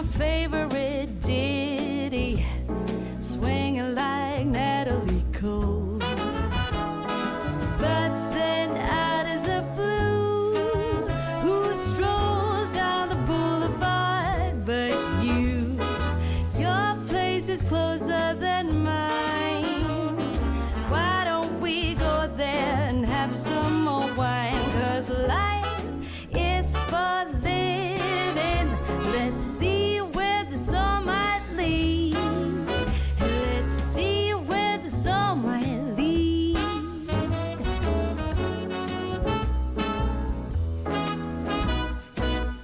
my favorite ditty, swinging like Natalie Cole. But then out of the blue, who strolls down the boulevard but you? Your place is closer than mine. Why don't we go there and have some more wine? 'Cause life is for living. Let's see where the sun might lead. Let's see where the sun might lead.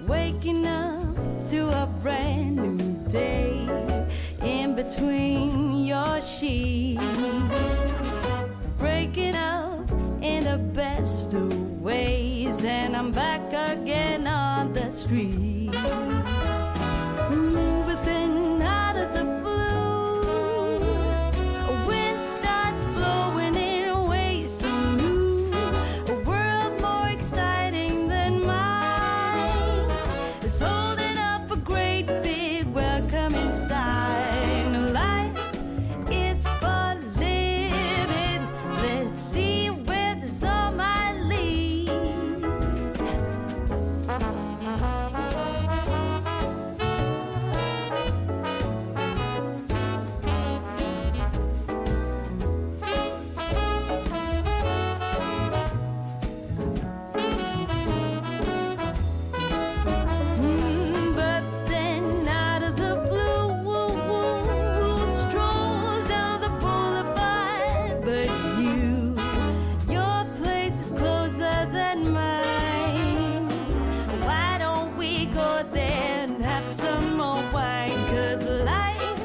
Waking up to a brand new day in between your sheets. Breaking up in the best of ways, and I'm back again on the street. Ooh, but then out of the blue, a wind starts blowing in ways so new. A world more exciting than mine is holding up a great big welcoming sign. Life is for living. Let's see where the sun might lead. But then out of the blue, who strolls down the boulevard but you? Your place is closer than mine. Why don't we go there and have some more wine? 'Cause life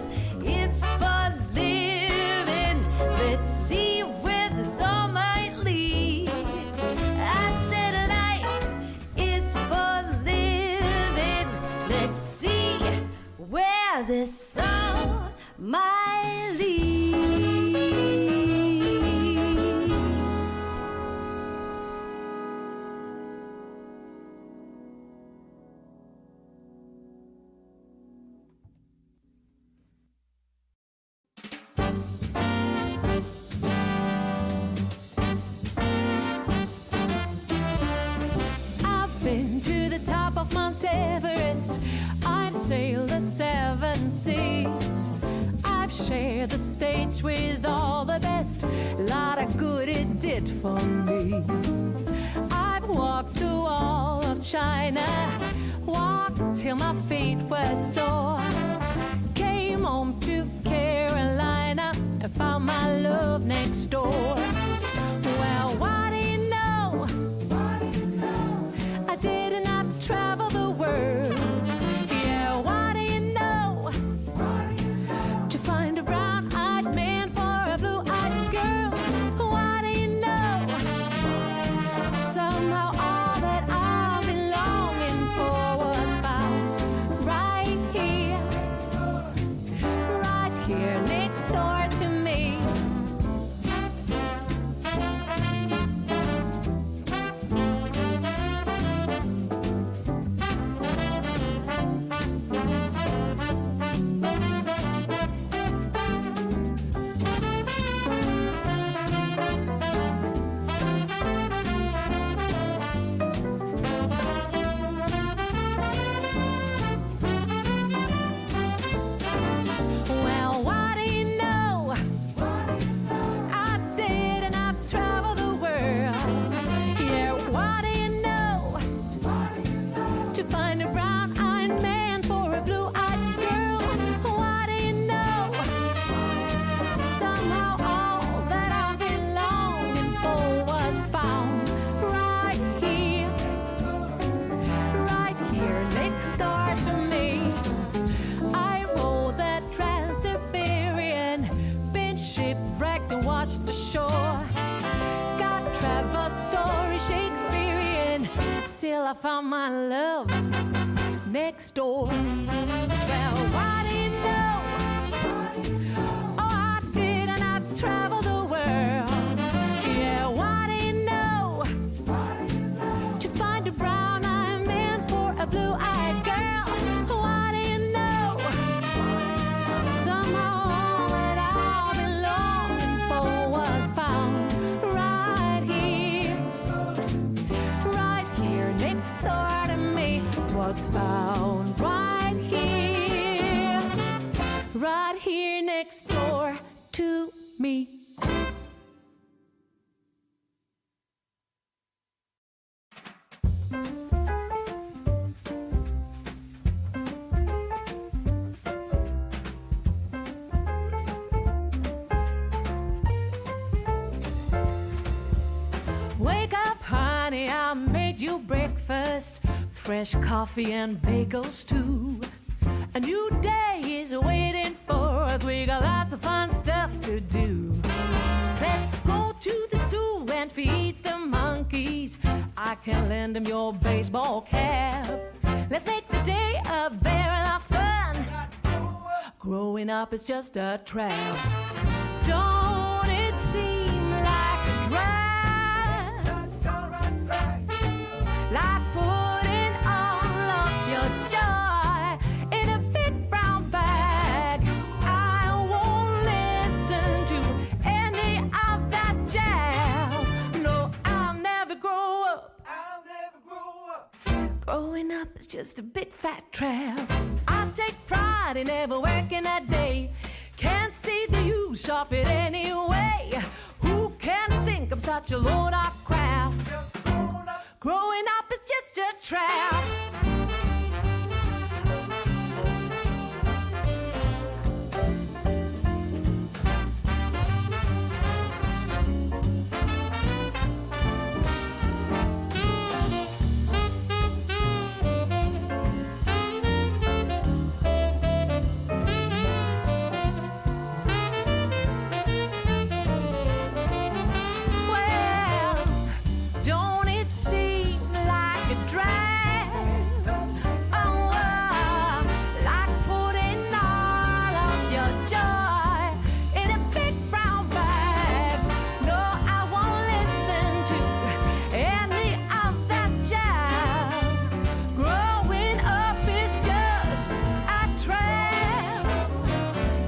is for living. Let's see where the sun might lead. I said life is for living. Let's see where the sun might lead. I've been to the top of Mount Everest. I've sailed the 7 seas. I've shared the stage with all the best. Lot of good it did for me. I've walked the wall of China, walked till my feet were sore. Came home to Carolina and found my love next door. Well, what do you know? I didn't have to travel the world. Yeah, what do you know? To find a brown-eyed man for a blue-eyed girl. What do you know? Somehow all that I've been longing for was found right here next door to me. Well, what do you know? I didn't have to travel the world. Yeah, what do you know? To find a brown-eyed man for a blue-eyed girl. What do you know? Somehow all that I've been longing for was found right here next door to me. I rode that Trans-Siberian, been shipwrecked and washed ashore. Got travel story Shakespearean, still I found my love next door. Well, what do you know? Oh, I didn't have to travel the world. Yeah, what do you know? To find a brown-eyed man for a blue-eyed girl. What do you know? right here next door to me. Wake up, honey, I made you breakfast. Fresh coffee and bagels too. A new day is waiting for us. We got lots of fun stuff to do. Let's go to the zoo and feed the monkeys. I can lend them your baseball cap. Let's make the day a barrel of fun. Growing up is just a trap. Don't it seem like a drag? Like putting all of your joy in a big brown bag. I won't listen to any of that jazz. No, I'll never grow up. I'll never grow up. Growing up is just a big fat trap. I take pride in never working a day. Can't see the use of it anyway. Who can think I'm such a load of crap? Growing up is just a trap. Well, don't it seem like a drag? Oh, like putting all of your joy in a big brown bag. No, I won't listen to any of that jazz. Growing up is just a trap.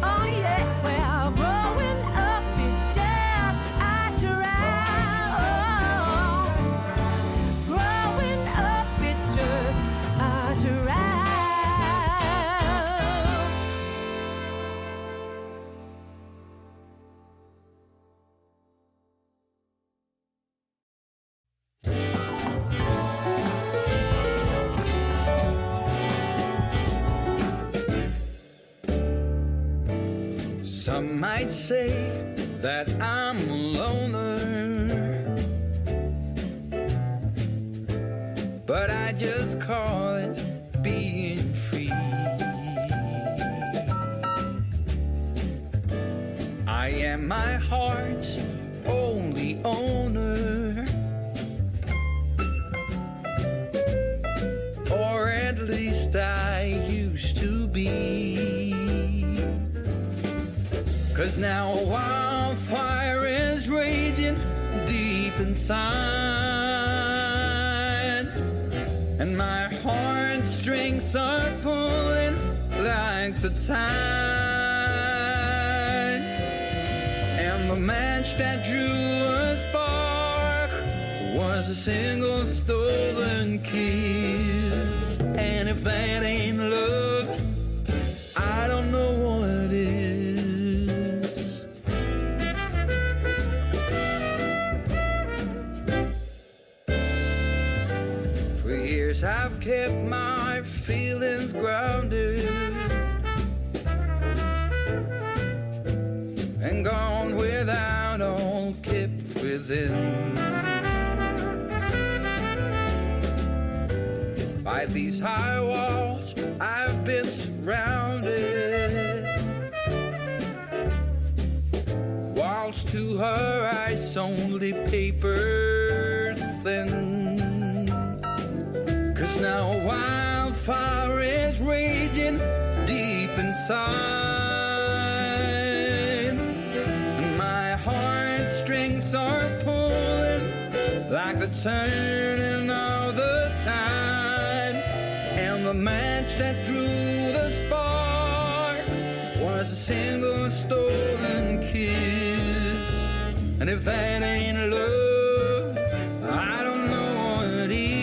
Oh yeah, well, growing up is just a trap. Growing up is just a trap. Some might say that I'm a loner, but I just call it being free. I am my heart's only owner, or at least I used to be. 'Cause now a wildfire is raging deep inside, and my heartstrings are pulling like the tide. And the match that drew a spark was a single stolen kiss. And if that ain't love, I don't know what is. For years I've kept my feelings grounded and gone without, all kept within. By these high walls I've been surrounded. Walls to her eyes only paper thin. 'Cause now a wildfire is raging deep inside, and my heartstrings are pulling like the turning of the tide. And the match that drew the spark was a single stolen kiss. And if that ain't love, I don't know what is.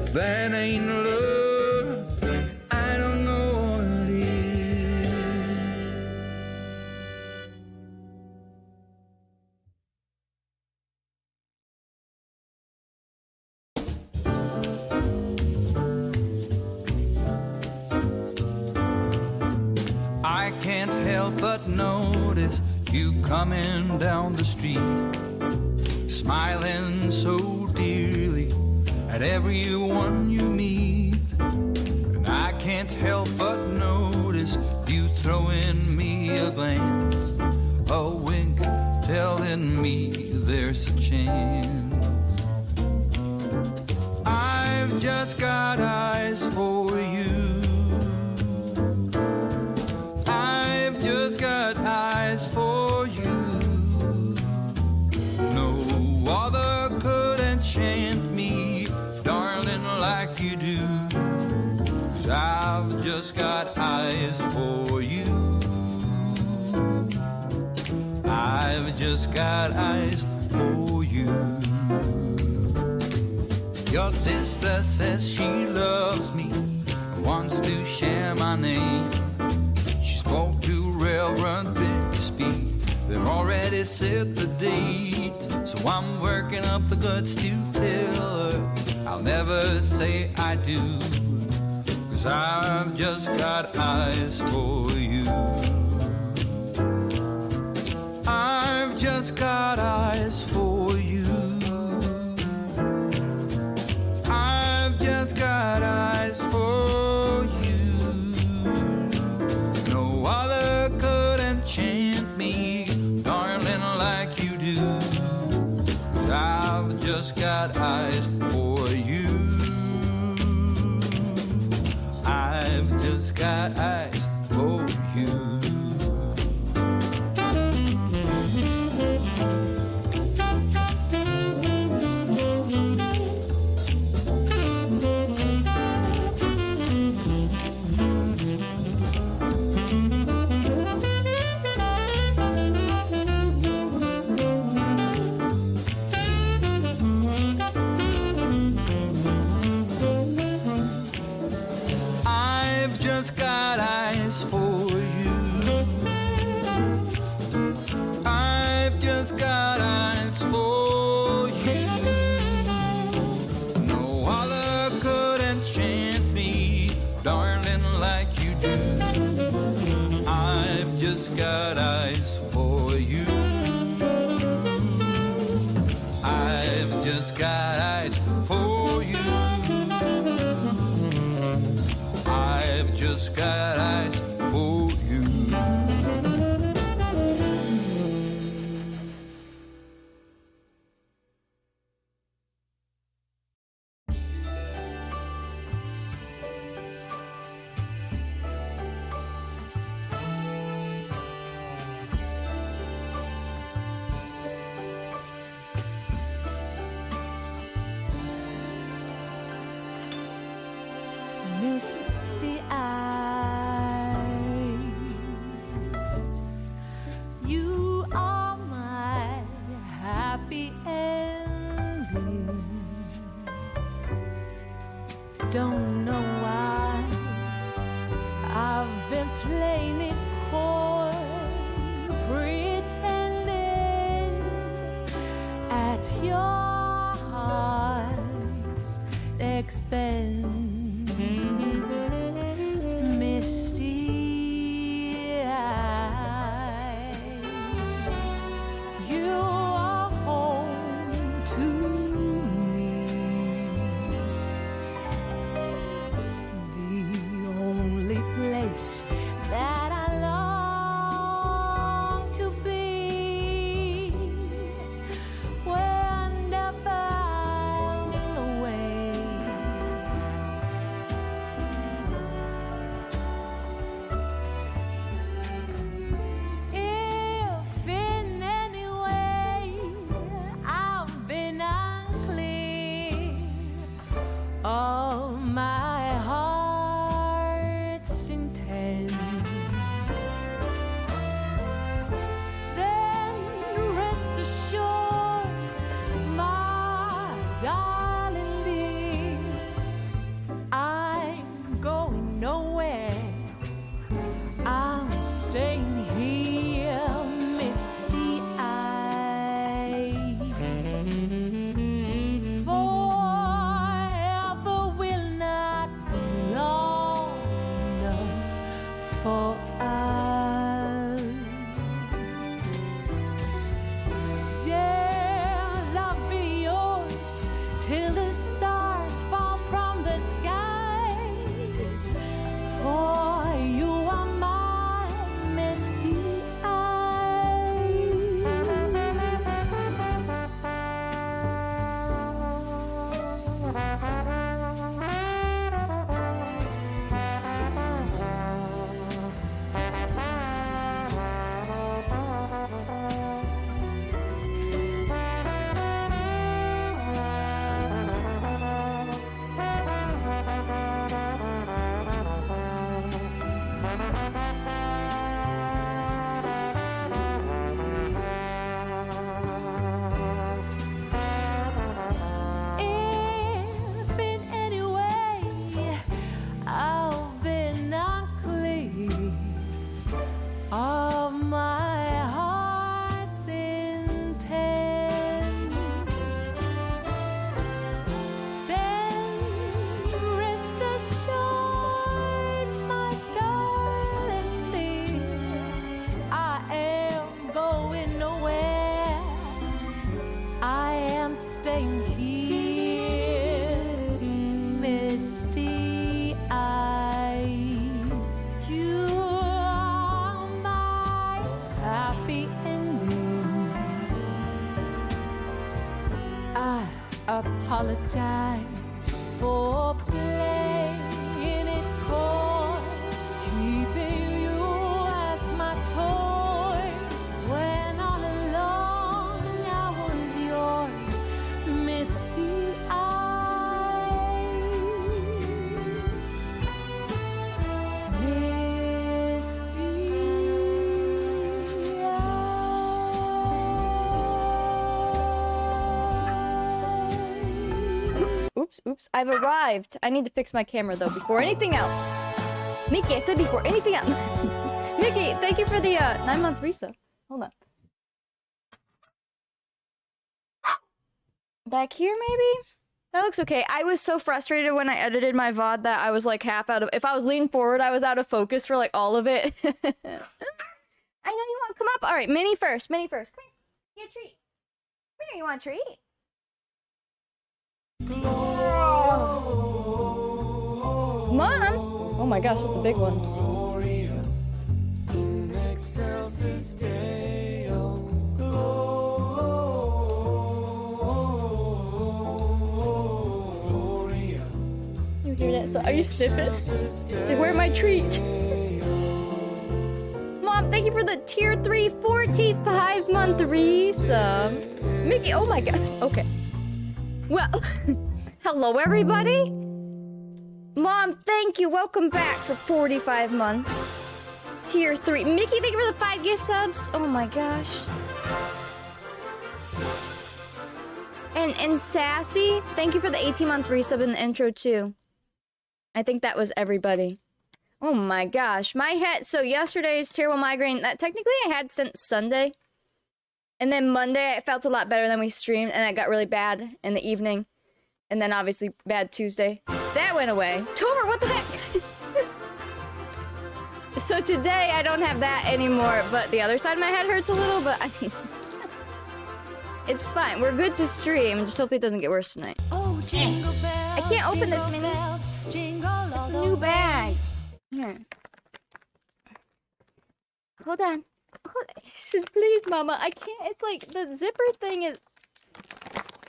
If that ain't love, I don't know You coming down the street, smiling so dearly at everyone you meet. And I can't help but notice you throwing me a glance, a wink telling me there's a chance. I've just got eyes for you. I've just got eyes for you. No other could enchant me, darling, like you do. 'Cause I've just got eyes for you. I've just got eyes for you. Your sister says she loves me, wants to share my name. She spoke to Reverend Bixby, they've already set the date. So I'm working up the guts to tell her I'll never say I do. 'Cause I've just got eyes for you. I've just got eyes for you. I've just got eyes for you. No other could enchant me, darling, like you do. 'Cause I've just got eyes for you. I've just got eyes for you. Got eyes for you. No other could enchant me, darling, like you do. I've just got eyes for you. I've just got eyes for you. I've just got eyes for you. Misty eyes, you are my happy ending. Don't know why I've been playing it coy, pretending at your heart's expense. Misty eyes, you are home to me. The only place that I long to be whenever I'm away. All my heart's intent, then rest assured, my darling dear, I'm going nowhere. I'm staying here, misty eyes. Forever will not be long enough for us. Oops. I've arrived. I need to fix my camera though before anything else. Mickey, I said before anything else. Mickey, thank you for the 9-month resub. Hold on. Back here, maybe? That looks okay. I was so frustrated when I edited my VOD that I was like half out of... If I was leaning forward, I was out of focus for like all of it. I know you want to come up. All right, Minnie first. Minnie first. Come here. Get a treat. Come here, you want a treat? Mom! Oh my gosh, that's a big one. You hear that? So are you sniffing? Where's my treat? Mom, thank you for the tier 3 45-month resub. Mickey, oh my god. Okay. Well, hello everybody. Mom, thank you. Welcome back for 45 months. Tier 3. Mickey, thank you for the 5 gift subs. Oh my gosh. And Sassy, thank you for the 18-month resub in the intro too. I think that was everybody. Oh my gosh. My head, so yesterday's terrible migraine, that technically I had since Sunday. And then Monday, it felt a lot better than we streamed, and it got really bad in the evening. And then obviously bad Tuesday. That went away. Tomer, what the heck? So today, I don't have that anymore, but the other side of my head hurts a little, but I mean... It's fine. We're good to stream. Just hopefully it doesn't get worse tonight. Oh, jingle bells, I can't open this, Minnie. It's a new bag. Here. Hold on. Just please, Mama. I can't. It's like the zipper thing is...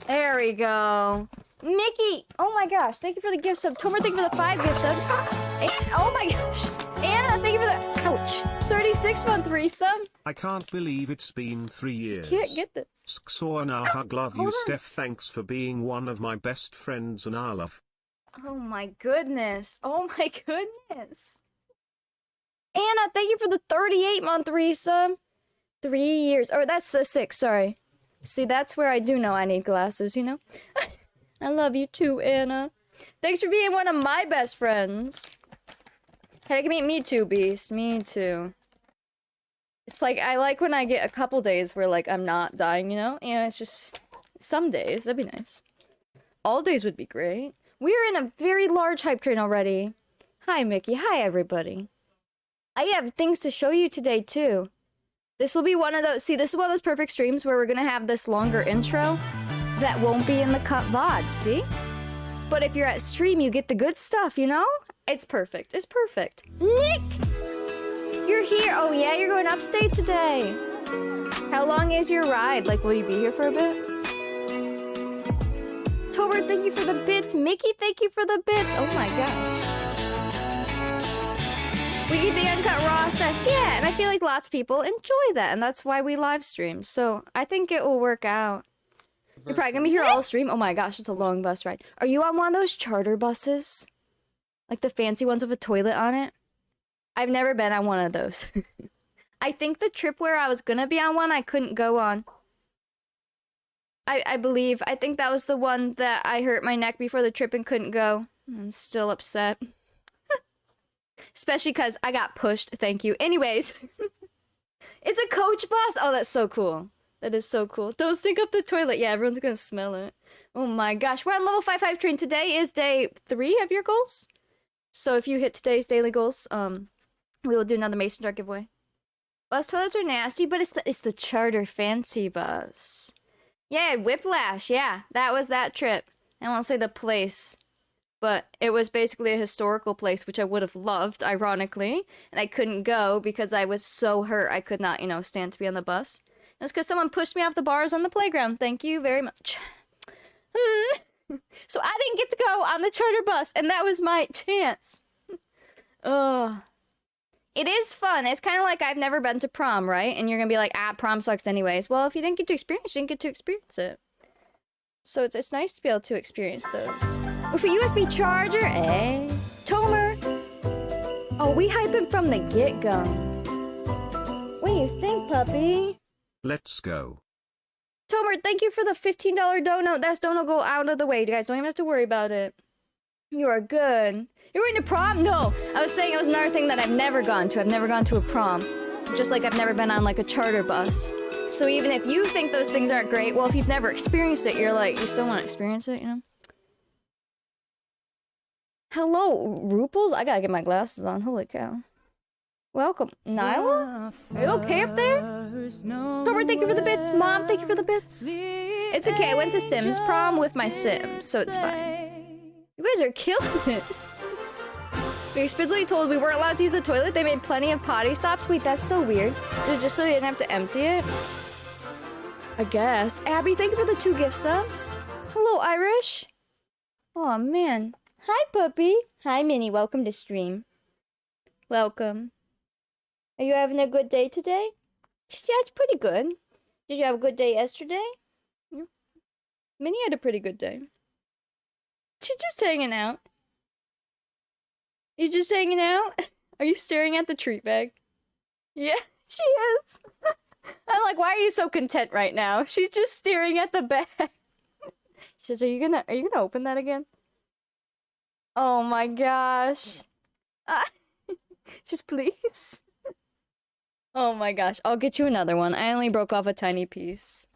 There we go. Mickey! Oh my gosh. Thank you for the gift sub. Tomer, thank you for the 5 gift subs. Oh my gosh. Anna, thank you for the... Ouch. 36-month resub. I can't believe it's been 3 years. Can't get this. Sksorna hug, love you, Hold on. Steph. Thanks for being one of my best friends and I love. Oh my goodness. Oh my goodness. Anna, thank you for the 38-month resub. 3 years. Oh, that's the 6, sorry. See, that's where I do know I need glasses, you know? I love you too, Anna. Thanks for being one of my best friends. Heck, me too, Beast. Me too. It's like, I like when I get a couple days where, like, I'm not dying, you know? You know, it's just... Some days, that'd be nice. All days would be great. We're in a very large hype train already. Hi, Mickey. Hi, everybody. I have things to show you today, too. This will be one of those... See, this is one of those perfect streams where we're gonna have this longer intro that won't be in the cut VOD, see? But if you're at stream, you get the good stuff, you know? It's perfect. It's perfect. Nick! You're here. Oh, yeah? You're going upstate today. How long is your ride? Like, will you be here for a bit? Tober, thank you for the bits. Mickey, thank you for the bits. Oh my gosh. We get the uncut raw stuff. Yeah, and I feel like lots of people enjoy that, and that's why we live stream. So I think it will work out. You're probably gonna be here all stream. Oh my gosh, it's a long bus ride. Are you on one of those charter buses? Like the fancy ones with a toilet on it? I've never been on one of those. I think the trip where I was gonna be on one, I couldn't go on. I believe. I think that was the one that I hurt my neck before the trip and couldn't go. I'm still upset. Especially because I got pushed. Thank you. Anyways. It's a coach bus. Oh, that's so cool. That is so cool. Don't stink up the toilet. Yeah, everyone's gonna smell it. Oh my gosh. We're on level 5 hype train. Today is day 3 of your goals. So if you hit today's daily goals, we will do another mason jar giveaway. Bus toilets are nasty, but it's the charter fancy bus. Yeah, Whiplash. Yeah, that was that trip. I won't say the place, but it was basically a historical place, which I would have loved, ironically. And I couldn't go because I was so hurt I could not, you know, stand to be on the bus. It's because someone pushed me off the bars on the playground. Thank you very much. So I didn't get to go on the charter bus, and that was my chance. Ugh. It is fun. It's kind of like I've never been to prom, right? And you're going to be like, prom sucks anyways. Well, if you didn't get to experience, you didn't get to experience it. So it's nice to be able to experience those. With a USB charger, eh? Tomer. Oh, we hype him from the get-go. What do you think, puppy? Let's go. Tomer, thank you for the $15 dono. That's dono go out of the way. You guys don't even have to worry about it. You are good. You're going to prom? No. I was saying it was another thing that I've never gone to. I've never gone to a prom. Just like I've never been on like a charter bus. So even if you think those things aren't great, well, if you've never experienced it, you're like, you still want to experience it, you know? Hello, Ruples? I gotta get my glasses on. Holy cow. Welcome. Nyla? Are you okay up there? Tomer, thank you for the bits. Mom, thank you for the bits. It's okay. I went to Sims prom with my Sims, so it's fine. You guys are killing it. We explicitly told we weren't allowed to use the toilet. They made plenty of potty stops. Wait, that's so weird. Is it just so they didn't have to empty it? I guess. Abby, thank you for the 2 gift subs. Hello, Irish. Oh man. Hi, puppy. Hi, Minnie. Welcome to stream. Welcome. Are you having a good day today? Yeah, it's pretty good. Did you have a good day yesterday? Yeah. Minnie had a pretty good day. She's just hanging out. You just hanging out? Are you staring at the treat bag? Yeah, she is. I'm like, why are you so content right now? She's just staring at the bag. She says, are you gonna open that again? Oh my gosh. Just please. Oh my gosh, I'll get you another one. I only broke off a tiny piece.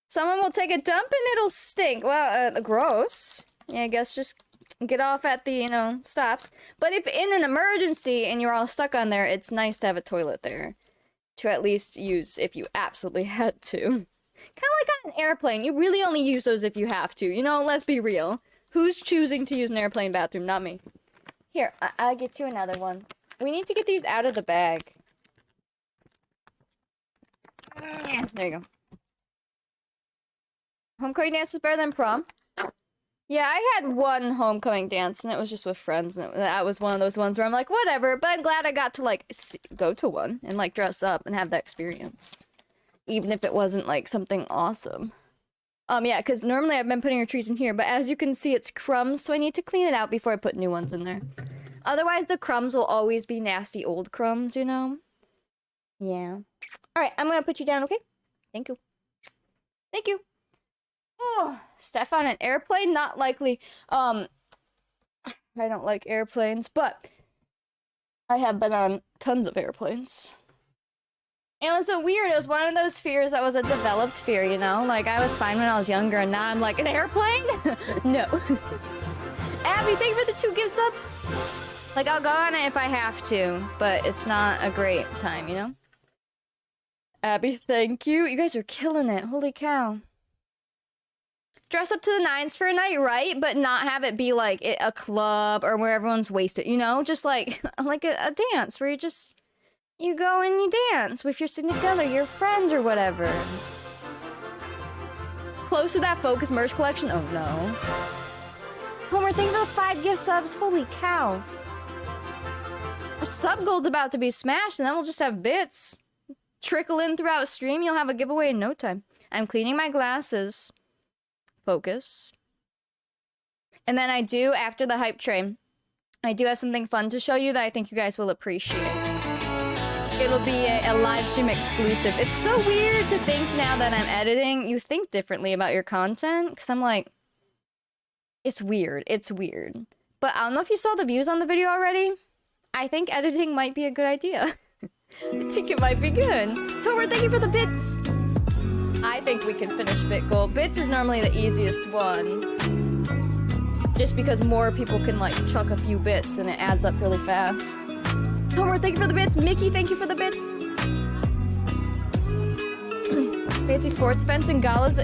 Someone will take a dump and it'll stink. Well, gross. Yeah, I guess just get off at the, you know, stops. But if in an emergency and you're all stuck on there, it's nice to have a toilet there. To at least use if you absolutely had to. Kind of like on an airplane. You really only use those if you have to. You know, let's be real. Who's choosing to use an airplane bathroom? Not me. Here, I'll get you another one. We need to get these out of the bag. There you go. Homecoming dance was better than prom. Yeah, I had one homecoming dance, and it was just with friends, and that was one of those ones where I'm like, whatever, but I'm glad I got to, like, go to one, and, like, dress up and have that experience. Even if it wasn't, like, something awesome. Yeah, because normally I've been putting your treats in here, but as you can see, it's crumbs, so I need to clean it out before I put new ones in there. Otherwise, the crumbs will always be nasty old crumbs, you know? Yeah. Alright, I'm gonna put you down, okay? Thank you. Thank you. Oh, Steph on an airplane? Not likely. I don't like airplanes, but I have been on tons of airplanes. It was so weird. It was one of those fears that was a developed fear, you know? Like, I was fine when I was younger, and now I'm like, an airplane? No. Abby, thank you for the 2 gift subs. Like, I'll go on it if I have to, but it's not a great time, you know? Abby, thank you. You guys are killing it. Holy cow. Dress up to the nines for a night, right? But not have it be like a club or where everyone's wasted, you know? Just like a dance where you go and you dance with your significant other, your friends or whatever. Close to that Focus merch collection? Oh no. Homer, thank you for the 5 gift subs. Holy cow. A sub goal's about to be smashed and then we'll just have bits. Trickle in throughout stream, you'll have a giveaway in no time. I'm cleaning my glasses. Focus. And then I do, after the hype train, I do have something fun to show you that I think you guys will appreciate. It'll be a live stream exclusive. It's so weird to think now that I'm editing, you think differently about your content, because I'm like, it's weird. It's weird. But I don't know if you saw the views on the video already. I think editing might be a good idea. I think it might be good. Tomer, thank you for the bits. I think we can finish bit goal. Bits is normally the easiest one. Just because more people can like chuck a few bits and it adds up really fast. Homer, thank you for the bits. Mickey, thank you for the bits. Fancy sports events and galas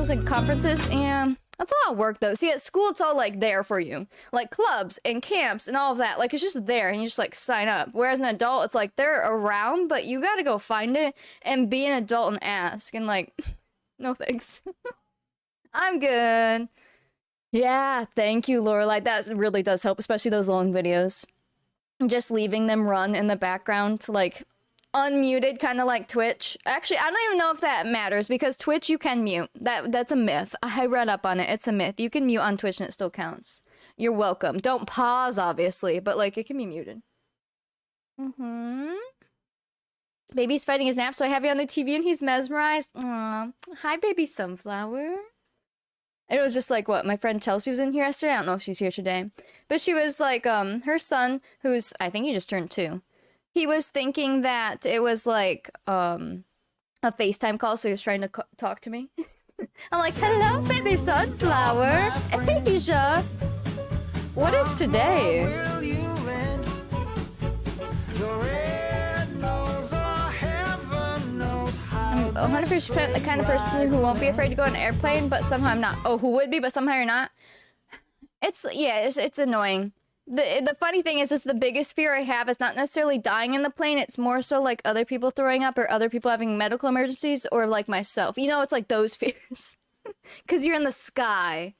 and conferences. And that's a lot of work though. See, at school it's all like there for you. Like clubs and camps and all of that. Like it's just there and you just like sign up. Whereas an adult, it's like they're around, but you gotta go find it and be an adult and ask. And like, no thanks. I'm good. Yeah, thank you, Lorelai. That really does help, especially those long videos. Just leaving them run in the background to like unmuted, kind of like Twitch. Actually, I don't even know if that matters because Twitch you can mute. That's a myth. I read up on it. It's a myth. You can mute on Twitch and it still counts. You're welcome. Don't pause, obviously, but like it can be muted. Baby's fighting his nap, so I have you on the TV and he's mesmerized. Aw. Hi, baby sunflower. And it was just like, what, my friend Chelsea was in here yesterday? I don't know if she's here today. But she was like, her son, who's, I think he just turned 2. He was thinking that it was like, a FaceTime call, so he was trying to talk to me. I'm like, hello, baby sunflower. Asia. What is today? Will you lend your red nose or heaven knows how? I'm 100% the kind of person who won't be afraid to go on an airplane, but somehow I'm not. Oh, who would be, but somehow you're not? It's annoying. The funny thing is, it's the biggest fear I have is not necessarily dying in the plane. It's more so like other people throwing up or other people having medical emergencies or like myself. You know, it's like those fears. Because you're in the sky.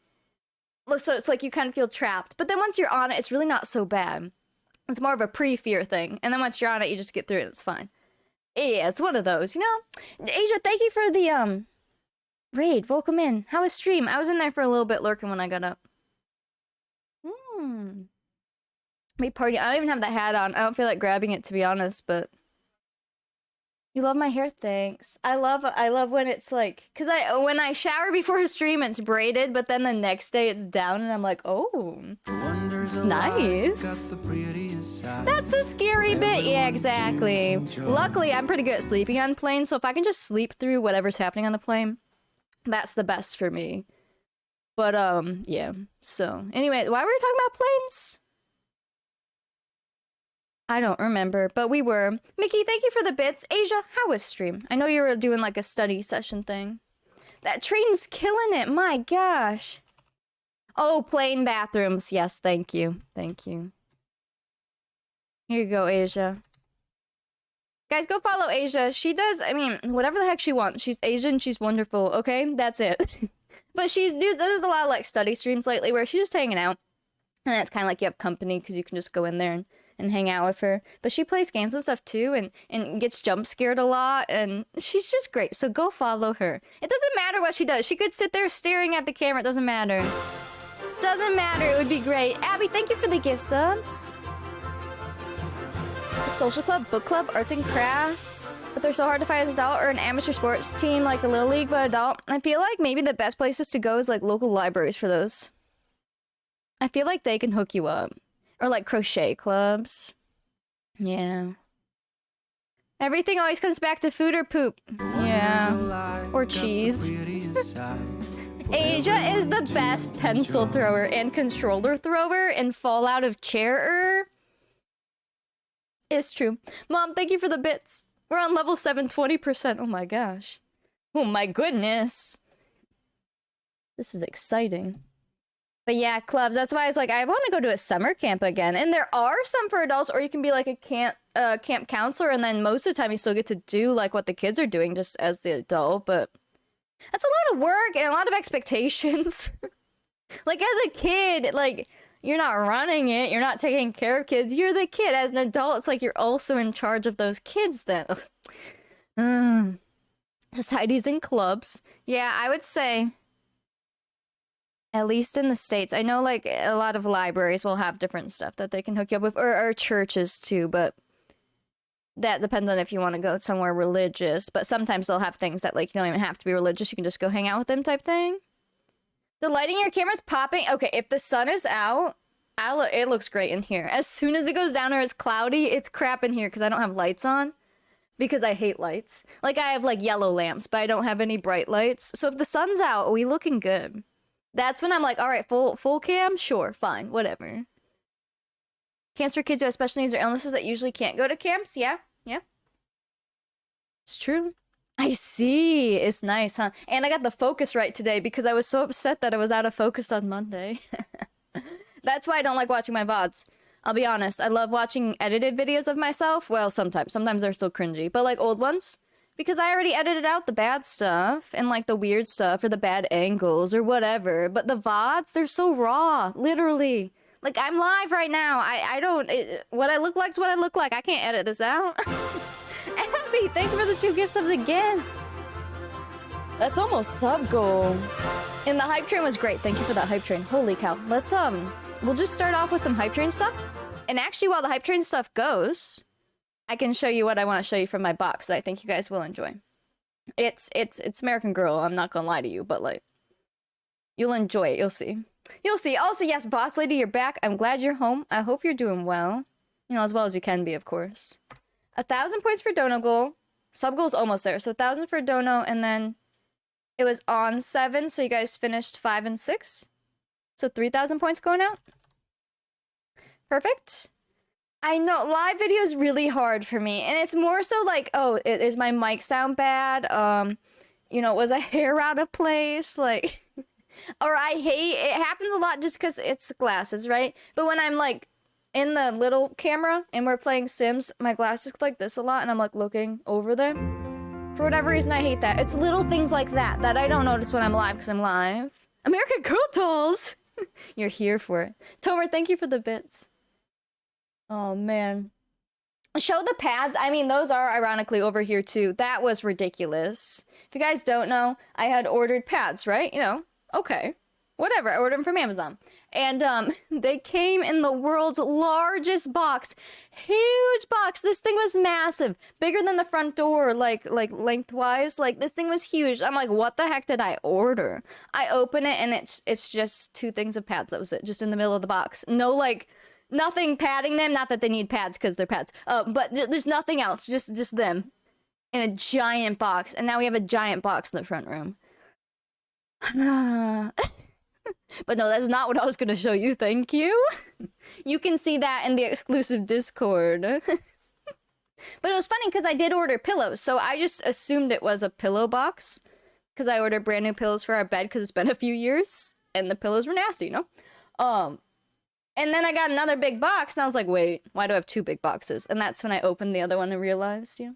So it's like you kind of feel trapped. But then once you're on it, it's really not so bad. It's more of a pre-fear thing. And then once you're on it, you just get through it. It's fine. Yeah, it's one of those, you know? Asia, thank you for the, raid. Welcome in. How was stream? I was in there for a little bit lurking when I got up. Me party. I don't even have that hat on. I don't feel like grabbing it, to be honest, but... You love my hair? Thanks. I love when it's like... Because when I shower before a stream, it's braided, but then the next day it's down, and I'm like, oh... It's nice. That's the scary bit. Yeah, exactly. Luckily, I'm pretty good at sleeping on planes, so if I can just sleep through whatever's happening on the plane, that's the best for me. But, yeah. So, anyway, why were we talking about planes? I don't remember, but we were. Mickey, thank you for the bits. Asia, how was stream? I know you were doing like a study session thing. That train's killing it, my gosh. Oh, plane bathrooms. Yes, thank you. Thank you. Here you go, Asia. Guys, go follow Asia. She does, I mean, whatever the heck she wants. She's Asian, she's wonderful, okay? That's it. But there's a lot of like study streams lately where she's just hanging out. And it's kind of like you have company because you can just go in there and hang out with her. But she plays games and stuff too and gets jump scared a lot. And she's just great. So go follow her. It doesn't matter what she does. She could sit there staring at the camera. It doesn't matter. Doesn't matter. It would be great. Abby, thank you for the gift subs. Social club, book club, arts and crafts. But they're so hard to find as an adult or an amateur sports team like a Little League but adult. I feel like maybe the best places to go is like local libraries for those. I feel like they can hook you up. Or like crochet clubs. Yeah. Everything always comes back to food or poop. Yeah. Or cheese. Asia is the best pencil thrower and controller thrower and fall out of chair. It's true. Mom, thank you for the bits. We're on level 7, 20%. Oh my gosh. Oh my goodness. This is exciting. But yeah, clubs. That's why I was like, I want to go to a summer camp again. And there are some for adults, or you can be like a camp counselor, and then most of the time you still get to do like what the kids are doing just as the adult. But that's a lot of work and a lot of expectations. Like as a kid, like you're not running it, you're not taking care of kids. You're the kid. As an adult, it's like you're also in charge of those kids then. Societies and clubs. Yeah, I would say... At least in the States. I know, like, a lot of libraries will have different stuff that they can hook you up with, or churches, too, but that depends on if you want to go somewhere religious, but sometimes they'll have things that, like, you don't even have to be religious, you can just go hang out with them type thing. The lighting in your camera's popping. Okay, if the sun is out, it looks great in here. As soon as it goes down or it's cloudy, it's crap in here, because I don't have lights on, because I hate lights. Like, I have, like, yellow lamps, but I don't have any bright lights, so if the sun's out, we looking good. That's when I'm like, all right, full cam? Sure, fine, whatever. Camps for kids who have special needs or illnesses that usually can't go to camps? Yeah. It's true. I see. It's nice, huh? And I got the focus right today because I was so upset that I was out of focus on Monday. That's why I don't like watching my VODs. I'll be honest, I love watching edited videos of myself. Well, sometimes they're still cringy, but like old ones. Because I already edited out the bad stuff, and like the weird stuff, or the bad angles, or whatever. But the VODs, they're so raw, literally. Like, I'm live right now. What I look like is what I look like. I can't edit this out. Abby, thank you for the 2 gift subs again. That's almost sub goal. And the hype train was great. Thank you for that hype train. Holy cow. Let's, we'll just start off with some hype train stuff. And actually, while the hype train stuff goes... I can show you what I want to show you from my box that I think you guys will enjoy. It's American Girl, I'm not gonna lie to you, but like, you'll enjoy it, you'll see. You'll see. Also, yes, boss lady, you're back. I'm glad you're home. I hope you're doing well. You know, as well as you can be, of course. 1,000 points for Dono goal. Sub goal's almost there. So 1,000 for Dono, and then it was on 7, so you guys finished 5 and 6. So 3,000 points going out. Perfect. I know, live video is really hard for me. And it's more so like, oh, is my mic sound bad? You know, was a hair out of place? Like... Or I hate, it happens a lot just because it's glasses, right? But when I'm like in the little camera and we're playing Sims, my glasses like this a lot and I'm like looking over them. For whatever reason, I hate that. It's little things like that that I don't notice when I'm live because I'm live. American Girl Dolls! You're here for it. Tomer, thank you for the bits. Oh man. Show the pads. I mean, those are ironically over here too. That was ridiculous. If you guys don't know, I had ordered pads, right? You know. Okay, whatever, I ordered them from Amazon. And they came in the world's largest box. Huge box. This thing was massive. Bigger than the front door, like lengthwise. Like, this thing was huge. I'm like, what the heck did I order? I open it and it's just 2 things of pads. That was it, just in the middle of the box. No, like, nothing padding them. Not that they need pads because they're pads. But there's nothing else, just them. In a giant box. And now we have a giant box in the front room. But no, that's not what I was gonna show you, thank you. You can see that in the exclusive Discord. But it was funny because I did order pillows, so I just assumed it was a pillow box. Because I ordered brand new pillows for our bed because it's been a few years, and the pillows were nasty, you know? And then I got another big box, and I was like, wait, why do I have 2 big boxes? And that's when I opened the other one and realized, yeah.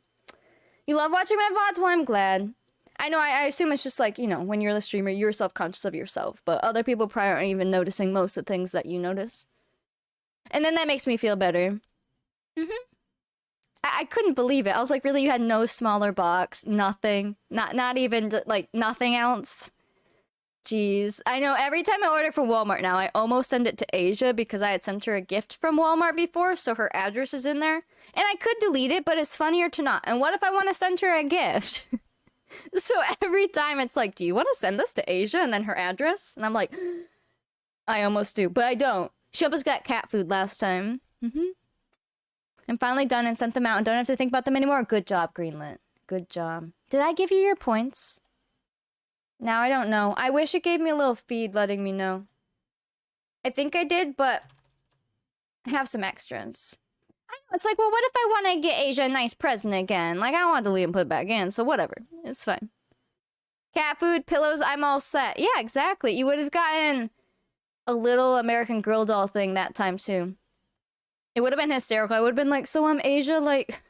You love watching my VODs? Well, I'm glad. I know, I assume it's just like, you know, when you're the streamer, you're self-conscious of yourself, but other people probably aren't even noticing most of the things that you notice. And then that makes me feel better. I couldn't believe it. I was like, really, you had no smaller box? Nothing? Not even, like, nothing else? Jeez. I know, every time I order from Walmart now, I almost send it to Asia because I had sent her a gift from Walmart before, so her address is in there. And I could delete it, but it's funnier to not. And what if I want to send her a gift? So every time it's like, do you want to send this to Asia? And then her address? And I'm like, I almost do, but I don't. She almost got cat food last time. I'm finally done and sent them out and don't have to think about them anymore. Good job, Greenlit. Good job. Did I give you your points? Now I don't know. I wish it gave me a little feed letting me know. I think I did, but I have some extras. I know, it's like, well, what if I want to get Asia a nice present again? Like, I don't want to delete and put it back in, so whatever. It's fine. Cat food, pillows, I'm all set. Yeah, exactly. You would have gotten a little American Girl doll thing that time, too. It would have been hysterical. I would have been like, so, Asia, like,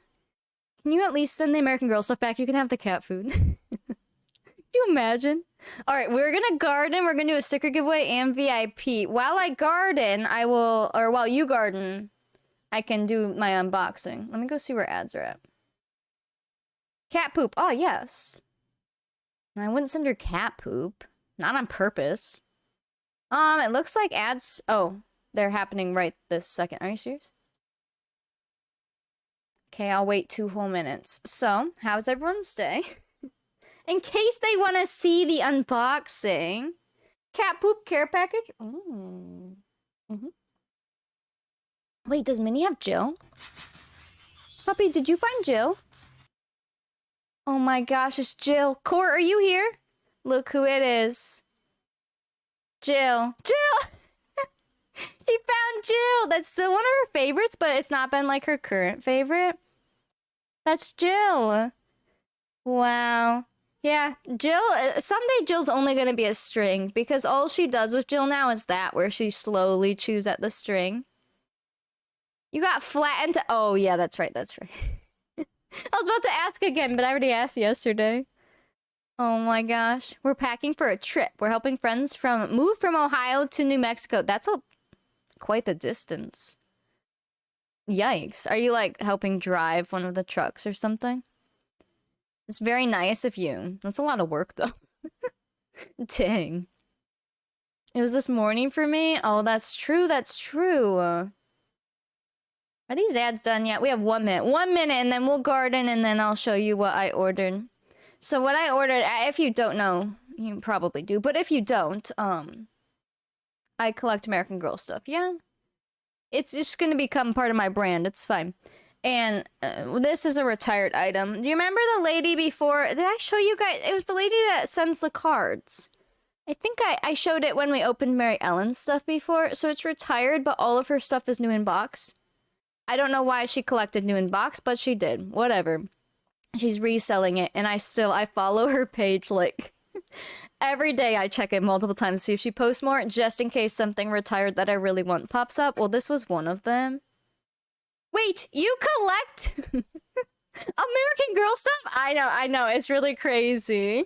can you at least send the American Girl stuff back? You can have the cat food. Can you imagine? Alright, we're gonna garden. We're gonna do a sticker giveaway and VIP. While I garden, I will, or while you garden, I can do my unboxing. Let me go see where ads are at. Cat poop. Oh, yes. I wouldn't send her cat poop. Not on purpose. It looks like ads... Oh, they're happening right this second. Are you serious? Okay, I'll wait 2 whole minutes. So, how's everyone's day? In case they want to see the unboxing. Cat poop care package? Wait, does Minnie have Jill? Puppy, did you find Jill? Oh my gosh, it's Jill. Court, are you here? Look who it is. Jill. Jill! She found Jill! That's still one of her favorites, but it's not been like her current favorite. That's Jill. Wow. Yeah, Jill, someday Jill's only gonna be a string, because all she does with Jill now is that, where she slowly chews at the string. You got flattened to- oh yeah, that's right, that's right. I was about to ask again, but I already asked yesterday. Oh my gosh. We're packing for a trip. We're helping friends move from Ohio to New Mexico. That's quite the distance. Yikes. Are you like helping drive one of the trucks or something? It's very nice of you. That's a lot of work though. Dang. It was this morning for me? Oh, that's true, that's true. Are these ads done yet? We have 1 minute. 1 minute, and then we'll garden, and then I'll show you what I ordered. So what I ordered, if you don't know, you probably do, but if you don't, I collect American Girl stuff, yeah? It's just gonna become part of my brand, it's fine. And this is a retired item. Do you remember the lady before? Did I show you guys? It was the lady that sends the cards. I think I showed it when we opened Mary Ellen's stuff before. So it's retired, but all of her stuff is new in box. I don't know why she collected new in box, but she did. Whatever. She's reselling it, and I follow her page, like, every day I check it multiple times to see if she posts more, just in case something retired that I really want pops up. Well, this was one of them. Wait, you collect American Girl stuff? I know, it's really crazy.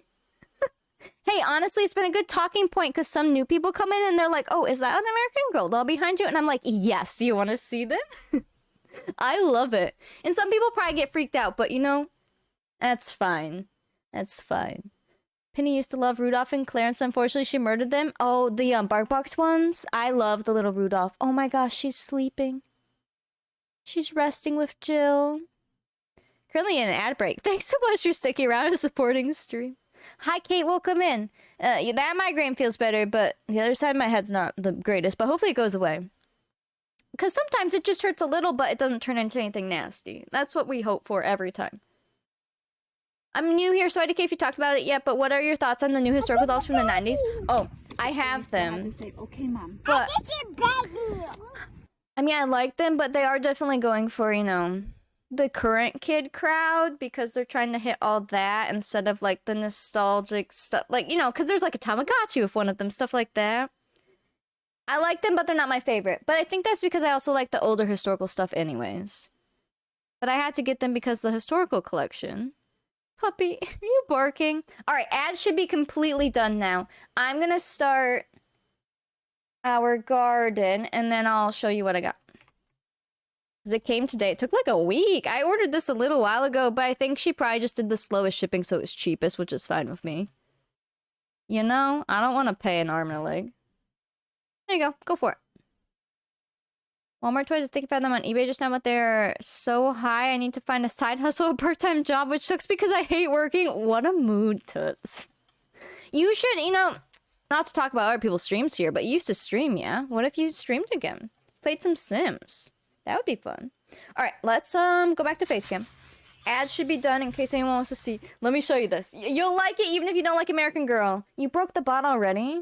Hey, honestly, it's been a good talking point because some new people come in and they're like, oh, is that an American Girl doll behind you? And I'm like, yes, do you want to see them? I love it. And some people probably get freaked out, but you know, that's fine. That's fine. Penny used to love Rudolph and Clarence. Unfortunately, she murdered them. Oh, the BarkBox ones? I love the little Rudolph. Oh my gosh, she's sleeping. She's resting with Jill. Currently in an ad break. Thanks so much for sticking around and supporting the stream. Hi, Kate. Welcome in. That migraine feels better, but the other side of my head's not the greatest. But hopefully it goes away. Because sometimes it just hurts a little, but it doesn't turn into anything nasty. That's what we hope for every time. I'm new here, so I don't care if you talked about it yet, but what are your thoughts on the new historical dolls from the 90s? Oh, I have them. Okay, Mom. But I mean, I like them, but they are definitely going for, you know, the current kid crowd because they're trying to hit all that instead of, like, the nostalgic stuff. Like, you know, because there's, like, a Tamagotchi with one of them, stuff like that. I like them, but they're not my favorite. But I think that's because I also like the older historical stuff anyways. But I had to get them because the historical collection. Puppy, are you barking? Alright, ads should be completely done now. I'm gonna start our garden, and then I'll show you what I got. Because it came today. It took like a week. I ordered this a little while ago, but I think she probably just did the slowest shipping, so it was cheapest, which is fine with me. You know, I don't want to pay an arm and a leg. There you go. Go for it. Walmart toys, I think I found them on eBay just now, but they're so high. I need to find a side hustle, a part-time job, which sucks because I hate working. What a mood, toots. You should, you know, not to talk about other people's streams here, but you used to stream, yeah? What if you streamed again? Played some Sims. That would be fun. Alright, let's go back to Facecam. Ads should be done in case anyone wants to see. Let me show you this. You'll like it even if you don't like American Girl. You broke the bot already?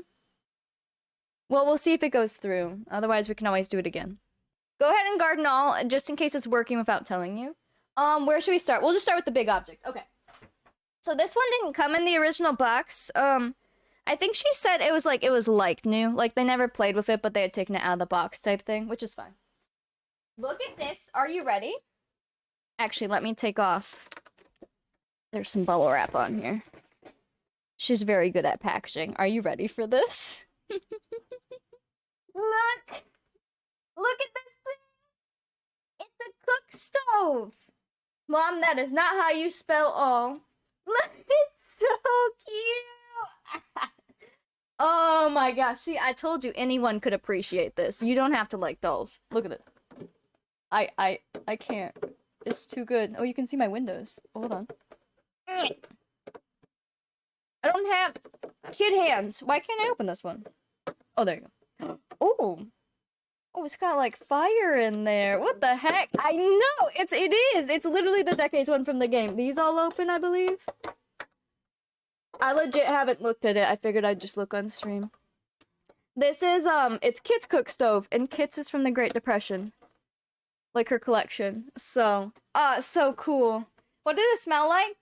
Well, we'll see if it goes through. Otherwise, we can always do it again. Go ahead and garden all, just in case it's working without telling you. Where should we start? We'll just start with the big object. Okay. So this one didn't come in the original box. I think she said it was like new. Like, they never played with it, but they had taken it out of the box type thing, which is fine. Look at this. Are you ready? Actually, let me take off. There's some bubble wrap on here. She's very good at packaging. Are you ready for this? Look! Look at this thing! It's a cook stove! Mom, that is not how you spell all. Look, it's so cute! Oh my gosh, see, I told you anyone could appreciate this. You don't have to like dolls. Look at it. I can't. It's too good. Oh, you can see my windows. Hold on. I don't have kid hands. Why can't I open this one? Oh, there you go. Oh. Oh, it's got like fire in there. What the heck? I know! It is! It's literally the Decades one from the game. These all open, I believe? I legit haven't looked at it. I figured I'd just look on stream. This is, it's Kit's cook stove, and Kit's is from the Great Depression. Like her collection. So, so cool. What does it smell like?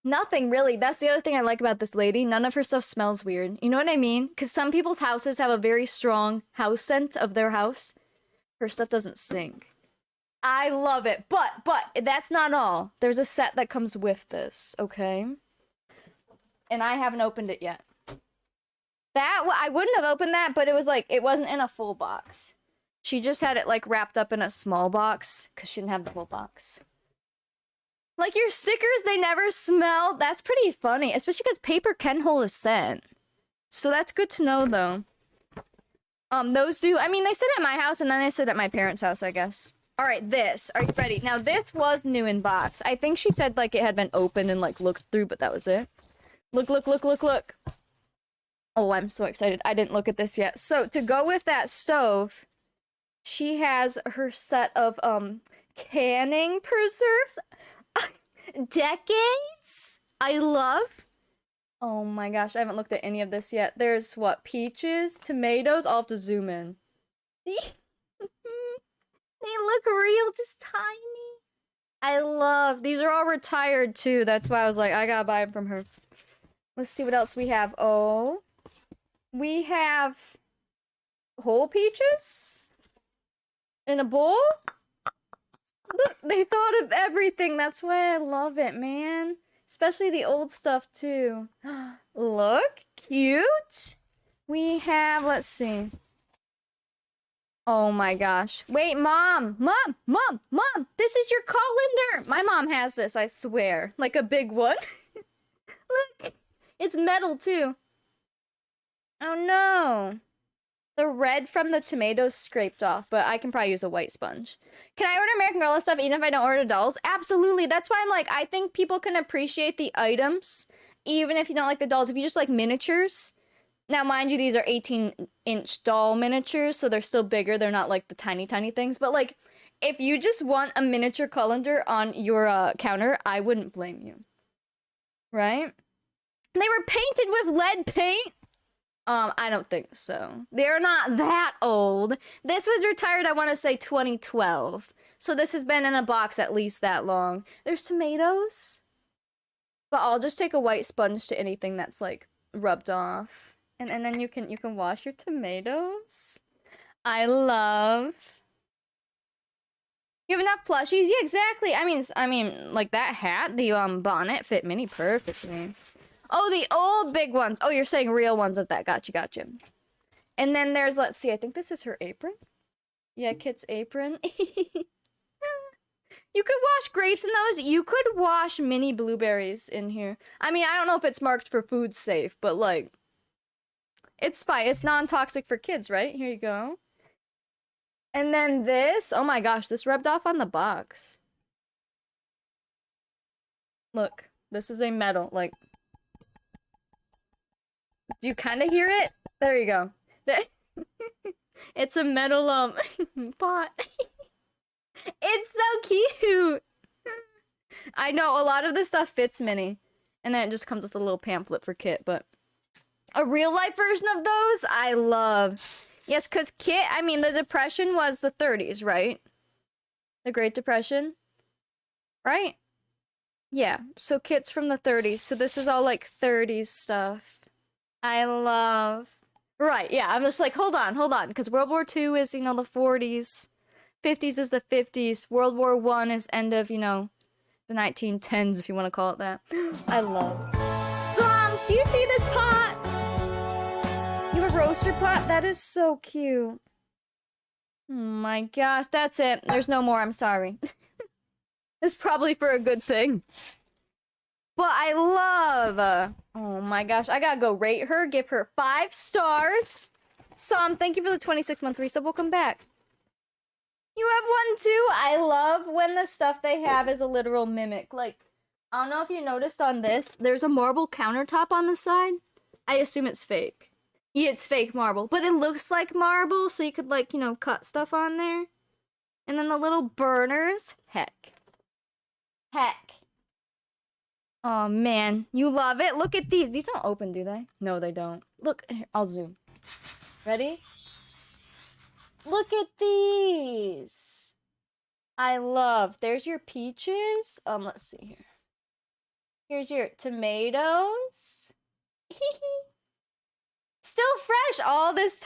Nothing, really. That's the other thing I like about this lady. None of her stuff smells weird. You know what I mean? Because some people's houses have a very strong house scent of their house. Her stuff doesn't stink. I love it. But, that's not all. There's a set that comes with this, okay? And I haven't opened it yet. I wouldn't have opened that, but it was like, it wasn't in a full box. She just had it, like, wrapped up in a small box, because she didn't have the whole box. Like, your stickers, they never smell. That's pretty funny, especially because paper can hold a scent. So that's good to know, though. Those do, I mean, they sit at my house and then they sit at my parents' house, I guess. All right, this. Are you ready? Now, this was new in box. I think she said, like, it had been opened and, like, looked through, but that was it. Look, look, look, look, look. Oh, I'm so excited. I didn't look at this yet. So, to go with that stove, she has her set of, canning preserves. Decades? I love. Oh my gosh, I haven't looked at any of this yet. There's, what, peaches, tomatoes? I'll have to zoom in. They look real, just tiny. I love, these are all retired too. That's why I was like, I gotta buy them from her. Let's see what else we have. Oh, we have whole peaches in a bowl. Look, they thought of everything. That's why I love it, man. Especially the old stuff too. Look, cute. We have, let's see. Oh my gosh. Wait, mom! This is your colander! My mom has this, I swear. Like a big one. Look, it's metal too. Oh no. The red from the tomatoes scraped off, but I can probably use a white sponge. Can I order American Girl stuff even if I don't order dolls? Absolutely. That's why I'm like, I think people can appreciate the items even if you don't like the dolls. If you just like miniatures. Now, mind you, these are 18-inch doll miniatures, so they're still bigger. They're not like the tiny, tiny things. But like, if you just want a miniature colander on your counter, I wouldn't blame you. Right? They were painted with lead paint. I don't think so. They're not that old. This was retired, I want to say 2012. So this has been in a box at least that long. There's tomatoes. But I'll just take a white sponge to anything that's like rubbed off. And then you can wash your tomatoes. I love. You have enough plushies? Yeah, exactly. I mean, like that hat, the bonnet fit Minnie perfectly. Oh, the old big ones. Oh, you're saying real ones of that. Gotcha. And then there's, let's see, I think this is her apron. Yeah, Kit's apron. You could wash grapes in those. You could wash mini blueberries in here. I mean, I don't know if it's marked for food safe, but like, it's fine. It's non-toxic for kids, right? Here you go. And then this. Oh my gosh, this rubbed off on the box. Look, this is a metal, like. Do you kind of hear it? There you go. It's a metal pot. It's so cute. I know a lot of this stuff fits Minnie, and then it just comes with a little pamphlet for Kit, but a real life version of those I love. Yes, because Kit, I mean, the Depression was the 30s, right? The Great Depression, right? Yeah, so Kit's from the 30s, so this is all like 30s stuff. I love. Right, yeah, I'm just like, hold on, because World War II is, you know, the 40s. 50s is the 50s. World War I is end of, you know, the 1910s, if you want to call it that. I love. Do you see this pot? You have a roaster pot? That is so cute. Oh my gosh, that's it. There's no more, I'm sorry. It's probably for a good thing. But I love. Oh my gosh, I gotta go rate her, give her 5 stars. Thank you for the 26-month resub. Welcome back. You have one too? I love when the stuff they have is a literal mimic. Like, I don't know if you noticed on this, there's a marble countertop on the side. I assume it's fake. Yeah, it's fake marble, but it looks like marble, so you could, like, you know, cut stuff on there. And then the little burners. Heck. Oh man, you love it? Look at these. These don't open, do they? No, they don't. Look, here, I'll zoom. Ready? Look at these. I love. There's your peaches. Let's see here. Here's your tomatoes. Still fresh all this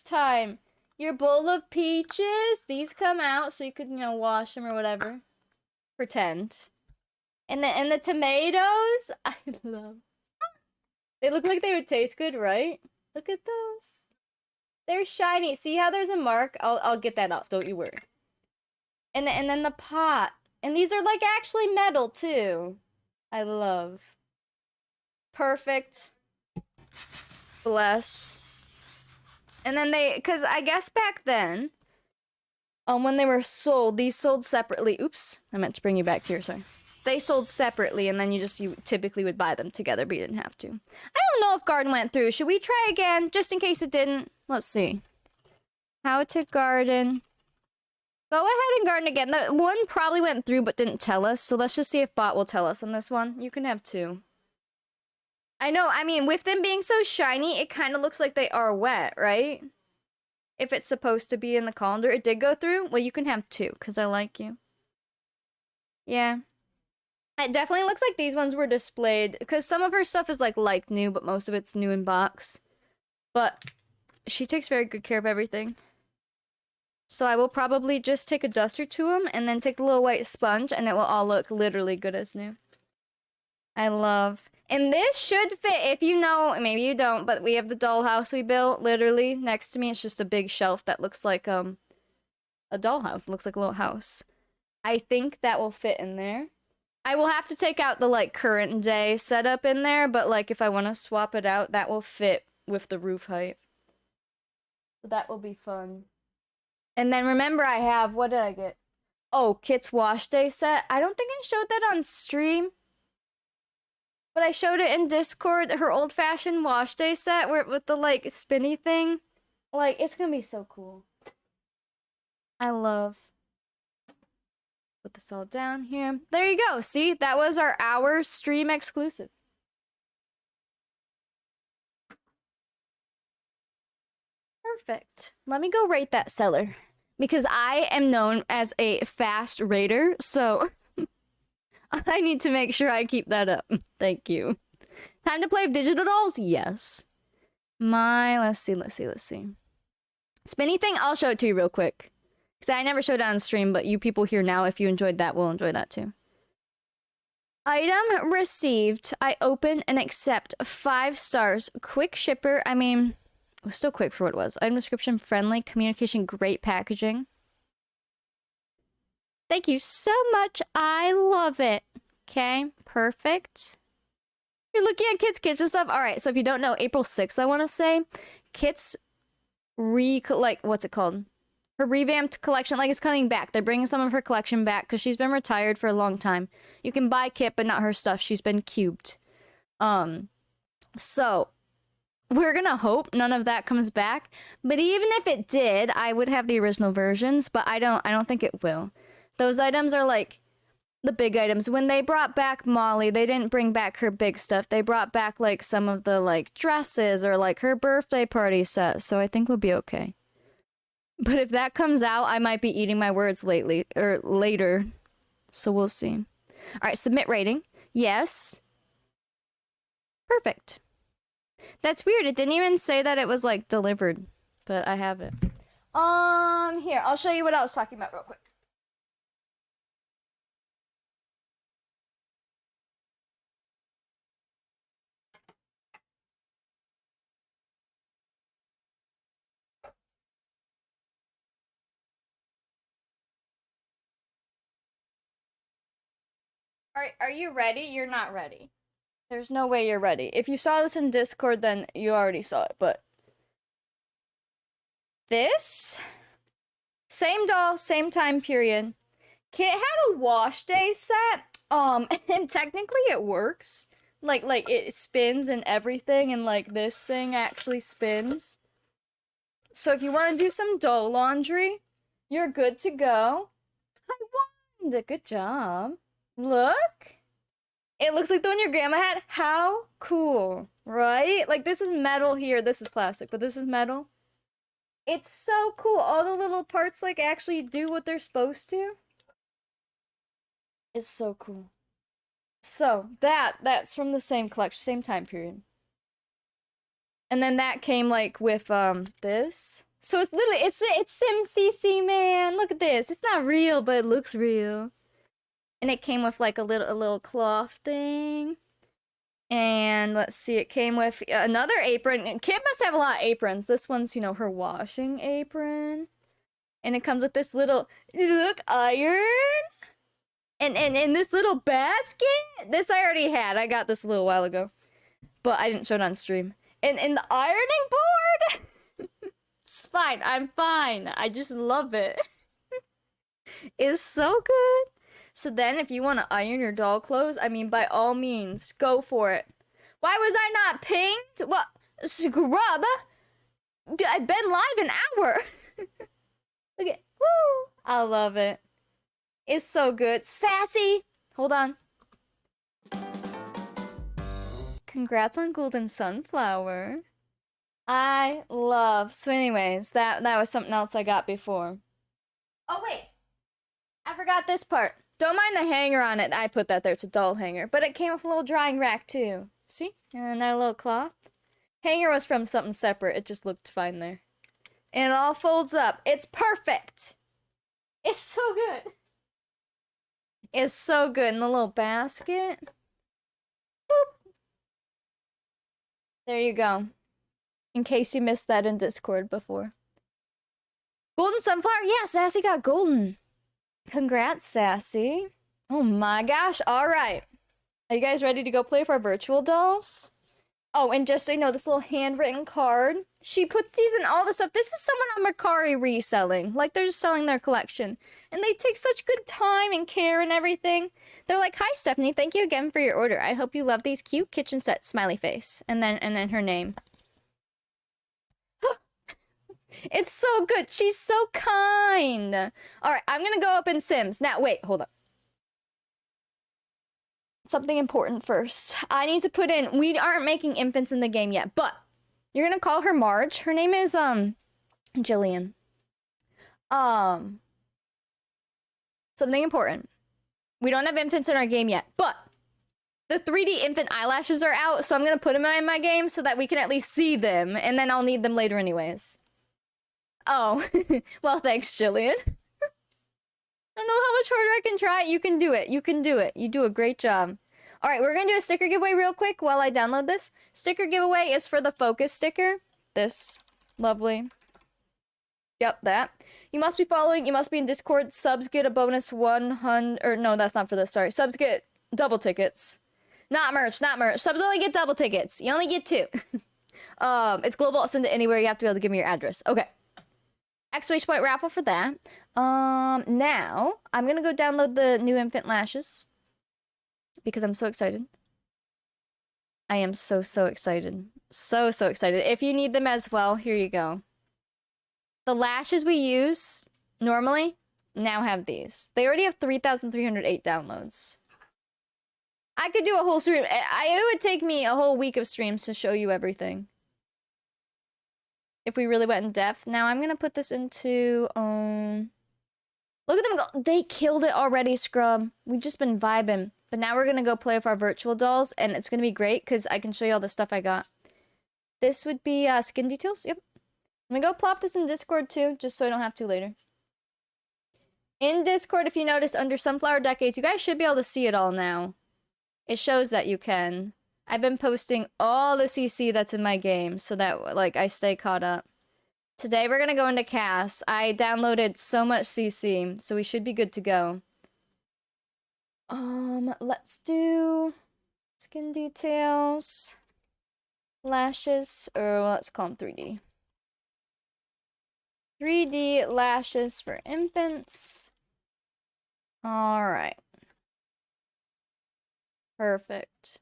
time. Your bowl of peaches. These come out so you could, you know, wash them or whatever. Pretend. And the tomatoes. I love. They look like they would taste good, right? Look at those. They're shiny. See how there's a mark? I'll get that off. Don't you worry. And then the pot. And these are like actually metal too. I love. Perfect. Bless. And then because I guess back then, when they were sold, these sold separately. Oops, I meant to bring you back here, sorry. They sold separately, and then you typically would buy them together, but you didn't have to. I don't know if garden went through. Should we try again, just in case it didn't? Let's see. How to garden. Go ahead and garden again. That one probably went through but didn't tell us, so let's just see if bot will tell us on this one. You can have 2. I know, I mean, with them being so shiny, it kind of looks like they are wet, right? If it's supposed to be in the colander. It did go through? Well, you can have 2, because I like you. Yeah. It definitely looks like these ones were displayed, because some of her stuff is like new, but most of it's new in box. But she takes very good care of everything. So I will probably just take a duster to them, and then take the little white sponge, and it will all look literally good as new. I love... And this should fit, if you know, maybe you don't, but we have the dollhouse we built, literally, next to me. It's just a big shelf that looks like, a dollhouse. It looks like a little house. I think that will fit in there. I will have to take out the, current day setup in there, but, if I want to swap it out, that will fit with the roof height. So that will be fun. And then remember I have, what did I get? Oh, Kit's wash day set. I don't think I showed that on stream. But I showed it in Discord, her old-fashioned wash day set with the, spinny thing. It's gonna be so cool. I love... Put this all down here. There you go. See, that was our hour stream exclusive. Perfect. Let me go rate that seller. Because I am known as a fast rater, so... I need to make sure I keep that up. Thank you. Time to play with digital dolls? Yes. Let's see. Spinny thing, I'll show it to you real quick. Because I never showed it on stream, but you people here now, if you enjoyed that, will enjoy that too. Item received. I open and accept 5 stars. Quick shipper. I mean, it was still quick for what it was. Item description, friendly. Communication, great packaging. Thank you so much. I love it. Okay, perfect. You're looking at Kit's kitchen stuff? Alright, so if you don't know, April 6th, I want to say, Kit's what's it called? Her revamped collection, is coming back. They're bringing some of her collection back because she's been retired for a long time. You can buy Kit, but not her stuff. She's been cubed. So, we're gonna hope none of that comes back. But even if it did, I would have the original versions, but I don't think it will. Those items are the big items. When they brought back Molly, they didn't bring back her big stuff. They brought back some of the dresses or her birthday party set. So I think we'll be okay. But if that comes out, I might be eating my words later. So we'll see. All right, submit rating. Yes. Perfect. That's weird. It didn't even say that it was delivered, but I have it. Here, I'll show you what I was talking about real quick. Are you ready? You're not ready. There's no way you're ready. If you saw this in Discord, then you already saw it, but... This? Same doll, same time period. Kit had a wash day set, and technically it works. It spins and everything, and, this thing actually spins. So if you want to do some doll laundry, you're good to go. I won! Good job. Look! It looks like the one your grandma had. How cool, right? This is metal here. This is plastic, but this is metal. It's so cool. All the little parts, actually do what they're supposed to. It's so cool. So, that's from the same collection, same time period. And then that came, with, this. So it's literally, it's SimCC, man. Look at this. It's not real, but it looks real. And it came with, a little cloth thing. And let's see, it came with another apron. Kit must have a lot of aprons. This one's, her washing apron. And it comes with this little, look, iron. And this little basket. This I already had. I got this a little while ago. But I didn't show it on stream. And the ironing board. It's fine. I'm fine. I just love it. It's so good. So then if you want to iron your doll clothes, I mean, by all means, go for it. Why was I not pinged? What? Scrub? I've been live an hour. Look at, woo! I love it. It's so good. Sassy! Hold on. Congrats on Golden Sunflower. I love. So anyways, that was something else I got before. Oh wait. I forgot this part. Don't mind the hanger on it. I put that there. It's a doll hanger. But it came with a little drying rack too. See? And another little cloth. Hanger was from something separate. It just looked fine there. And it all folds up. It's perfect. It's so good. It's so good. In the little basket. Boop. There you go. In case you missed that in Discord before. Golden Sunflower? Yeah, Sassy got golden. Congrats, Sassy. Oh my gosh. All right. Are you guys ready to go play for our virtual dolls? Oh, and just so you know, this little handwritten card. She puts these in all the stuff. This is someone on Mercari reselling. Like, they're just selling their collection. And they take such good time and care and everything. They're like, hi, Stephanie. Thank you again for your order. I hope you love these cute kitchen sets. Smiley face. And then her name. It's so good. She's so kind. All right, I'm gonna go up in Sims. Now, wait, hold up. Something important first. I need to put in, we aren't making infants in the game yet, but you're gonna call her Marge. Her name is, Jillian. Something important. We don't have infants in our game yet, but the 3D infant eyelashes are out, so I'm gonna put them in my game so that we can at least see them, and then I'll need them later anyways. Oh, well, thanks, Jillian. I don't know how much harder I can try. You can do it. You can do it. You do a great job. All right, we're going to do a sticker giveaway real quick while I download this. Sticker giveaway is for the focus sticker. This. Lovely. Yep, that. You must be following. You must be in Discord. Subs get a bonus 100. Or no, that's not for this. Sorry. Subs get double tickets. Not merch. Not merch. Subs only get double tickets. You only get 2. It's global. I'll send it anywhere. You have to be able to give me your address. Okay. Exclamation point raffle for that. Now I'm gonna go download the new infant lashes because I'm so excited. I am so excited. So excited. If you need them as well, here you go. The lashes we use normally now have these. They already have 3,308 downloads. I could do a whole stream. It would take me a whole week of streams to show you everything. If we really went in depth. Now I'm gonna put this into, look at them go. They killed it already, Scrub. We've just been vibing. But now we're gonna go play with our virtual dolls, and it's gonna be great, because I can show you all the stuff I got. This would be, skin details, yep. I'm gonna go plop this in Discord, too, just so I don't have to later. In Discord, if you notice, under Sunflower Decades, you guys should be able to see it all now. It shows that you can. I've been posting all the CC that's in my game so that, like, I stay caught up. Today we're gonna go into Cass. I downloaded so much CC, so we should be good to go. Let's do skin details, lashes, or let's call them 3D. 3D lashes for infants. Alright. Perfect.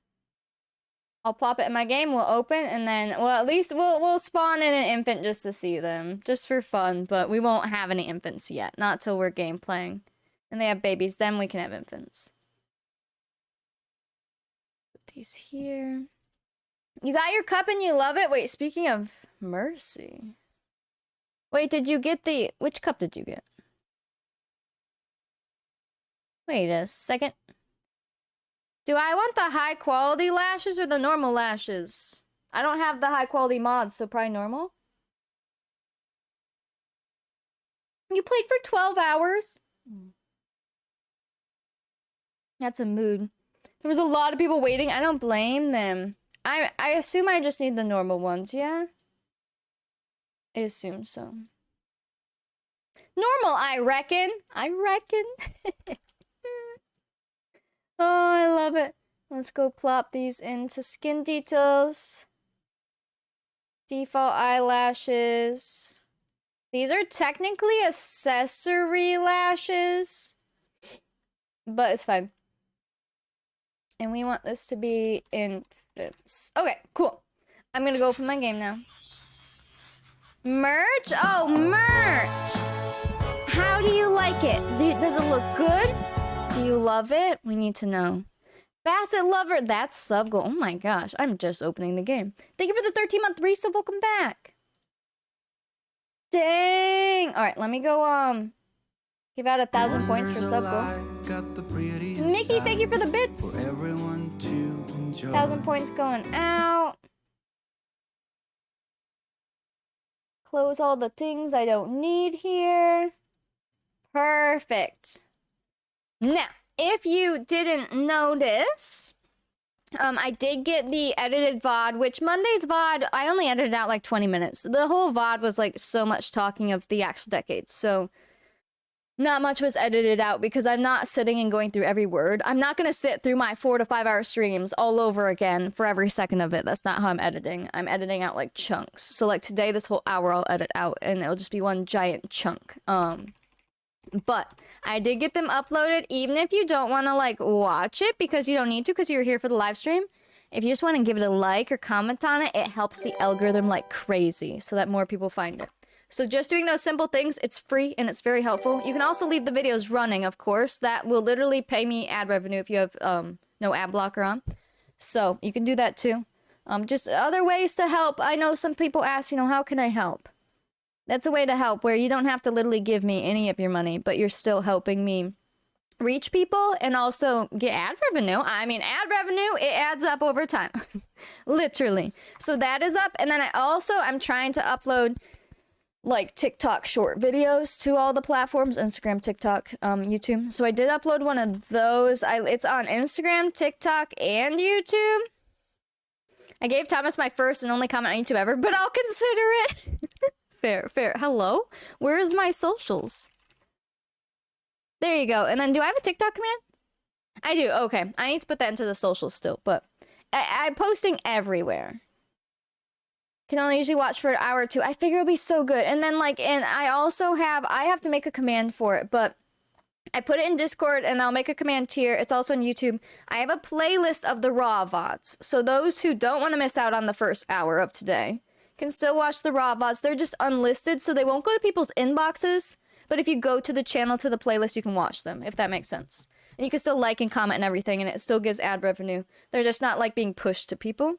I'll plop it in my game, we'll open, and then, well, at least we'll spawn in an infant just to see them. Just for fun, but we won't have any infants yet. Not till we're game playing. And they have babies, then we can have infants. Put these here. You got your cup and you love it? Wait, speaking of mercy. Wait, did you get the... Which cup did you get? Wait a second. Do I want the high quality lashes or the normal lashes? I don't have the high quality mods, so probably normal. You played for 12 hours? That's a mood. There was a lot of people waiting. I don't blame them. I assume I just need the normal ones, yeah? I assume so. Normal, I reckon. I reckon. Oh, I love it. Let's go plop these into skin details. Default eyelashes. These are technically accessory lashes, but it's fine. And we want this to be in fits. Okay, cool. I'm gonna go open my game now. Merch? Oh, merch! How do you like it? Does it look good? Do you love it? We need to know. Basset Lover, that's sub goal. Oh my gosh, I'm just opening the game. Thank you for the 13-month resub. Welcome back. Dang. All right, let me go give out 1,000 points for sub goal. Mickey, thank you for the bits. 1,000 points going out. Close all the things I don't need here. Perfect. Now, if you didn't notice, I did get the edited VOD, which Monday's VOD, I only edited out like 20 minutes. The whole VOD was like so much talking of the actual decades, so not much was edited out because I'm not sitting and going through every word. I'm not going to sit through my 4 to 5 hour streams all over again for every second of it. That's not how I'm editing. I'm editing out like chunks. So like today, this whole hour I'll edit out and it'll just be one giant chunk. But I did get them uploaded, even if you don't want to like watch it because you don't need to because you're here for the live stream. If you just want to give it a like or comment on it, it helps the algorithm like crazy so that more people find it. So just doing those simple things, it's free and it's very helpful. You can also leave the videos running, of course. That will literally pay me ad revenue if you have no ad blocker on. So you can do that too. Just other ways to help. I know some people ask, you know, how can I help? That's a way to help where you don't have to literally give me any of your money, but you're still helping me reach people and also get ad revenue. I mean, ad revenue, it adds up over time. Literally. So that is up. And then I'm trying to upload like TikTok short videos to all the platforms, Instagram, TikTok, YouTube. So I did upload one of those. It's on Instagram, TikTok, and YouTube. I gave Thomas my first and only comment on YouTube ever, but I'll consider it. Fair. Hello? Where is my socials? There you go. And then do I have a TikTok command? I do. Okay. I need to put that into the socials still, but I'm posting everywhere. Can only usually watch for an hour or two. I figure it'll be so good. And then I have to make a command for it, but I put it in Discord and I'll make a command here. It's also on YouTube. I have a playlist of the raw VODs. So those who don't want to miss out on the first hour of today can still watch the raw VODs. They're just unlisted, so they won't go to people's inboxes. But if you go to the channel, to the playlist, you can watch them, if that makes sense. And you can still like and comment and everything, and it still gives ad revenue. They're just not like being pushed to people.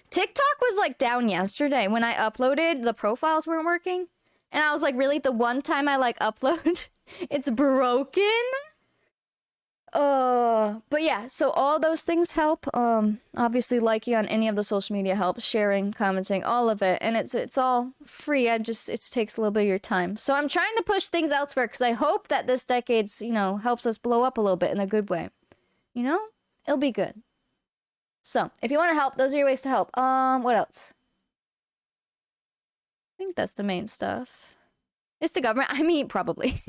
TikTok was like down yesterday when I uploaded, the profiles weren't working. And I was like, really? The one time I like upload, it's broken? But yeah, so all those things help. Obviously liking on any of the social media helps, sharing, commenting, all of it. And it's all free. It takes a little bit of your time. So I'm trying to push things elsewhere because I hope that this decade's, helps us blow up a little bit in a good way. It'll be good. So, if you want to help, those are your ways to help. What else? I think that's the main stuff. It's the government. I mean, probably.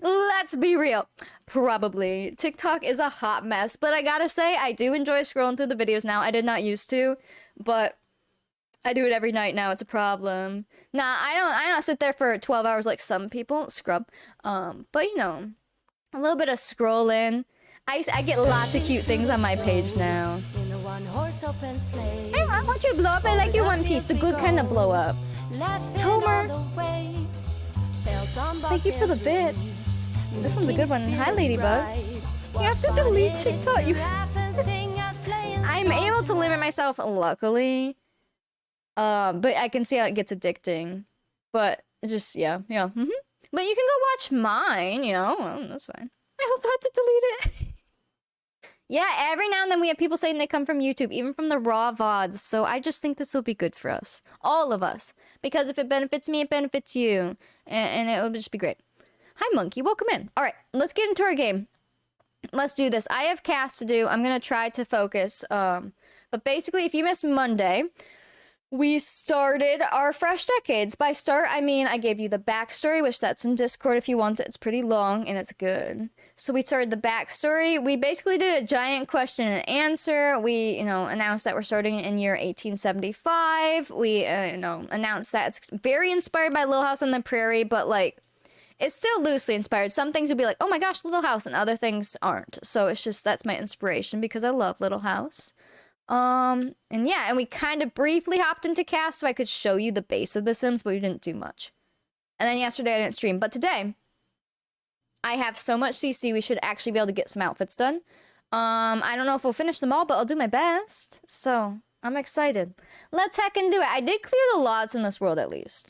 Let's be real. Probably. TikTok is a hot mess, but I gotta say, I do enjoy scrolling through the videos now. I did not used to, but I do it every night now. It's a problem. Nah, I don't sit there for 12 hours like some people. Scrub. But a little bit of scrolling. I get lots of cute things on my page now. Hey, I want you to blow up. I like your One Piece, the good kind of blow up. Tomer, thank you for the bits. This one's a good one. Hi, Ladybug. You have to delete TikTok. I'm able to limit myself, luckily. But I can see how it gets addicting. But just, yeah. But you can go watch mine, that's fine. I also had to delete it. Yeah, every now and then we have people saying they come from YouTube, even from the raw VODs. So I just think this will be good for us. All of us. Because if it benefits me, it benefits you. And it will just be great. Hi, Monkey. Welcome in. All right, let's get into our game. Let's do this. I have casts to do. I'm going to try to focus. But basically, if you missed Monday, we started our fresh decades. By start, I mean I gave you the backstory, which that's in Discord if you want it. It's pretty long and it's good. So we started the backstory. We basically did a giant question and answer. We, announced that we're starting in year 1875. We, announced that it's very inspired by Little House on the Prairie, but like, it's still loosely inspired. Some things you'll be like, oh my gosh, Little House, and other things aren't. So it's just, that's my inspiration because I love Little House. And we kind of briefly hopped into cast so I could show you the base of The Sims, but we didn't do much. And then yesterday I didn't stream, but today I have so much CC we should actually be able to get some outfits done. I don't know if we'll finish them all, but I'll do my best. So I'm excited. Let's heck and do it. I did clear the lots in this world at least.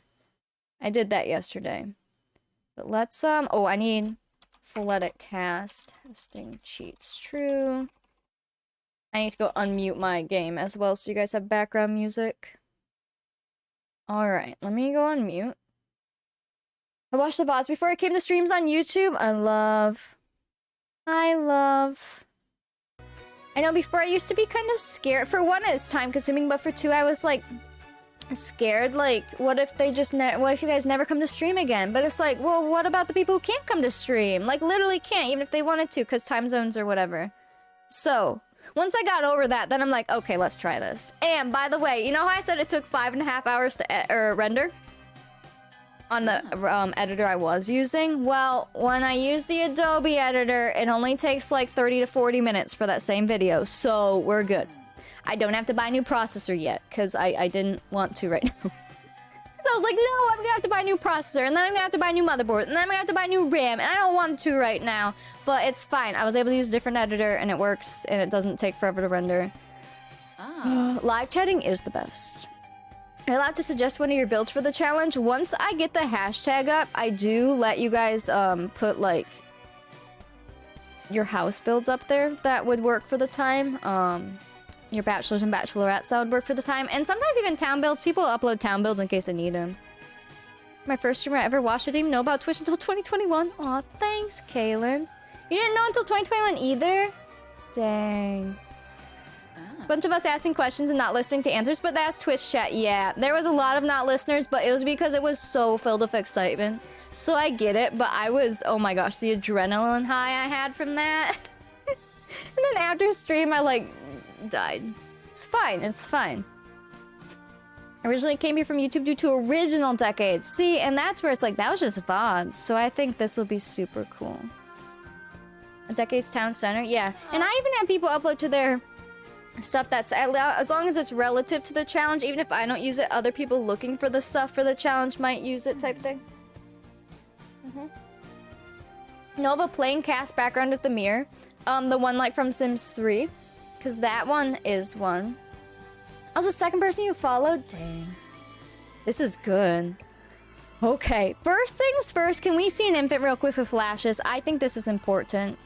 I did that yesterday. But let's, I need phonetic cast. Testing cheats true. I need to go unmute my game as well so you guys have background music. Alright, let me go unmute. I watched the VODs before I came to streams on YouTube. I love. I know before I used to be kind of scared. For one, it's time consuming, but for two, I was like scared. Like, what if they just what if you guys never come to stream again? But it's like, well, what about the people who can't come to stream? Like, literally can't, even if they wanted to, because time zones or whatever. So, once I got over that, then I'm like, okay, let's try this. And by the way, you know how I said it took 5.5 hours to render? On the editor I was using? Well, when I use the Adobe editor, it only takes like 30 to 40 minutes for that same video, so we're good. I don't have to buy a new processor yet, because I didn't want to right now. Because I was like, no, I'm gonna have to buy a new processor, and then I'm gonna have to buy a new motherboard, and then I'm gonna have to buy a new RAM, and I don't want to right now. But it's fine. I was able to use a different editor, and it works, and it doesn't take forever to render. Live chatting is the best. Are you allowed to suggest one of your builds for the challenge? Once I get the hashtag up, I do let you guys put like your house builds up there that would work for the time. Your bachelors and bachelorettes that would work for the time. And sometimes even town builds. People upload town builds in case I need them. My first streamer I ever watched, I didn't even know about Twitch until 2021. Aw, thanks, Kaylin. You didn't know until 2021 either? Dang. A bunch of us asking questions and not listening to answers, but that's Twitch chat. Yeah, there was a lot of not listeners, but it was because it was so filled with excitement. So I get it, but I was, oh my gosh, the adrenaline high I had from that. And then after stream, I like died. It's fine, it's fine. I originally came here from YouTube due to original decades. See, and that's where it's like, that was just VODs. So I think this will be super cool. A Decades Town Center, yeah. And I even have people upload to their stuff that's, as long as it's relative to the challenge, even if I don't use it, other people looking for the stuff for the challenge might use it type thing. Nova plain cast background with the mirror. The one like from Sims 3. Because that one is one. I was the second person you followed? Dang. This is good. Okay, first things first, can we see an infant real quick with lashes? I think this is important.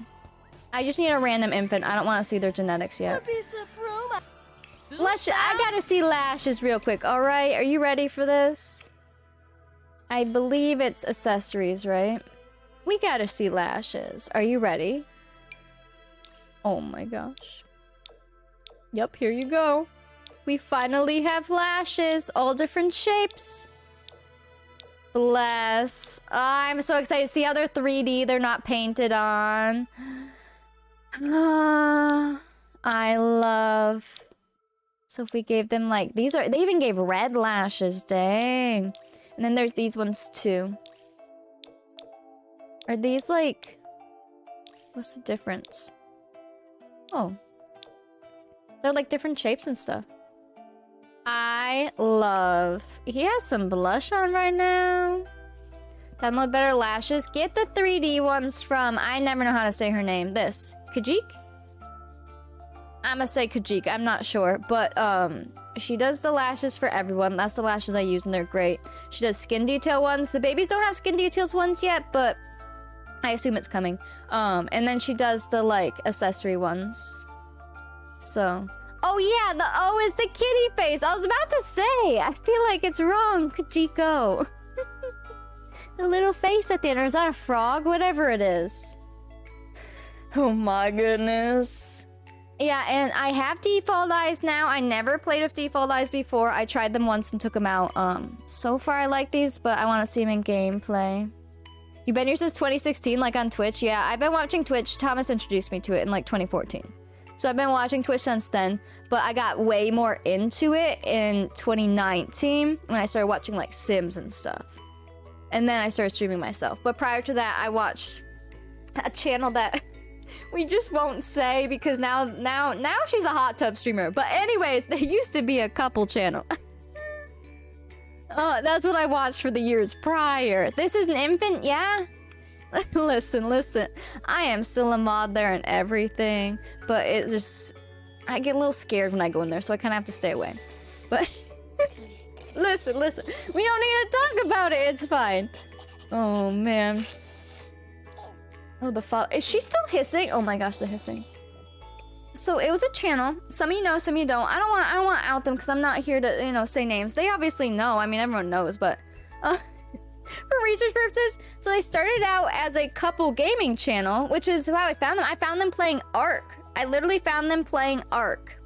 I just need a random infant. I don't want to see their genetics yet. I gotta see lashes real quick, alright? Are you ready for this? I believe it's accessories, right? We gotta see lashes. Are you ready? Oh my gosh. Yep, here you go. We finally have lashes, all different shapes. Bless. I'm so excited to see how they're 3D, they're not painted on. I love. So if we gave them like, they even gave red lashes, dang. And then there's these ones too. Are these like, what's the difference? Oh. They're like different shapes and stuff. I love. He has some blush on right now. Download better lashes. Get the 3D ones from, I never know how to say her name. This. Kajik? I'ma say Kajik, I'm not sure. But, she does the lashes for everyone. That's the lashes I use and they're great. She does skin detail ones. The babies don't have skin details ones yet, but I assume it's coming. And then she does the, like, accessory ones. So. Oh yeah, the O is the kitty face. I was about to say. I feel like it's wrong, Kajiko. The little face at the end. Or is that a frog? Whatever it is. Oh my goodness. Yeah, and I have default eyes now. I never played with default eyes before. I tried them once and took them out. So far I like these, but I want to see them in gameplay. You've been here since 2016, like on Twitch? Yeah, I've been watching Twitch. Thomas introduced me to it in like 2014. So I've been watching Twitch since then, but I got way more into it in 2019 when I started watching like Sims and stuff. And then I started streaming myself. But prior to that, I watched a channel that we just won't say because now she's a hot tub streamer. But anyways, there used to be a couple channel. That's what I watched for the years prior. This is an infant, yeah? listen. I am still a mod there and everything, but it just... I get a little scared when I go in there, so I kind of have to stay away. But... listen. We don't need to talk about it, it's fine. Oh, man. Oh, the fall. Is she still hissing? Oh my gosh, the hissing. So it was a channel. Some of you know, some of you don't. I don't want to out them because I'm not here to, you know, say names. They obviously know. I mean, everyone knows, but for research purposes. So they started out as a couple gaming channel, which is how I found them. I found them playing Ark. I literally found them playing Ark.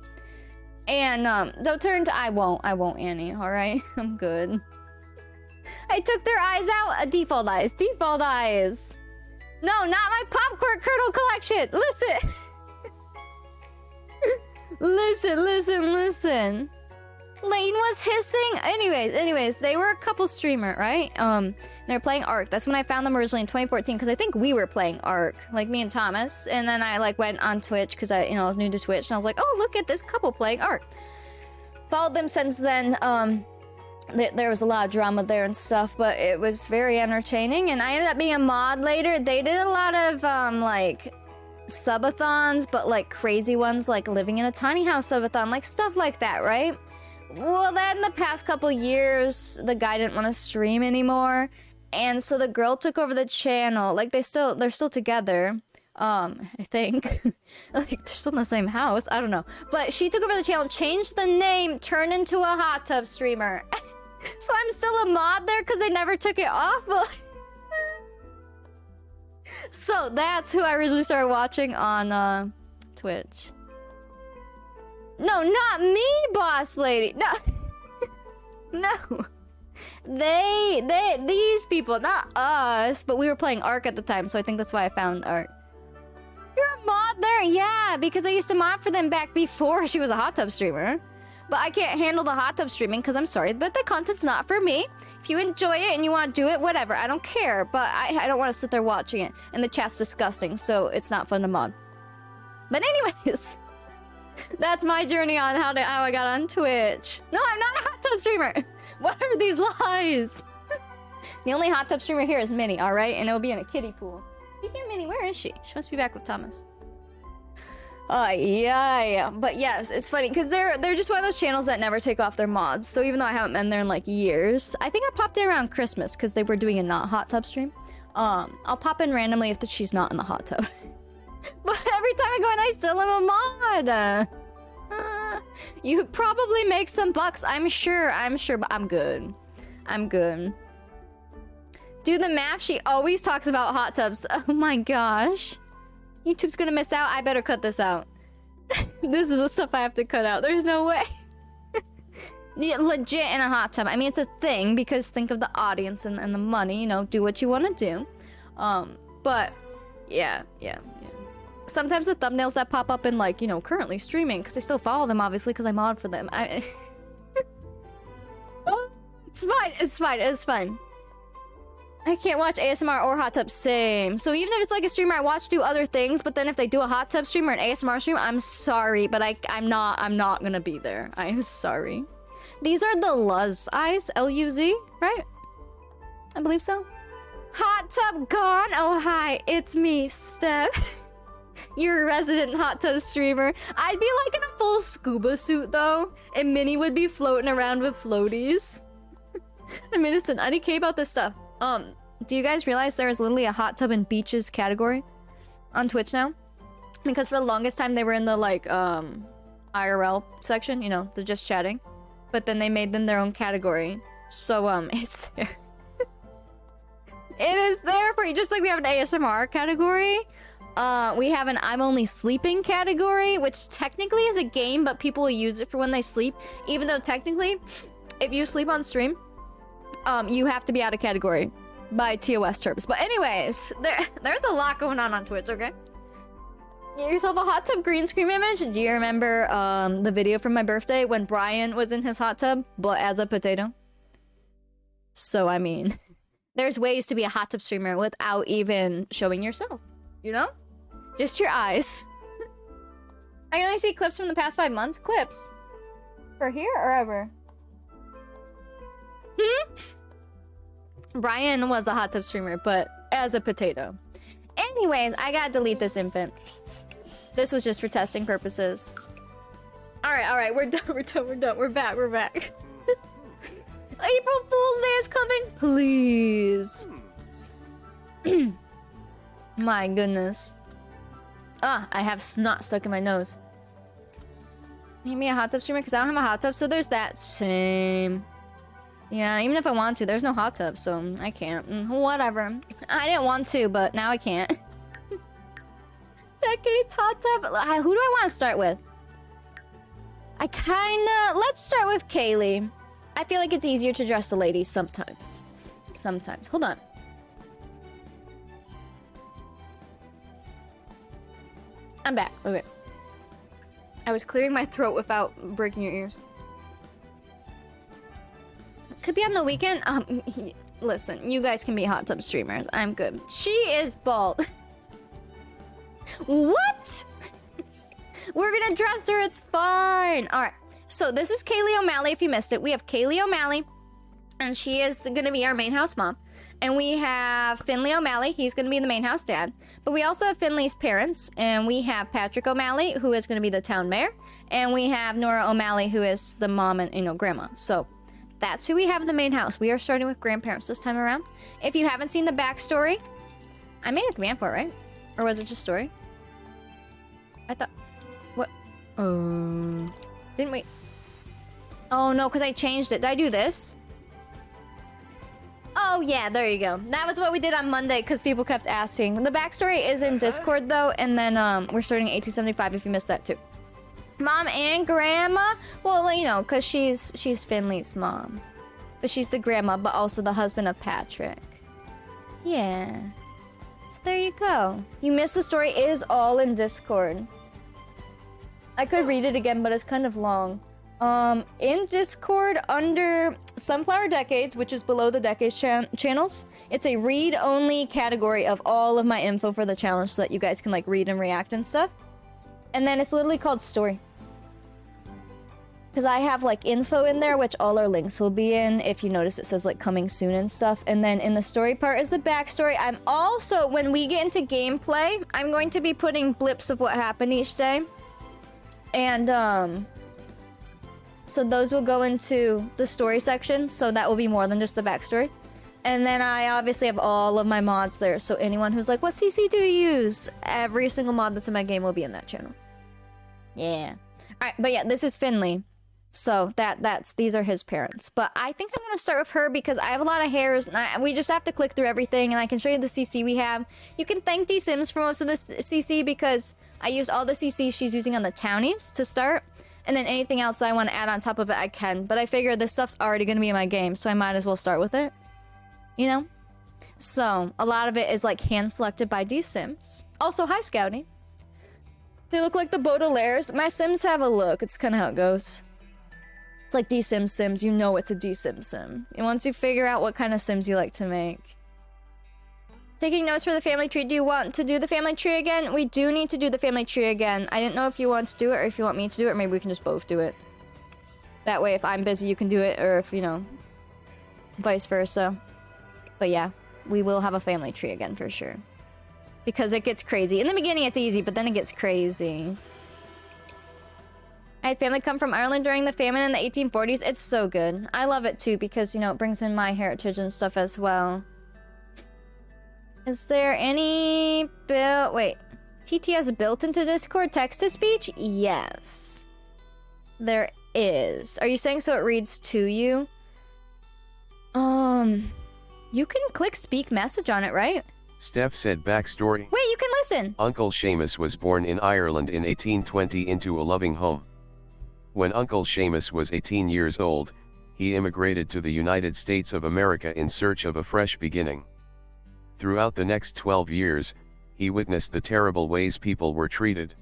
And don't turn to I won't, Annie. All right, I'm good. I took their eyes out. Default eyes. No, not my popcorn kernel collection. Listen. Lane was hissing. Anyways, they were a couple streamer, right? They're playing Ark. That's when I found them originally in 2014 because I think we were playing Ark, like me and Thomas. And then I like went on Twitch because I was new to Twitch and I was like, oh, look at this couple playing Ark. Followed them since then. There was a lot of drama there and stuff, but it was very entertaining. And I ended up being a mod later. They did a lot of like subathons, but like crazy ones, like living in a tiny house subathon, like stuff like that, right? Well, then the past couple years, the guy didn't want to stream anymore, and so the girl took over the channel. Like they're still together. I think like they're still in the same house. I don't know, but she took over the channel, changed the name, turned into a hot tub streamer. So I'm still a mod there because they never took it off. So that's who I originally started watching on Twitch. No, not me, boss lady. No. These people, not us, but we were playing Ark at the time, so I think that's why I found Ark. You're a mod there? Yeah, because I used to mod for them back before she was a hot tub streamer. But I can't handle the hot tub streaming because I'm sorry, but the content's not for me. If you enjoy it and you want to do it, whatever, I don't care. But I don't want to sit there watching it. And the chat's disgusting, so it's not fun to mod. But anyways, that's my journey on how I got on Twitch. No, I'm not a hot tub streamer. What are these lies? The only hot tub streamer here is Minnie, alright? And it'll be in a kiddie pool. Speaking of Minnie, where is she? She must be back with Thomas. Yeah. But yes, it's funny because they're just one of those channels that never take off their mods. So even though I haven't been there in like years, I think I popped in around Christmas because they were doing a not hot tub stream. I'll pop in randomly if she's not in the hot tub. But every time I go in, I still am a mod. You probably make some bucks, I'm sure, but I'm good. Do the math, she always talks about hot tubs. Oh my gosh. YouTube's gonna miss out. I better cut this out. This is the stuff I have to cut out. There's no way. Yeah, legit in a hot tub. I mean, it's a thing because think of the audience and the money, you know, do what you want to do. But yeah. Sometimes the thumbnails that pop up in like, you know, currently streaming, because I still follow them obviously because I mod for them. It's fine. I can't watch ASMR or hot tub, same. So even if it's like a streamer I watch do other things, but then if they do a hot tub stream or an ASMR stream, I'm sorry, but I'm not gonna be there. I am sorry. These are the Luz eyes, L-U-Z, right? I believe so. Hot tub gone. Oh hi, it's me, Steph. You're a resident hot tub streamer. I'd be like in a full scuba suit though, and Minnie would be floating around with floaties. I mean, listen, I need to care about this stuff. Do you guys realize there is literally a hot tub and beaches category on Twitch now? Because for the longest time they were in the like IRL section, you know, the just chatting. But then they made them their own category. So it's there. It is there for you, just like we have an ASMR category. we have an I'm only sleeping category, which technically is a game, but people will use it for when they sleep. Even though technically, if you sleep on stream, you have to be out of category by TOS terms. But anyways, there's a lot going on Twitch, okay? Get yourself a hot tub green screen image. Do you remember the video from my birthday when Brian was in his hot tub, but as a potato? So, I mean, there's ways to be a hot tub streamer without even showing yourself, you know? Just your eyes. I can only see clips from the past 5 months. Clips? For here or ever? Brian was a hot tub streamer, but as a potato. Anyways, I gotta delete this infant. This was just for testing purposes. Alright, we're done, we're back. April Fool's Day is coming, please. My goodness. Ah, I have snot stuck in my nose. Give me a hot tub streamer, because I don't have a hot tub, so there's that. Same. Yeah, even if I want to, there's no hot tub, so I can't. Whatever. I didn't want to, but now I can't. Decades hot tub. Who do I want to start with? Let's start with Kaylee. I feel like it's easier to dress the ladies sometimes. Hold on. I'm back. Okay. I was clearing my throat without breaking your ears. Could be on the weekend. Listen, you guys can be hot tub streamers. I'm good. She is bald. What? We're gonna dress her. It's fine. All right. So this is Kaylee O'Malley. If you missed it, we have Kaylee O'Malley, and she is gonna be our main house mom. And we have Finley O'Malley. He's gonna be the main house dad. But we also have Finley's parents, and we have Patrick O'Malley, who is gonna be the town mayor, and we have Nora O'Malley, who is the mom and grandma. So that's who we have in the main house. We are starting with grandparents this time around. If you haven't seen the backstory, I made a command for it, right? Or was it just story? I thought... What? Didn't we... Oh, no, because I changed it. Did I do this? Oh, yeah, there you go. That was what we did on Monday, because people kept asking. The backstory is in Discord, though, and then we're starting 1875 if you missed that, too. Mom and grandma? Well, you know, because she's Finley's mom. But she's the grandma, but also the husband of Patrick. Yeah. So there you go. You missed the story. It is all in Discord. I could read it again, but it's kind of long. In Discord, under Sunflower Decades, which is below the Decades channels, it's a read-only category of all of my info for the challenge so that you guys can, like, read and react and stuff. And then it's literally called Story. Because I have, like, info in there, which all our links will be in. If you notice, it says, like, coming soon and stuff. And then in the story part is the backstory. I'm also, when we get into gameplay, I'm going to be putting blips of what happened each day. And, so those will go into the story section, so that will be more than just the backstory. And then I obviously have all of my mods there, so anyone who's like, what CC do you use? Every single mod that's in my game will be in that channel. Yeah. Alright, but yeah, this is Finley. So these are his parents. But I think I'm gonna start with her because I have a lot of hairs, and we just have to click through everything, and I can show you the CC we have. You can thank D Sims for most of this CC because I used all the CC she's using on the townies to start. And then anything else I want to add on top of it, I can. But I figure this stuff's already going to be in my game, so I might as well start with it. You know? So, a lot of it is, like, hand-selected by D-Sims. Also, hi, Scouty. They look like the Baudelaires. My Sims have a look. It's kind of how it goes. It's like D-Sims Sims. You know it's a D-Sim Sim. And once you figure out what kind of Sims you like to make. Taking notes for the family tree. Do you want to do the family tree again? We do need to do the family tree again. I didn't know if you want to do it or if you want me to do it, or maybe we can just both do it. That way, if I'm busy, you can do it, or if, you know, vice versa. But yeah, we will have a family tree again for sure. Because it gets crazy. In the beginning, it's easy, but then it gets crazy. I had family come from Ireland during the famine in the 1840s. It's so good. I love it too because, you know, it brings in my heritage and stuff as well. Is there any wait, TTS built into Discord text-to-speech? Yes. There is. Are you saying so it reads to you? You can click speak message on it, right? Steph said backstory. Wait, you can listen. Uncle Seamus was born in Ireland in 1820 into a loving home. When Uncle Seamus was 18 years old, he immigrated to the United States of America in search of a fresh beginning. Throughout the next 12 years, he witnessed the terrible ways people were treated.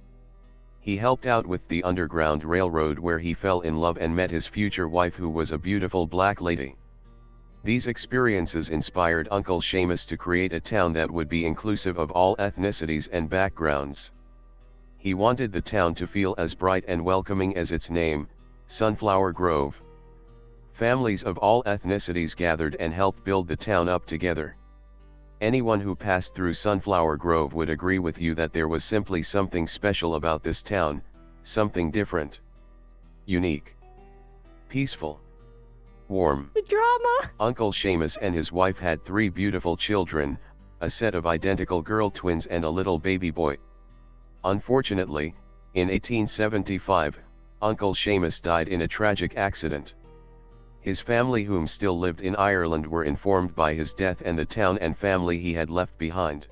He helped out with the Underground Railroad, where he fell in love and met his future wife, who was a beautiful black lady. These experiences inspired Uncle Seamus to create a town that would be inclusive of all ethnicities and backgrounds. He wanted the town to feel as bright and welcoming as its name, Sunflower Grove. Families of all ethnicities gathered and helped build the town up together. Anyone who passed through Sunflower Grove would agree with you that there was simply something special about this town, something different, unique, peaceful, warm. The drama. Uncle Seamus and his wife had 3 beautiful children, a set of identical girl twins and a little baby boy. Unfortunately, in 1875, Uncle Seamus died in a tragic accident. His family, whom still lived in Ireland, were informed by his death and the town and family he had left behind.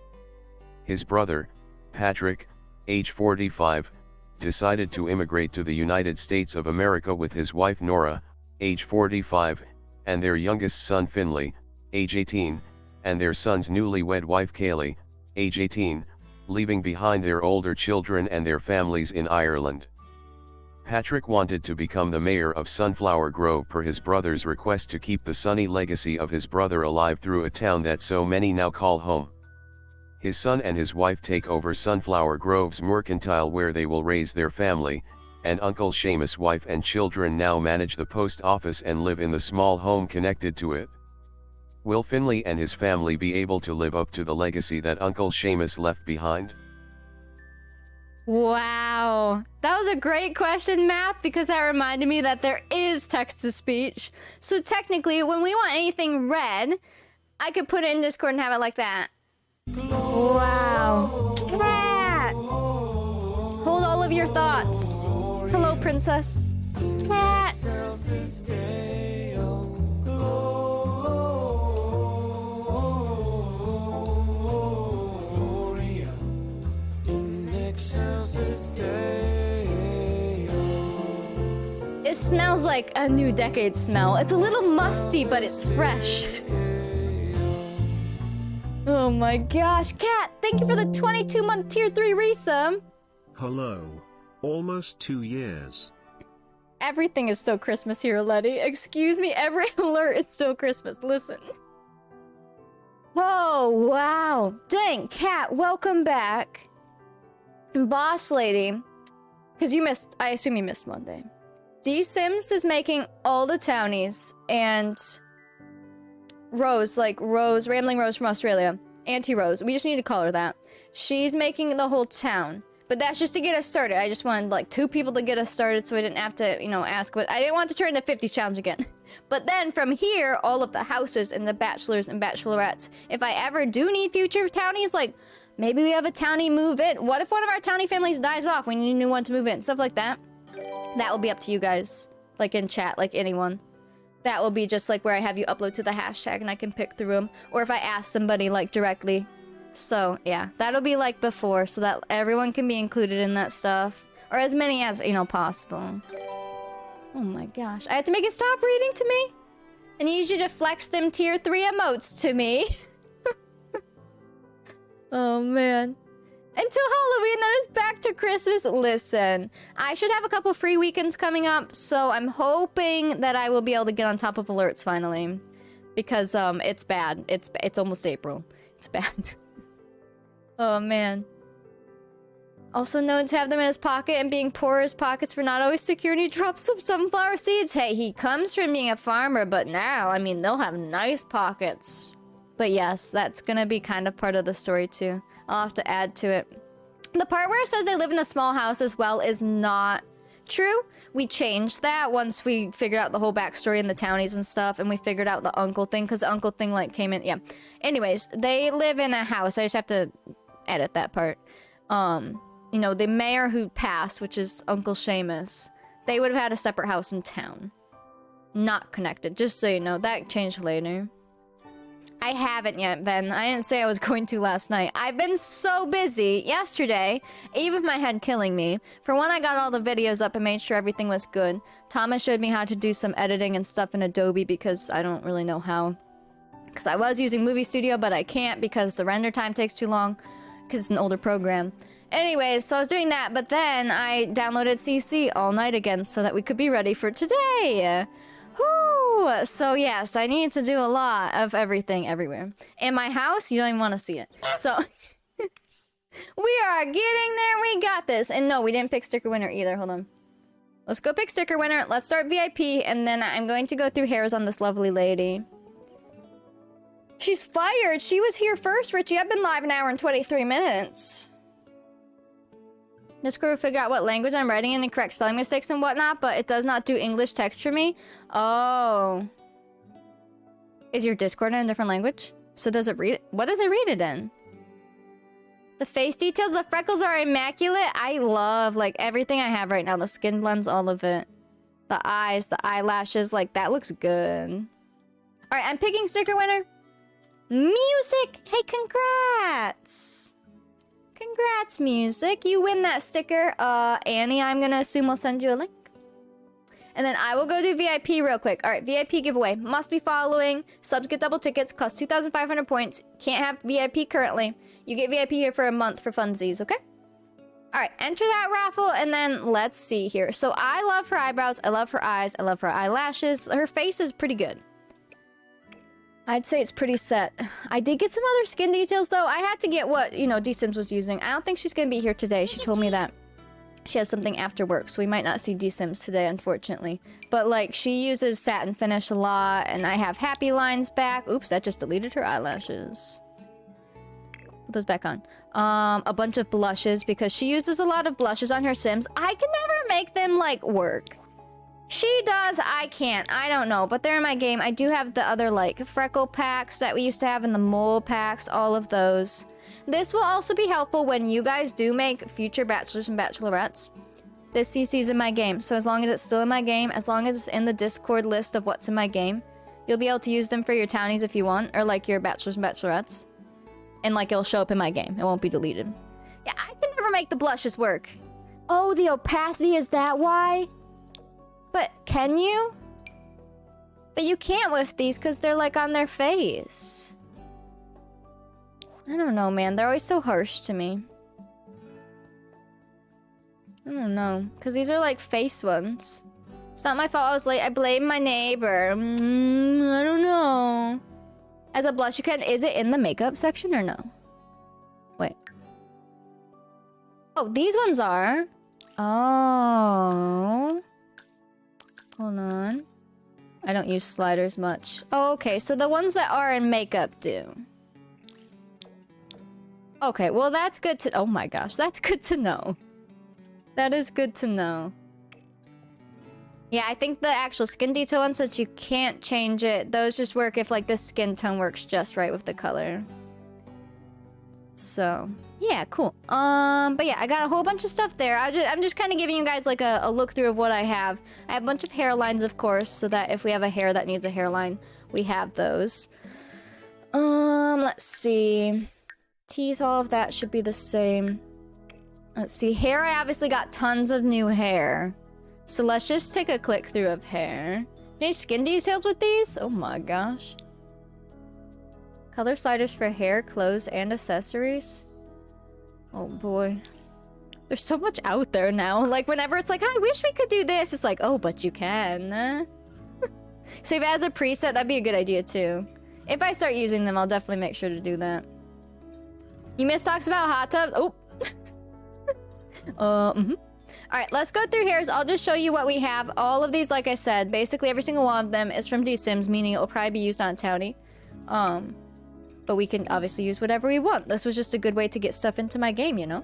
His brother, Patrick, age 45, decided to immigrate to the United States of America with his wife Nora, age 45, and their youngest son Finley, age 18, and their son's newlywed wife Kaylee, age 18, leaving behind their older children and their families in Ireland. Patrick wanted to become the mayor of Sunflower Grove per his brother's request to keep the sunny legacy of his brother alive through a town that so many now call home. His son and his wife take over Sunflower Grove's mercantile, where they will raise their family, and Uncle Seamus' wife and children now manage the post office and live in the small home connected to it. Will Finley and his family be able to live up to the legacy that Uncle Seamus left behind? Wow, that was a great question, Math, because that reminded me that there is text-to-speech. So technically, when we want anything read, I could put it in Discord and have it like that. Wow. Cat! Hold all of your thoughts. Hello, princess. Cat! It smells like a new decade smell. It's a little musty, but it's fresh. Oh my gosh. Cat, thank you for the 22-month tier 3 resub. Hello. Almost 2 years. Everything is still Christmas here, Letty. Excuse me, every alert is still Christmas. Listen. Oh, wow. Dang, Cat, welcome back. Boss Lady. Because you missed, I assume you missed Monday. D Sims is making all the townies, and Rose, like Rose, Rambling Rose from Australia, Auntie Rose, we just need to call her that. She's making the whole town, but that's just to get us started. I just wanted like 2 people to get us started so I didn't have to, you know, ask, but I didn't want to turn into 50 challenge again. But then from here, all of the houses and the bachelors and bachelorettes, if I ever do need future townies, like maybe we have a townie move in. What if one of our townie families dies off? We need a new one to move in, stuff like that. That will be up to you guys, like in chat, like anyone. That will be just like where I have you upload to the hashtag and I can pick through them. Or if I ask somebody like directly. So yeah, that'll be like before so that everyone can be included in that stuff. Or as many as, you know, possible. Oh my gosh, I have to make it stop reading to me? And you usually to flex them tier 3 emotes to me. Oh man. Until Halloween, then it's back to Christmas. Listen, I should have a couple free weekends coming up, so I'm hoping that I will be able to get on top of alerts finally. Because, it's bad. It's almost April. It's bad. Oh, man. Also known to have them in his pocket and being poor his pockets for not always security drops some sunflower seeds. Hey, he comes from being a farmer, but now, I mean, they'll have nice pockets. But yes, that's gonna be kind of part of the story, too. I'll have to add to it. The part where it says they live in a small house as well is not true. We changed that once we figured out the whole backstory and the townies and stuff, and we figured out the uncle thing, because the uncle thing, like, came in, yeah. Anyways, they live in a house. I just have to edit that part. You know, the mayor who passed, which is Uncle Seamus, they would have had a separate house in town. Not connected, just so you know. That changed later. I haven't yet, Ben. I didn't say I was going to last night. I've been so busy yesterday, even with my head killing me. For one, I got all the videos up and made sure everything was good. Thomas showed me how to do some editing and stuff in Adobe because I don't really know how. Because I was using Movie Studio, but I can't because the render time takes too long because it's an older program. Anyways, so I was doing that, but then I downloaded CC all night again so that we could be ready for today. Whoo! So yes, I need to do a lot of everything everywhere. In my house, you don't even want to see it. So we are getting there. We got this. And no, we didn't pick sticker winner either. Hold on. Let's go pick sticker winner. Let's start VIP, and then I'm going to go through hairs on this lovely lady. She's fired. She was here first, Richie. I've been live an hour and 23 minutes. Discord will figure out what language I'm writing in and correct spelling mistakes and whatnot, but it does not do English text for me. Oh. Is your Discord in a different language? So does it read it? What does it read it in? The face details, the freckles are immaculate. I love, like, everything I have right now. The skin blends, all of it. The eyes, the eyelashes, like, that looks good. Alright, I'm picking sticker winner. Music! Hey, congrats! Congrats, Music. You win that sticker. Annie, I'm gonna assume we'll send you a link. And then I will go do VIP real quick. Alright, VIP giveaway. Must be following. Subs get double tickets. Cost 2,500 points. Can't have VIP currently. You get VIP here for a month for funsies, okay? Alright, enter that raffle, and then let's see here. So I love her eyebrows. I love her eyes. I love her eyelashes. Her face is pretty good. I'd say it's pretty set. I did get some other skin details, though. I had to get what, you know, D-Sims was using. I don't think she's gonna be here today. She told me that she has something after work, so we might not see D-Sims today, unfortunately. But, like, she uses satin finish a lot, and I have happy lines back. Oops, that just deleted her eyelashes. Put those back on. A bunch of blushes, because she uses a lot of blushes on her Sims. I can never make them, like, work. She does, I can't. I don't know, but they're in my game. I do have the other, like, freckle packs that we used to have in the mole packs, all of those. This will also be helpful when you guys do make future bachelors and bachelorettes. This CC's in my game, so as long as it's still in my game, as long as it's in the Discord list of what's in my game, you'll be able to use them for your townies if you want, or, like, your bachelors and bachelorettes. And, like, it'll show up in my game. It won't be deleted. Yeah, I can never make the blushes work. Oh, the opacity, is that why? But can you? But you can't with these because they're like on their face. I don't know, man. They're always so harsh to me. I don't know. Because these are like face ones. It's not my fault I was late. I blame my neighbor. I don't know. As a blush, you can... Is it in the makeup section or no? Wait. Oh, these ones are. Oh. Hold on. I don't use sliders much. Oh, okay. So the ones that are in makeup do. Okay, well that's good to... Oh my gosh, that's good to know. That is good to know. Yeah, I think the actual skin detail ones, since you can't change it, those just work if like the skin tone works just right with the color. So, yeah, cool. But yeah, I got a whole bunch of stuff there. I'm just kind of giving you guys like a look through of what I have. I have a bunch of hairlines, of course, so that if we have a hair that needs a hairline, we have those. Let's see. Teeth, all of that should be the same. Let's see. Hair, I obviously got tons of new hair. So let's just take a click through of hair. Any skin details with these? Oh my gosh. Color sliders for hair, clothes, and accessories. Oh boy. There's so much out there now. Like whenever it's like, I wish we could do this, it's like, oh, but you can. So if it has a preset, that'd be a good idea too. If I start using them, I'll definitely make sure to do that. You missed talks about hot tubs? Oh. Alright, let's go through hairs. I'll just show you what we have. All of these, like I said, basically every single one of them is from D-Sims, meaning it will probably be used on Townie. But we can obviously use whatever we want. This was just a good way to get stuff into my game, you know?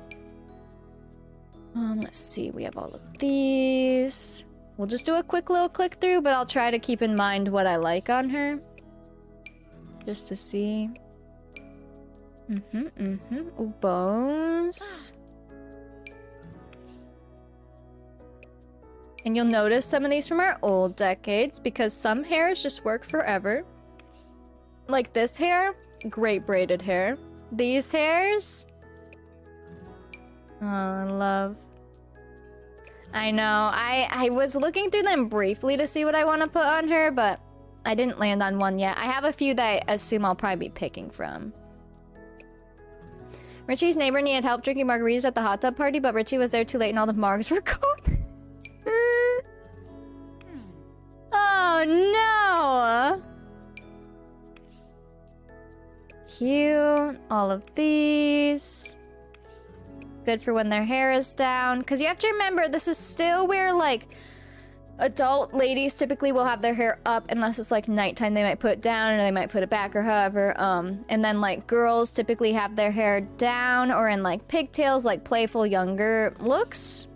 Let's see. We have all of these. We'll just do a quick little click through, but I'll try to keep in mind what I like on her. Just to see. Ooh, bows. And you'll notice some of these from our old decades because some hairs just work forever. Like this hair, great braided hair. These hairs, oh, I love. I know, I was looking through them briefly to see what I want to put on her, but I didn't land on one yet. I have a few that I assume I'll probably be picking from. Richie's neighbor needed help drinking margaritas at the hot tub party, but Richie was there too late and all the margs were gone. Oh no! Cute. All of these. Good for when their hair is down. Because you have to remember, this is still where, like, adult ladies typically will have their hair up unless it's, like, nighttime. They might put it down or they might put it back or however. And then, like, girls typically have their hair down or in, like, pigtails, like, playful younger looks.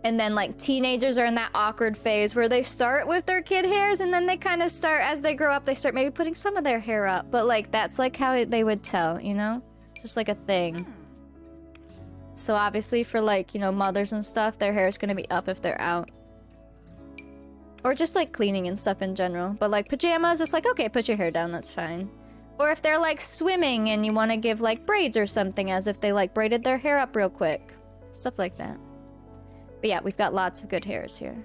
And then, like, teenagers are in that awkward phase where they start with their kid hairs and then they kind of start, as they grow up, they start maybe putting some of their hair up. But, like, that's, like, how they would tell, you know? Just, like, a thing. So, obviously, for, like, you know, mothers and stuff, their hair is gonna be up if they're out. Or just, like, cleaning and stuff in general. But, like, pajamas, it's like, okay, put your hair down, that's fine. Or if they're, like, swimming and you want to give, like, braids or something as if they, like, braided their hair up real quick. Stuff like that. But yeah, we've got lots of good hairs here.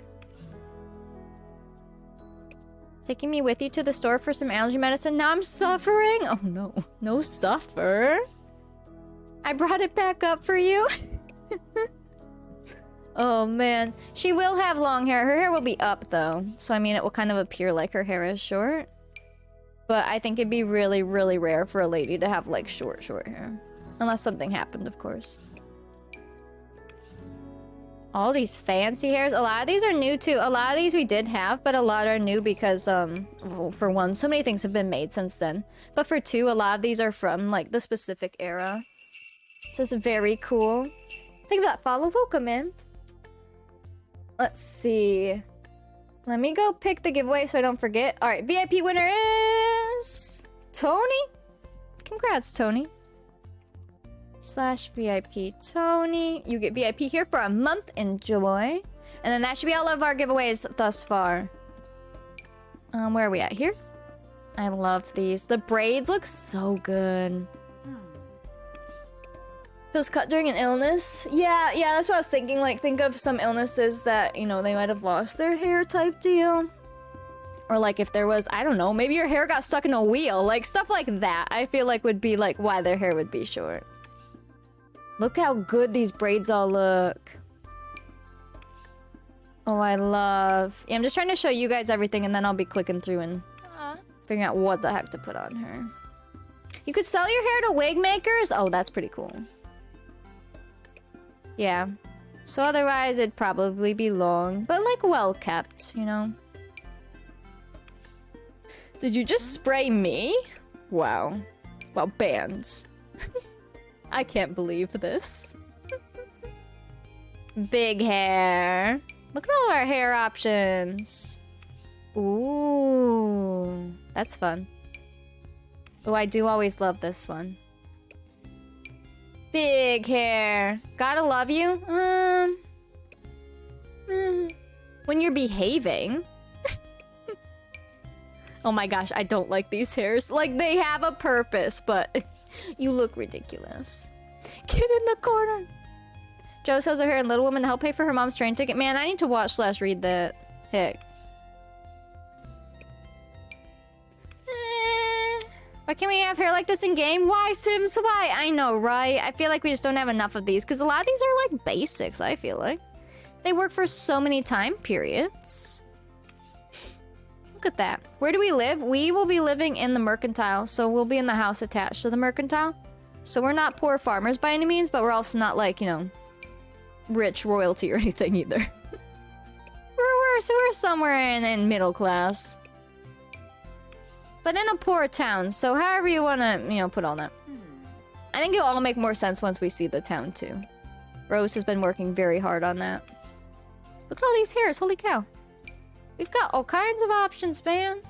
Taking me with you to the store for some allergy medicine. Now I'm suffering? Oh no. No suffer. I brought it back up for you. Oh man. She will have long hair. Her hair will be up though. So I mean it will kind of appear like her hair is short. But I think it'd be really, really rare for a lady to have like short hair. Unless something happened, of course. All these fancy hairs. A lot of these are new too. A lot of these we did have, but a lot are new because, well, for one, so many things have been made since then. But for two, a lot of these are from, like, the specific era. So it's very cool. Think of that follow. Welcome in. Let's see. Let me go pick the giveaway so I don't forget. Alright, VIP winner is... Tony? Congrats, Tony. /VIP Tony. You get VIP here for a month. Enjoy. And then that should be all of our giveaways thus far. Where are we at here? I love these. The braids look so good. It was cut during an illness. Yeah, that's what I was thinking. Like, think of some illnesses that, you know, they might have lost their hair type deal. Or like if there was, I don't know, maybe your hair got stuck in a wheel. Like, stuff like that, I feel like would be like why their hair would be short. Look how good these braids all look. Oh, I love... Yeah, I'm just trying to show you guys everything and then I'll be clicking through and figuring out what the heck to put on her. You could sell your hair to wig makers? Oh, that's pretty cool. Yeah. So otherwise it'd probably be long, but like well kept, you know? Did you just spray me? Wow. Well, bands. I can't believe this. Big hair. Look at all our hair options. Ooh, that's fun. Oh, I do always love this one. Big hair. Gotta love you. When you're behaving. Oh my gosh, I don't like these hairs. Like, they have a purpose, but... You look ridiculous. Get in the corner. Joe sells her hair and Little Woman to help pay for her mom's train ticket. Man, I need to watch / read that. Heck. Why can't we have hair like this in game? Why, Sims? Why? I know, right? I feel like we just don't have enough of these because a lot of these are like basics, I feel like. They work for so many time periods. Look at that. Where do we live? We will be living in the Mercantile, so we'll be in the house attached to the Mercantile. So we're not poor farmers by any means, but we're also not like, you know, rich royalty or anything either. we're somewhere in middle class. But in a poor town, so however you want to, you know, put all that. I think it'll all make more sense once we see the town too. Rose has been working very hard on that. Look at all these hairs, holy cow. We've got all kinds of options, man.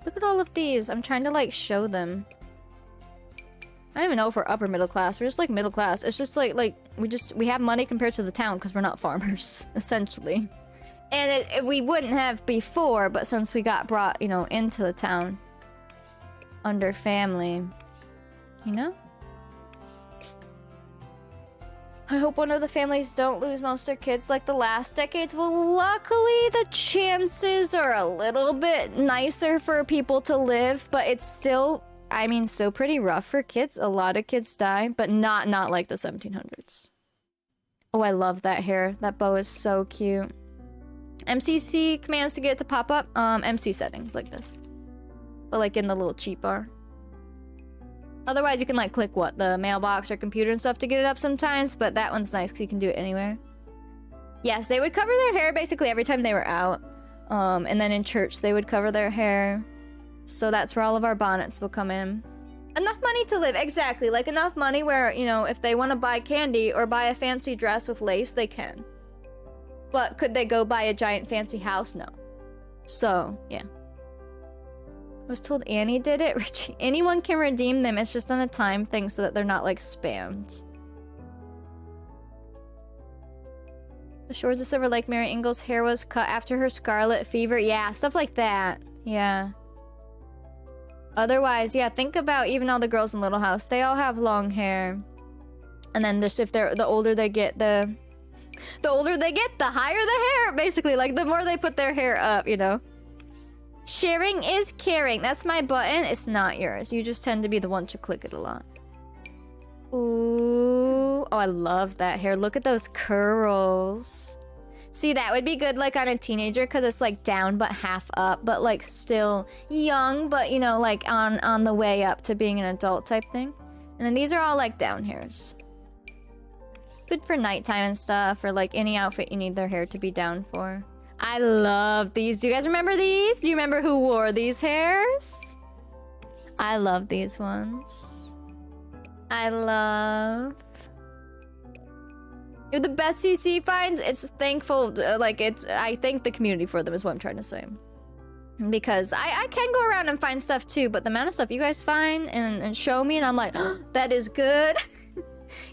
Look at all of these. I'm trying to, like, show them. I don't even know if we're upper middle class. We're just, like, middle class. It's just, like, we have money compared to the town because we're not farmers, essentially. And we wouldn't have before, but since we got brought, you know, into the town under family, you know? I hope one of the families don't lose most of their kids like the last decades. Well, luckily the chances are a little bit nicer for people to live, but it's still, I mean, still pretty rough for kids. A lot of kids die, but not like the 1700s. Oh, I love that hair. That bow is so cute. MCC commands to get it to pop up. MC settings like this, but like in the little cheat bar. Otherwise, you can like click what, the mailbox or computer and stuff to get it up sometimes, but that one's nice because you can do it anywhere. Yes, they would cover their hair basically every time they were out. And then in church, they would cover their hair. So that's where all of our bonnets will come in. Enough money to live, exactly. Like enough money where, you know, if they want to buy candy or buy a fancy dress with lace, they can. But could they go buy a giant fancy house? No. So, yeah. I was told Annie did it. Richie, anyone can redeem them. It's just on a time thing so that they're not like spammed. The shores of Silver Lake, Mary Ingles' hair was cut after her scarlet fever. Yeah, stuff like that. Yeah. Otherwise, yeah, think about even all the girls in Little House. They all have long hair. And then just if they're the older they get, the older they get, the higher the hair. Basically, like the more they put their hair up, you know. Sharing is caring. That's my button. It's not yours. You just tend to be the one to click it a lot. Ooh. Oh, I love that hair. Look at those curls. See, that would be good like on a teenager because it's like down but half up, but like still young, but you know, like on the way up to being an adult type thing. And then these are all like down hairs. Good for nighttime and stuff, or like any outfit you need their hair to be down for. I love these. Do you guys remember these? Do you remember who wore these hairs? I love these ones. I love... You're the best CC finds. It's thankful, like it's... I thank the community for them is what I'm trying to say. Because I can go around and find stuff too, but the amount of stuff you guys find and show me and I'm like, oh, that is good.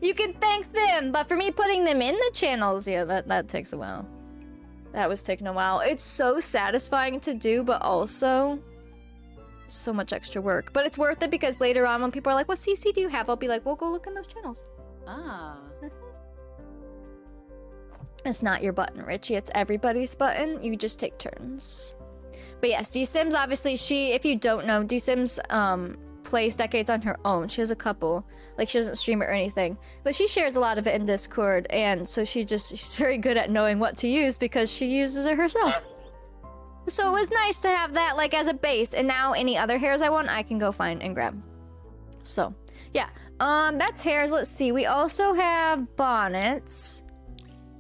You can thank them, but for me putting them in the channels, yeah, that takes a while. That was taking a while. It's so satisfying to do, but also so much extra work. But it's worth it because later on when people are like, what CC do you have? I'll be like, well, go look in those channels. Ah. It's not your button, Richie. It's everybody's button. You just take turns. But yes, D-Sims, obviously, if you don't know, D-Sims plays Decades on her own. She has a couple. Like, she doesn't stream it or anything. But she shares a lot of it in Discord, and so she's very good at knowing what to use because she uses it herself. So it was nice to have that, like, as a base. And now any other hairs I want, I can go find and grab. So, yeah. That's hairs. Let's see. We also have bonnets.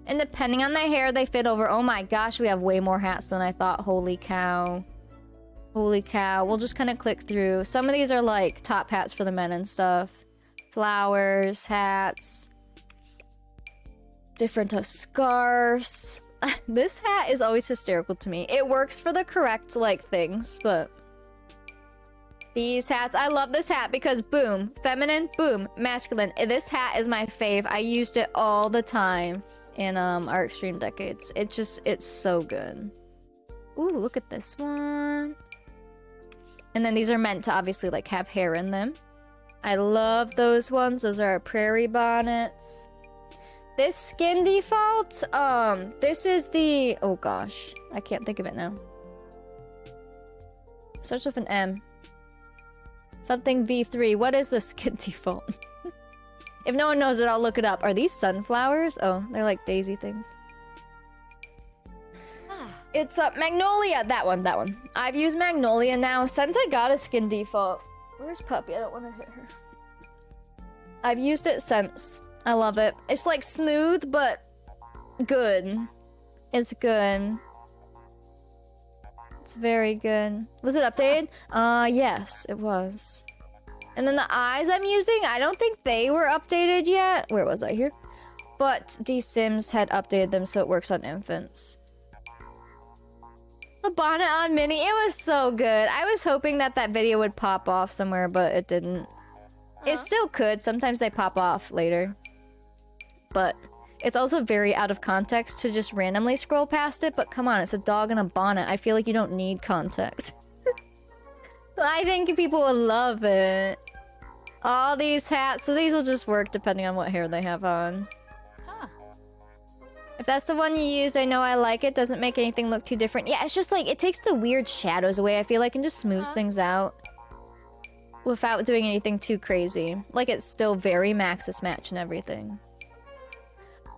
And depending on the hair, they fit over. Oh my gosh, we have way more hats than I thought. Holy cow. Holy cow. We'll just kind of click through. Some of these are like top hats for the men and stuff. Flowers, hats. Different scarves. This hat is always hysterical to me. It works for the correct, like, things, but... These hats, I love this hat because boom, feminine, boom, masculine. This hat is my fave. I used it all the time in our Extreme Decades. It's so good. Ooh, look at this one. And then these are meant to obviously like have hair in them. I love those ones. Those are our prairie bonnets. This skin default, this is the, oh gosh, I can't think of it now. Starts with an M. Something V3. What is the skin default? If no one knows it, I'll look it up. Are these sunflowers? Oh, they're like daisy things. It's Magnolia. That one. I've used Magnolia now since I got a skin default. Where's Puppy? I don't want to hit her. I've used it since. I love it. It's like smooth, but good. It's good. It's very good. Was it updated? Yes, it was. And then the eyes I'm using, I don't think they were updated yet. Where was I here? But D-Sims had updated them so it works on infants. The bonnet on Minnie, it was so good. I was hoping that video would pop off somewhere, but it didn't. It still could. Sometimes they pop off later. But It's also very out of context to just randomly scroll past it, but come on, it's a dog in a bonnet. I feel like you don't need context. I think people will love it. All these hats, so these will just work depending on what hair they have on. If that's the one you used, I know I like it. Doesn't make anything look too different. Yeah, it's just like, it takes the weird shadows away, I feel like, and just smooths things out. Without doing anything too crazy. Like, it's still very Maxis match and everything.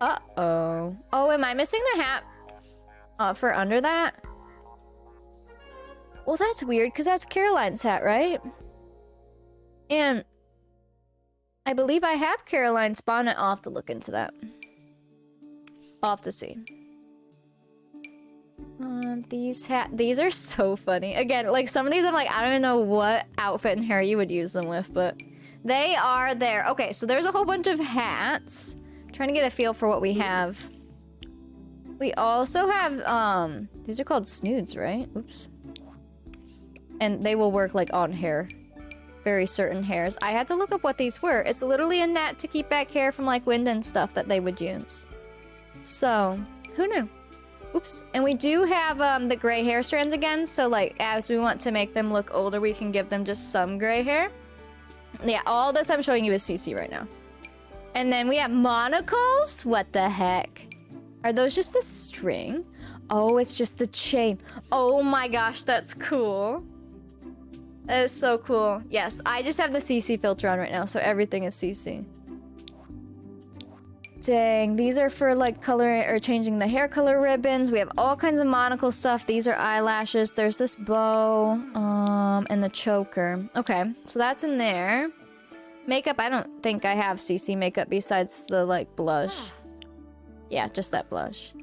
Uh-oh. Oh, am I missing the hat? For under that? Well, that's weird, because that's Caroline's hat, right? And I believe I have Caroline's bonnet. I'll have to look into that. I'll have to see. These are so funny. Again, like some of these I'm like, I don't even know what outfit and hair you would use them with, but they are there. Okay, so there's a whole bunch of hats. I'm trying to get a feel for what we have. We also have, these are called snoods, right? Oops. And they will work like on hair. Very certain hairs. I had to look up what these were. It's literally a net to keep back hair from like wind and stuff that they would use. So, who knew? Oops. And we do have the gray hair strands again, so like as we want to make them look older, we can give them just some gray hair. Yeah, all this I'm showing you is CC right now. And then we have monocles? What the heck? Are those just the string? Oh, it's just the chain. Oh my gosh, that's cool. That is so cool. Yes, I just have the CC filter on right now, so everything is CC. Dang, these are for like coloring or changing the hair color ribbons. We have all kinds of monocle stuff. These are eyelashes. There's this bow, and the choker. Okay, so that's in there. Makeup, I don't think I have CC makeup besides the like blush. Yeah, just that blush.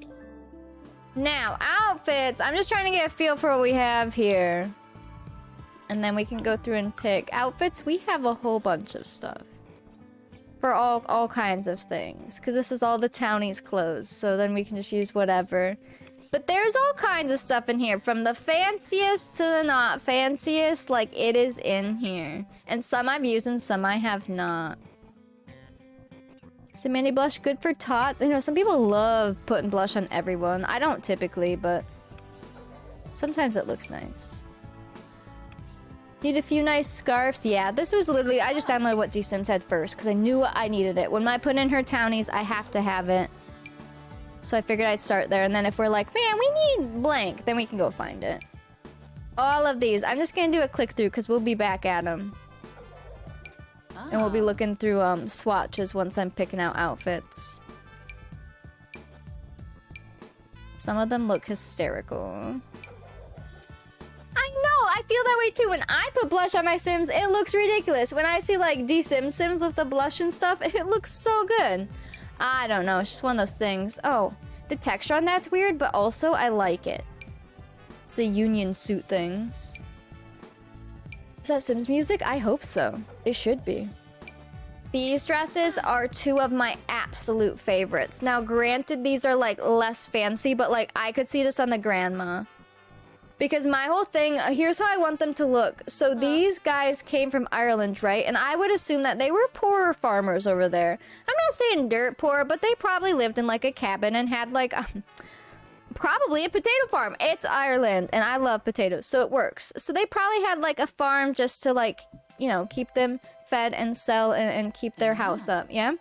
Now, outfits. I'm just trying to get a feel for what we have here. And then we can go through and pick outfits. We have a whole bunch of stuff. For all kinds of things. Because this is all the townies' clothes. So then we can just use whatever. But there's all kinds of stuff in here. From the fanciest to the not fanciest. Like, it is in here. And some I've used and some I have not. Is the Mandy blush good for tots? I know some people love putting blush on everyone. I don't typically, but sometimes it looks nice. Need a few nice scarves. Yeah, this was literally, I just downloaded what D-Sims had first because I knew I needed it. When I put in her townies, I have to have it. So I figured I'd start there, and then if we're like, man, we need blank, then we can go find it. All of these. I'm just gonna do a click through because we'll be back at them. And we'll be looking through swatches once I'm picking out outfits. Some of them look hysterical. I know, I feel that way too. When I put blush on my Sims, it looks ridiculous. When I see like Sims with the blush and stuff, it looks so good. I don't know, it's just one of those things. Oh, the texture on that's weird, but also I like it. It's the union suit things. Is that Sims music? I hope so. It should be. These dresses are two of my absolute favorites. Now, granted, these are like less fancy, but like I could see this on the grandma. Because my whole thing, here's how I want them to look. So these guys came from Ireland, right? And I would assume that they were poorer farmers over there. I'm not saying dirt poor, but they probably lived in like a cabin and had like probably a potato farm. It's Ireland and I love potatoes, so it works. So they probably had like a farm just to like, you know, keep them fed and sell and keep their house up, yeah?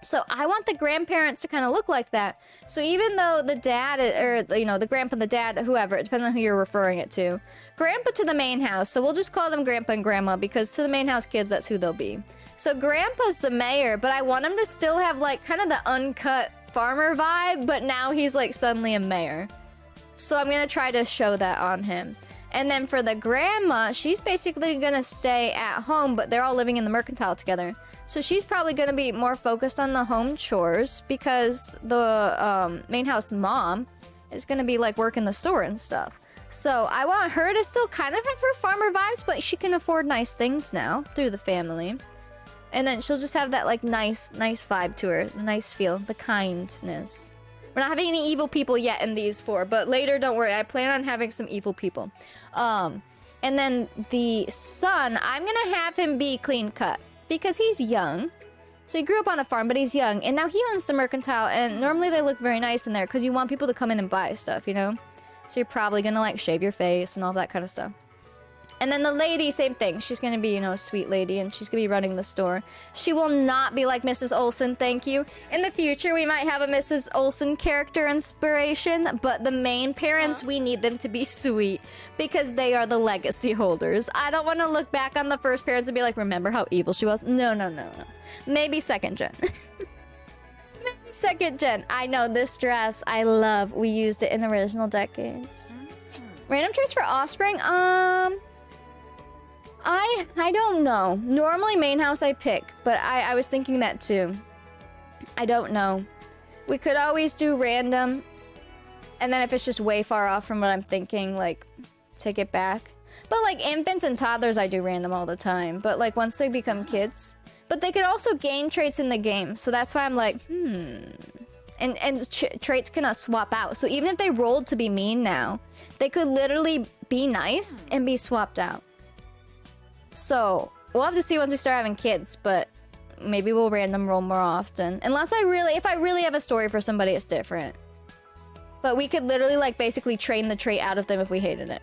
So I want the grandparents to kind of look like that. So even though the dad, or, you know, the grandpa, the dad, whoever, it depends on who you're referring it to. Grandpa to the main house, so we'll just call them grandpa and grandma because to the main house kids, that's who they'll be. So grandpa's the mayor, but I want him to still have like kind of the uncut farmer vibe, but now he's like suddenly a mayor. So I'm gonna try to show that on him. And then for the grandma, she's basically gonna stay at home, but they're all living in the mercantile together. So she's probably gonna be more focused on the home chores because the main house mom is gonna be like working the store and stuff. So I want her to still kind of have her farmer vibes, but she can afford nice things now through the family. And then she'll just have that like nice vibe to her, the nice feel, the kindness. We're not having any evil people yet in these four, but later, don't worry, I plan on having some evil people. And then the son, I'm gonna have him be clean cut because he's young. So he grew up on a farm, but he's young, and now he owns the mercantile, and normally they look very nice in there because you want people to come in and buy stuff, you know? So you're probably gonna like shave your face and all that kind of stuff. And then the lady, same thing. She's gonna be, you know, a sweet lady, and she's gonna be running the store. She will not be like Mrs. Olsen, thank you. In the future, we might have a Mrs. Olsen character inspiration, but the main parents, we need them to be sweet because they are the legacy holders. I don't want to look back on the first parents and be like, remember how evil she was? No, no, no, no. Maybe second gen. Maybe second gen. I know this dress, I love. We used it in original decades. Random traits for offspring? I don't know. Normally main house I pick, but I was thinking that too. I don't know. We could always do random, and then if it's just way far off from what I'm thinking, like, take it back. But like infants and toddlers, I do random all the time. But like once they become kids, but they could also gain traits in the game, so that's why I'm like, And traits cannot swap out. So even if they rolled to be mean now, they could literally be nice and be swapped out. So, we'll have to see once we start having kids, but maybe we'll random roll more often. Unless if I really have a story for somebody, it's different. But we could literally, like, basically train the trait out of them if we hated it.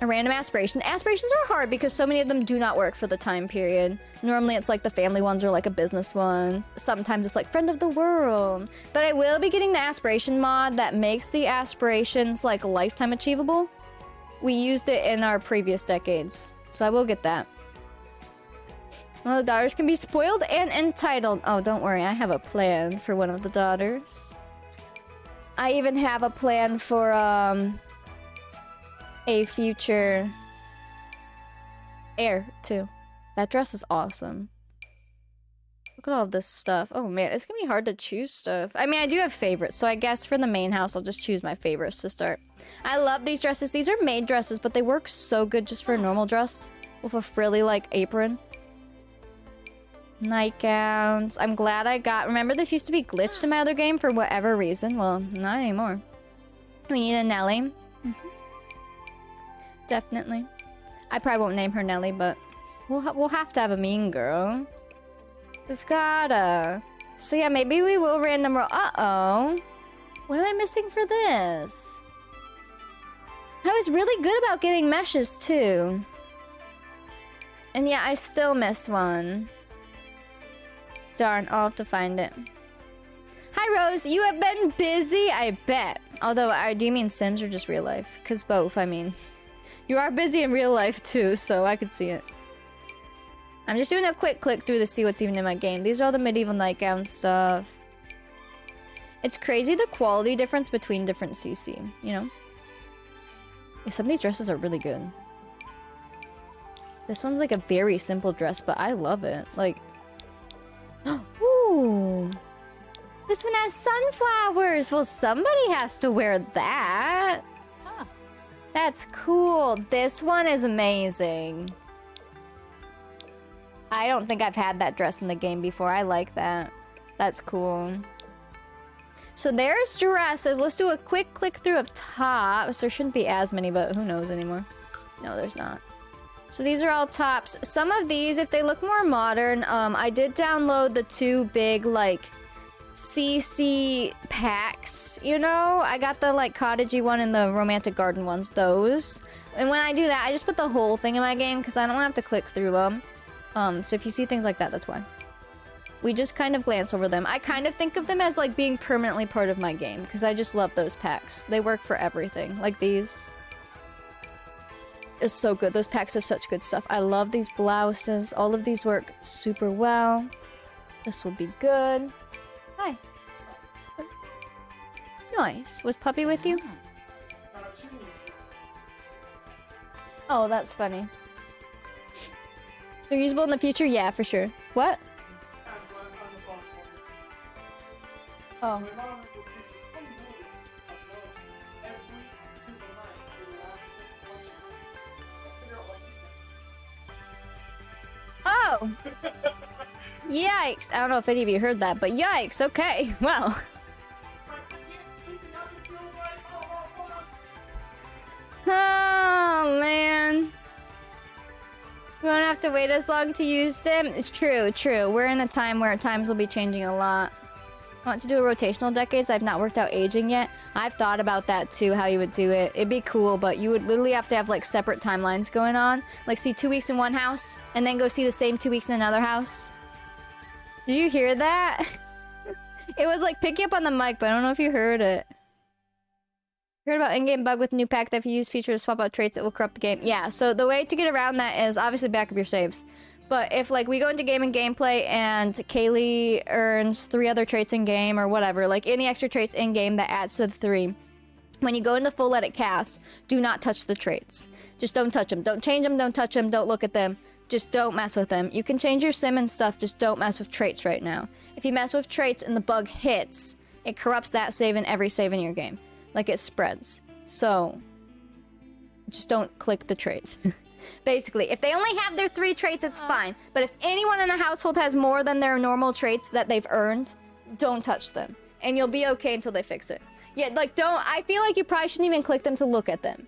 A random aspiration. Aspirations are hard because so many of them do not work for the time period. Normally it's like the family ones or like a business one. Sometimes it's like friend of the world. But I will be getting the aspiration mod that makes the aspirations like lifetime achievable. We used it in our previous decades, so I will get that. One of the daughters can be spoiled and entitled. Oh, don't worry, I have a plan for one of the daughters. I even have a plan for, a future heir, too. That dress is awesome. Look at all this stuff. Oh man, it's gonna be hard to choose stuff. I mean, I do have favorites, so I guess for the main house, I'll just choose my favorites to start. I love these dresses. These are maid dresses, but they work so good just for a normal dress with a frilly, like, apron. Nightgowns. I'm glad I got... Remember, this used to be glitched in my other game for whatever reason. Well, not anymore. We need a Nelly. Definitely. I probably won't name her Nelly, but we'll have to have a mean girl. We've gotta. So yeah, maybe we will random roll. Uh-oh. What am I missing for this? I was really good about getting meshes too. And yeah, I still miss one. Darn, I'll have to find it. Hi Rose, you have been busy? I bet. Although, do you mean Sims or just real life? Because both, I mean. You are busy in real life too, so I could see it. I'm just doing a quick click through to see what's even in my game. These are all the medieval nightgown stuff. It's crazy the quality difference between different CC, you know? Yeah, some of these dresses are really good. This one's like a very simple dress, but I love it. Like, ooh. This one has sunflowers. Well, somebody has to wear that. Huh. That's cool. This one is amazing. I don't think I've had that dress in the game before. I like that. That's cool. So there's dresses. Let's do a quick click through of tops. There shouldn't be as many, but who knows anymore. No, there's not. So these are all tops. Some of these, if they look more modern, I did download the two big, like, CC packs, you know? I got the, like, cottagey one and the romantic garden ones, those. And when I do that, I just put the whole thing in my game because I don't want to have to click through them. So if you see things like that, that's why. We just kind of glance over them. I kind of think of them as, like, being permanently part of my game because I just love those packs. They work for everything. Like these. It's so good. Those packs have such good stuff. I love these blouses. All of these work super well. This will be good. Hi. Nice. Was Puppy with you? Oh, that's funny. They're usable in the future? Yeah, for sure. What? Oh. Oh! Yikes! I don't know if any of you heard that, but yikes! Okay, well. Oh, man. We won't have to wait as long to use them. It's true, true. We're in a time where times will be changing a lot. I want to do a rotational decades. I've not worked out aging yet. I've thought about that too, how you would do it. It'd be cool, but you would literally have to have like separate timelines going on. Like see 2 weeks in one house and then go see the same 2 weeks in another house. Did you hear that? It was like picking up on the mic, but I don't know if you heard it. Heard about in-game bug with new pack that if you use feature to swap out traits, it will corrupt the game. Yeah, so the way to get around that is obviously back up your saves. But if like we go into game and gameplay and Kaylee earns 3 other traits in game or whatever, like any extra traits in game that adds to the 3, when you go into full edit cast, do not touch the traits. Just don't touch them. Don't change them, don't touch them, don't look at them. Just don't mess with them. You can change your sim and stuff, just don't mess with traits right now. If you mess with traits and the bug hits, it corrupts that save and every save in your game. Like it spreads. So just don't click the traits. Basically, if they only have their 3 traits, it's fine. But if anyone in the household has more than their normal traits that they've earned, don't touch them. And you'll be okay until they fix it. Yeah, like I feel like you probably shouldn't even click them to look at them.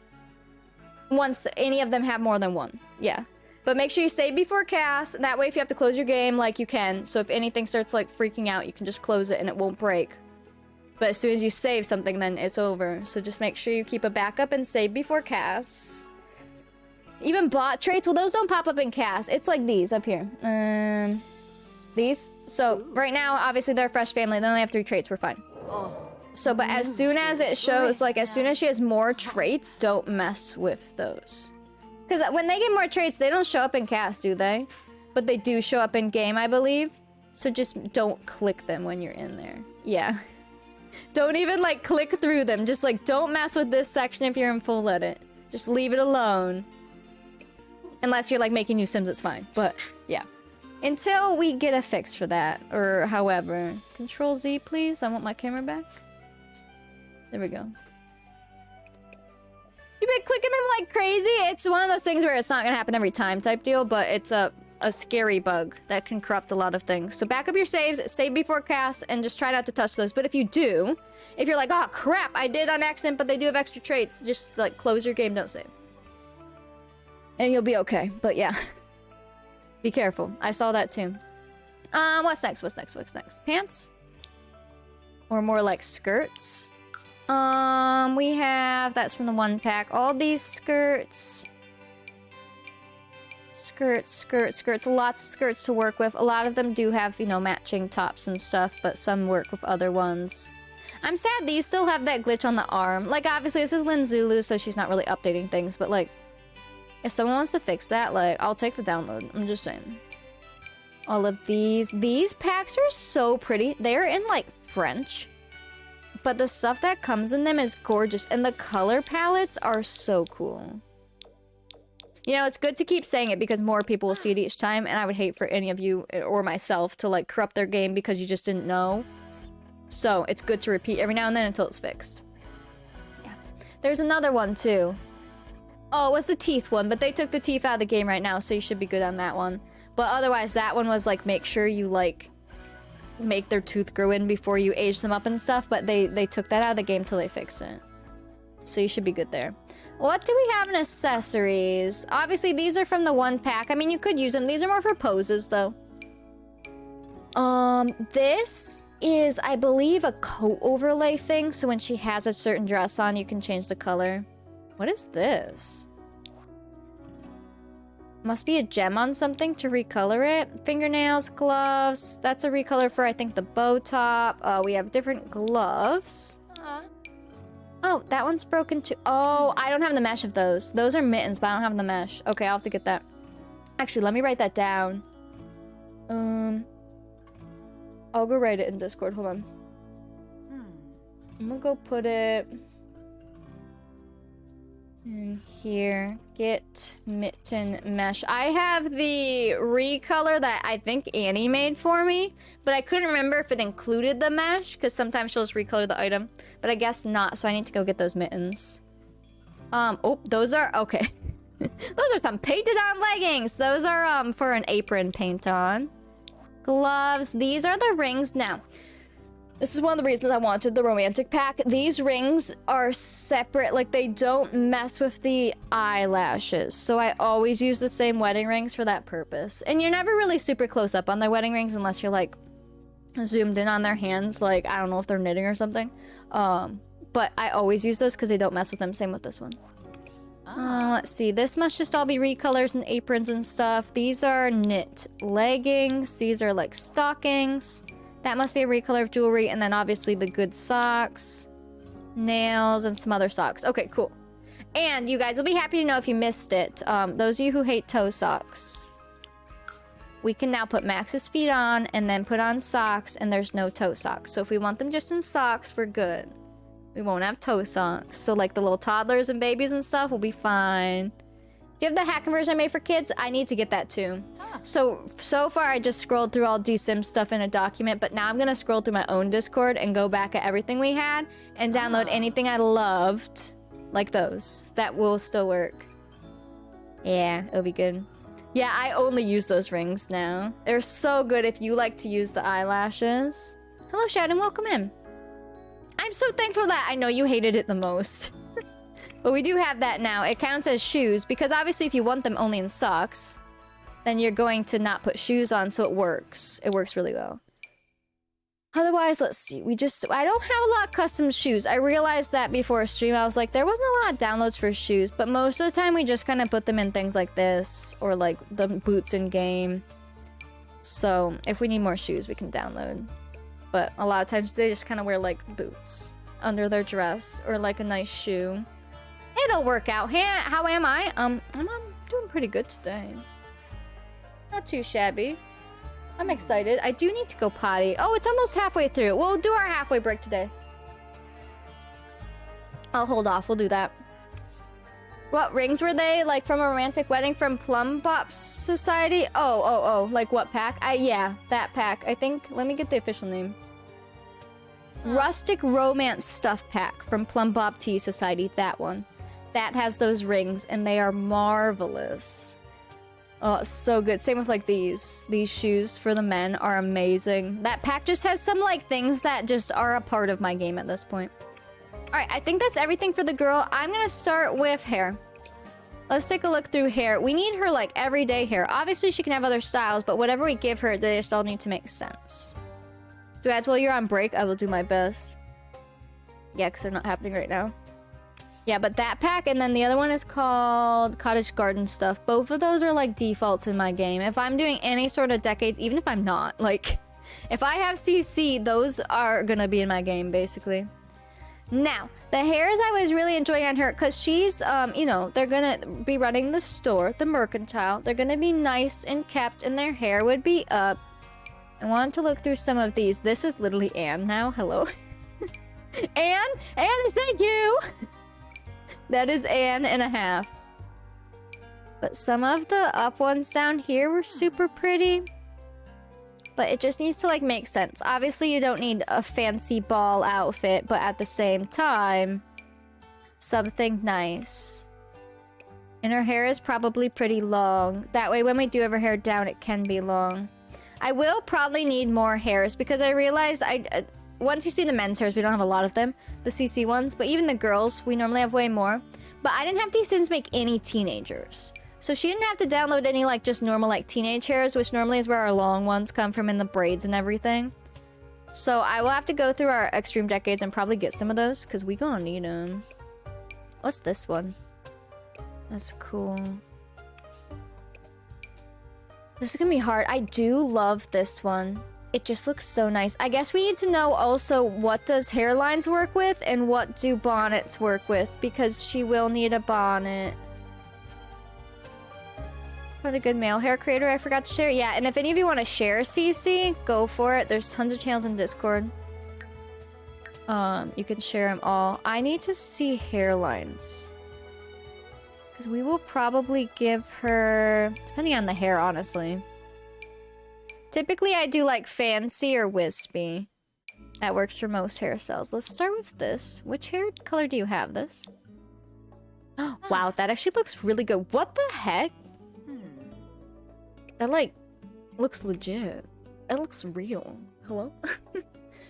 Once any of them have more than 1. Yeah. But make sure you save before cast. That way if you have to close your game, like you can. So if anything starts like freaking out, you can just close it and it won't break. But as soon as you save something, then it's over. So just make sure you keep a backup and save before cast. Even bot traits, well, those don't pop up in cast. It's like these up here. These. So right now, obviously they're a fresh family. They only have 3 traits. We're fine. So, but as soon as it shows, like as soon as she has more traits, don't mess with those. Because when they get more traits, they don't show up in cast, do they? But they do show up in game, I believe. So just don't click them when you're in there. Yeah. Don't even like click through them. Just like don't mess with this section if you're in full edit. Just leave it alone. Unless you're like making new sims, it's fine. But yeah. Until we get a fix for that. Or however. Control Z, please. I want my camera back. There we go. You've been clicking them like crazy. It's one of those things where it's not gonna happen every time type deal, but it's a scary bug that can corrupt a lot of things. So back up your saves, save before cast, and just try not to touch those. But if you do, if you're like, oh crap, I did on accident, but they do have extra traits, just like close your game, don't save. And you'll be okay. But yeah. Be careful. I saw that too. What's next? What's next? What's next? Pants? Or more like skirts? We have, that's from the 1 pack. All these skirts. Skirts. Lots of skirts to work with. A lot of them do have, you know, matching tops and stuff, but some work with other ones. I'm sad these still have that glitch on the arm. Like, obviously, this is Lin Zulu, so she's not really updating things, but like, if someone wants to fix that, like, I'll take the download. I'm just saying. All of these. These packs are so pretty. They're in, like, French. But the stuff that comes in them is gorgeous. And the color palettes are so cool. You know, it's good to keep saying it because more people will see it each time. And I would hate for any of you or myself to, like, corrupt their game because you just didn't know. So, it's good to repeat every now and then until it's fixed. Yeah. There's another one, too. Oh, it's the teeth one, but they took the teeth out of the game right now, so you should be good on that one. But otherwise, that one was like, make sure you like make their tooth grow in before you age them up and stuff, but they took that out of the game till they fix it. So you should be good there. What do we have in accessories? Obviously, these are from the 1 pack. I mean, you could use them. These are more for poses, though. This is, I believe, a coat overlay thing, so when she has a certain dress on, you can change the color. What is this? Must be a gem on something to recolor it. Fingernails, gloves. That's a recolor for, I think, the bow top. We have different gloves. Oh, that one's broken too. Oh, I don't have the mesh of those. Those are mittens, but I don't have the mesh. Okay, I'll have to get that. Actually, let me write that down. I'll go write it in Discord. Hold on. I'm gonna go put it in here. Get mitten mesh. I have the recolor that I think Annie made for me, but I couldn't remember if it included the mesh because sometimes she'll just recolor the item, but I guess not, so I need to go get those mittens. Oh, those are okay. Those are some painted on leggings. Those are for an apron paint on. Gloves. These are the rings. Now, This is one of the reasons I wanted the romantic pack. These rings are separate, like they don't mess with the eyelashes. So I always use the same wedding rings for that purpose. And you're never really super close up on their wedding rings unless you're like zoomed in on their hands. Like, I don't know if they're knitting or something. But I always use those because they don't mess with them. Same with this one. Let's see. This must just all be recolors and aprons and stuff. These are knit leggings. These are like stockings. That must be a recolor of jewelry, and then obviously the good socks, nails, and some other socks. Okay, cool. And you guys will be happy to know if you missed it. Those of you who hate toe socks, we can now put Max's feet on and then put on socks, and there's no toe socks. So if we want them just in socks, we're good. We won't have toe socks. So like the little toddlers and babies and stuff will be fine. Do you have the hack conversion I made for kids? I need to get that too. So far I just scrolled through all DSIM stuff in a document, but now I'm gonna scroll through my own Discord and go back at everything we had and download anything I loved, like those. That will still work. Yeah, it'll be good. Yeah, I only use those rings now. They're so good if you like to use the eyelashes. Hello, Shad, and welcome in. I'm so thankful that I know you hated it the most. But we do have that now. It counts as shoes, because obviously if you want them only in socks, then you're going to not put shoes on, so it works. It works really well. Otherwise, let's see. I don't have a lot of custom shoes. I realized that before a stream. I was like, there wasn't a lot of downloads for shoes, but most of the time we just kind of put them in things like this, or like the boots in game. So if we need more shoes, we can download. But a lot of times they just kind of wear like boots under their dress, or like a nice shoe. It'll work out. How am I? I'm doing pretty good today. Not too shabby. I'm excited. I do need to go potty. Oh, it's almost halfway through. We'll do our halfway break today. I'll hold off. We'll do that. What rings were they? Like from a romantic wedding from Plum Bop Society? Oh. Like what pack? Yeah, that pack. I think. Let me get the official name. Rustic Romance Stuff Pack from Plum Bob Tea Society. That one. That has those rings, and they are marvelous. Oh, so good. Same with like these. These shoes for the men are amazing. That pack just has some like things that just are a part of my game at this point. Alright, I think that's everything for the girl. I'm gonna start with hair. Let's take a look through hair. We need her like everyday hair. Obviously she can have other styles, but whatever we give her, they just all need to make sense. Do ads while you're on break? I will do my best. Yeah, because they're not happening right now. Yeah, but that pack, and then the other one is called Cottage Garden Stuff. Both of those are like defaults in my game. If I'm doing any sort of decades, even if I'm not, like, if I have CC, those are gonna be in my game, basically. Now, the hairs I was really enjoying on her, because she's, you know, they're gonna be running the store, the mercantile. They're gonna be nice and kept, and their hair would be up. I wanted to look through some of these. This is literally Anne now. Hello. Anne, is that you? That is Anne and a half. But some of the up ones down here were super pretty. But it just needs to like make sense. Obviously you don't need a fancy ball outfit, but at the same time, something nice. And her hair is probably pretty long. That way when we do have her hair down, it can be long. I will probably need more hairs because I realize once you see the men's hairs, we don't have a lot of them. The CC ones, but even the girls, we normally have way more. But I didn't have these Sims make any teenagers. So she didn't have to download any like just normal like teenage hairs, which normally is where our long ones come from in the braids and everything. So I will have to go through our extreme decades and probably get some of those because we gonna need them. What's this one? That's cool. This is gonna be hard. I do love this one. It just looks so nice. I guess we need to know also what does hairlines work with and what do bonnets work with because she will need a bonnet. What a good male hair creator I forgot to share. Yeah, and if any of you want to share CC, go for it. There's tons of channels in Discord. You can share them all. I need to see hairlines. Because we will probably give her... Depending on the hair, honestly. Typically, I do like fancy or wispy. That works for most hairstyles. Let's start with this. Which hair color do you have this? Oh, wow, that actually looks really good. What the heck? That, like, looks legit. It looks real. Hello?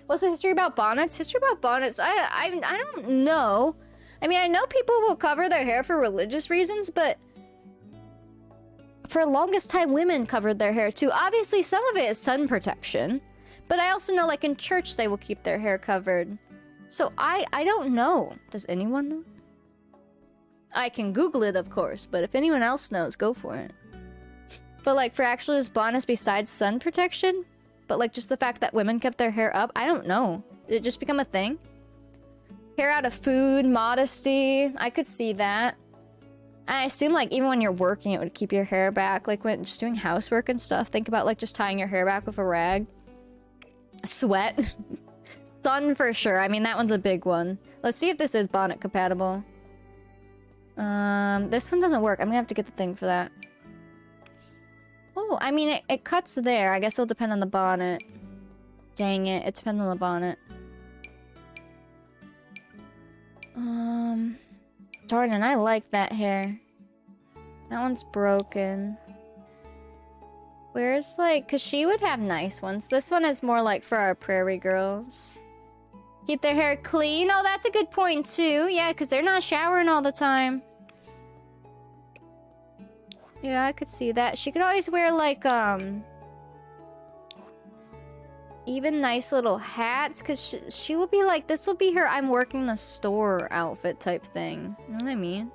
What's the history about bonnets? History about bonnets? I don't know. I mean, I know people will cover their hair for religious reasons, but for the longest time, women covered their hair too. Obviously, some of it is sun protection, but I also know, like, in church, they will keep their hair covered. So I don't know. Does anyone know? I can Google it, of course, but if anyone else knows, go for it. But, like, for actual just bonnets besides sun protection, but, like, just the fact that women kept their hair up, I don't know. Did it just become a thing? Hair out of food, modesty. I could see that. I assume, like, even when you're working, it would keep your hair back. Like, when just doing housework and stuff, think about, like, just tying your hair back with a rag. Sweat. Sun for sure. I mean, that one's a big one. Let's see if this is bonnet compatible. This one doesn't work. I'm gonna have to get the thing for that. Oh, I mean, it cuts there. I guess it'll depend on the bonnet. Dang it. It depends on the bonnet. Darn it, I like that hair. That one's broken. Where's, like, because she would have nice ones. This one is more like for our prairie girls. Keep their hair clean. Oh, that's a good point, too. Yeah, because they're not showering all the time. Yeah, I could see that. She could always wear, like, even nice little hats, because she will be like, this will be her I'm working the store outfit type thing. You know what I mean?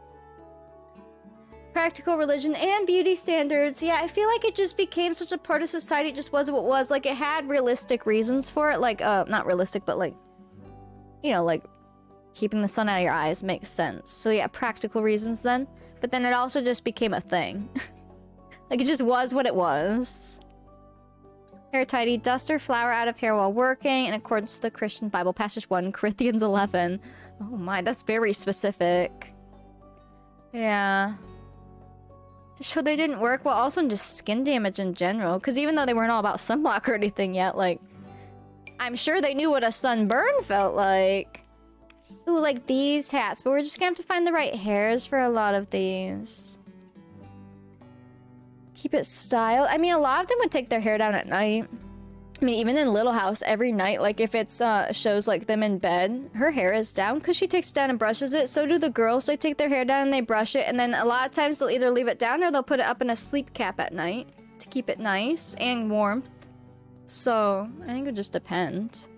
Practical religion and beauty standards. Yeah, I feel like it just became such a part of society. It just wasn't what it was. Like, it had realistic reasons for it. Like, not realistic, but like, you know, like, keeping the sun out of your eyes makes sense. So yeah, practical reasons then. But then it also just became a thing. Like, it just was what it was. Hair tidy, dust or flour out of hair while working in accordance to the Christian Bible passage 1 Corinthians 11. Oh my, that's very specific. Yeah. To show they didn't work, well, also just skin damage in general. Because even though they weren't all about sunblock or anything yet, like, I'm sure they knew what a sunburn felt like. Ooh, like these hats. But we're just gonna have to find the right hairs for a lot of these. Keep it styled. I mean, a lot of them would take their hair down at night. I mean, even in Little House, every night, like, if it's shows, like, them in bed, her hair is down because she takes it down and brushes it. So do the girls. They take their hair down and they brush it. And then a lot of times they'll either leave it down or they'll put it up in a sleep cap at night to keep it nice and warmth. So, I think it would just depend.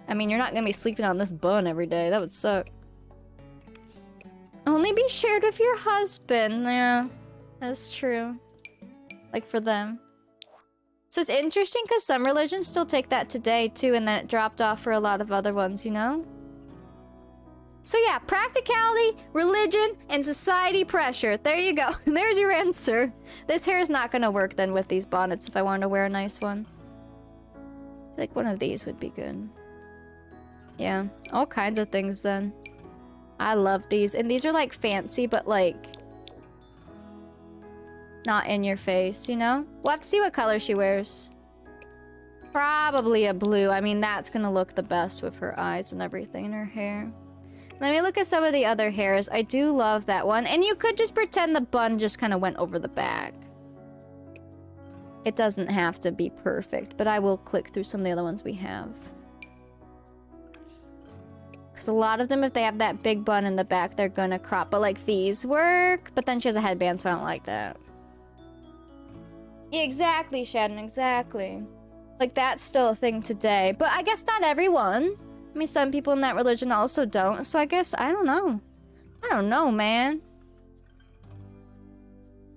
I mean, you're not gonna be sleeping on this bun every day. That would suck. Only be shared with your husband. Yeah, that's true. Like, for them. So it's interesting because some religions still take that today too, and then it dropped off for a lot of other ones, you know? So yeah, practicality, religion, and society pressure. There you go. There's your answer. This hair is not gonna work then with these bonnets if I wanted to wear a nice one. I feel like one of these would be good. Yeah, all kinds of things then. I love these. And these are like fancy, but like not in your face, you know? We'll have to see what color she wears. Probably a blue. I mean, that's gonna look the best with her eyes and everything in her hair. Let me look at some of the other hairs. I do love that one. And you could just pretend the bun just kind of went over the back. It doesn't have to be perfect, but I will click through some of the other ones we have. Because a lot of them, if they have that big bun in the back, they're gonna crop. But like these work, but then she has a headband, so I don't like that. Yeah, exactly, Shannon, exactly. Like, that's still a thing today. But I guess not everyone. I mean, some people in that religion also don't. So I guess, I don't know. I don't know, man.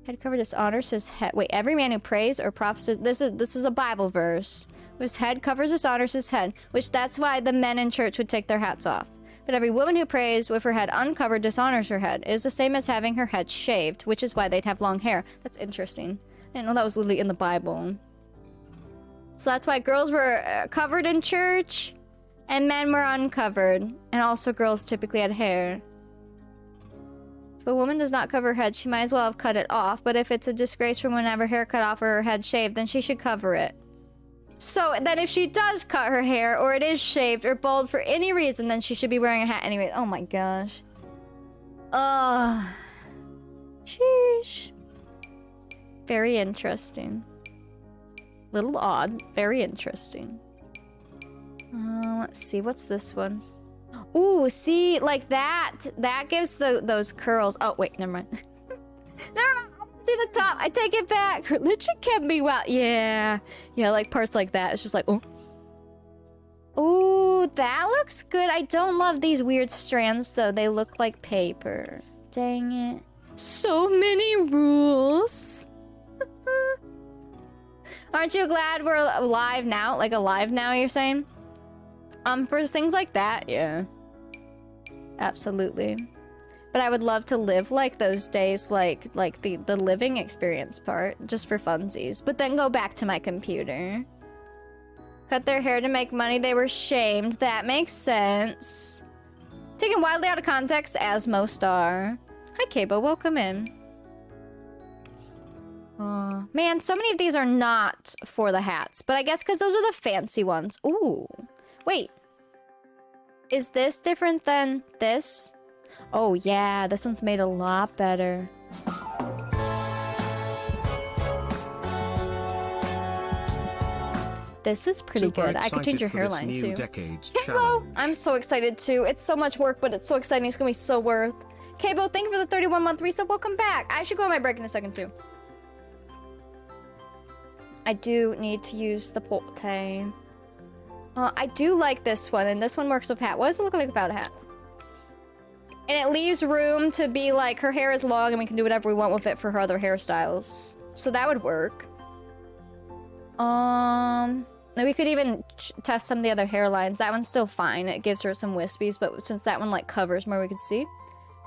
Head cover dishonors his head. Wait, every man who prays or prophesies... This is a Bible verse. Whose head covers dishonors his head. Which that's why the men in church would take their hats off. But every woman who prays with her head uncovered dishonors her head. It is the same as having her head shaved. Which is why they'd have long hair. That's interesting. I didn't know that was literally in the Bible. So that's why girls were covered in church, and men were uncovered. And also girls typically had hair. If a woman does not cover her head, she might as well have cut it off. But if it's a disgrace for a woman to have her hair cut off or her head shaved, then she should cover it. So then if she does cut her hair, or it is shaved or bald for any reason, then she should be wearing a hat anyway. Oh my gosh. Sheesh. Very interesting. Little odd. Very interesting. Let's see, what's this one? Ooh, see, like that. That gives those curls. Oh, wait, never mind. Never mind. See the top. I take it back. Religion can be well. Yeah. Yeah, like parts like that. It's just like, oh. Ooh, that looks good. I don't love these weird strands, though. They look like paper. Dang it. So many rules. Aren't you glad we're alive now? Like alive now, you're saying? For things like that, yeah. Absolutely. But I would love to live like those days, like the living experience part, just for funsies. But then go back to my computer. Cut their hair to make money, they were shamed. That makes sense. Taken wildly out of context, as most are. Hi, Kabo, welcome in. Man, so many of these are not for the hats, but I guess because those are the fancy ones. Ooh. Wait. Is this different than this? Oh yeah, this one's made a lot better. This is pretty good. I could change your hairline too. Kabo, I'm so excited too. It's so much work, but it's so exciting. It's gonna be so worth. Kabo, thank you for the 31-month resub. Welcome back. I should go on my break in a second too. I do need to use the polte. I do like this one, and this one works with hat. What does it look like without a hat? And it leaves room to be like, her hair is long and we can do whatever we want with it for her other hairstyles. So that would work. We could even test some of the other hairlines. That one's still fine. It gives her some wispies, but since that one like covers more, we could see.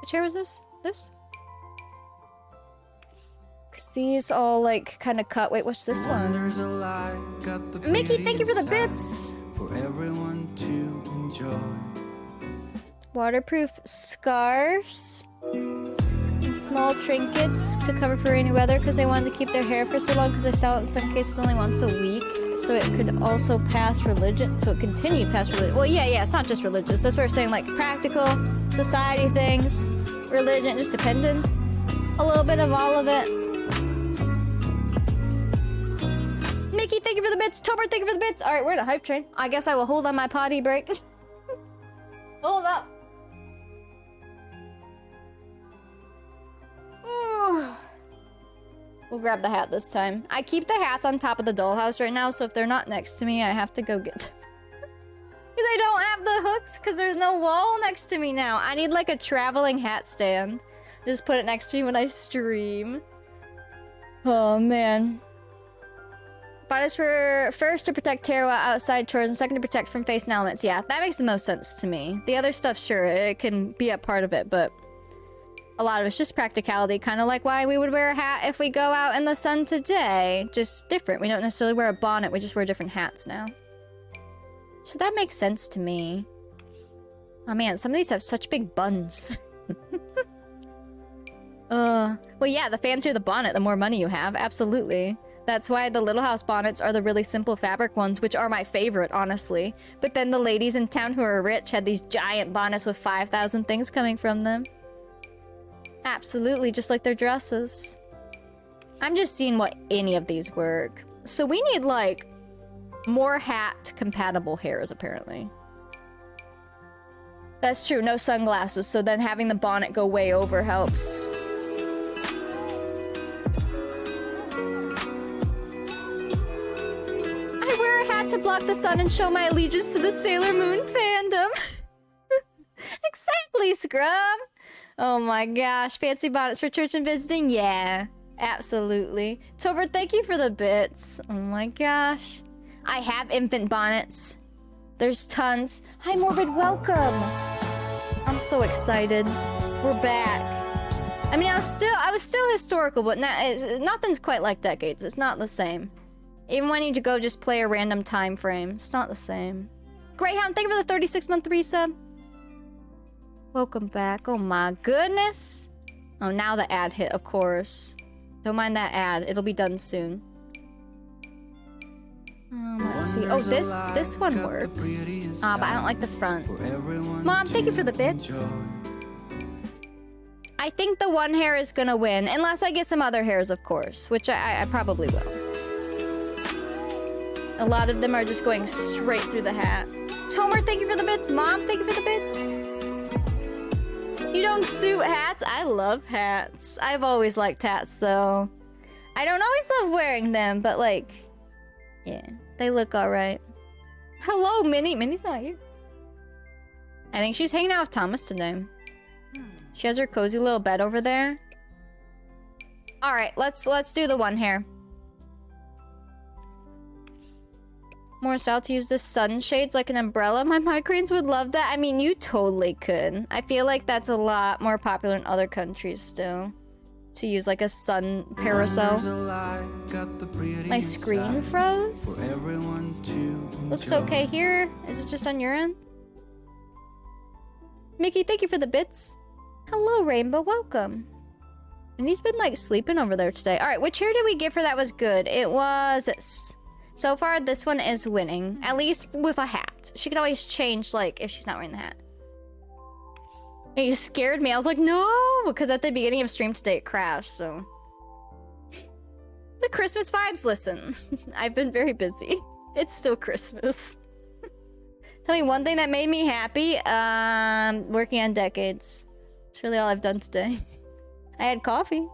Which hair is this? This? Because these all like kind of cut. Wait, what's this one? Mickey, thank you for the bits. For everyone to enjoy. Waterproof scarves. And small trinkets to cover for rainy weather because they wanted to keep their hair for so long because they sell it in some cases only once a week. So it could also pass religion. So it continued past religion. Well, yeah, it's not just religious. That's what we're saying, like practical, society things, religion, just dependent. A little bit of all of it. Mickey, thank you for the bits. Tober, thank you for the bits. All right, we're in a hype train. I guess I will hold on my potty break. Hold up. We'll grab the hat this time. I keep the hats on top of the dollhouse right now, so if they're not next to me, I have to go get them. Because I don't have the hooks, because there's no wall next to me now. I need like a traveling hat stand. Just put it next to me when I stream. Oh, man. Bodies for first to protect hair while outside chores, and second to protect from face and elements. Yeah, that makes the most sense to me. The other stuff, sure, it can be a part of it, but a lot of it's just practicality, kind of like why we would wear a hat if we go out in the sun today. Just different. We don't necessarily wear a bonnet, we just wear different hats now. So that makes sense to me. Oh man, some of these have such big buns. Well yeah, the fancier the bonnet, the more money you have, absolutely. That's why the Little House bonnets are the really simple fabric ones, which are my favorite, honestly. But then the ladies in town who are rich had these giant bonnets with 5,000 things coming from them. Absolutely, just like their dresses. I'm just seeing what any of these work. So we need, like, more hat-compatible hairs, apparently. That's true, no sunglasses, so then having the bonnet go way over helps. I wear a hat to block the sun and show my allegiance to the Sailor Moon fandom. Exactly, Scrub. Oh my gosh, fancy bonnets for church and visiting? Yeah, absolutely. Tober, thank you for the bits. Oh my gosh. I have infant bonnets. There's tons. Hi, Morbid, welcome. I'm so excited. We're back. I mean, I was still historical, but nothing's quite like decades. It's not the same. Even when you go just play a random time frame, it's not the same. Greyhound, thank you for the 36-month resub. Welcome back. Oh my goodness. Oh, now the ad hit, of course. Don't mind that ad. It'll be done soon. Let's see. Oh, this one works. But I don't like the front. Mom, thank you for the bits. I think the one hair is gonna win, unless I get some other hairs, of course, which I probably will. A lot of them are just going straight through the hat. Tomer, thank you for the bits. Mom, thank you for the bits. You don't suit hats? I love hats. I've always liked hats, though. I don't always love wearing them, but like, yeah, they look alright. Hello, Minnie. Minnie's not here. I think she's hanging out with Thomas today. She has her cozy little bed over there. Alright, let's do the one here. More style to use the sunshades like an umbrella. My migraines would love that. I mean, you totally could. I feel like that's a lot more popular in other countries still. To use like a sun parasol. My screen froze? Looks okay here. Is it just on your end? Mickey, thank you for the bits. Hello, Rainbow. Welcome. And he's been like sleeping over there today. Alright, which chair did we give her that was good? It was this. So far, this one is winning. At least with a hat. She can always change, like, if she's not wearing the hat. It just scared me. I was like, no! Because at the beginning of stream today, it crashed, so... The Christmas vibes, listen. I've been very busy. It's still Christmas. Tell me one thing that made me happy. Working on decades. That's really all I've done today. I had coffee.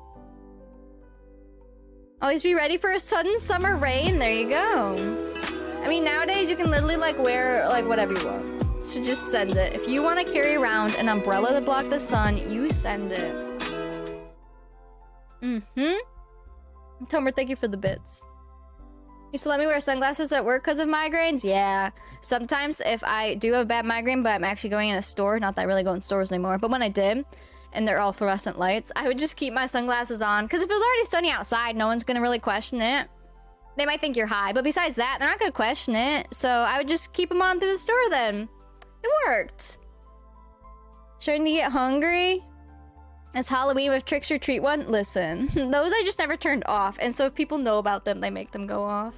Always be ready for a sudden summer rain. There you go. I mean, nowadays you can literally like wear like whatever you want. So just send it. If you want to carry around an umbrella to block the sun, you send it. Tomer, thank you for the bits. Used to let me wear sunglasses at work because of migraines? Yeah. Sometimes if I do have a bad migraine, but I'm actually going in a store, not that I really go in stores anymore, but when I did, and they're all fluorescent lights, I would just keep my sunglasses on. Because if it was already sunny outside, no one's going to really question it. They might think you're high, but besides that, they're not going to question it. So I would just keep them on through the store then. It worked. Starting to get hungry? It's Halloween with Tricks or Treat one? Listen, those I just never turned off. And so if people know about them, they make them go off.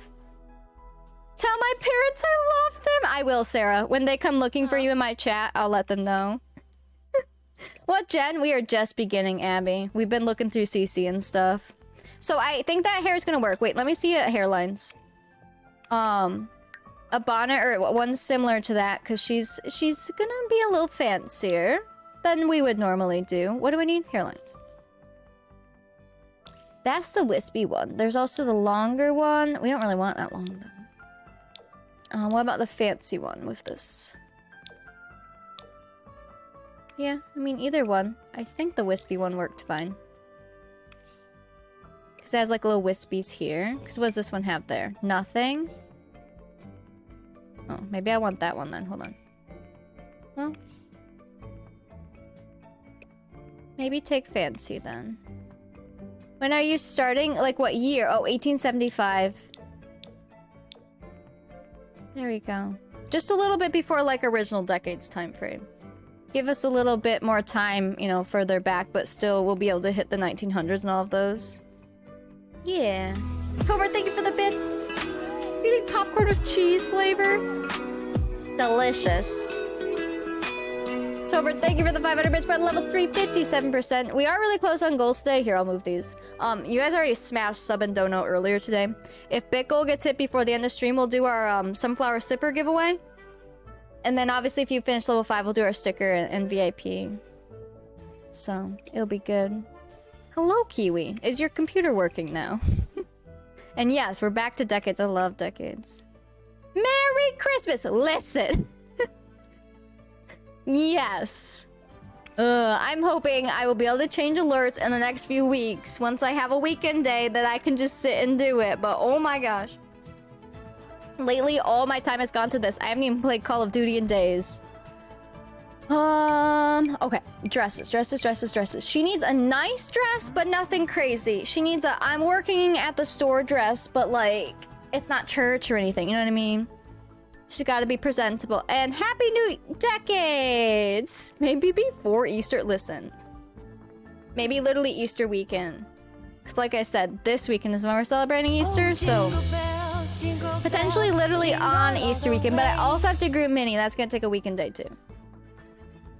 Tell my parents I love them. I will, Sarah. When they come looking for you in my chat, I'll let them know. What, Jen? We are just beginning, Abby. We've been looking through CC and stuff. So I think that hair is gonna work. Wait, let me see hairlines. A bonnet or one similar to that, because she's gonna be a little fancier than we would normally do. What do we need? Hairlines. That's the wispy one. There's also the longer one. We don't really want that long though. What about the fancy one with this? Yeah, I mean, either one. I think the wispy one worked fine. Because it has like little wispies here. Because what does this one have there? Nothing? Oh, maybe I want that one then. Hold on. Well. Maybe take fancy then. When are you starting? Like what year? Oh, 1875. There we go. Just a little bit before like original decades time frame. Give us a little bit more time, you know, further back, but still we'll be able to hit the 1900s and all of those. Yeah. Tomer, thank you for the bits. Eating popcorn with cheese flavor. Delicious. Tomer, thank you for the 500 bits for level 357%. We are really close on goals today. Here, I'll move these. You guys already smashed sub and dono earlier today. If bit goal gets hit before the end of stream, we'll do our sunflower sipper giveaway. And then obviously if you finish level 5, we'll do our sticker and VIP. So, it'll be good. Hello, Kiwi. Is your computer working now? And yes, we're back to decades. I love decades. Merry Christmas! Listen! Yes. I'm hoping I will be able to change alerts in the next few weeks. Once I have a weekend day that I can just sit and do it. But oh my gosh. Lately, all my time has gone to this. I haven't even played Call of Duty in days. Okay. Dresses. She needs a nice dress, but nothing crazy. She needs a I'm working at the store dress, but like, it's not church or anything, you know what I mean? She's gotta be presentable. And Happy New Decades! Maybe before Easter. Listen. Maybe literally Easter weekend. Because like I said, this weekend is when we're celebrating Easter, so... Potentially literally on Easter weekend, but I also have to agree with Minnie. That's gonna take a weekend day too.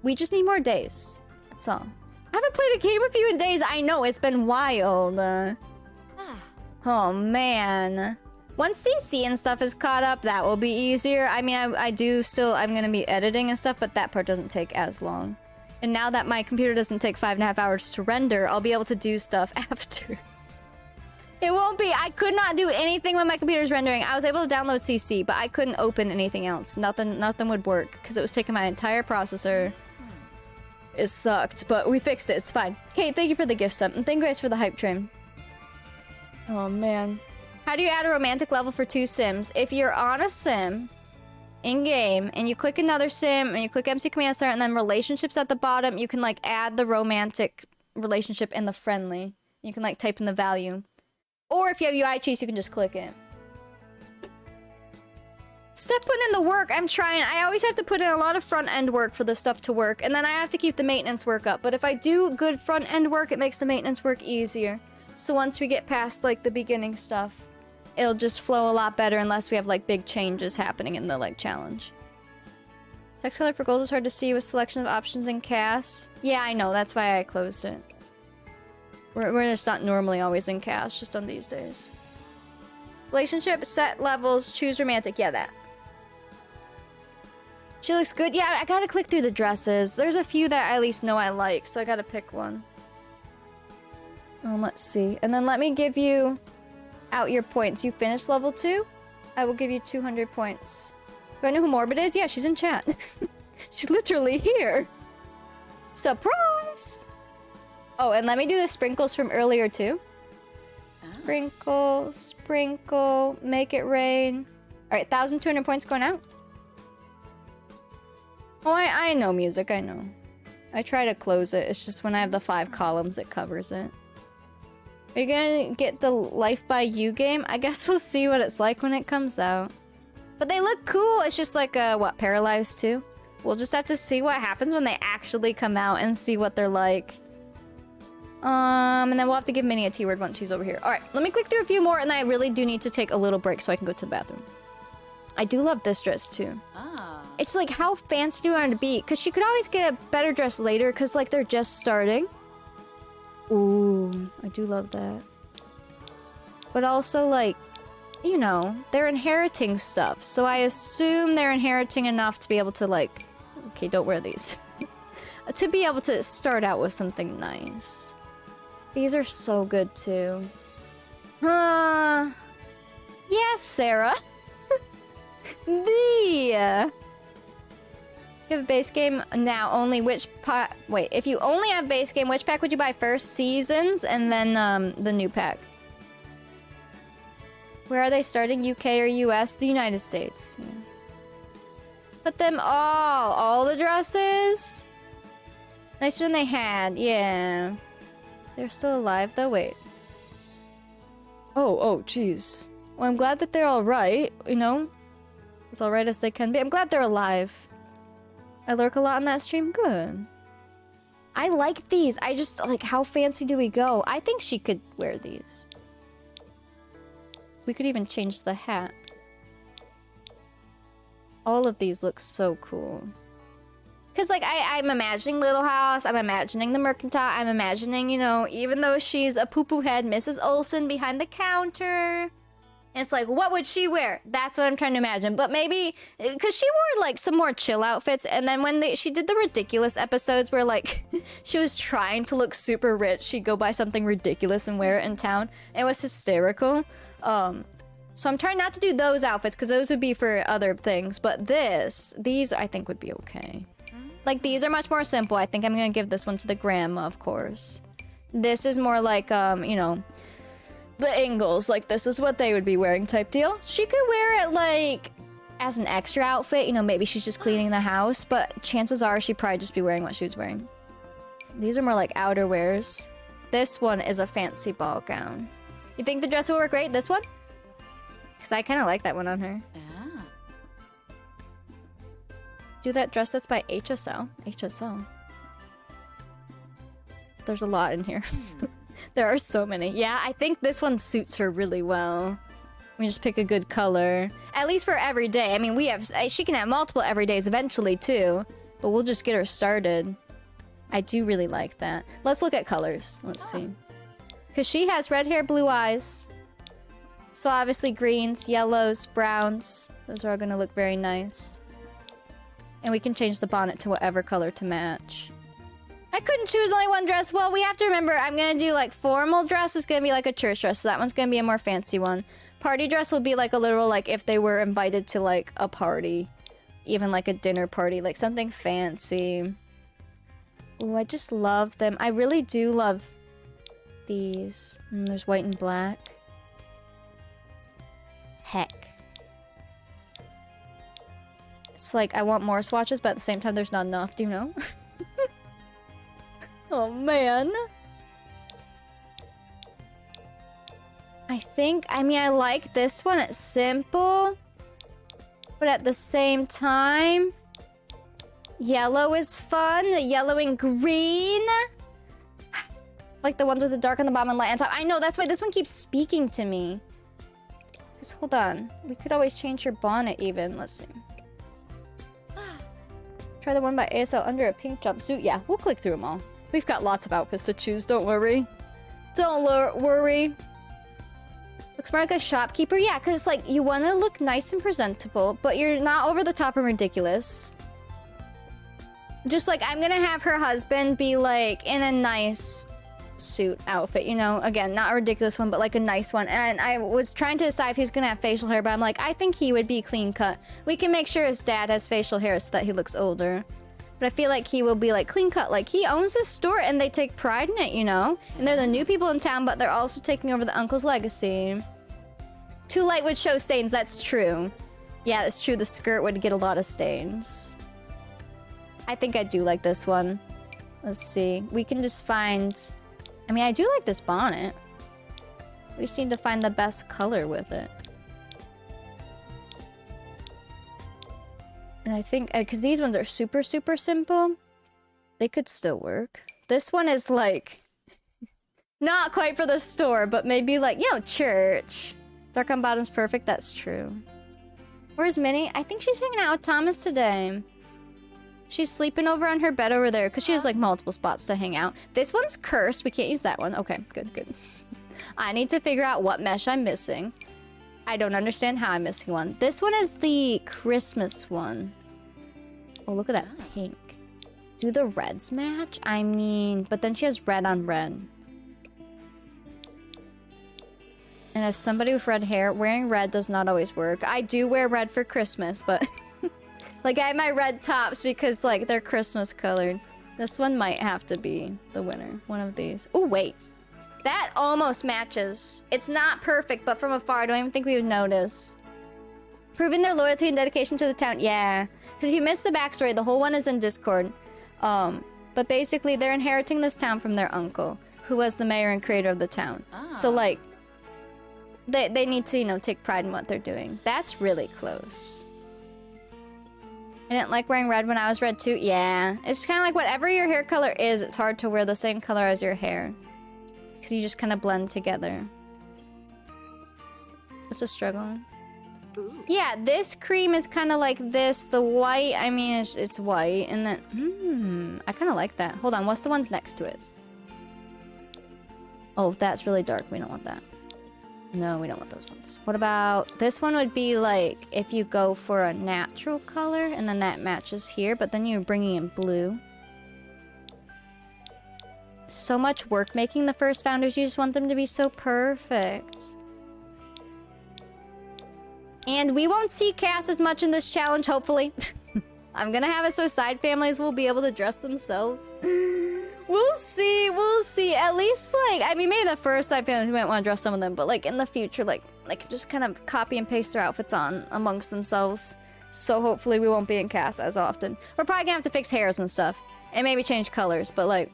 We just need more days. That's all. I haven't played a game with you in days. I know, it's been wild. Oh man. Once CC and stuff is caught up, that will be easier. I mean, I'm gonna be editing and stuff, but that part doesn't take as long. And now that my computer doesn't take 5.5 hours to render, I'll be able to do stuff after. It won't be. I could not do anything when my computer's rendering. I was able to download CC, but I couldn't open anything else. Nothing would work because it was taking my entire processor. It sucked, but we fixed it. It's fine. Okay, thank you for the gift sub, and thank you guys for the hype train. Oh man. How do you add a romantic level for 2 sims? If you're on a sim in game and you click another sim and you click MC Command Center and then relationships at the bottom, you can like add the romantic relationship and the friendly. You can like type in the value. Or if you have UI cheats, you can just click it. Step putting in the work. I'm trying. I always have to put in a lot of front end work for this stuff to work, and then I have to keep the maintenance work up. But if I do good front end work, it makes the maintenance work easier. So once we get past like the beginning stuff, it'll just flow a lot better unless we have like big changes happening in the like challenge. Text color for gold is hard to see with selection of options in CAS. Yeah, I know. That's why I closed it. We're just not normally always in CAS, just on these days. Relationship, set levels, choose romantic. Yeah, that. She looks good. Yeah, I gotta click through the dresses. There's a few that I at least know I like, so I gotta pick one. Let's see. And then let me give you out your points. You finished level 2? I will give you 200 points. Do I know who Morbid is? Yeah, she's in chat. She's literally here. Surprise! Oh, and let me do the sprinkles from earlier too. Sprinkle, sprinkle, make it rain. Alright, 1,200 points going out. Oh, I know music, I know. I try to close it. It's just when I have the 5 columns, it covers it. Are you gonna get the Life by You game? I guess we'll see what it's like when it comes out. But they look cool. It's just like, what, Paralyzed 2? We'll just have to see what happens when they actually come out and see what they're like. And then we'll have to give Minnie a T-word once she's over here. Alright, let me click through a few more, and then I really do need to take a little break so I can go to the bathroom. I do love this dress, too. It's like, how fancy do you want her to be? Because she could always get a better dress later, because, like, they're just starting. Ooh, I do love that. But also, like, you know, they're inheriting stuff. So I assume they're inheriting enough to be able to, like... Okay, don't wear these. To be able to start out with something nice. These are so good, too. Yes, Sarah. You have a base game now, only which pack... Wait, if you only have base game, which pack would you buy first? Seasons, and then the new pack. Where are they starting? UK or US? The United States. Yeah. Put them all the dresses? Nicer than they had, yeah. They're still alive, though, wait. Oh, jeez. Well, I'm glad that they're alright, you know? As alright as they can be. I'm glad they're alive. I lurk a lot on that stream? Good. I like these. I just, like, how fancy do we go? I think she could wear these. We could even change the hat. All of these look so cool. Because, like, I'm imagining Little House, I'm imagining the Mercantile, I'm imagining, you know, even though she's a poo-poo head, Mrs. Olsen behind the counter. And it's like, what would she wear? That's what I'm trying to imagine. But maybe, because she wore, like, some more chill outfits. And then when she did the ridiculous episodes where, like, she was trying to look super rich, she'd go buy something ridiculous and wear it in town. It was hysterical. So I'm trying not to do those outfits, because those would be for other things. But these I think would be okay. Like, these are much more simple. I think I'm gonna give this one to the grandma, of course. This is more like, you know, the Ingalls. Like, this is what they would be wearing type deal. She could wear it, like, as an extra outfit. You know, maybe she's just cleaning the house. But chances are she'd probably just be wearing what she was wearing. These are more like outerwears. This one is a fancy ball gown. You think the dress will work great? This one? Because I kind of like that one on her. Do that dress that's by HSL. HSL. There's a lot in here. There are so many. Yeah, I think this one suits her really well. We just pick a good color. At least for every day. I mean, she can have multiple everydays eventually too. But we'll just get her started. I do really like that. Let's look at colors. Let's see. Because she has red hair, blue eyes. So obviously greens, yellows, browns. Those are all gonna look very nice. And we can change the bonnet to whatever color to match. I couldn't choose only one dress. Well, we have to remember I'm gonna do like formal dress is gonna be like a church dress. So that one's gonna be a more fancy one. Party dress will be like a literal, like if they were invited to like a party. Even like a dinner party, like something fancy. Oh, I just love them. I really do love these. There's white and black. Heck. It's like I want more swatches, but at the same time there's not enough, do you know? Oh man. I mean I like this one, it's simple. But at the same time, yellow is fun. The yellow and green. Like the ones with the dark on the bottom and light on top. I know, that's why this one keeps speaking to me. Just hold on. We could always change your bonnet even. Let's see. Try the one by ASL under a pink jumpsuit. Yeah, we'll click through them all. We've got lots of outfits to choose, don't worry. Don't worry. Looks more like a shopkeeper. Yeah, because like you want to look nice and presentable, but you're not over the top and ridiculous. Just like I'm gonna have her husband be like in a nice suit outfit, you know? Again, not a ridiculous one, but like a nice one. And I was trying to decide if he's gonna have facial hair, but I'm like, I think he would be clean cut. We can make sure his dad has facial hair so that he looks older. But I feel like he will be like clean cut. Like he owns this store and they take pride in it, you know? And they're the new people in town, but they're also taking over the uncle's legacy. Too light would show stains, that's true. Yeah, that's true, the skirt would get a lot of stains. I think I do like this one. Let's see. We can just find... I mean, I do like this bonnet. We just need to find the best color with it. And I think... because these ones are super, super simple. They could still work. This one is like... not quite for the store, but maybe like, you know, church. Dark on bottom's perfect, that's true. Where's Minnie? I think she's hanging out with Thomas today. She's sleeping over on her bed over there because she has like multiple spots to hang out. This one's cursed. We can't use that one. Okay, good. I need to figure out what mesh I'm missing. I don't understand how I'm missing one. This one is the Christmas one. Oh, look at that pink. Do the reds match? I mean, but then she has red on red. And as somebody with red hair, wearing red does not always work. I do wear red for Christmas, but... like, I have my red tops because, like, they're Christmas colored. This one might have to be the winner. One of these. Oh, wait. That almost matches. It's not perfect, but from afar, I don't even think we would notice. Proving their loyalty and dedication to the town. Yeah. Because if you missed the backstory, the whole one is in Discord. But basically, they're inheriting this town from their uncle, who was the mayor and creator of the town. So, like... They need to, you know, take pride in what they're doing. That's really close. I didn't like wearing red when I was red too. Yeah. It's kind of like whatever your hair color is, it's hard to wear the same color as your hair. Because you just kind of blend together. It's a struggle. Ooh. Yeah, this cream is kind of like this. The white, I mean, it's white. And then, I kind of like that. Hold on, what's the ones next to it? Oh, that's really dark. We don't want that. No, we don't want those ones. What about... this one would be like if you go for a natural color and then that matches here, but then you're bringing in blue. So much work making the first founders. You just want them to be so perfect. And we won't see Cass as much in this challenge, hopefully. I'm gonna have it so side families will be able to dress themselves. We'll see. At least, like, I mean, maybe the first side families might want to dress some of them, but, like, in the future, like just kind of copy and paste their outfits on amongst themselves. So hopefully we won't be in cast as often. We're probably gonna have to fix hairs and stuff. And maybe change colors, but, like,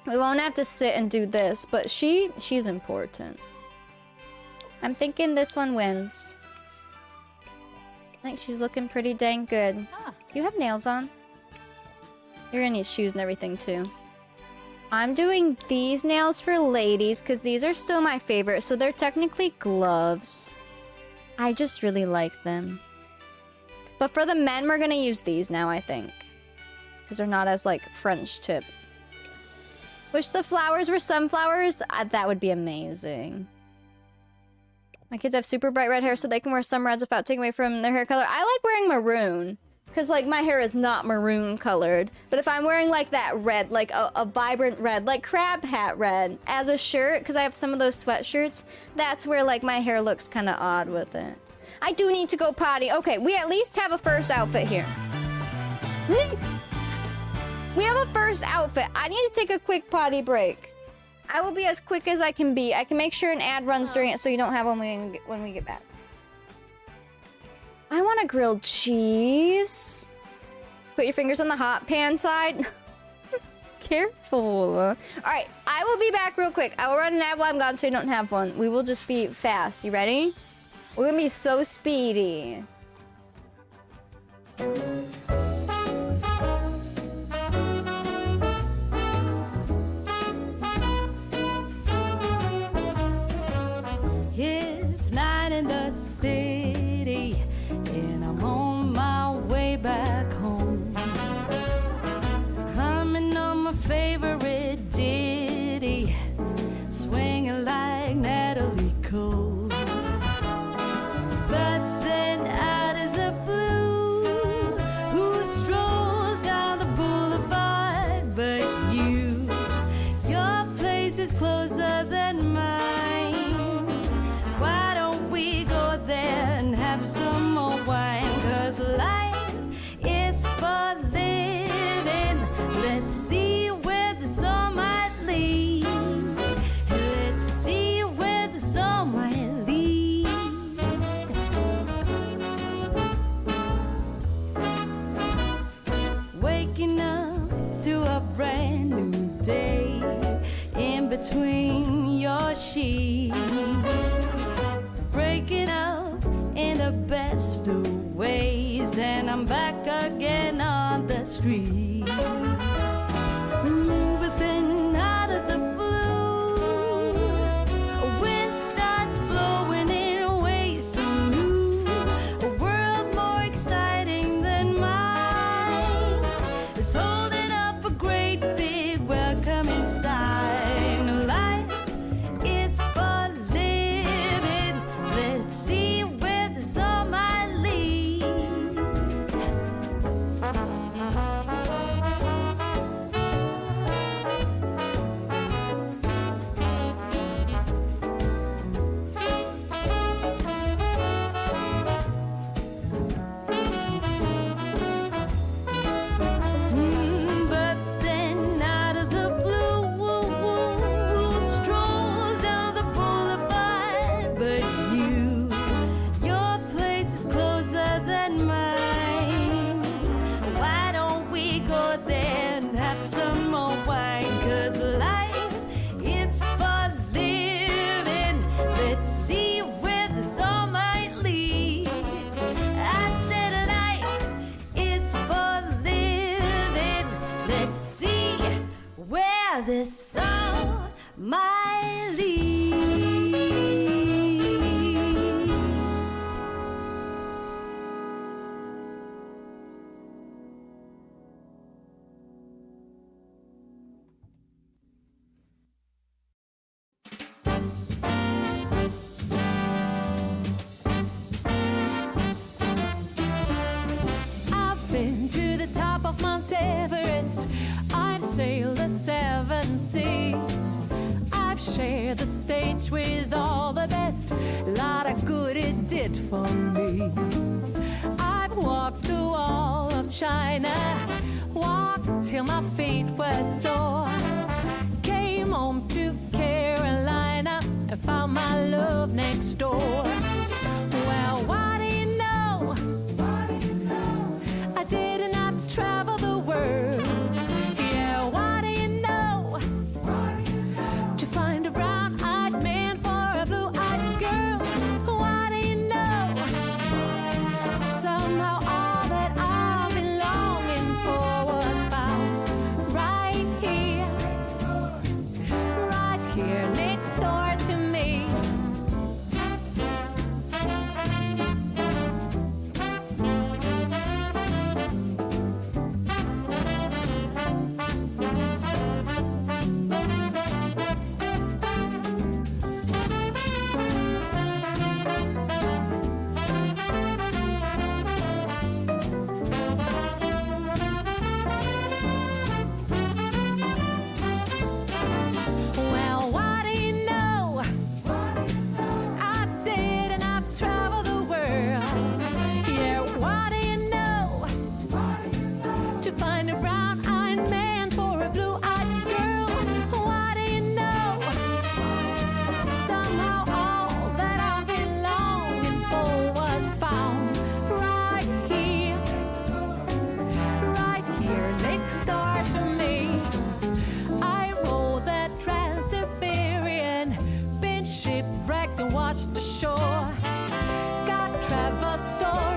we won't have to sit and do this. But she's important. I'm thinking this one wins. I think she's looking pretty dang good. Do you have nails on? You're gonna need shoes and everything, too. I'm doing these nails for ladies because these are still my favorite, so they're technically gloves. I just really like them. But for the men, we're gonna use these now, I think. Because they're not as, like, French tip. Wish the flowers were sunflowers? That would be amazing. My kids have super bright red hair so they can wear some reds without taking away from their hair color. I like wearing maroon. Because, like, my hair is not maroon colored. But if I'm wearing, like, that red, like, a vibrant red, like crab hat red, as a shirt, because I have some of those sweatshirts, that's where, like, my hair looks kind of odd with it. I do need to go potty. Okay, we at least have a first outfit here. We have a first outfit. I need to take a quick potty break. I will be as quick as I can be. I can make sure an ad runs during it so you don't have one when we get back. I want a grilled cheese. Put your fingers on the hot pan side. Careful. All right, I will be back real quick. I will run an ad while I'm gone so you don't have one. We will just be fast. You ready? We're gonna be so speedy. It's 9 in the city, and I'm on my way back home. Humming on my favorite ditty, swinging like Natalie Cole. But then out of the blue, who strolls down the boulevard but you? Your place is closer than mine. Why don't we go there and have some more wine? 'Cause life is for living. Let's see where the sun might lead. Let's see where the sun might lead. Waking up to a brand new day in between your sheets. Breaking up in the best of ways, and I'm back again on the street. But then out of the blue, a wind starts blowing in ways so new. A world more exciting than mine is holding up a great big welcoming sign. Life is for living. Let's see where the sun might lead. But then out of the blue, who strolls down the boulevard but you? Your place is closer than mine. Why don't we go there and have some more wine? 'Cause life is for living. Let's see where the sun might lead. I said life is for living. Let's see where the sun might lead. I've been to the top of Mount Everest. I've sailed the 7 seas. I've shared the stage with all the best. Lot of good it did for me. I've walked the wall of China, walked till my feet were sore. Came home to Carolina and found my love next door. Well, what do you know? I didn't have to travel the world. Yeah, what do you know? To find a brown-eyed man for a blue-eyed girl. What do you know? Somehow all that I've been longing for was found right here next door to me.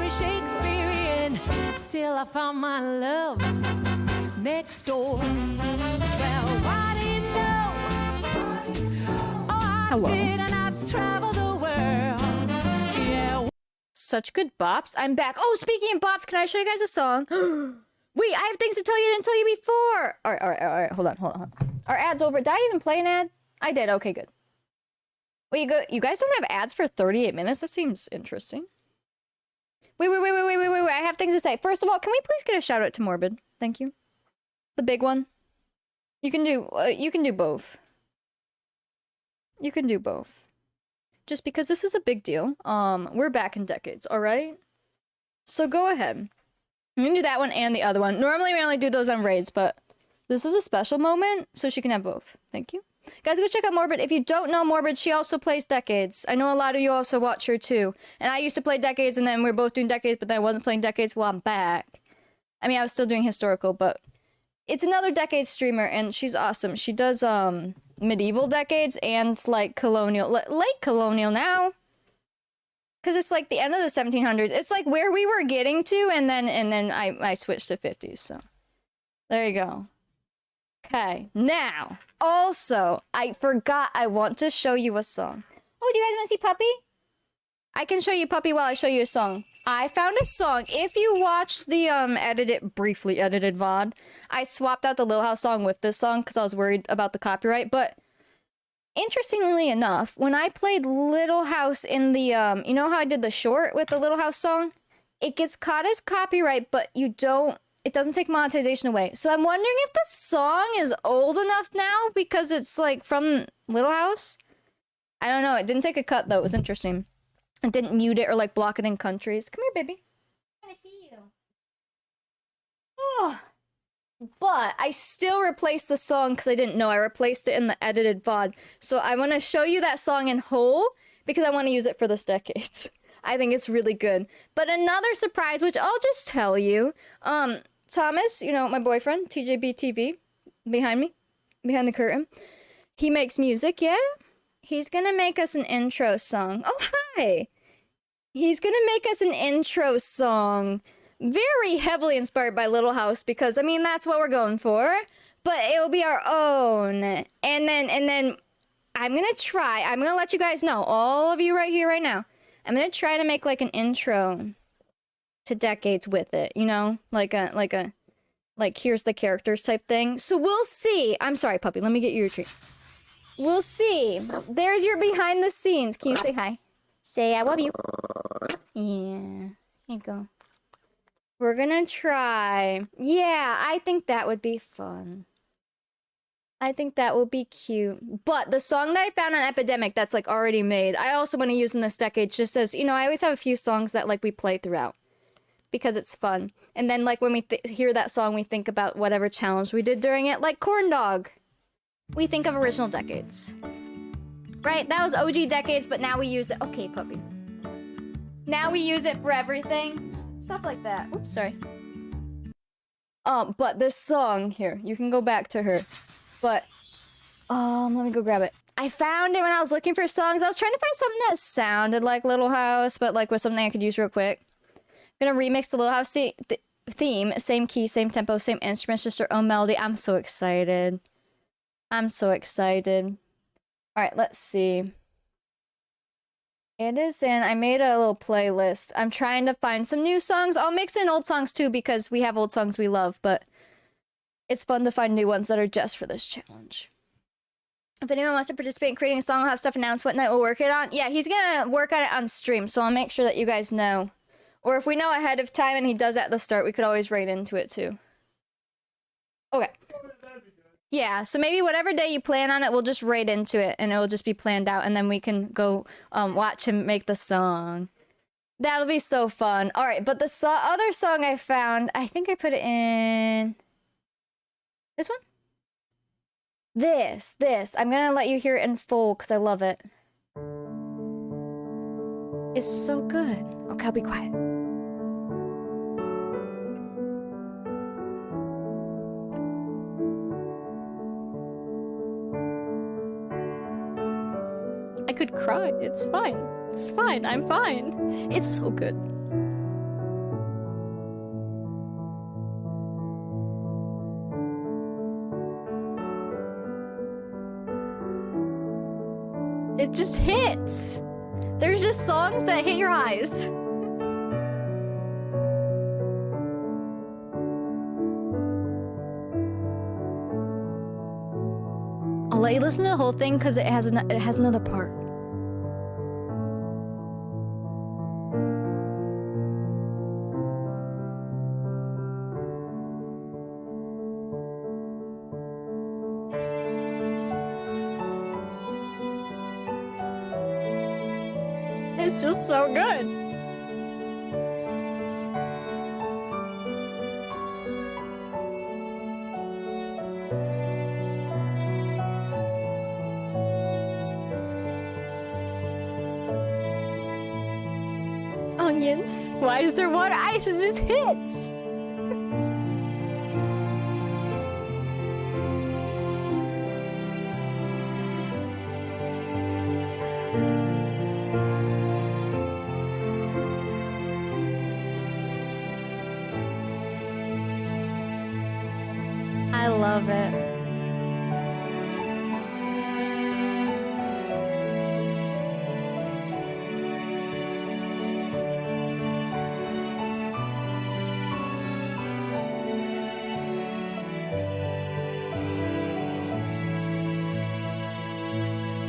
very Shakespearean. Still, I found my love next door. Well, why do you know? Oh, I Hello. did, and I've traveled the world. Yeah. Such good bops. I'm back. Oh, speaking of bops, can I show you guys a song? Wait, I have things to tell you I didn't tell you before. All right. Hold on. Our ad's over. Did I even play an ad? I did. Okay, good. Wait, you guys don't have ads for 38 minutes? That seems interesting. Wait. I have things to say. First of all, can we please get a shout out to Morbid? Thank you. The big one. You can do both. You can do both. Just because this is a big deal. We're back in decades, all right? So go ahead. I'm gonna do that one and the other one. Normally we only do those on raids, but this is a special moment, so she can have both. Thank you. Guys, go check out Morbid. If you don't know Morbid, she also plays Decades. I know a lot of you also watch her too. And I used to play Decades, and then we were both doing Decades, but then I wasn't playing Decades. Well, I'm back. I mean, I was still doing Historical, but it's another Decades streamer, and she's awesome. She does, medieval Decades and, like, colonial. Late colonial now. Because it's, like, the end of the 1700s. It's, like, where we were getting to, and then I switched to 50s, so. There you go. Okay, now, also, I forgot I want to show you a song. Oh, do you guys want to see Puppy? I can show you Puppy while I show you a song. I found a song. If you watch the briefly edited VOD, I swapped out the Little House song with this song because I was worried about the copyright. But interestingly enough, when I played Little House in the you know how I did the short with the Little House song? It gets caught as copyright, but it doesn't take monetization away. So I'm wondering if the song is old enough now because it's like from Little House. I don't know. It didn't take a cut though. It was interesting. I didn't mute it or like block it in countries. Come here, baby. I want to see you. Oh. But I still replaced the song because I didn't know. I replaced it in the edited VOD. So I want to show you that song in whole because I want to use it for this decade. I think it's really good. But another surprise, which I'll just tell you. Thomas, you know, my boyfriend, TJBTV, behind me, behind the curtain. He makes music, yeah? He's gonna make us an intro song. Oh, hi! He's gonna make us an intro song. Very heavily inspired by Little House because, I mean, that's what we're going for. But it will be our own. And then I'm gonna let you guys know, all of you right here, right now. I'm gonna try to make like an intro to Decades with it, you know? Like here's the characters type thing. So we'll see. I'm sorry, Puppy, let me get you your treat. We'll see. There's your behind the scenes. Can you say hi? Say I love you. Yeah. Here you go. We're gonna try. Yeah, I think that would be fun. I think that will be cute. But the song that I found on Epidemic that's like already made, I also want to use in this decade just says, you know, I always have a few songs that like we play throughout. Because it's fun. And then like when we hear that song, we think about whatever challenge we did during it. Like Corn Dog. We think of original decades. Right? That was OG decades, but now we use it. Okay, Puppy. Now we use it for everything. Stuff like that. Oops, sorry. But this song here, you can go back to her. But, let me go grab it. I found it when I was looking for songs. I was trying to find something that sounded like Little House, but like with something I could use real quick. I'm gonna remix the Little House theme. Same key, same tempo, same instruments, just her own melody. I'm so excited. I'm so excited. Alright, let's see. It is in, I made a little playlist. I'm trying to find some new songs. I'll mix in old songs too because we have old songs we love, but it's fun to find new ones that are just for this challenge. If anyone wants to participate in creating a song, I'll have stuff announced what night we'll work it on. Yeah, he's gonna work on it on stream, so I'll make sure that you guys know. Or if we know ahead of time and he does at the start, we could always raid into it too. Okay. Yeah, so maybe whatever day you plan on it, we'll just raid into it and it'll just be planned out and then we can go watch him make the song. That'll be so fun. Alright, but the other song I found, I think I put it in... This one? This. I'm gonna let you hear it in full because I love it. It's so good. Okay, I'll be quiet. I could cry. It's fine. It's fine. I'm fine. It's so good. It just hits. There's just songs that hit your eyes. I'll let you listen to the whole thing because it has another part. It's just so good. Onions. Why is there water ice? It just hits. I love it.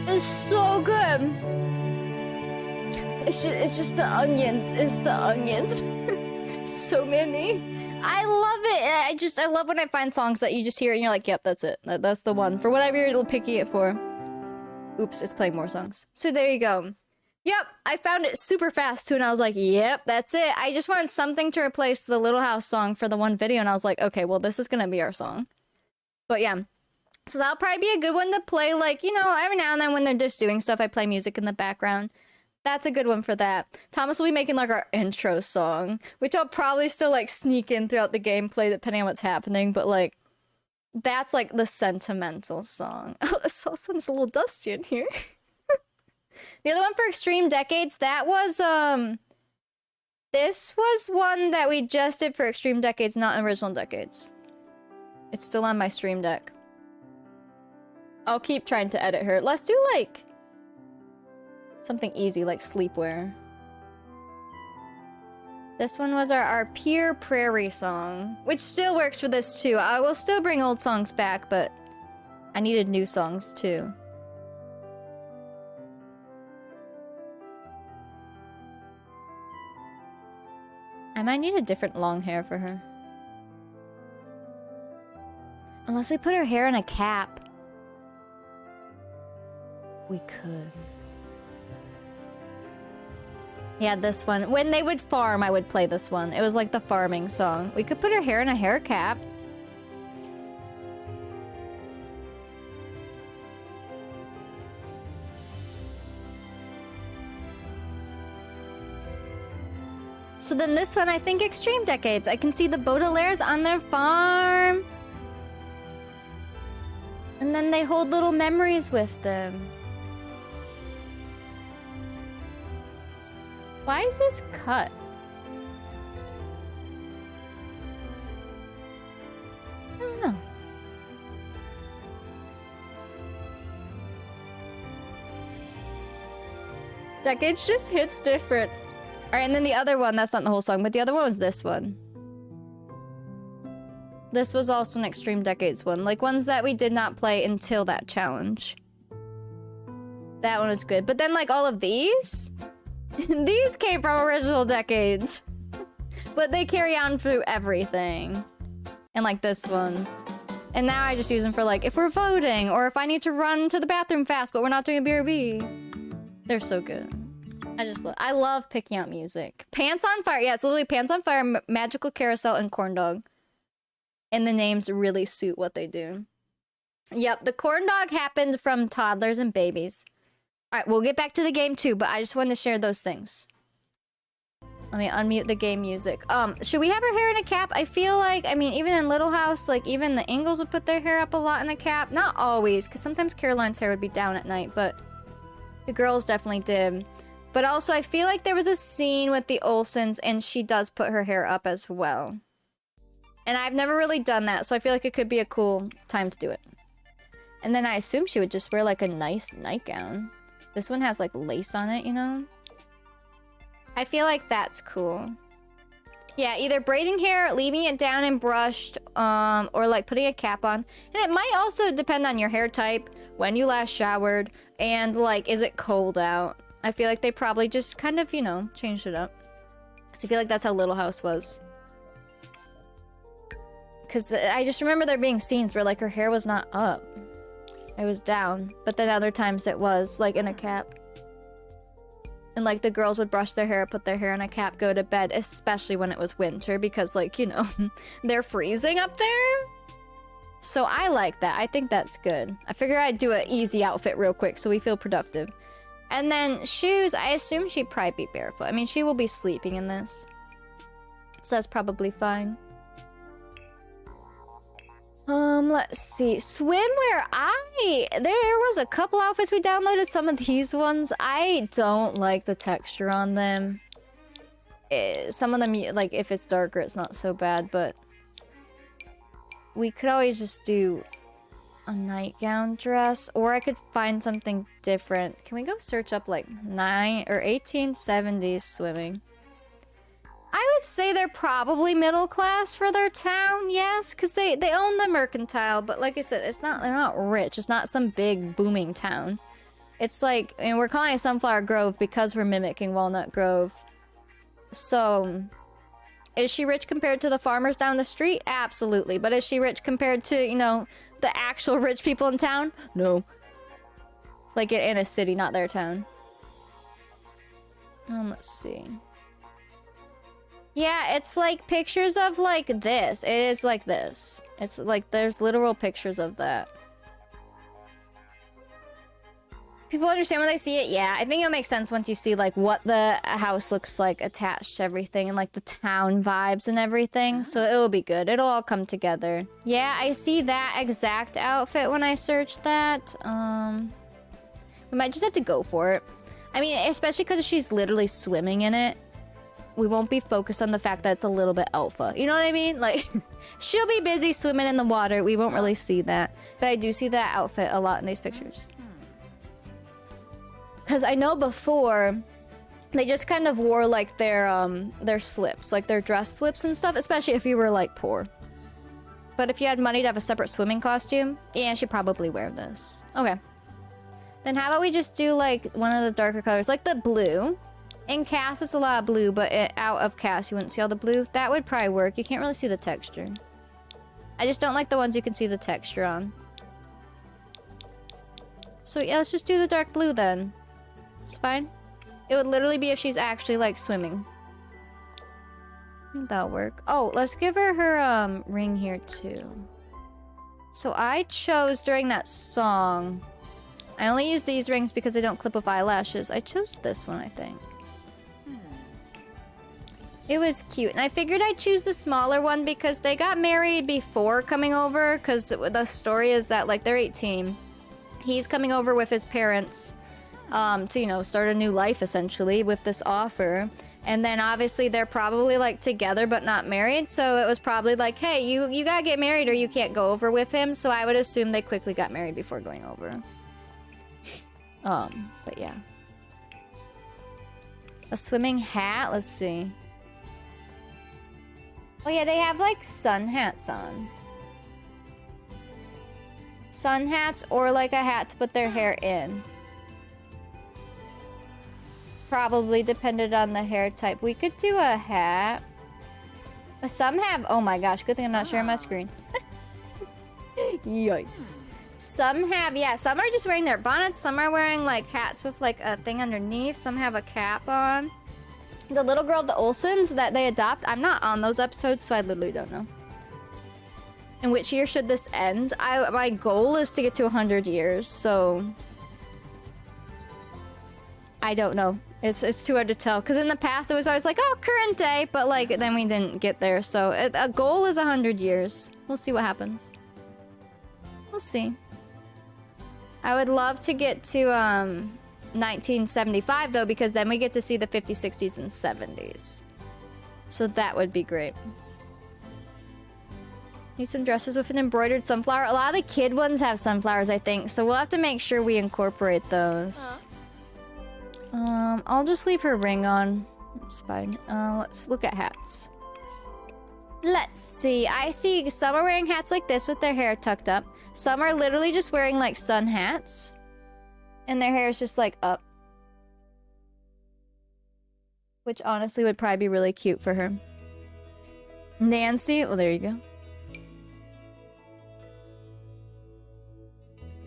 It's so good. It's just the onions. It's the onions. So many. I love it. I love when I find songs that you just hear and you're like, yep, that's it. That's the one. For whatever you're picking it for. Oops, it's playing more songs. So there you go. Yep, I found it super fast too, and I was like, yep, that's it. I just wanted something to replace the Little House song for the one video, and I was like, okay, well, this is gonna be our song. But yeah. So that'll probably be a good one to play, like, you know, every now and then when they're just doing stuff, I play music in the background. That's a good one for that. Thomas will be making, like, our intro song, which I'll probably still, like, sneak in throughout the gameplay depending on what's happening, but, like, that's, like, the sentimental song. Oh, the sounds a little dusty in here. The other one for Extreme Decades, that was, this was one that we just did for Extreme Decades, not Original Decades. It's still on my Stream Deck. I'll keep trying to edit her. Let's do, like, something easy, like Sleepwear. This one was our Pure Prairie song, which still works for this, too. I will still bring old songs back, but I needed new songs, too. I might need a different long hair for her. Unless we put her hair in a cap. We could. Yeah, this one. When they would farm, I would play this one. It was like the farming song. We could put her hair in a hair cap. So then this one, I think Extreme Decades. I can see the Baudelaires on their farm. And then they hold little memories with them. Why is this cut? I don't know. Decades just hits different. Alright, and then the other one, that's not the whole song, but the other one was this one. This was also an Extreme Decades one. Like, ones that we did not play until that challenge. That one was good. But then, like, all of these? These came from Original Decades. But they carry on through everything. And, like, this one. And now I just use them for, like, if we're voting, or if I need to run to the bathroom fast, but we're not doing a BRB. They're so good. I love picking out music. Pants on Fire. Yeah, it's literally Pants on Fire, Magical Carousel, and Corn Dog. And the names really suit what they do. Yep, the Corn Dog happened from toddlers and babies. Alright, we'll get back to the game too, but I just wanted to share those things. Let me unmute the game music. Should we have her hair in a cap? I feel like, I mean, even in Little House, like, even the Ingalls would put their hair up a lot in a cap. Not always, because sometimes Caroline's hair would be down at night, but the girls definitely did. But also, I feel like there was a scene with the Olsens, and she does put her hair up as well. And I've never really done that, so I feel like it could be a cool time to do it. And then I assume she would just wear, like, a nice nightgown. This one has like lace on it, you know? I feel like that's cool. Yeah, either braiding hair, leaving it down and brushed, or like putting a cap on. And it might also depend on your hair type, when you last showered, and like, is it cold out? I feel like they probably just kind of, you know, changed it up. Because I feel like that's how Little House was. Because I just remember there being scenes where like her hair was not up. It was down. But then other times it was like in a cap. And like the girls would brush their hair, put their hair in a cap, go to bed, especially when it was winter because like, you know, they're freezing up there. So I like that. I think that's good. I figure I'd do an easy outfit real quick so we feel productive. And then shoes, I assume she'd probably be barefoot. I mean, she will be sleeping in this. So that's probably fine. Let's see. Swimwear, there was a couple outfits we downloaded. Some of these ones, I don't like the texture on them. Some of them, like, if it's darker, it's not so bad, but we could always just do a nightgown dress, or I could find something different. Can we go search up, like, 1870s swimming? I would say they're probably middle class for their town, yes, because they own the mercantile, but like I said, they're not rich. It's not some big booming town. It's like, I mean, we're calling it Sunflower Grove because we're mimicking Walnut Grove. So, is she rich compared to the farmers down the street? Absolutely. But is she rich compared to, you know, the actual rich people in town? No. Like in a city, not their town. Let's see. Yeah, it's like pictures of like this. It is like this. It's like there's literal pictures of that. People understand when they see it? Yeah, I think it'll make sense once you see like what the house looks like attached to everything and like the town vibes and everything. So it'll be good. It'll all come together. Yeah, I see that exact outfit when I search that. We might just have to go for it. I mean, especially because she's literally swimming in it. We won't be focused on the fact that it's a little bit alpha. You know what I mean? Like, she'll be busy swimming in the water. We won't really see that. But I do see that outfit a lot in these pictures. Because I know before, they just kind of wore, like, their slips. Like, their dress slips and stuff. Especially if you were, like, poor. But if you had money to have a separate swimming costume, yeah, she'd probably wear this. Okay. Then how about we just do, like, one of the darker colors? Like the blue. In cast, it's a lot of blue, but out of cast, you wouldn't see all the blue. That would probably work. You can't really see the texture. I just don't like the ones you can see the texture on. So yeah, let's just do the dark blue then. It's fine. It would literally be if she's actually, like, swimming. I think that'll work. Oh, let's give her her, ring here, too. So I chose during that song... I only use these rings because they don't clip with eyelashes. I chose this one, I think. It was cute. And I figured I'd choose the smaller one because they got married before coming over. Because the story is that, like, they're 18. He's coming over with his parents to, you know, start a new life, essentially, with this offer. And then, obviously, they're probably, like, together but not married. So it was probably like, hey, you gotta get married or you can't go over with him. So I would assume they quickly got married before going over. But yeah. A swimming hat? Let's see. Oh yeah, they have like sun hats on. Sun hats or like a hat to put their hair in. Probably depended on the hair type. We could do a hat. Some have, oh my gosh, good thing I'm not sharing my screen. Yikes. Some have, yeah, some are just wearing their bonnets. Some are wearing like hats with like a thing underneath. Some have a cap on. The little girl, the Olsons that they adopt, I'm not on those episodes, so I literally don't know. In which year should this end? My goal is to get to 100 years, so... I don't know. It's too hard to tell. Because in the past, it was always like, oh, current day, but like, then we didn't get there. So a goal is 100 years. We'll see what happens. We'll see. I would love to get to, 1975 though, because then we get to see the 50s, 60s, and 70s. So that would be great. Need some dresses with an embroidered sunflower. A lot of the kid ones have sunflowers, I think, so we'll have to make sure we incorporate those. I'll just leave her ring on. That's fine. Let's look at hats. Let's see. I see some are wearing hats like this with their hair tucked up. Some are literally just wearing like sun hats. And their hair is just like up. Which honestly would probably be really cute for her. Nancy, well there you go.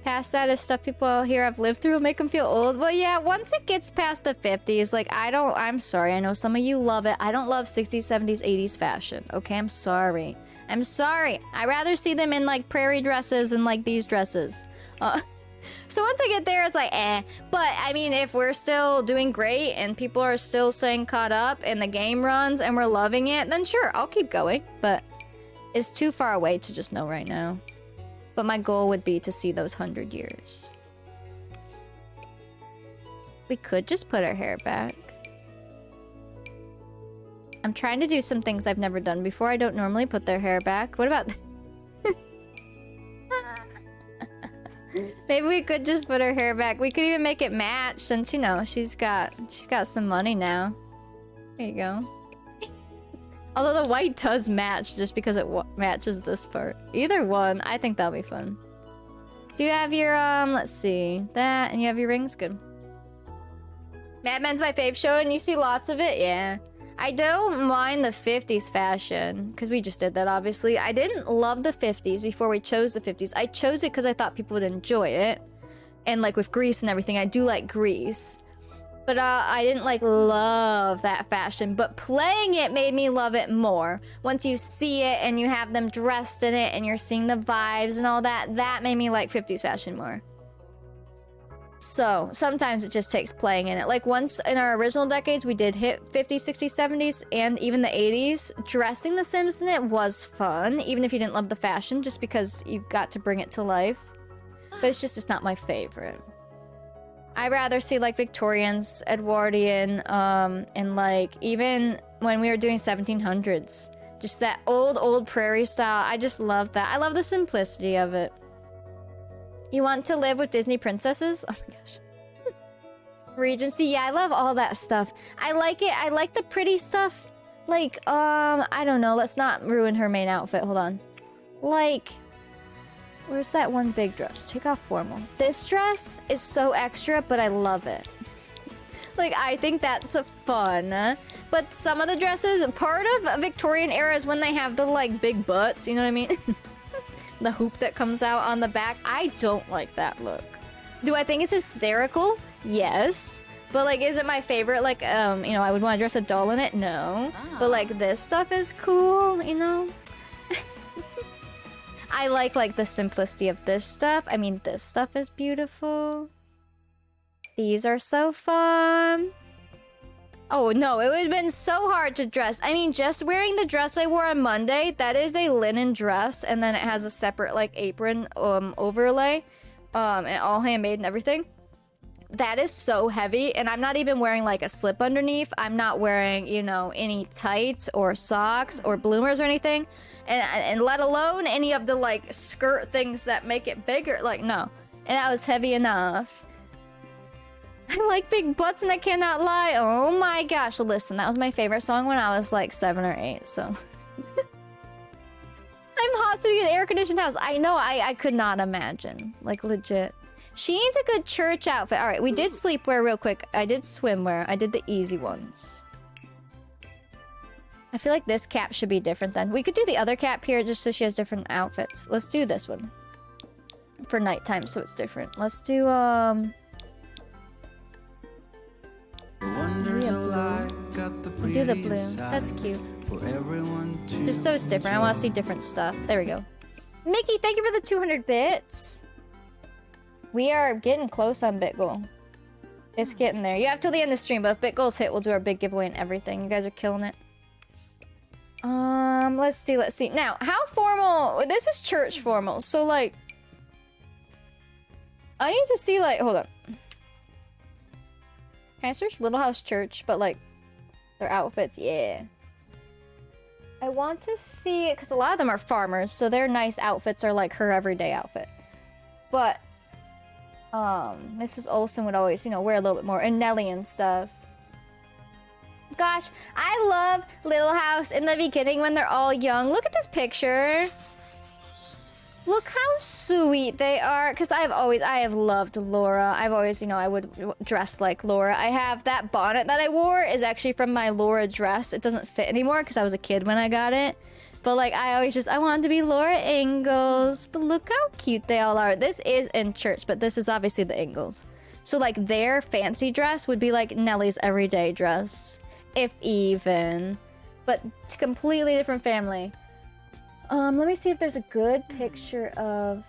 Past that is stuff people here have lived through, make them feel old. Well, yeah, once it gets past the 50s, like, I'm sorry. I know some of you love it. I don't love 60s, 70s, 80s fashion. Okay, I'm sorry. I'm sorry. I'd rather see them in, like, prairie dresses and, like, these dresses. So once I get there, it's like, eh. But, I mean, if we're still doing great and people are still staying caught up and the game runs and we're loving it, then sure, I'll keep going. But it's too far away to just know right now. But my goal would be to see those 100 years. We could just put our hair back. I'm trying to do some things I've never done before. I don't normally put their hair back. What about... Maybe we could just put her hair back. We could even make it match since, you know, she's got some money now. There you go. Although the white does match just because it matches this part. Either one, I think that'll be fun. Do you have your, let's see. That, and you have your rings? Good. Mad Men's my fave show, and you see lots of it? Yeah. I don't mind the 50s fashion, because we just did that, obviously. I didn't love the 50s before we chose the 50s. I chose it because I thought people would enjoy it. And, like, with Grease and everything, I do like Grease. But I didn't, like, love that fashion. But playing it made me love it more. Once you see it and you have them dressed in it and you're seeing the vibes and all that, that made me like 50s fashion more. So, sometimes it just takes playing in it. Like, once in our original decades, we did hit 50s, 60s, 70s, and even the 80s. Dressing the Sims in it was fun, even if you didn't love the fashion, just because you got to bring it to life. But it's not my favorite. I'd rather see, like, Victorians, Edwardian, and, like, even when we were doing 1700s. Just that old prairie style. I just love that. I love the simplicity of it. You want to live with Disney princesses? Oh my gosh. Regency, yeah, I love all that stuff. I like it. I like the pretty stuff. Like, I don't know. Let's not ruin her main outfit. Hold on. Like... Where's that one big dress? Take off formal. This dress is so extra, but I love it. Like, I think that's fun. But some of the dresses, part of Victorian era is when they have the, like, big butts, you know what I mean? The hoop that comes out on the back. I don't like that look. Do I think it's hysterical? Yes. But, like, is it my favorite? Like, you know, I would want to dress a doll in it? No. Ah. But, like, this stuff is cool, you know? I like the simplicity of this stuff. I mean, this stuff is beautiful. These are so fun. Oh, no, it would have been so hard to dress. I mean, just wearing the dress I wore on Monday, that is a linen dress, and then it has a separate, like, apron overlay, and all handmade and everything. That is so heavy, and I'm not even wearing, like, a slip underneath. I'm not wearing, you know, any tights or socks or bloomers or anything. And let alone any of the, like, skirt things that make it bigger. Like, no. And that was heavy enough. I like big butts and I cannot lie. Oh my gosh. Listen, that was my favorite song when I was, like, 7 or 8, so... I'm hot sitting in an air-conditioned house. I know, I could not imagine. Like, legit. She needs a good church outfit. Alright, we did sleepwear real quick. I did swimwear. I did the easy ones. I feel like this cap should be different then. We could do the other cap here just so she has different outfits. Let's do this one. For nighttime, so it's different. Let's do, Wonders yeah, alike got the we'll do the blue. prettiest That's side cute. for everyone to Just so it's different. I want to see different stuff. There we go. Mickey, thank you for the 200 bits. We are getting close on Bit Goal. It's getting there. You have till the end of the stream, but if Bit Goal's hit, we'll do our big giveaway and everything. You guys are killing it. Let's see. Now, how formal... This is church formal, so, like... I need to see, like... Hold on. Can I search Little House Church, but, like... Their outfits? Yeah. I want to see it, because a lot of them are farmers, so their nice outfits are, like, her everyday outfit. But... Mrs. Olsen would always, you know, wear a little bit more, and Nelly and stuff. Gosh, I love Little House in the beginning when they're all young. Look at this picture. Look how sweet they are. Because I have loved Laura. I've always, you know, I would dress like Laura. I have that bonnet that I wore is actually from my Laura dress. It doesn't fit anymore because I was a kid when I got it. But like, I wanted to be Laura Ingalls. But look how cute they all are. This is in church, but this is obviously the Ingalls. So like their fancy dress would be like Nellie's everyday dress. If even. But completely different family. Let me see if there's a good picture of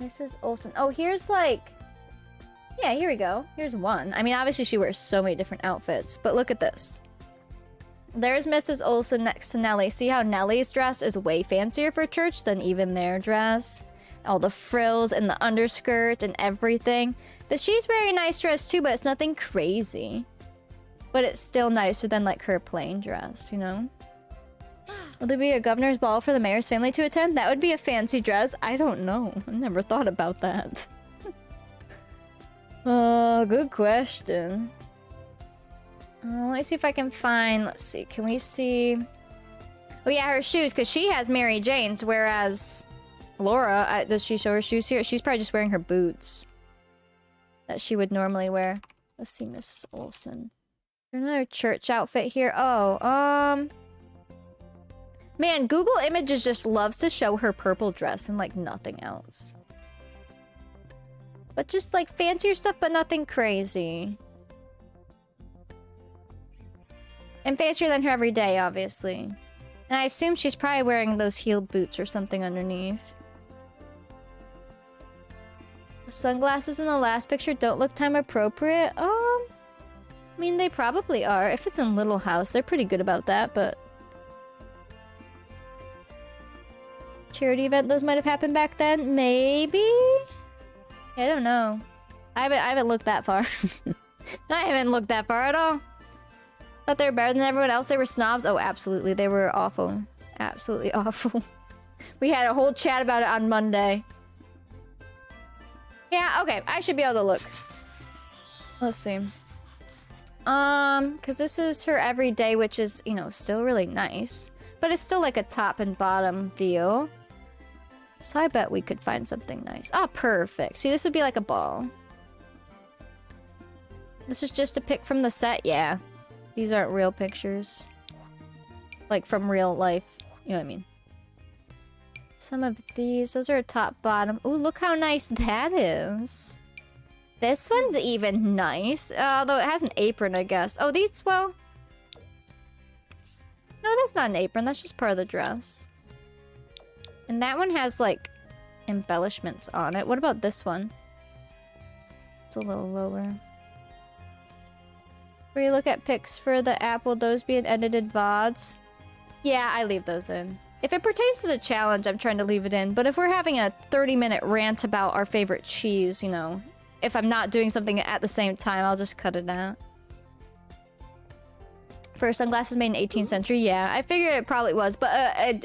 Mrs. Olsen. Oh, here's like... Yeah, here we go. Here's one. I mean, obviously she wears so many different outfits, but look at this. There's Mrs. Olsen next to Nellie. See how Nellie's dress is way fancier for church than even their dress? All the frills and the underskirt and everything. But she's wearing a nice dress too, but it's nothing crazy. But it's still nicer than like her plain dress, you know? Will there be a governor's ball for the mayor's family to attend? That would be a fancy dress. I don't know. I never thought about that. Good question. Let me see if I can find... Let's see. Can we see... Oh yeah, her shoes, because she has Mary Jane's, whereas Laura, does she show her shoes here? She's probably just wearing her boots that she would normally wear. Let's see, Mrs. Olsen. Another church outfit here. Oh, man, Google Images just loves to show her purple dress and like nothing else. But just like fancier stuff, but nothing crazy. And fancier than her every day, obviously. And I assume she's probably wearing those heeled boots or something underneath. The sunglasses in the last picture don't look time appropriate. I mean, they probably are. If it's in Little House, they're pretty good about that, but... Charity event, those might have happened back then? Maybe? I don't know. I haven't looked that far. I haven't looked that far at all. Thought they were better than everyone else. They were snobs. Oh, absolutely. They were awful. Absolutely awful. We had a whole chat about it on Monday. Yeah, okay. I should be able to look. Let's see. Because this is her everyday, which is, you know, still really nice. But it's still like a top and bottom deal. So I bet we could find something nice. Ah, perfect. See, this would be like a ball. This is just a pic from the set, yeah. These aren't real pictures. Like from real life. You know what I mean? Some of these, those are top bottom. Ooh, look how nice that is. This one's even nice. Although it has an apron, I guess. Oh, these, well... No, that's not an apron. That's just part of the dress. And that one has, like, embellishments on it. What about this one? It's a little lower. Where you look at pics for the app, will those be in edited VODs? Yeah, I leave those in. If it pertains to the challenge, I'm trying to leave it in. But if we're having a 30-minute rant about our favorite cheese, you know, if I'm not doing something at the same time, I'll just cut it out. For sunglasses made in 18th century, yeah. I figured it probably was, but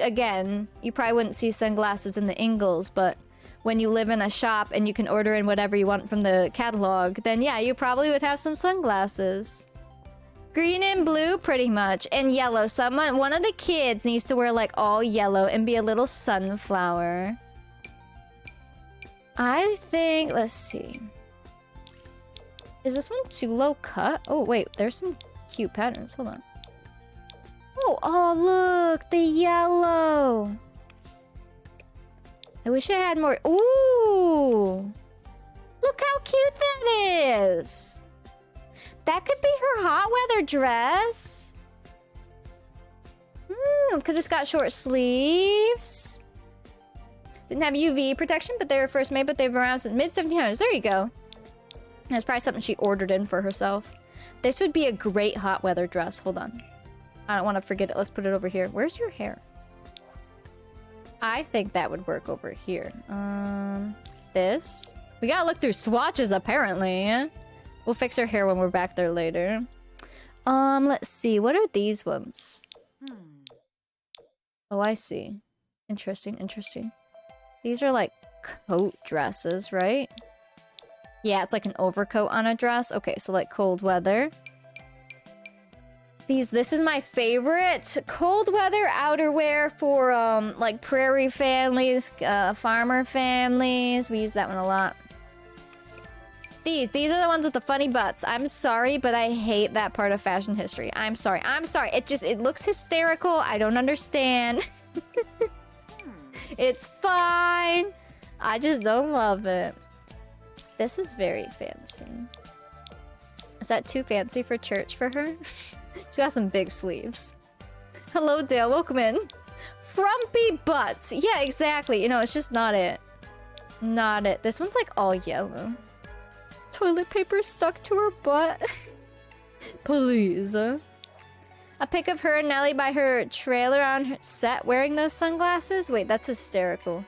again, you probably wouldn't see sunglasses in the Ingalls, but when you live in a shop and you can order in whatever you want from the catalog, then yeah, you probably would have some sunglasses. Green and blue, pretty much, and yellow. One of the kids needs to wear like all yellow and be a little sunflower. I think, let's see. Is this one too low cut? Oh wait, there's some cute patterns. Hold on. Oh, look, the yellow. I wish I had more. Ooh, look how cute that is. That could be her hot weather dress. Because it's got short sleeves. Didn't have UV protection, but they were first made, but they've been around since mid-1700s. There you go. That's probably something she ordered in for herself. This would be a great hot weather dress. Hold on. I don't want to forget it. Let's put it over here. Where's your hair? I think that would work over here. This. We gotta look through swatches, apparently. We'll fix her hair when we're back there later. Let's see. What are these ones? Oh, I see. Interesting, interesting. These are like coat dresses, right? Yeah, it's like an overcoat on a dress. Okay, so like cold weather. This is my favorite cold weather outerwear for like prairie families, farmer families. We use that one a lot. These are the ones with the funny butts. I'm sorry, but I hate that part of fashion history. I'm sorry. It looks hysterical. I don't understand. It's fine. I just don't love it. This is very fancy. Is that too fancy for church for her? She got some big sleeves. Hello, Dale. Welcome in. Frumpy butts. Yeah, exactly. You know, it's just not it. Not it. This one's like all yellow. Toilet paper stuck to her butt. Please. A pic of her and Nelly by her trailer on her set wearing those sunglasses? Wait, that's hysterical.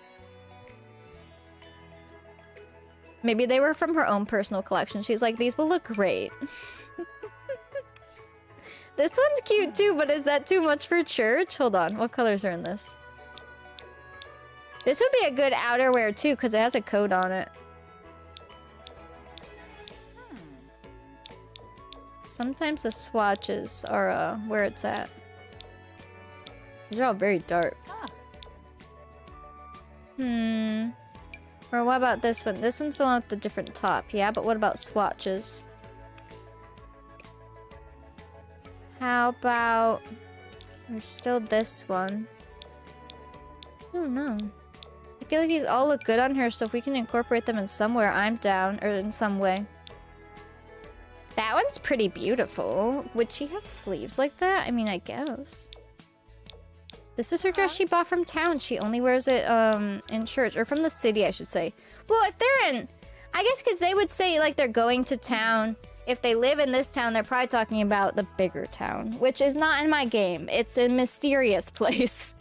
Maybe they were from her own personal collection. She's like, these will look great. This one's cute too, but is that too much for church? Hold on, what colors are in this? This would be a good outerwear too, because it has a coat on it. Sometimes the swatches are where it's at. These are all very dark. Or what about this one? This one's the one with the different top. Yeah, but what about swatches? How about... There's still this one. I don't know. I feel like these all look good on her, so if we can incorporate them in somewhere, I'm down. Or in some way. That one's pretty beautiful. Would she have sleeves like that? I mean, I guess. This is her dress she bought from town. She only wears it in church. Or from the city, I should say. Well, if they're in... I guess because they would say, like, they're going to town. If they live in this town, they're probably talking about the bigger town. Which is not in my game. It's a mysterious place.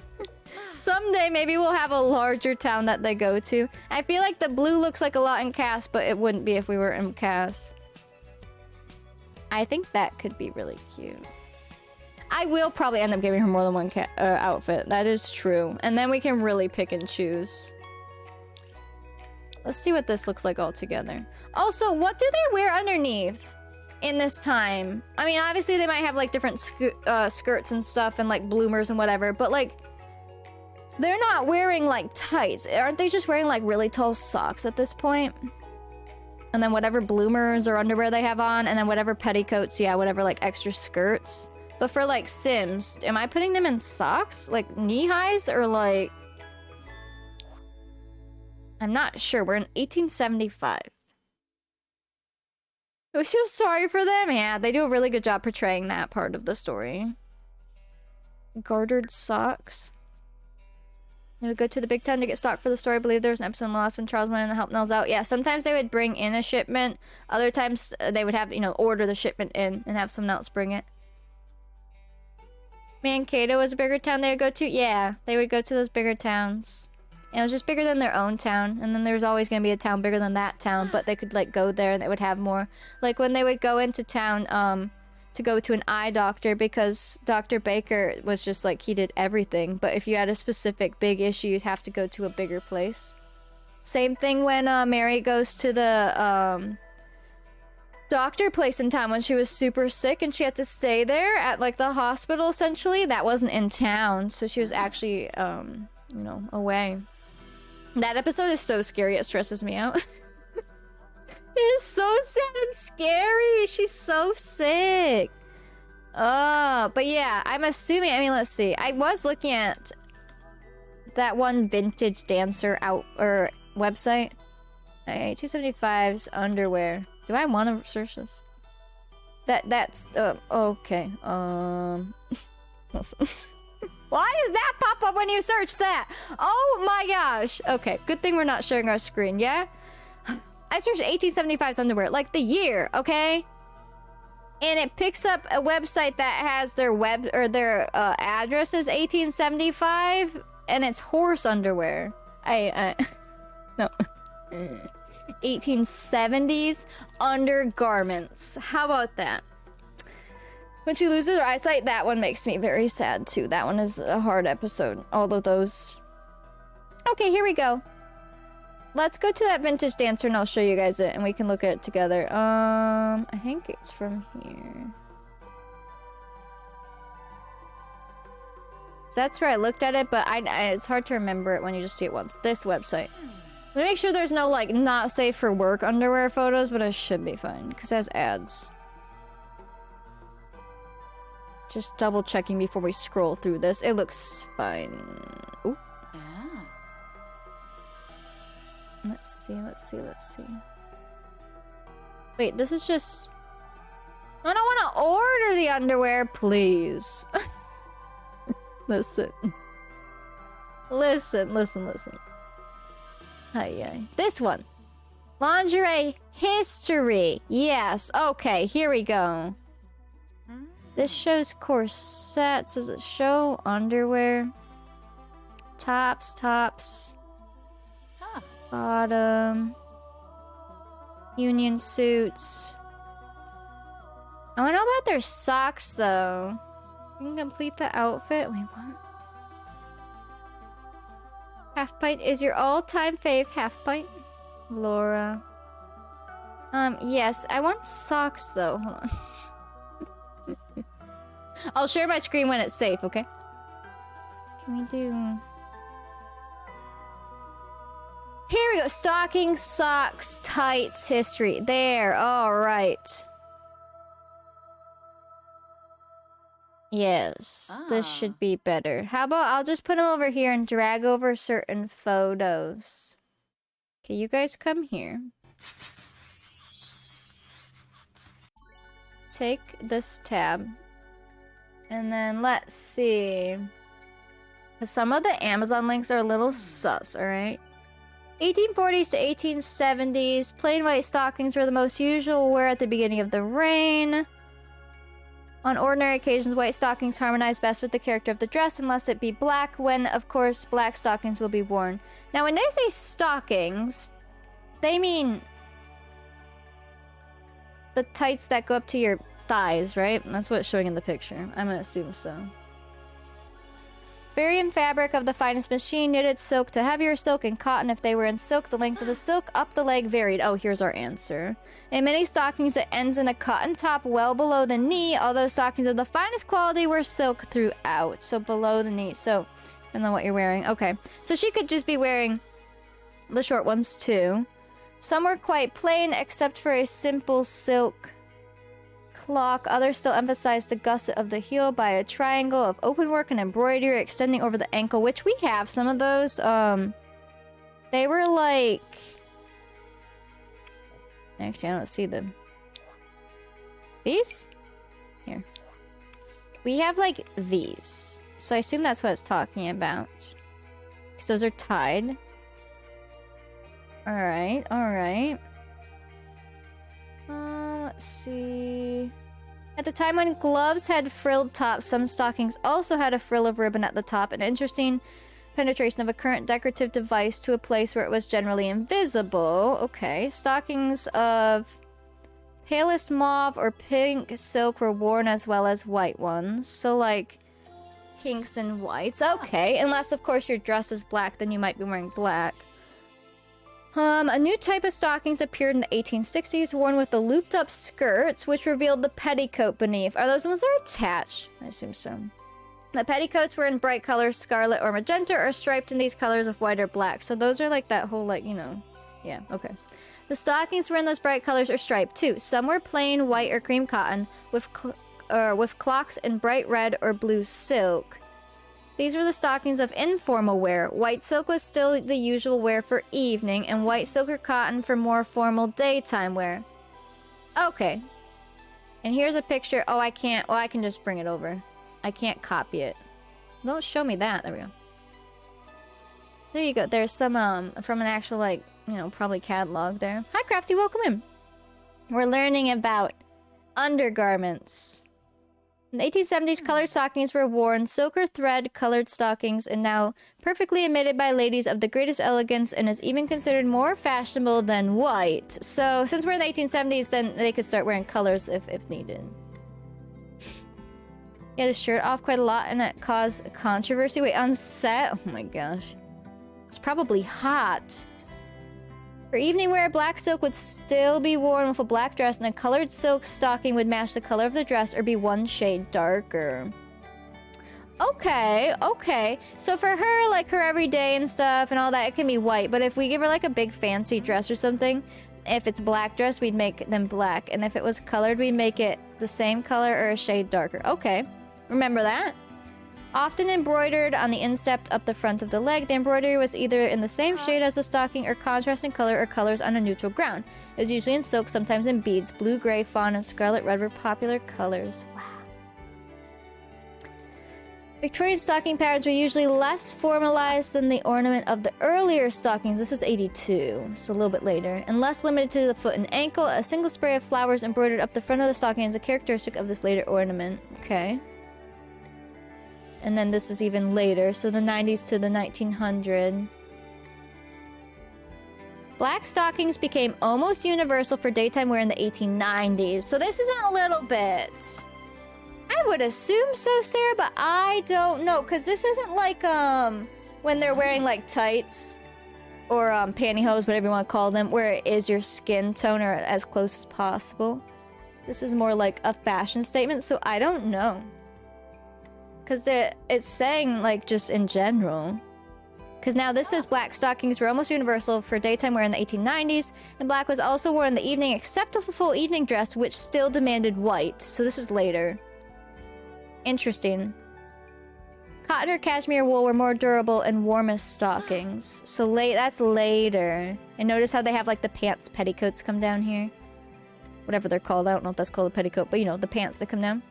Someday, maybe we'll have a larger town that they go to. I feel like the blue looks like a lot in cast, but it wouldn't be if we were in cast. I think that could be really cute. I will probably end up giving her more than one outfit. That is true. And then we can really pick and choose. Let's see what this looks like all together. Also, what do they wear underneath in this time? I mean, obviously they might have like different skirts and stuff and like bloomers and whatever, but like they're not wearing like tights. Aren't they just wearing like really tall socks at this point? And then whatever bloomers or underwear they have on, and then whatever petticoats, yeah, whatever like extra skirts. But for like Sims, am I putting them in socks? Like knee highs or like... I'm not sure. We're in 1875. I feel sorry for them. Yeah, they do a really good job portraying that part of the story. Gartered socks. They would go to the big town to get stock for the story. I believe there was an episode in Lost when Charles went in to help Nels out. Yeah, sometimes they would bring in a shipment. Other times they would have, you know, order the shipment in and have someone else bring it. Mankato was a bigger town they would go to? Yeah, they would go to those bigger towns. And it was just bigger than their own town. And then there's always going to be a town bigger than that town. But they could, like, go there and they would have more. Like, when they would go into town, to go to an eye doctor, because Dr. Baker was just, like, he did everything. But if you had a specific big issue, you'd have to go to a bigger place. Same thing when, Mary goes to the, doctor place in town when she was super sick and she had to stay there at, like, the hospital, essentially. That wasn't in town, so she was actually, you know, away. That episode is so scary, it stresses me out. It is so sad and scary. She's so sick. But yeah, I'm assuming, I mean, let's see. I was looking at that one vintage dancer website. 275's underwear. Do I want to search this? That's, okay. Why does that pop up when you search that? Oh my gosh. Okay, good thing we're not sharing our screen, yeah? I searched 1875's underwear, like the year, okay? And it picks up a website that has their address is 1875, and it's horse underwear. No. 1870s undergarments. How about that? When she loses her eyesight, that one makes me very sad too. That one is a hard episode. All of those. Okay, here we go. let's go to that vintage dancer and I'll show you guys it and we can look at it together. I think it's from here. So that's where I looked at it, but it's hard to remember it when you just see it once. This website. Let me make sure there's no, like, not safe for work underwear photos, but it should be fine, because it has ads. Just double checking before we scroll through this. It looks fine. Ooh. Ah. Let's see. Wait, this is just... I don't want to order the underwear, please. Listen. Hi. This one. Lingerie history. Yes. Okay, here we go. This shows corsets. Does it show underwear? Tops. Huh. Bottom. Union suits. I want to know about their socks, though. You can complete the outfit. Wait, what? Half pint is your all-time fave. Half pint. Laura. Yes. I want socks, though. Hold on. I'll share my screen when it's safe, okay? Can we do... Here we go. Stocking, socks, tights, history. There. All right. Yes. This should be better. How about I'll just put them over here and drag over certain photos. Okay, you guys come here. Take this tab. And then let's see. Some of the Amazon links are a little sus, alright? 1840s to 1870s. Plain white stockings were the most usual wear at the beginning of the reign. On ordinary occasions, white stockings harmonize best with the character of the dress, unless it be black, when, of course, black stockings will be worn. Now, when they say stockings, they mean the tights that go up to your thighs, right? That's what it's showing in the picture. I'm gonna assume so. Varying fabric of the finest machine, knitted silk to heavier silk, and cotton if they were in silk. The length of the silk up the leg varied. Oh, here's our answer. In many stockings, it ends in a cotton top well below the knee, although stockings of the finest quality were silk throughout. So below the knee. So, depending on what you're wearing. Okay. So she could just be wearing the short ones too. Some were quite plain, except for a simple silk clock. Others still emphasized the gusset of the heel by a triangle of openwork and embroidery extending over the ankle, which we have some of those. They were like... Actually, I don't see them. These? Here. We have, like, these. So I assume that's what it's talking about. Because those are tied. Alright. Let's see. At the time when gloves had frilled tops, some stockings also had a frill of ribbon at the top, an interesting penetration of a current decorative device to a place where it was generally invisible. Okay. Stockings of palest mauve or pink silk were worn as well as white ones. So, like, pinks and whites. Okay. Unless, of course, your dress is black, then you might be wearing black. A new type of stockings appeared in the 1860s, worn with the looped-up skirts, which revealed the petticoat beneath. Are those the ones that are attached? I assume so. The petticoats were in bright colors, scarlet or magenta, or striped in these colors of white or black. So those are like that whole, like, you know... Yeah, okay. The stockings were in those bright colors or striped, too. Some were plain white or cream cotton, with clocks in bright red or blue silk. These were the stockings of informal wear. White silk was still the usual wear for evening, and white silk or cotton for more formal daytime wear. Okay. And here's a picture. Oh, I can't. Well, I can just bring it over. I can't copy it. Don't show me that. There we go. There you go. There's some, from an actual, like, you know, probably catalog there. Hi, Crafty. Welcome in. We're learning about undergarments. In the 1870s, colored stockings were worn, silk or thread colored stockings, and now perfectly emitted by ladies of the greatest elegance and is even considered more fashionable than white. So, since we're in the 1870s, then they could start wearing colors if needed. He had his shirt off quite a lot, and it caused controversy. Wait, on set? Oh my gosh. It's probably hot. For evening wear, black silk would still be worn with a black dress, and a colored silk stocking would match the color of the dress or be one shade darker. Okay, okay. So for her, like her everyday and stuff and all that, it can be white. But if we give her like a big fancy dress or something, if it's black dress, we'd make them black. And if it was colored, we'd make it the same color or a shade darker. Okay, remember that. Often embroidered on the instep up the front of the leg, the embroidery was either in the same shade as the stocking or contrasting color or colors on a neutral ground. It was usually in silk, sometimes in beads. Blue, gray, fawn, and scarlet red were popular colors. Wow. Victorian stocking patterns were usually less formalized than the ornament of the earlier stockings. This is 82, so a little bit later. And less limited to the foot and ankle. A single spray of flowers embroidered up the front of the stocking is a characteristic of this later ornament. Okay. And then this is even later, so the 90s to the 1900. Black stockings became almost universal for daytime wear in the 1890s. So this is a little bit... I would assume so, Sarah, but I don't know. Because this isn't like, when they're wearing, like, tights or pantyhose, whatever you want to call them, where it is your skin tone or as close as possible. This is more like a fashion statement, so I don't know. Because it's saying, like, just in general. Because now this says black stockings were almost universal for daytime wear in the 1890s, and black was also worn in the evening except with a full evening dress, which still demanded white. So this is later. Interesting. Cotton or cashmere wool were more durable and warmest stockings. So that's later. And notice how they have, like, the pants petticoats come down here. Whatever they're called. I don't know if that's called a petticoat, but you know, the pants that come down.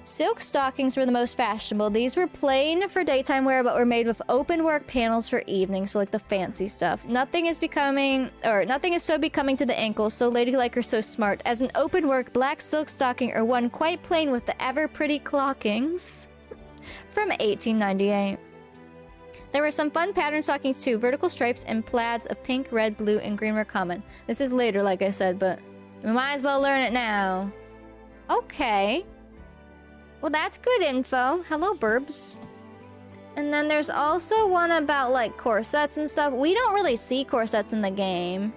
Silk stockings were the most fashionable. These were plain for daytime wear, but were made with open work panels for evening, so like the fancy stuff. Nothing is so becoming to the ankle, so ladylike or so smart, as an open work black silk stocking or one quite plain with the ever pretty clockings. From 1898. There were some fun pattern stockings too. Vertical stripes and plaids of pink, red, blue, and green were common. This is later, like I said, but we might as well learn it now. Okay. Well, that's good info. Hello, burbs. And then there's also one about, like, corsets and stuff. We don't really see corsets in the game.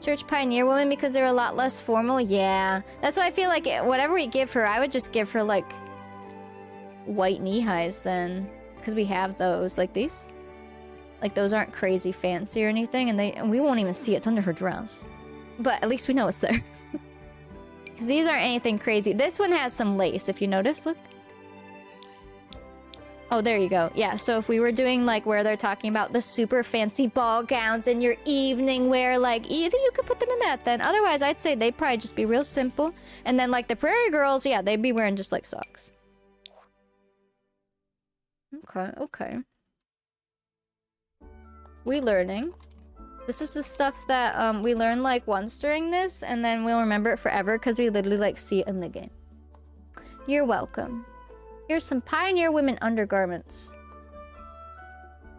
Church pioneer woman because they're a lot less formal. Yeah. That's why I feel like whatever we give her, I would just give her, like, white knee-highs then. Because we have those. Like these. Like, those aren't crazy fancy or anything. And we won't even see it. It's under her dress. But at least we know it's there. Because these aren't anything crazy. This one has some lace, if you notice. Look. Oh, there you go. Yeah, so if we were doing, like, where they're talking about the super fancy ball gowns and your evening wear, like, either you could put them in that then. Otherwise, I'd say they'd probably just be real simple. And then, like, the prairie girls, yeah, they'd be wearing just, like, socks. Okay, okay. We learning. This is the stuff that we learn like once during this, and then we'll remember it forever because we literally like see it in the game. You're welcome. Here's some pioneer women undergarments.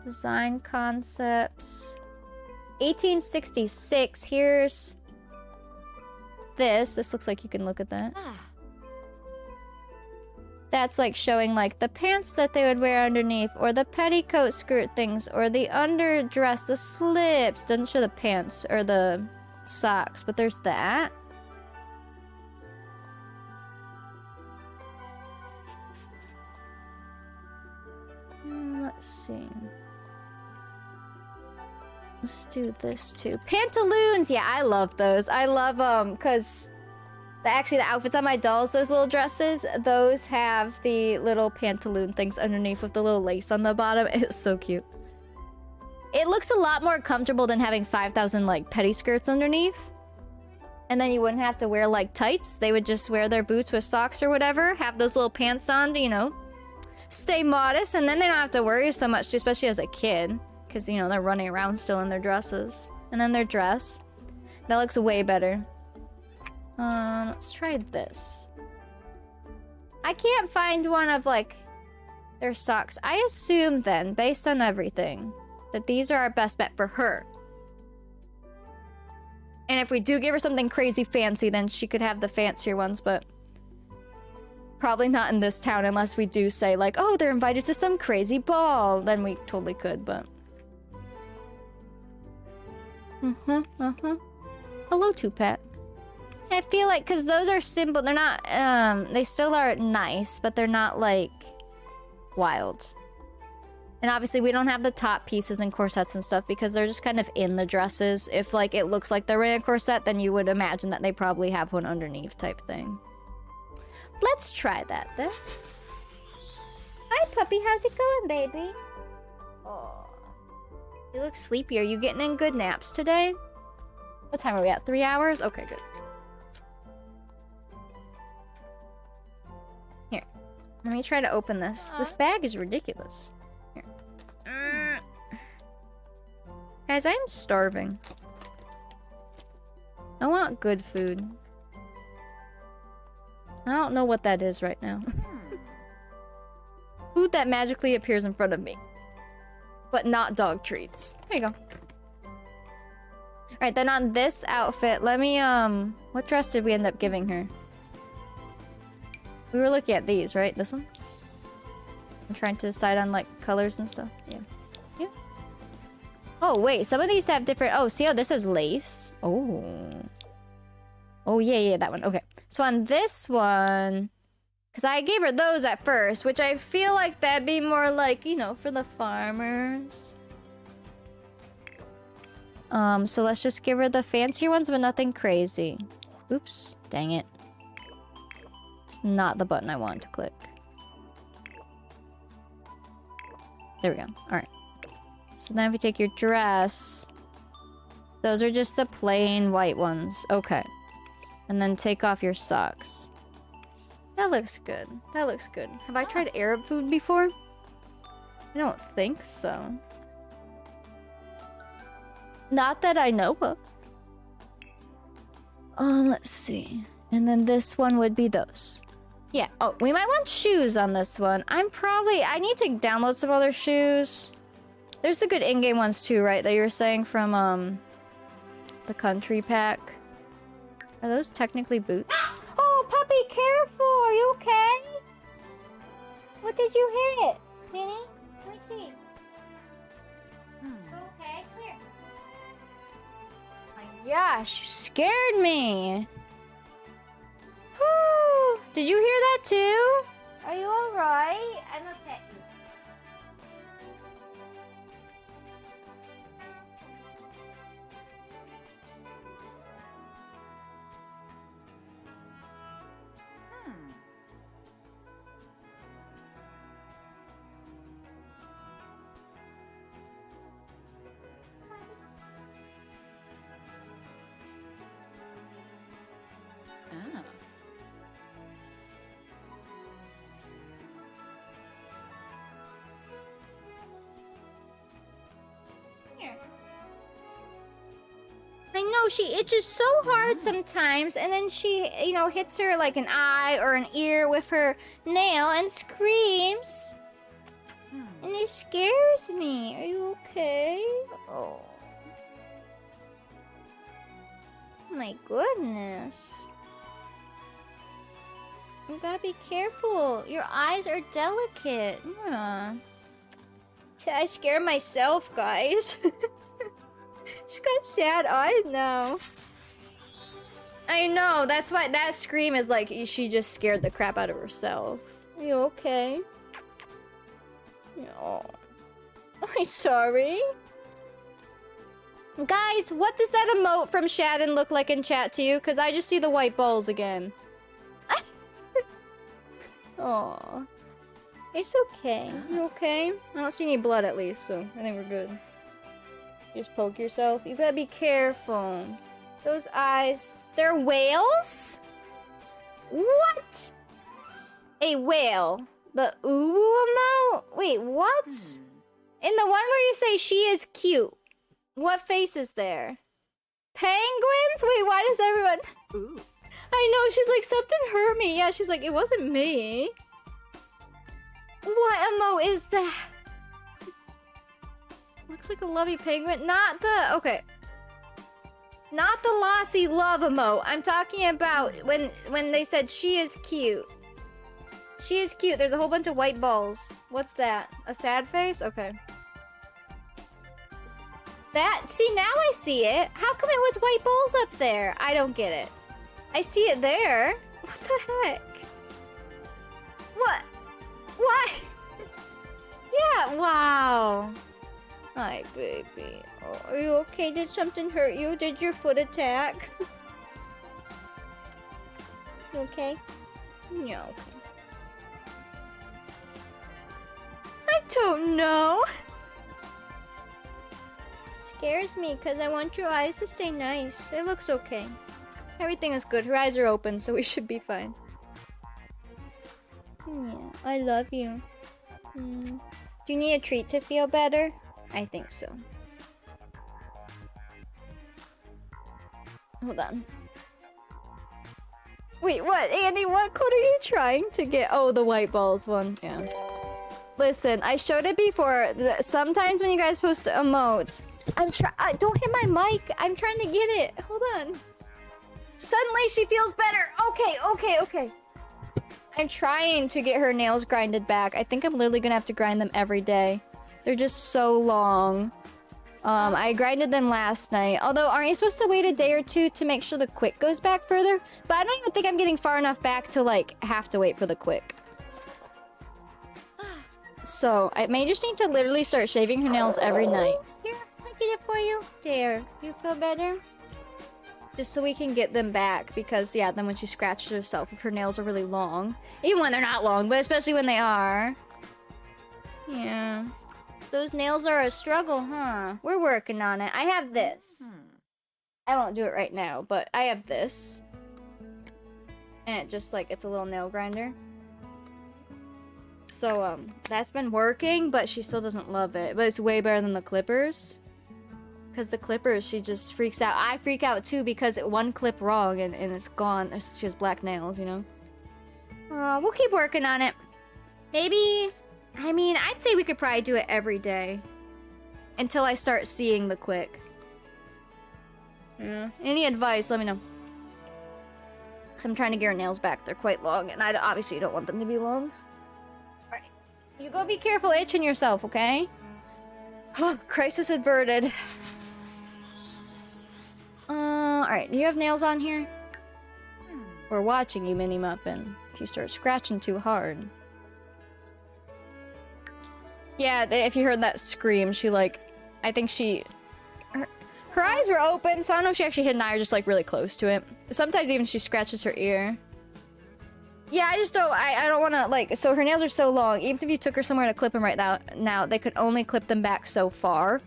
Design concepts. 1866. Here's this. This looks like you can look at that. That's like showing like the pants that they would wear underneath, or the petticoat skirt things, or the underdress, the slips. Doesn't show the pants or the socks, but there's that. Let's see. Let's do this too. Pantaloons! Yeah, I love those. I love them because actually the outfits on my dolls, those little dresses, those have the little pantaloon things underneath with the little lace on the bottom. It's so cute. It looks a lot more comfortable than having 5,000 like petty skirts underneath. And then you wouldn't have to wear like tights. They would just wear their boots with socks or whatever, have those little pants on to, you know, stay modest, and then they don't have to worry so much, especially as a kid, because, you know, they're running around still in their dresses. And then their dress. That looks way better. Let's try this. I can't find one of, like, their socks. I assume, then, based on everything, that these are our best bet for her. And if we do give her something crazy fancy, then she could have the fancier ones, but probably not in this town unless we do say, like, oh, they're invited to some crazy ball. Then we totally could, but Hello, Tupat. I feel like, because those are simple, they're not, they still are nice, but they're not, like, wild. And obviously we don't have the top pieces and corsets and stuff because they're just kind of in the dresses. If, like, it looks like they're wearing a corset, then you would imagine that they probably have one underneath type thing. Let's try that, then. Hi, puppy. How's it going, baby? Oh. You look sleepy. Are you getting in good naps today? What time are we at? 3 hours? Okay, good. Here. Let me try to open this. This bag is ridiculous. Here. Guys, I'm starving. I want good food. I don't know what that is right now. Food that magically appears in front of me. But not dog treats. There you go. Alright, then on this outfit, let me, what dress did we end up giving her? We were looking at these, right? This one? I'm trying to decide on, like, colors and stuff. Yeah. Yeah. Oh, wait. Some of these have different... Oh, see how this is lace? Oh. Oh, yeah, that one. Okay. So on this one... Because I gave her those at first, which I feel like that'd be more like, you know, for the farmers. So let's just give her the fancier ones, but nothing crazy. Oops. Dang it. It's not the button I wanted to click. There we go. Alright. So then if you take your dress... Those are just the plain white ones. Okay. And then take off your socks. That looks good. That looks good. Have I tried Arab food before? I don't think so. Not that I know of. Let's see. And then this one would be those. Yeah. Oh, we might want shoes on this one. I need to download some other shoes. There's the good in-game ones too, right? That you were saying from, the country pack. Are those technically boots? Oh, puppy, careful! Are you okay? What did you hit? Minnie? Let me see. Okay, clear. My gosh, you scared me. Whew. Did you hear that too? Are you alright? I'm okay. I know, she itches so hard sometimes, and then she, you know, hits her like an eye or an ear with her nail and screams. And it scares me. Are you okay? Oh. My goodness. You gotta be careful. Your eyes are delicate. Yeah. I scare myself, guys. She's got sad eyes now. I know, that's why that scream is like she just scared the crap out of herself. Are you okay? No. I'm sorry. Guys, what does that emote from Shadden look like in chat to you? Because I just see the white balls again. Aw. It's okay. You okay? I don't see any blood at least, so I think we're good. Just poke yourself. You gotta be careful. Those eyes. They're whales? What? A whale. The ooh emote? Wait, what? In the one where you say she is cute, what face is there? Penguins? Wait, why does everyone... Ooh. I know, she's like, something hurt me. Yeah, she's like, it wasn't me. What emote is that? Looks like a lovey penguin. Not the... Okay. Not the lossy love emote. I'm talking about when they said she is cute. She is cute. There's a whole bunch of white balls. What's that? A sad face? Okay. That, see, now I see it. How come it was white balls up there? I don't get it. I see it there. What the heck? What? Why? Yeah, wow. Hi, baby. Oh, are you okay? Did something hurt you? Did your foot attack? You okay? No. I don't know. Scares me because I want your eyes to stay nice. It looks okay. Everything is good. Her eyes are open, so we should be fine. Yeah, I love you. Do you need a treat to feel better? I think so. Hold on. Wait, what? Andy, what code are you trying to get? Oh, the white balls one. Yeah. Listen, I showed it before. Sometimes when you guys post emotes, don't hit my mic. I'm trying to get it. Hold on. Suddenly she feels better. Okay. I'm trying to get her nails grinded back. I think I'm literally gonna have to grind them every day. They're just so long. I grinded them last night. Although, aren't you supposed to wait a day or two to make sure the quick goes back further? But I don't even think I'm getting far enough back to, like, have to wait for the quick. So, I may just need to literally start shaving her nails every night. Here, I get it for you. There. You feel better? Just so we can get them back. Because, yeah, then when she scratches herself, if her nails are really long. Even when they're not long, but especially when they are. Yeah. Those nails are a struggle, huh? We're working on it. I have this. I won't do it right now, but I have this. And it just, like, it's a little nail grinder. So, that's been working, but she still doesn't love it. But it's way better than the clippers. Because the clippers, she just freaks out. I freak out, too, because one clip wrong and it's gone. She has black nails, you know? We'll keep working on it. Maybe... I mean, I'd say we could probably do it every day. Until I start seeing the quick. Yeah. Any advice, let me know. Because I'm trying to get her nails back. They're quite long, and I obviously don't want them to be long. Alright. You go be careful itching yourself, okay? Oh, crisis averted. Alright, do you have nails on here? We're watching you, Mini Muffin. If you start scratching too hard. Yeah, if you heard that scream, she, like... I think she... Her eyes were open, so I don't know if she actually hit an eye or just, like, really close to it. Sometimes even she scratches her ear. Yeah, I just don't... I don't want to, like... So her nails are so long. Even if you took her somewhere to clip them right now, they could only clip them back so far.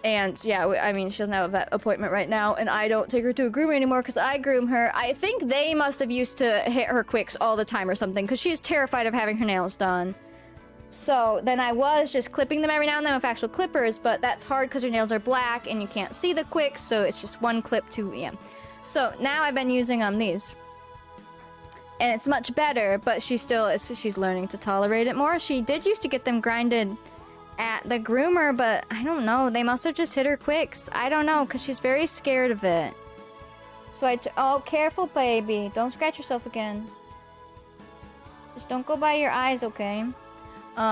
And, yeah, I mean, she doesn't have a vet appointment right now, and I don't take her to a groomer anymore because I groom her. I think they must have used to hit her quicks all the time or something, because she's terrified of having her nails done. So, then I was just clipping them every now and then with actual clippers, but that's hard because her nails are black, and you can't see the quicks, so it's just one clip to, yeah. So, now I've been using these. And it's much better, but she's learning to tolerate it more. She did used to get them grinded at the groomer, but I don't know. They must have just hit her quicks. I don't know, because she's very scared of it. So oh, careful, baby. Don't scratch yourself again. Just don't go by your eyes, okay? So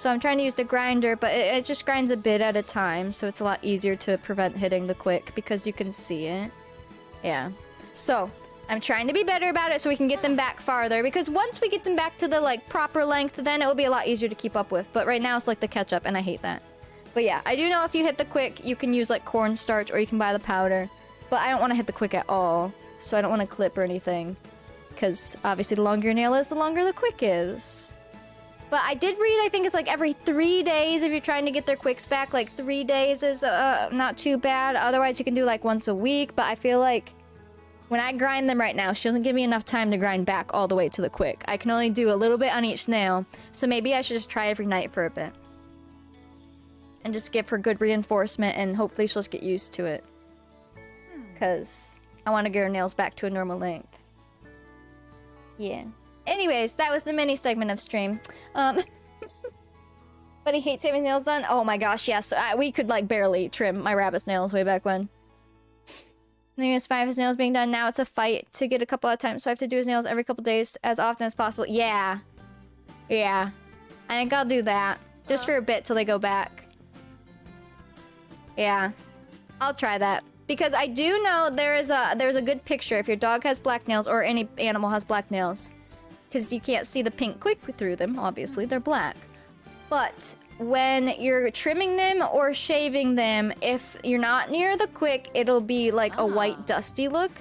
I'm trying to use the grinder, but it just grinds a bit at a time, so it's a lot easier to prevent hitting the quick, because you can see it. Yeah. So, I'm trying to be better about it so we can get them back farther, because once we get them back to the, like, proper length, then it will be a lot easier to keep up with. But right now, it's like the ketchup, and I hate that. But yeah, I do know if you hit the quick, you can use, like, cornstarch, or you can buy the powder. But I don't want to hit the quick at all, so I don't want to clip or anything. Because, obviously, the longer your nail is, the longer the quick is. But I did read, I think it's, like, every 3 days if you're trying to get their quicks back. Like, 3 days is not too bad. Otherwise, you can do, like, once a week. But I feel like when I grind them right now, she doesn't give me enough time to grind back all the way to the quick. I can only do a little bit on each nail, so maybe I should just try every night for a bit. And just give her good reinforcement, and hopefully she'll just get used to it. Because I want to get her nails back to a normal length. Yeah. Anyways, that was the mini segment of stream. But he hates having his nails done? Oh my gosh, yes. We could, like, barely trim my rabbit's nails way back when. I think it was 5 of his nails being done. Now it's a fight to get a couple of times, so I have to do his nails every couple days as often as possible. Yeah. Yeah. I think I'll do that. Just for a bit till they go back. Yeah. I'll try that. Because I do know there's a good picture if your dog has black nails or any animal has black nails. Because you can't see the pink quick through them, obviously, they're black. But when you're trimming them or shaving them, if you're not near the quick, it'll be like a white dusty look.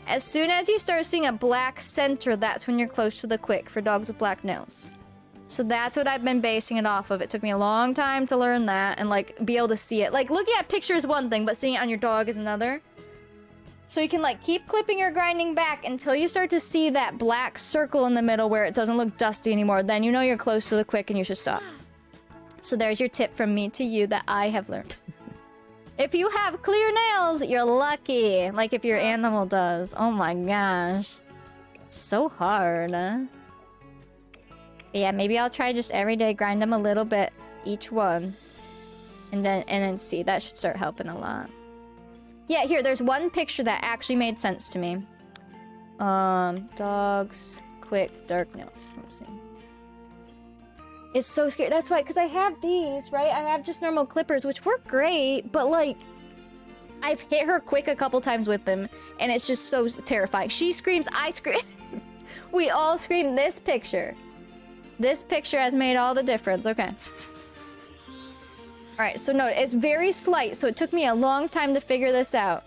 As soon as you start seeing a black center, that's when you're close to the quick for dogs with black nails. So that's what I've been basing it off of. It took me a long time to learn that and like be able to see it. Like looking at pictures is one thing, but seeing it on your dog is another. So you can like keep clipping or grinding back until you start to see that black circle in the middle where it doesn't look dusty anymore. Then you know you're close to the quick and you should stop. So there's your tip from me to you that I have learned. If you have clear nails, you're lucky. Like if your animal does. Oh my gosh. So hard, huh? Yeah, maybe I'll try just every day, grind them a little bit, each one. And then see. That should start helping a lot. Yeah, here, there's one picture that actually made sense to me. Dogs, quick, dark nails. Let's see. It's so scary. That's why, because I have these, right? I have just normal clippers, which work great, but like, I've hit her quick a couple times with them, and it's just so terrifying. She screams, I scream. We all scream. This picture has made all the difference. Okay. Alright, so note, it's very slight, so it took me a long time to figure this out.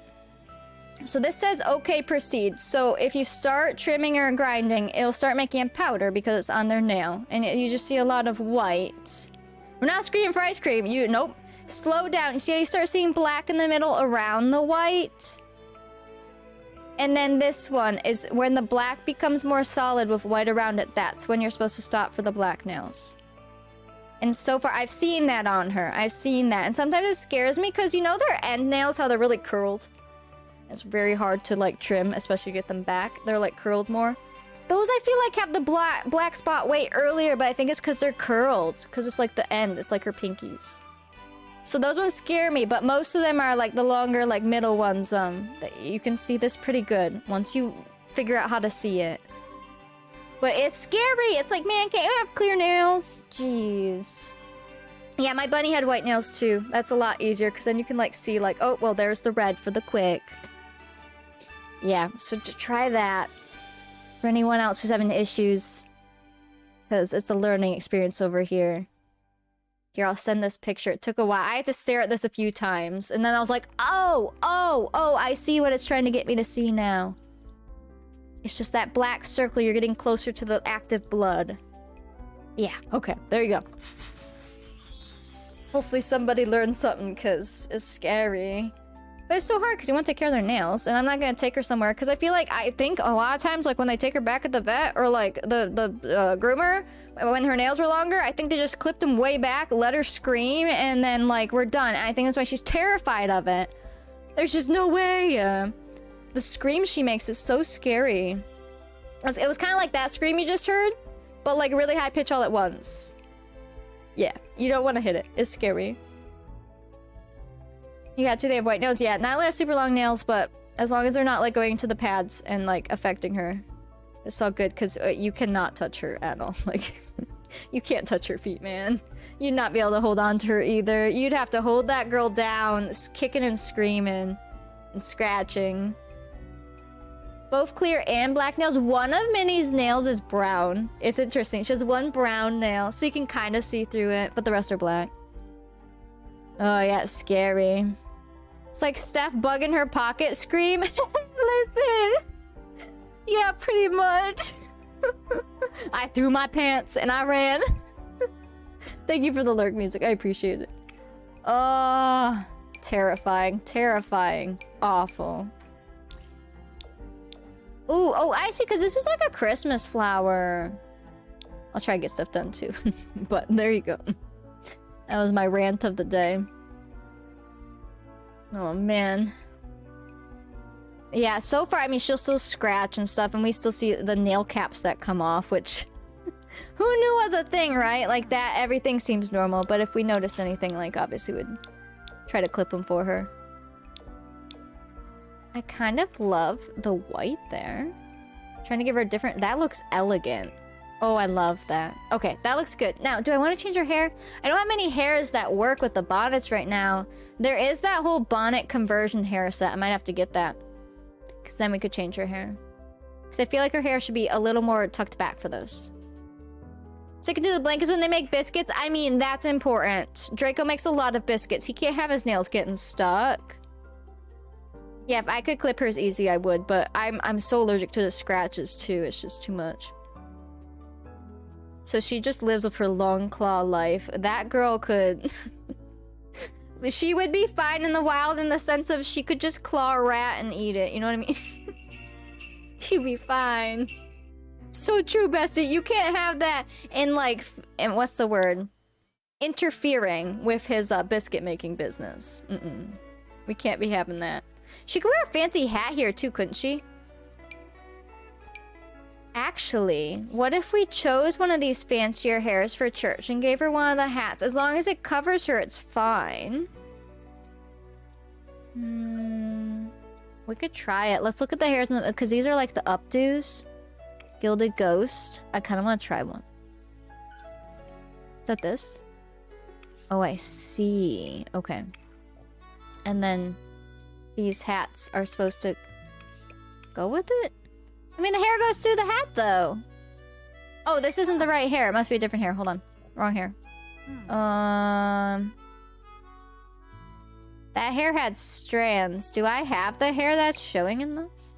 So this says, okay, proceed. So if you start trimming or grinding, it'll start making a powder because it's on their nail. And you just see a lot of white. We're not screaming for ice cream. Nope. Slow down. You see how you start seeing black in the middle around the white? And then this one is when the black becomes more solid with white around it. That's when you're supposed to stop for the black nails. And so far, I've seen that on her. I've seen that. And sometimes it scares me because you know their end nails, how they're really curled. It's very hard to like trim, especially get them back. They're like curled more. Those I feel like have the black spot way earlier, but I think it's because they're curled. Because it's like the end. It's like her pinkies. So those ones scare me, but most of them are like the longer, like middle ones. That you can see this pretty good once you figure out how to see it. But it's scary. It's like, man, can't you have clear nails? Jeez. Yeah, my bunny had white nails too. That's a lot easier because then you can like see like, oh, well, there's the red for the quick. Yeah, so to try that for anyone else who's having issues, because it's a learning experience over here. Here, I'll send this picture. It took a while. I had to stare at this a few times, and then I was like, oh, I see what it's trying to get me to see now. It's just that black circle. You're getting closer to the active blood. Yeah, okay, there you go. Hopefully somebody learns something, because it's scary. But it's so hard, because you want to take care of their nails, and I'm not going to take her somewhere, because I think a lot of times, like, when they take her back at the vet, or, like, the groomer, when her nails were longer, I think they just clipped them way back, let her scream, and then, like, we're done. And I think that's why she's terrified of it. There's just no way. The scream she makes is so scary. It was kind of like that scream you just heard, but, like, really high pitch all at once. Yeah, you don't want to hit it. It's scary. You got two, they have white nails. Yeah, Natalie has super long nails, but as long as they're not, like, going to the pads and, like, affecting her, it's all good, because you cannot touch her at all. Like, you can't touch her feet, man. You'd not be able to hold on to her either. You'd have to hold that girl down, kicking and screaming and scratching. Both clear and black nails. One of Minnie's nails is brown. It's interesting. She has one brown nail, so you can kind of see through it, but the rest are black. Oh, yeah, it's scary. It's like Steph bug in her pocket scream. Listen. Yeah, pretty much. I threw my pants and I ran. Thank you for the lurk music. I appreciate it. Oh, terrifying. Terrifying. Awful. Ooh, oh, I see, because this is like a Christmas flower. I'll try to get stuff done too. But there you go. That was my rant of the day. Oh, man. Yeah, so far, I mean, she'll still scratch and stuff, and we still see the nail caps that come off, which... who knew was a thing, right? Like that, everything seems normal, but if we noticed anything, like, obviously we'd try to clip them for her. I kind of love the white there. Trying to give her a different... That looks elegant. Oh, I love that. Okay, that looks good. Now, do I want to change her hair? I don't have many hairs that work with the bonnets right now. There is that whole bonnet conversion hair set. I might have to get that. Because then we could change her hair. Because I feel like her hair should be a little more tucked back for those. So I can do the blankets when they make biscuits. I mean, that's important. Draco makes a lot of biscuits. He can't have his nails getting stuck. Yeah, if I could clip hers easy, I would. But I'm so allergic to the scratches, too. It's just too much. So she just lives with her long claw life. That girl could... she would be fine in the wild in the sense of she could just claw a rat and eat it. You know what I mean? She'd be fine. So true, bestie. You can't have that in like... and what's the word? Interfering with his biscuit making business. We can't be having that. She could wear a fancy hat here too, couldn't she? Actually, what if we chose one of these fancier hairs for church and gave her one of the hats? As long as it covers her, it's fine. We could try it. Let's look at the hairs, because these are like the updos. Gilded Ghost. I kind of want to try one. Is that this? Oh, I see. Okay. And then these hats are supposed to go with it? I mean, the hair goes through the hat, though. Oh, this isn't the right hair. It must be a different hair. Hold on. Wrong hair. That hair had strands. Do I have the hair that's showing in those?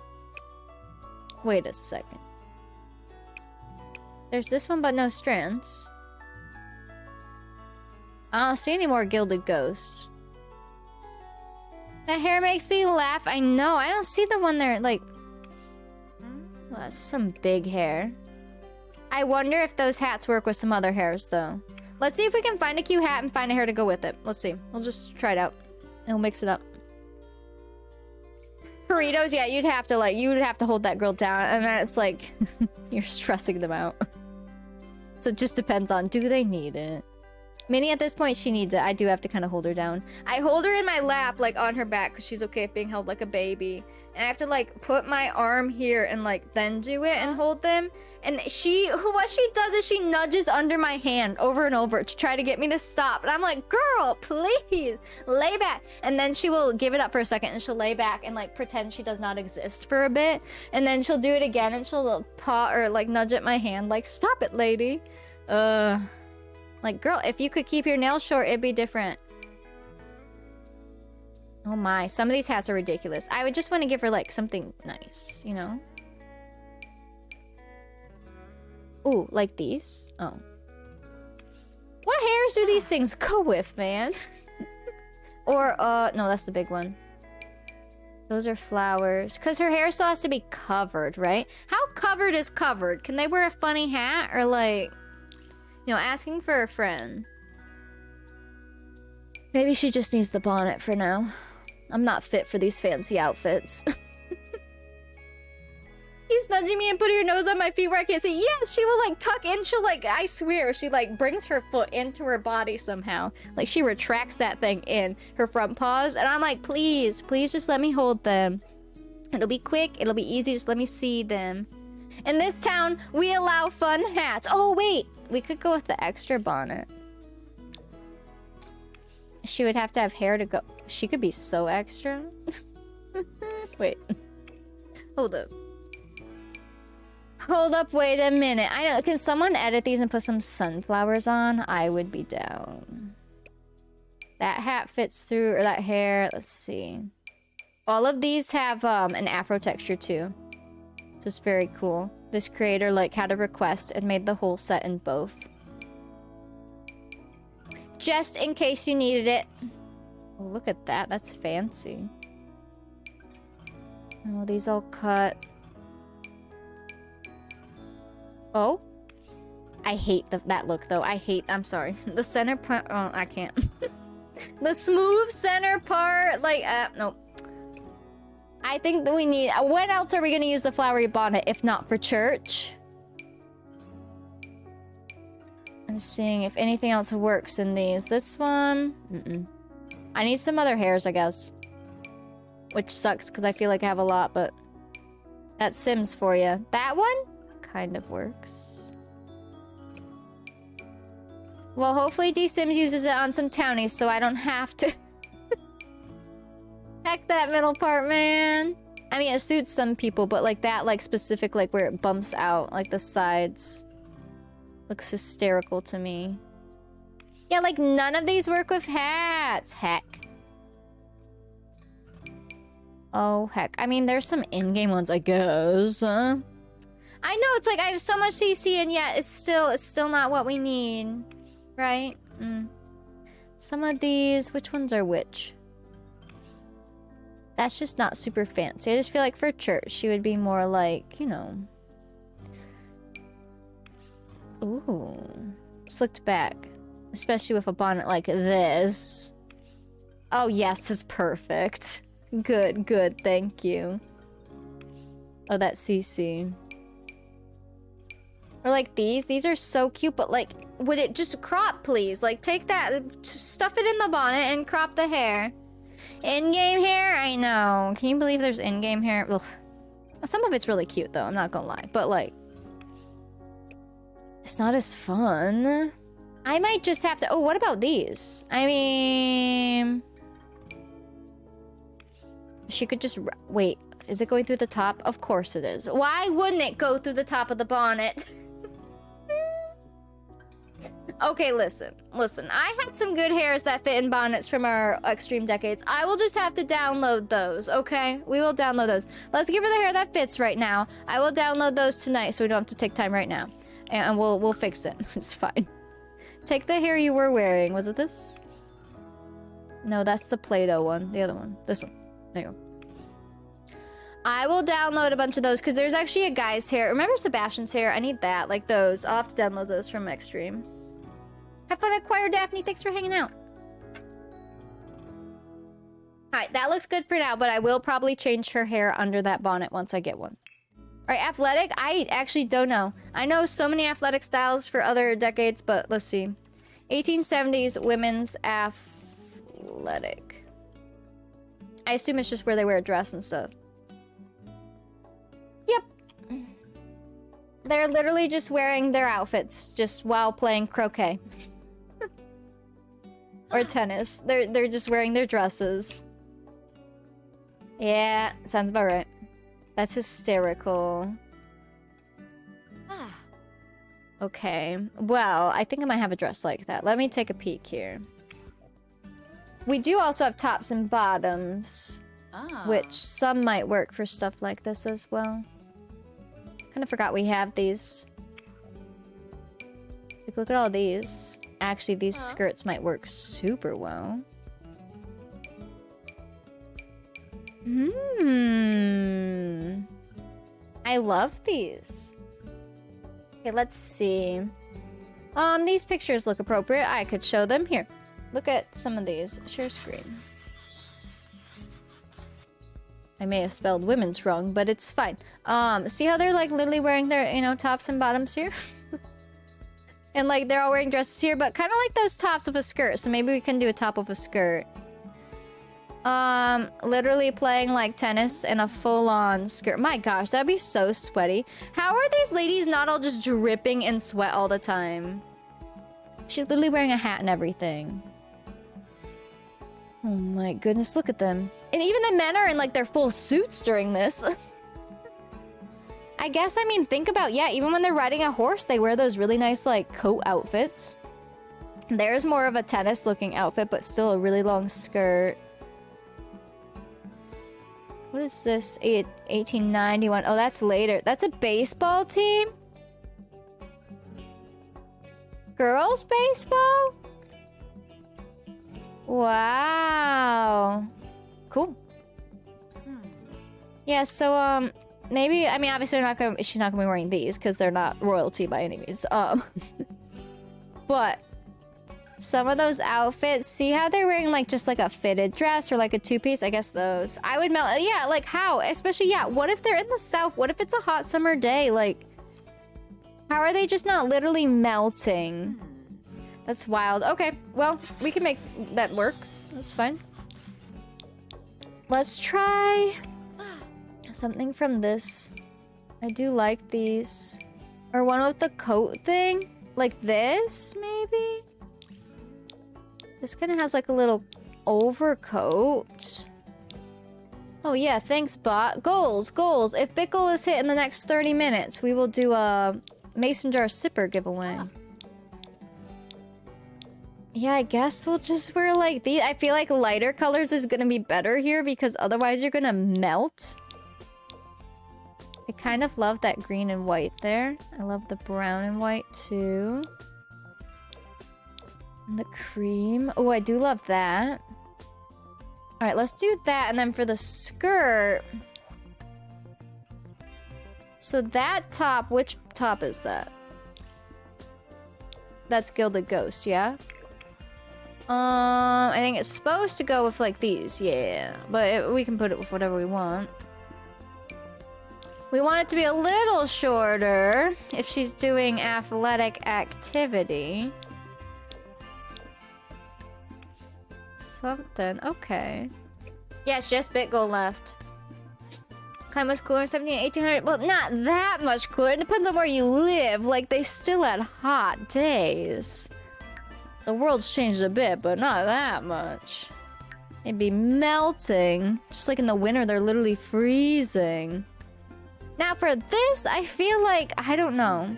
Wait a second. There's this one, but no strands. I don't see any more Gilded Ghosts. That hair makes me laugh. I know. I don't see the one there, like... Well, that's some big hair. I wonder if those hats work with some other hairs, though. Let's see if we can find a cute hat and find a hair to go with it. Let's see. We'll just try it out. And we'll mix it up. Burritos, yeah, you'd have to hold that girl down. And then it's like, you're stressing them out. So it just depends on, do they need it? Minnie, at this point, she needs it. I do have to kind of hold her down. I hold her in my lap, like, on her back, because she's okay at being held like a baby. And I have to, like, put my arm here and, like, then do it and hold them. And what she does is she nudges under my hand over and over to try to get me to stop. And I'm like, girl, please, lay back. And then she will give it up for a second and she'll lay back and, like, pretend she does not exist for a bit. And then she'll do it again and she'll paw or, like, nudge at my hand, like, stop it, lady. Like, girl, if you could keep your nails short, it'd be different. Oh my, some of these hats are ridiculous. I would just want to give her, like, something nice, you know? Ooh, like these? Oh. What hairs do these things go with, man? Or, no, that's the big one. Those are flowers. Because her hair still has to be covered, right? How covered is covered? Can they wear a funny hat? Or, like... You know, asking for a friend. Maybe she just needs the bonnet for now. I'm not fit for these fancy outfits. Keeps nudging me and putting her nose on my feet where I can't see. Yes, she will, like, tuck in. She'll, like, I swear, she, like, brings her foot into her body somehow. Like, she retracts that thing in her front paws. And I'm like, please, please just let me hold them. It'll be quick. It'll be easy. Just let me see them. In this town, we allow fun hats. Oh, wait. We could go with the extra bonnet. She would have to have hair to go. She could be so extra. Wait. Hold up. Hold up, wait a minute. I know. Can someone edit these and put some sunflowers on? I would be down. That hat fits through, or that hair. Let's see. All of these have an afro texture too. So it's very cool. This creator like had a request and made the whole set in both. Just in case you needed it. Oh, look at that. That's fancy. Oh, these all cut. Oh. I hate that look though. I'm sorry. The center part. Oh, I can't. The smooth center part. Like, nope. I think that we need... When else are we going to use the flowery bonnet if not for church? I'm seeing if anything else works in these. This one... I need some other hairs, I guess. Which sucks because I feel like I have a lot, but... That's Sims for you. That one? Kind of works. Well, hopefully D-Sims uses it on some townies so I don't have to. Heck that middle part, man. I mean, it suits some people, but like that, like specific, like where it bumps out, like the sides. Looks hysterical to me. Yeah, like none of these work with hats. Heck. Oh, heck. I mean, there's some in-game ones, I guess. I know, it's like I have so much CC and yet it's still not what we need. Right? Some of these, which ones are which? That's just not super fancy. I just feel like for church, she would be more like, you know. Ooh. Slicked back. Especially with a bonnet like this. Oh, yes, this is perfect. Good, good, thank you. Oh, that's CC. Or like these. These are so cute, but like, would it just crop, please? Like, take that, stuff it in the bonnet and crop the hair. In-game hair? I know. Can you believe there's in-game hair? Ugh. Some of it's really cute, though. I'm not gonna lie. But, like, it's not as fun. I might just have to... Oh, what about these? I mean... She could just... Wait. Is it going through the top? Of course it is. Why wouldn't it go through the top of the bonnet? Okay, listen. I had some good hairs that fit in bonnets from our extreme decades. I will just have to download those, okay? We will download those. Let's give her the hair that fits right now. I will download those tonight so we don't have to take time right now. And we'll fix it. It's fine. Take the hair you were wearing. Was it this? No, that's the Play-Doh one. The other one. This one. There you go. I will download a bunch of those because there's actually a guy's hair. Remember Sebastian's hair? I need that. Like those. I'll have to download those from Extreme. Have fun at Choir, Daphne. Thanks for hanging out. Alright, that looks good for now, but I will probably change her hair under that bonnet once I get one. Alright, athletic? I actually don't know. I know so many athletic styles for other decades, but let's see. 1870s women's athletic. I assume it's just where they wear a dress and stuff. Yep. They're literally just wearing their outfits just while playing croquet. Or tennis. They're just wearing their dresses. Yeah, sounds about right. That's hysterical. Okay. Well, I think I might have a dress like that. Let me take a peek here. We do also have tops and bottoms. Which some might work for stuff like this as well. Kind of forgot we have these. Like, look at all these. Actually, these skirts might work super well. I love these. Okay, let's see. These pictures look appropriate. I could show them. Here, look at some of these. Share screen. I may have spelled women's wrong, but it's fine. See how they're like literally wearing their, you know, tops and bottoms here? And like they're all wearing dresses here, but kind of like those tops with a skirt. So maybe we can do a top with a skirt. Literally playing like tennis in a full-on skirt. My gosh, that'd be so sweaty. How are these ladies not all just dripping in sweat all the time? She's literally wearing a hat and everything. Oh my goodness, look at them. And even the men are in like their full suits during this. I guess, I mean, think about, yeah, even when they're riding a horse, they wear those really nice like coat outfits. There's more of a tennis looking outfit, but still a really long skirt. What is this? 1891. Oh, that's later. That's a baseball team? Girls baseball? Wow. Cool. Yeah, so, maybe, I mean, obviously she's not gonna be wearing these because they're not royalty by any means. But some of those outfits, see how they're wearing like just like a fitted dress or like a two-piece? I guess those. I would melt. Yeah, like how? Especially, yeah, what if they're in the south? What if it's a hot summer day? Like, how are they just not literally melting? That's wild. Okay, well, we can make that work. That's fine. Let's try something from this. I do like these. Or one with the coat thing. Like this, maybe? This kind of has like a little overcoat. Oh yeah, thanks bot. Goals, goals. If bit goal is hit in the next 30 minutes, we will do a mason jar sipper giveaway. Yeah, I guess we'll just wear like these. I feel like lighter colors is gonna be better here because otherwise you're gonna melt. I kind of love that green and white there. I love the brown and white too. And the cream. Oh, I do love that. Alright, let's do that. And then for the skirt... So that top, which top is that? That's Gilded Ghost, yeah? I think it's supposed to go with like these, yeah. But we can put it with whatever we want. We want it to be a little shorter if she's doing athletic activity. Something, okay. Yeah, it's just BitGo left. Climate was cooler in 1800. Well, not that much cooler. It depends on where you live. Like, they still had hot days. The world's changed a bit, but not that much. It'd be melting. Just like in the winter, they're literally freezing. Now for this, I feel like, I don't know.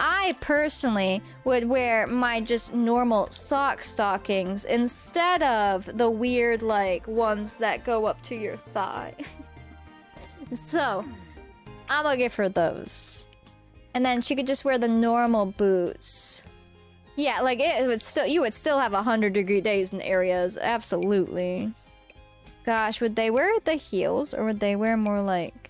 I personally would wear my just normal sock stockings instead of the weird like ones that go up to your thigh. So, I'm gonna give her those. And then she could just wear the normal boots. Yeah, like it would still, you would still have 100-degree days in areas, absolutely. Gosh, would they wear the heels or would they wear more like...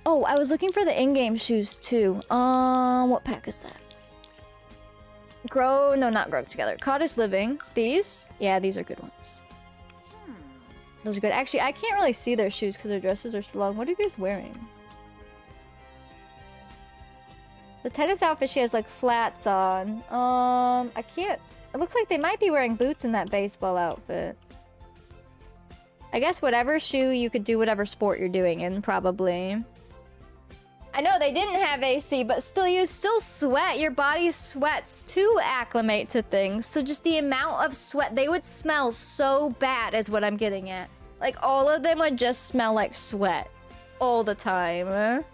Oh, I was looking for the in-game shoes too. What pack is that? Grow, no, not Grow Together. Cottage Living. These? Yeah, these are good ones. Those are good. Actually, I can't really see their shoes because their dresses are so long. What are you guys wearing? The tennis outfit, she has like flats on. I can't... It looks like they might be wearing boots in that baseball outfit. I guess whatever shoe, you could do whatever sport you're doing in, probably. I know they didn't have AC, but still, you still sweat. Your body sweats to acclimate to things. So just the amount of sweat, they would smell so bad is what I'm getting at. Like, all of them would just smell like sweat. All the time.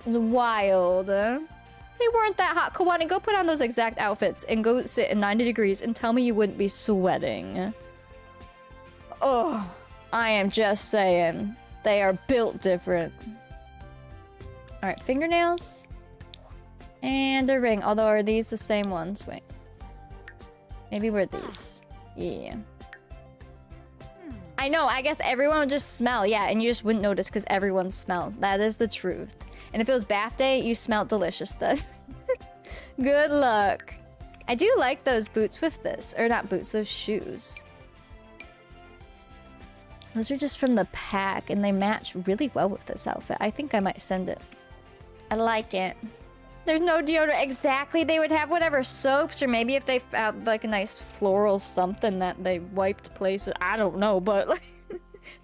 It's wild. They weren't that hot. Kawani, go put on those exact outfits and go sit in 90 degrees and tell me you wouldn't be sweating. Oh, I am just saying. They are built different. Alright, fingernails. And a ring. Although, are these the same ones? Wait. Maybe we're these. Yeah. I know, I guess everyone would just smell. Yeah, and you just wouldn't notice because everyone smelled. That is the truth. And if it was bath day, you smelled delicious then. Good luck. I do like those boots with this. Or not boots, those shoes. Those are just from the pack, and they match really well with this outfit. I think I might send it. I like it. There's no deodorant. Exactly. They would have whatever soaps, or maybe if they found like a nice floral something that they wiped places. I don't know, but like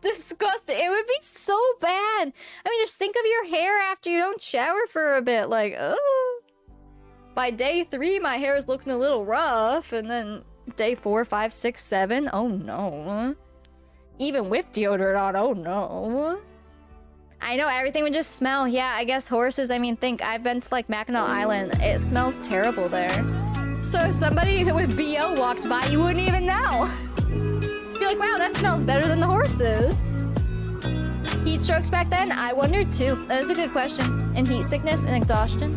disgusting. It would be so bad. I mean, just think of your hair after you don't shower for a bit. Like, oh. By day 3, my hair is looking a little rough, and then day 4, 5, 6, 7. Oh no. Even with deodorant on, oh no. I know, everything would just smell. Yeah, I guess horses, I mean, think, I've been to like Mackinac Island. It smells terrible there. So if somebody with BO walked by, you wouldn't even know. Be like, wow, that smells better than the horses. Heat strokes back then? I wondered too. That is a good question. And heat sickness and exhaustion.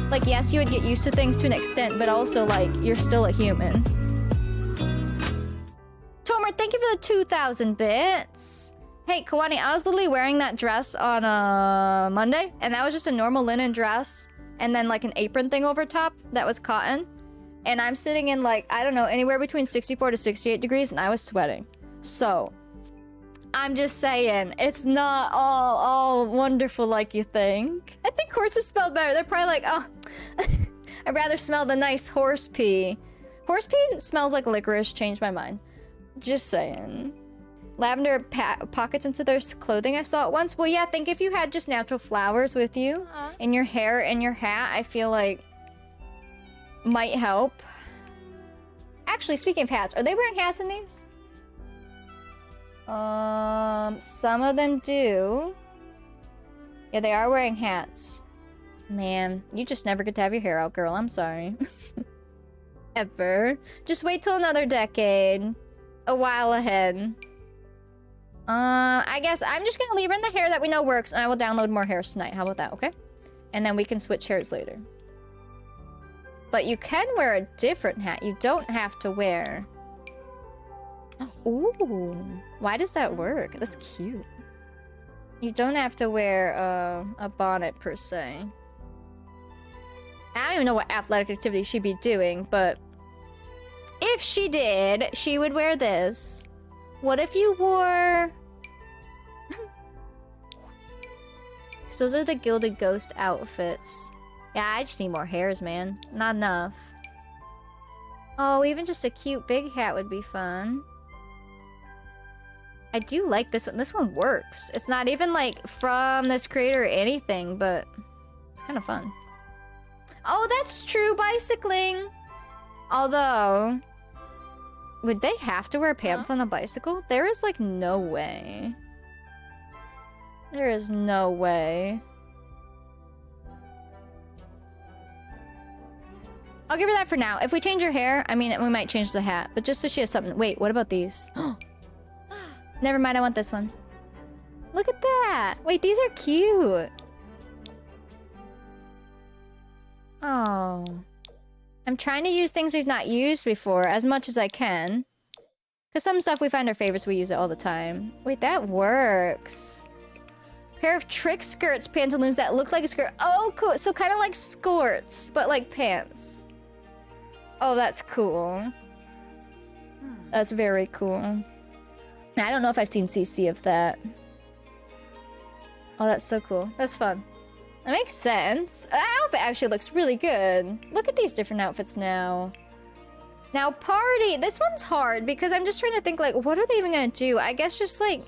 Like, yes, you would get used to things to an extent, but also, like, you're still a human. Tomer, thank you for the 2,000 bits. Hey, Kawani, I was literally wearing that dress on Monday, and that was just a normal linen dress, and then like an apron thing over top that was cotton. And I'm sitting in like, I don't know, anywhere between 64 to 68 degrees, and I was sweating. So, I'm just saying, it's not all wonderful like you think. I think horses smell better. They're probably like, oh, I'd rather smell the nice horse pee. Horse pee smells like licorice, changed my mind. Just saying. Lavender pockets into their clothing, I saw it once. Well, yeah, think if you had just natural flowers with you in your hair and your hat, I feel like might help. Actually, speaking of hats, are they wearing hats in these? Some of them do. Yeah, they are wearing hats. Man, you just never get to have your hair out, girl. I'm sorry. Ever. Just wait till another decade. A while ahead. I guess I'm just gonna leave her in the hair that we know works, and I will download more hairs tonight. How about that, okay? And then we can switch hairs later. But you can wear a different hat. You don't have to wear... Ooh. Why does that work? That's cute. You don't have to wear a bonnet, per se. I don't even know what athletic activity she'd be doing, but... if she did, she would wear this. What if you wore... Because those are the Gilded Ghost outfits. Yeah, I just need more hairs, man. Not enough. Oh, even just a cute big hat would be fun. I do like this one. This one works. It's not even, like, from this creator or anything, but it's kind of fun. Oh, that's true, bicycling! Although... would they have to wear pants on a bicycle? There is, like, no way. There is no way. I'll give her that for now. If we change her hair, I mean, we might change the hat. But just so she has something. Wait, what about these? Never mind, I want this one. Look at that! Wait, these are cute! Oh. I'm trying to use things we've not used before as much as I can. Because some stuff we find our favorites, we use it all the time. Wait, that works. Pair of trick skirts pantaloons that look like a skirt. Oh, cool. So kind of like skirts, but like pants. Oh, that's cool. That's very cool. I don't know if I've seen CC of that. Oh, that's so cool. That's fun. That makes sense. That outfit actually looks really good. Look at these different outfits now. Now, party. This one's hard because I'm just trying to think, like, what are they even gonna do? I guess just, like,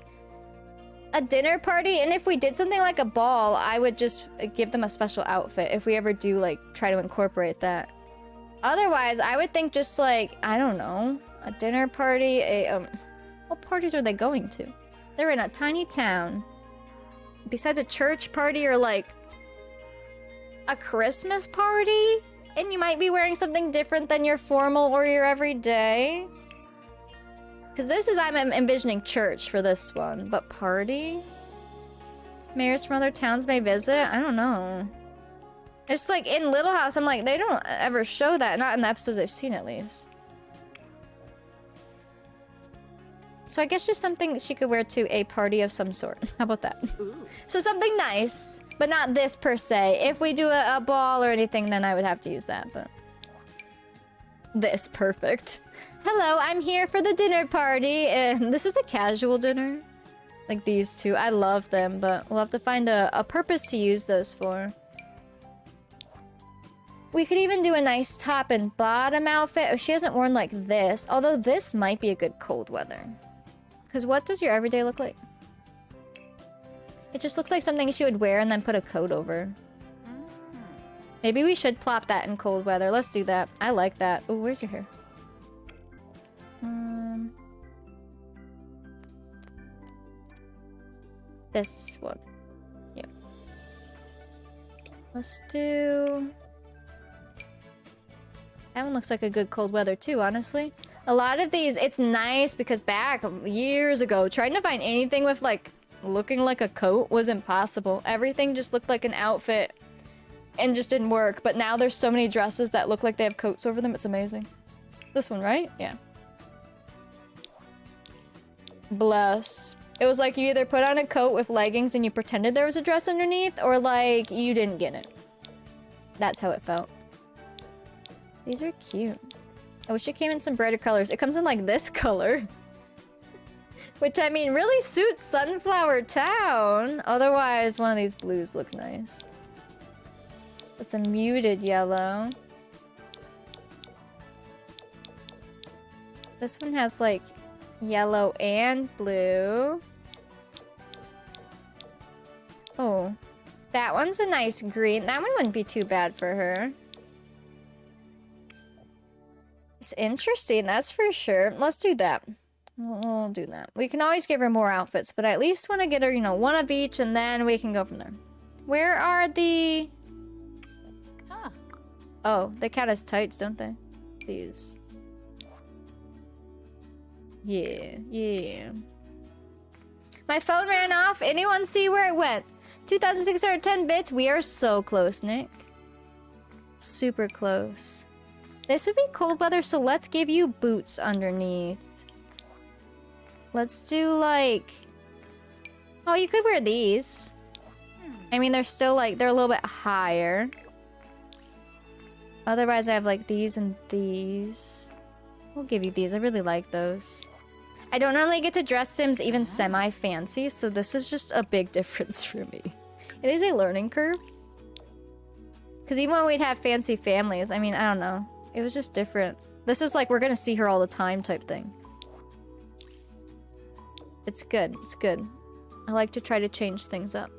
a dinner party. And if we did something like a ball, I would just give them a special outfit if we ever do, like, try to incorporate that. Otherwise, I would think just, like, I don't know, a dinner party, what parties are they going to? They're in a tiny town. Besides a church party or, like, a Christmas party? And you might be wearing something different than your formal or your everyday. Because this is, I'm envisioning church for this one. But party? Mayors from other towns may visit? I don't know. It's like in Little House, I'm like, they don't ever show that. Not in the episodes I've seen, at least. So I guess just something she could wear to a party of some sort. How about that? Ooh. So something nice, but not this per se. If we do a ball or anything, then I would have to use that, but... this, perfect. Hello, I'm here for the dinner party, and this is a casual dinner. Like these two, I love them, but we'll have to find a purpose to use those for. We could even do a nice top and bottom outfit. Oh, she hasn't worn like this, although this might be a good cold weather. Because what does your everyday look like? It just looks like something she would wear and then put a coat over. Maybe we should plop that in cold weather. Let's do that. I like that. Oh, where's your hair? This one. Yep. Let's do... that one looks like a good cold weather too, honestly. A lot of these, it's nice because back years ago, trying to find anything with like looking like a coat was impossible. Everything just looked like an outfit and just didn't work. But now there's so many dresses that look like they have coats over them. It's amazing. This one, right? Yeah. Bless. It was like you either put on a coat with leggings and you pretended there was a dress underneath, or like you didn't get it. That's how it felt. These are cute. I wish it came in some brighter colors. It comes in like this color. Which, I mean, really suits Sunflower Town. Otherwise, one of these blues look nice. It's a muted yellow. This one has like yellow and blue. Oh, that one's a nice green. That one wouldn't be too bad for her. It's interesting, that's for sure. Let's do that. We'll do that. We can always give her more outfits, but I at least want to get her, you know, one of each, and then we can go from there. Where are the... Huh. Oh, they count as tights, don't they? These. Yeah, yeah. My phone ran off. Anyone see where it went? 2,610 bits. We are so close, Nick. Super close. This would be cold weather, so let's give you boots underneath. Let's do like... Oh, you could wear these. I mean, they're still like, they're a little bit higher. Otherwise, I have like these and these. We'll give you these. I really like those. I don't normally get to dress Sims even semi-fancy, so this is just a big difference for me. It is a learning curve. Because even when we'd have fancy families, I mean, I don't know. It was just different. This is like, we're gonna see her all the time type thing. It's good. It's good. I like to try to change things up.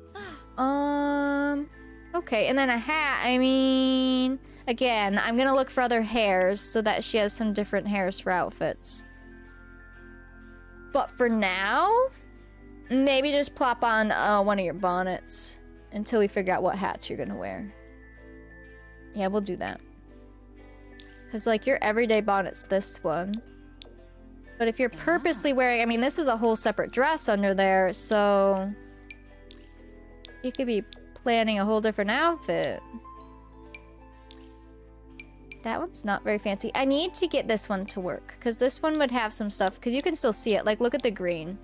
Okay, and then a hat. I mean, again, I'm gonna look for other hairs so that she has some different hairs for outfits. But for now, maybe just plop on one of your bonnets until we figure out what hats you're gonna wear. Yeah, we'll do that. Because, like, your everyday bonnet's this one. But if you're purposely wearing... I mean, this is a whole separate dress under there, so... You could be planning a whole different outfit. That one's not very fancy. I need to get this one to work, because this one would have some stuff, because you can still see it. Like, look at the green.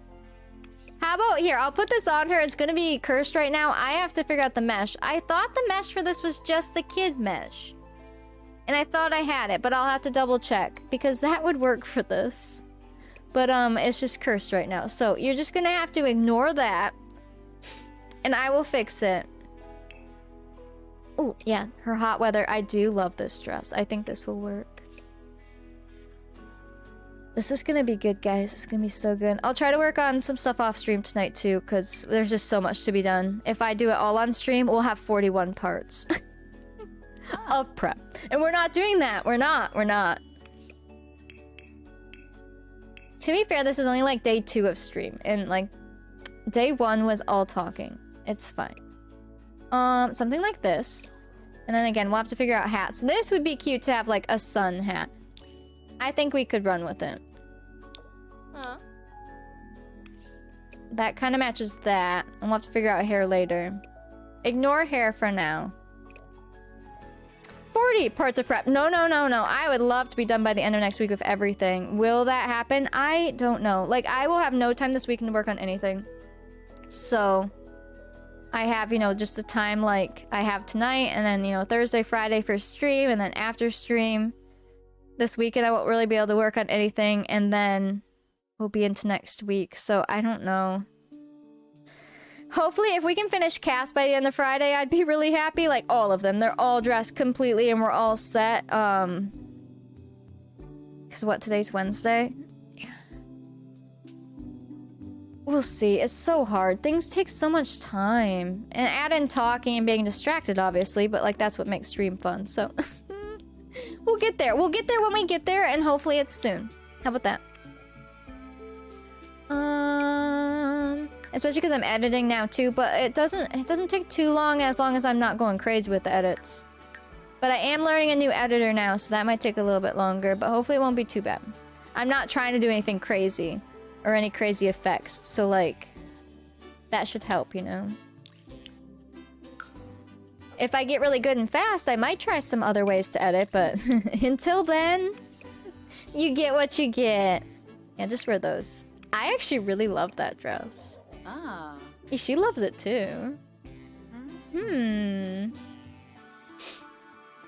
How about here? I'll put this on her. It's going to be cursed right now. I have to figure out the mesh. I thought the mesh for this was just the kid mesh. And I thought I had it, but I'll have to double check, because that would work for this. But, it's just cursed right now. So, you're just going to have to ignore that. And I will fix it. Oh, yeah. Her hot weather. I do love this dress. I think this will work. This is gonna be good, guys. It's gonna be so good. I'll try to work on some stuff off stream tonight, too, because there's just so much to be done. If I do it all on stream, we'll have 41 parts of prep. And we're not doing that. We're not. To be fair, this is only like day 2 of stream. And like, day 1 was all talking. It's fine. Something like this. And then again, we'll have to figure out hats. This would be cute to have like a sun hat. I think we could run with it. That kind of matches that. And we'll have to figure out hair later. Ignore hair for now. 40 parts of prep. No. I would love to be done by the end of next week with everything. Will that happen? I don't know. Like, I will have no time this weekend to work on anything. So, I have, you know, just the time like I have tonight. And then, you know, Thursday, Friday for stream. And then after stream. This weekend I won't really be able to work on anything, and then we'll be into next week, so I don't know. Hopefully, if we can finish cast by the end of Friday, I'd be really happy. Like, all of them. They're all dressed completely, and we're all set. Because what, today's Wednesday? Yeah. We'll see. It's so hard. Things take so much time. And add in talking and being distracted, obviously, but, like, that's what makes stream fun, so... We'll get there. We'll get there when we get there, and hopefully it's soon. How about that? Especially because I'm editing now too, but it doesn't take too long as I'm not going crazy with the edits. But I am learning a new editor now, so that might take a little bit longer, but hopefully it won't be too bad. I'm not trying to do anything crazy or any crazy effects, so like that should help, you know. If I get really good and fast, I might try some other ways to edit, but until then, you get what you get. Yeah, just wear those. I actually really love that dress. Ah. She loves it too. As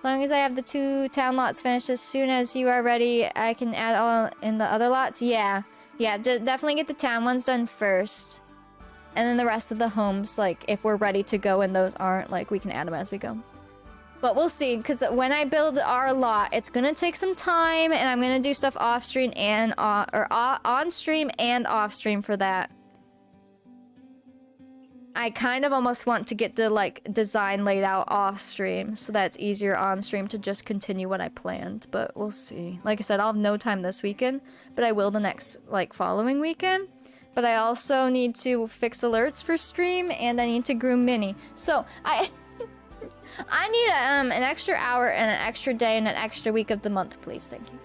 long as I have the 2 town lots finished, as soon as you are ready, I can add all in the other lots. Yeah, just definitely get the town ones done first. And then the rest of the homes, like, if we're ready to go and those aren't, like, we can add them as we go. But we'll see, because when I build our lot, it's gonna take some time, and I'm gonna do stuff off stream and on stream and off stream for that. I kind of almost want to get the like design laid out off stream so that it's easier on stream to just continue what I planned, but we'll see. Like I said, I'll have no time this weekend, but I will the next like following weekend. But I also need to fix alerts for stream and I need to groom Minnie. So I need an extra hour and an extra day and an extra week of the month, please. Thank you.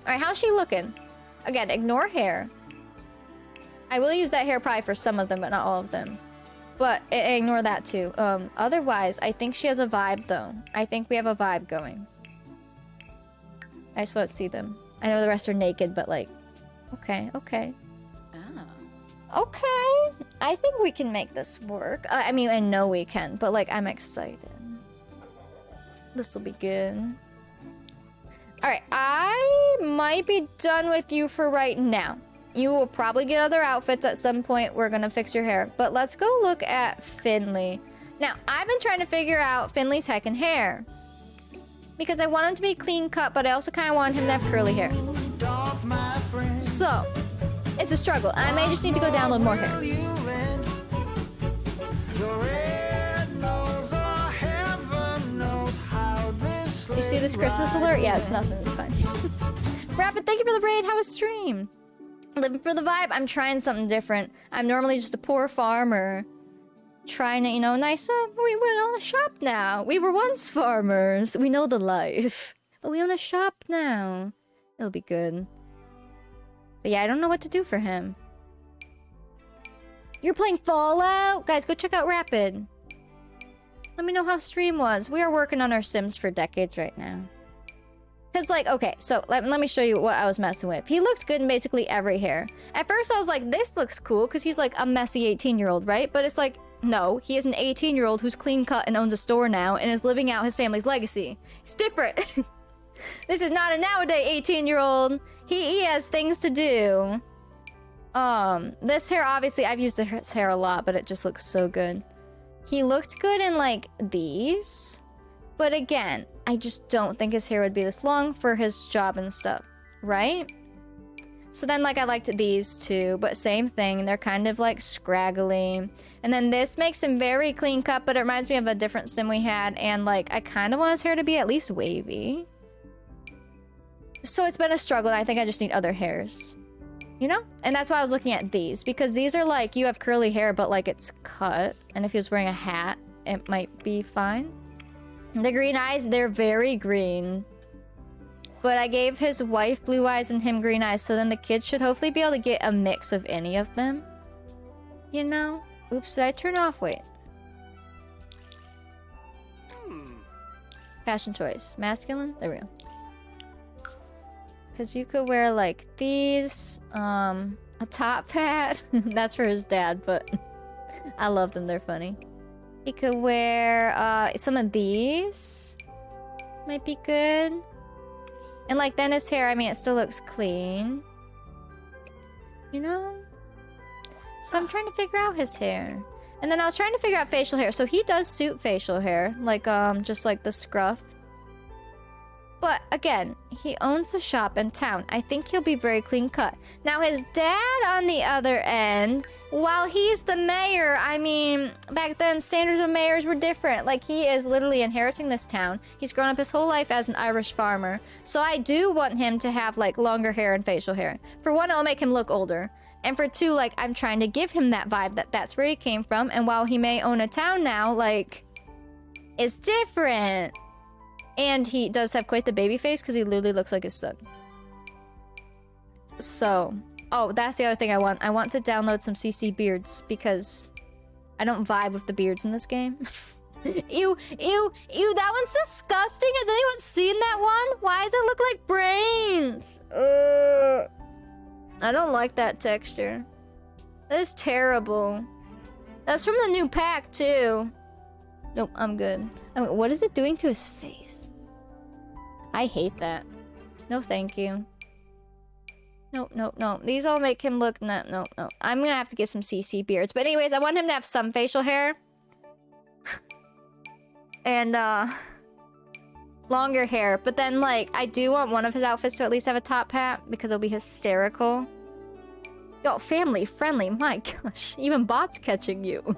All right, how's she looking? Again, ignore hair. I will use that hair probably for some of them, but not all of them. But ignore that too. Otherwise, I think she has a vibe though. I think we have a vibe going. I just won't see them. I know the rest are naked, but like, okay. Okay. I think we can make this work. I mean, I know we can, but like, I'm excited. This will be good. All right, I might be done with you for right now. You will probably get other outfits at some point. We're gonna fix your hair. But let's go look at Finley. Now, I've been trying to figure out Finley's heckin' hair. Because I want him to be clean cut, but I also kind of want him to have curly hair. So, it's a struggle. I may just need to go download more hairs. You see this Christmas alert? Yeah, it's nothing. It's fine. Rapid, thank you for the raid. How was stream? Living for the vibe. I'm trying something different. I'm normally just a poor farmer. Trying to, you know, nice up. We own a shop now. We were once farmers. We know the life. But we own a shop now. It'll be good. But yeah, I don't know what to do for him. You're playing Fallout? Guys, go check out Rapid. Let me know how stream was. We are working on our Sims for decades right now. Because, like, okay, so let me show you what I was messing with. He looks good in basically every hair. At first, I was like, this looks cool, because he's, like, a messy 18-year-old, right? But it's like, no, he is an 18-year-old who's clean-cut and owns a store now and is living out his family's legacy. It's different. This is not a nowadays 18-year-old. He has things to do. This hair, obviously, I've used his hair a lot, but it just looks so good. He looked good in, like, these. But again, I just don't think his hair would be this long for his job and stuff, right? So then, like, I liked these too, but same thing. They're kind of, like, scraggly. And then this makes him very clean cut, but it reminds me of a different sim we had. And, like, I kind of want his hair to be at least wavy. So it's been a struggle. I think I just need other hairs. You know? And that's why I was looking at these. Because these are, like, you have curly hair, but, like, it's cut. And if he was wearing a hat, it might be fine. The green eyes, they're very green. But I gave his wife blue eyes and him green eyes, so then the kids should hopefully be able to get a mix of any of them. You know? Oops, did I turn off? Wait. Fashion choice. Masculine? There we go. Because you could wear, like, these. A top hat. That's for his dad, but I love them. They're funny. He could wear some of these. Might be good. And like then his hair, I mean, it still looks clean. You know? So I'm trying to figure out his hair. And then I was trying to figure out facial hair. So he does suit facial hair. Like, just like the scruff. But again, he owns a shop in town. I think he'll be very clean cut. Now his dad on the other end, while he's the mayor, I mean, back then standards of mayors were different. Like he is literally inheriting this town. He's grown up his whole life as an Irish farmer. So I do want him to have like longer hair and facial hair. For one, it'll make him look older. And for two, like I'm trying to give him that vibe that that's where he came from. And while he may own a town now, like it's different. And he does have quite the baby face because he literally looks like his son. So, oh, that's the other thing I want. I want to download some CC beards because I don't vibe with the beards in this game. Ew, ew, ew, that one's disgusting. Has anyone seen that one? Why does it look like brains? I don't like that texture. That is terrible. That's from the new pack too. Nope, I'm good. I mean, what is it doing to his face? I hate that. No, thank you. Nope, nope, nope. These all make him look... No, no, no. I'm gonna have to get some CC beards. But anyways, I want him to have some facial hair. And, longer hair. But then, like, I do want one of his outfits to at least have a top hat. Because it'll be hysterical. Yo, family friendly. My gosh. Even bots catching you.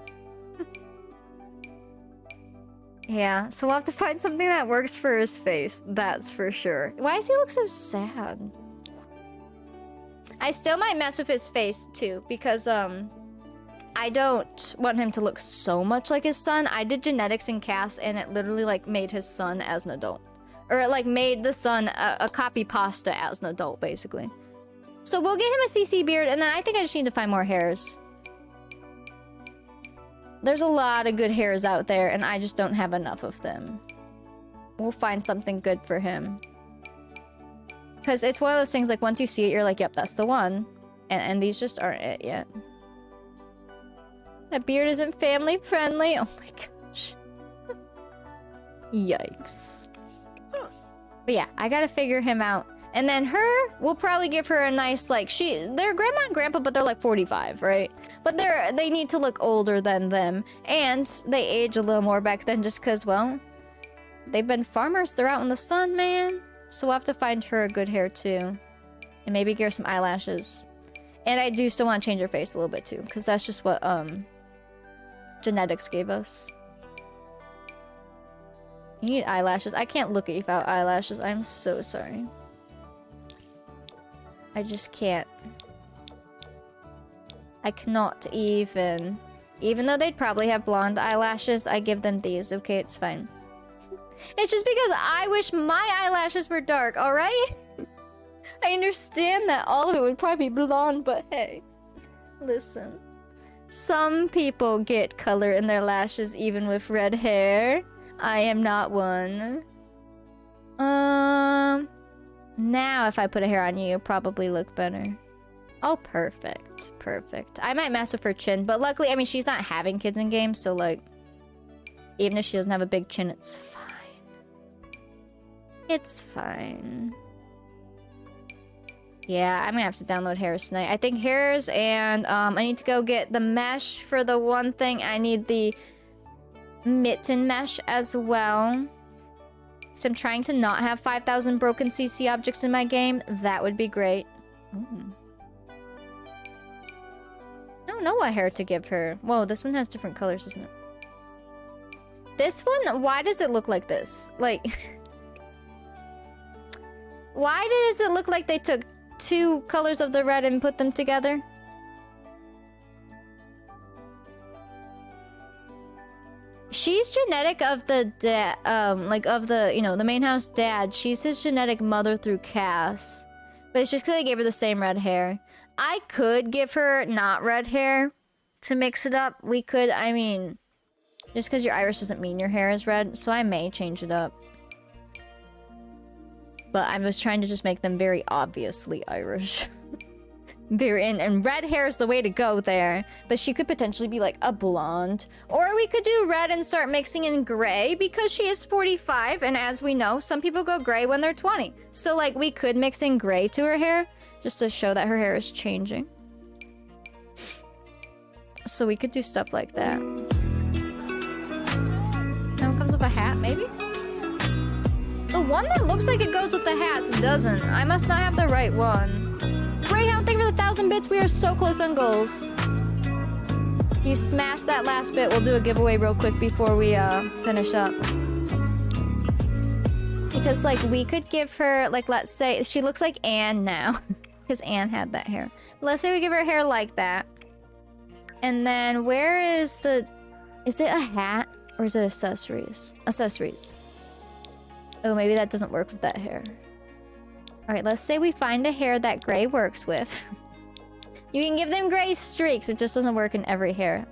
Yeah, so we'll have to find something that works for his face, that's for sure. Why does he look so sad? I still might mess with his face too, because I don't want him to look so much like his son. I did genetics in CAS and it literally like made his son as an adult. Or it like made the son a copy pasta as an adult, basically. So we'll get him a CC beard, and then I think I just need to find more hairs. There's a lot of good hairs out there, and I just don't have enough of them. We'll find something good for him. Because it's one of those things, like, once you see it, you're like, yep, that's the one. And these just aren't it yet. That beard isn't family friendly. Oh my gosh. Yikes. But yeah, I gotta figure him out. And then her, we'll probably give her a nice, like, they're grandma and grandpa, but they're like 45, right? But they need to look older than them. And they age a little more back then just because, well, they've been farmers. They're out in the sun, man. So we'll have to find her a good hair too. And maybe give her some eyelashes. And I do still want to change her face a little bit too, because that's just what genetics gave us. You need eyelashes. I can't look at you without eyelashes. I'm so sorry. I just can't. I cannot even. Even though they'd probably have blonde eyelashes, I give them these. Okay, it's fine. It's just because I wish my eyelashes were dark, alright? I understand that all of it would probably be blonde, but hey. Listen. Some people get color in their lashes even with red hair. I am not one. Now if I put a hair on you, you'll probably look better. Oh, perfect. Perfect. I might mess with her chin, but luckily, I mean, she's not having kids in games, so like, even if she doesn't have a big chin, it's fine. It's fine. Yeah, I'm gonna have to download hairs tonight. I think hairs and I need to go get the mesh for the one thing. I need the mitten mesh as well. So I'm trying to not have 5,000 broken CC objects in my game. That would be great. Ooh. I don't know what hair to give her. Whoa, this one has different colors, isn't it? This one, why does it look like this? Like, why does it look like they took two colors of the red and put them together? She's genetic of the dad, like of the, you know, the main house dad. She's his genetic mother through Cass. But it's just because I gave her the same red hair. I could give her not red hair to mix it up. We could, I mean, just because your iris doesn't mean your hair is red, so I may change it up. But I was trying to just make them very obviously Irish. And red hair is the way to go there. But she could potentially be like a blonde. Or we could do red and start mixing in gray because she is 45. And as we know, some people go gray when they're 20. So like we could mix in gray to her hair just to show that her hair is changing. So we could do stuff like that. Now it comes with a hat, maybe? The one that looks like it goes with the hats doesn't. I must not have the right one. Greyhound, thank you for the 1,000 bits. We are so close on goals. You smash that last bit. We'll do a giveaway real quick before we finish up. Because like we could give her, like, let's say she looks like Anne now. Because Anne had that hair. Let's say we give her hair like that. And then where is the... Is it a hat? Or is it accessories? Accessories. Oh, maybe that doesn't work with that hair. Alright, let's say we find a hair that gray works with. You can give them gray streaks. It just doesn't work in every hair.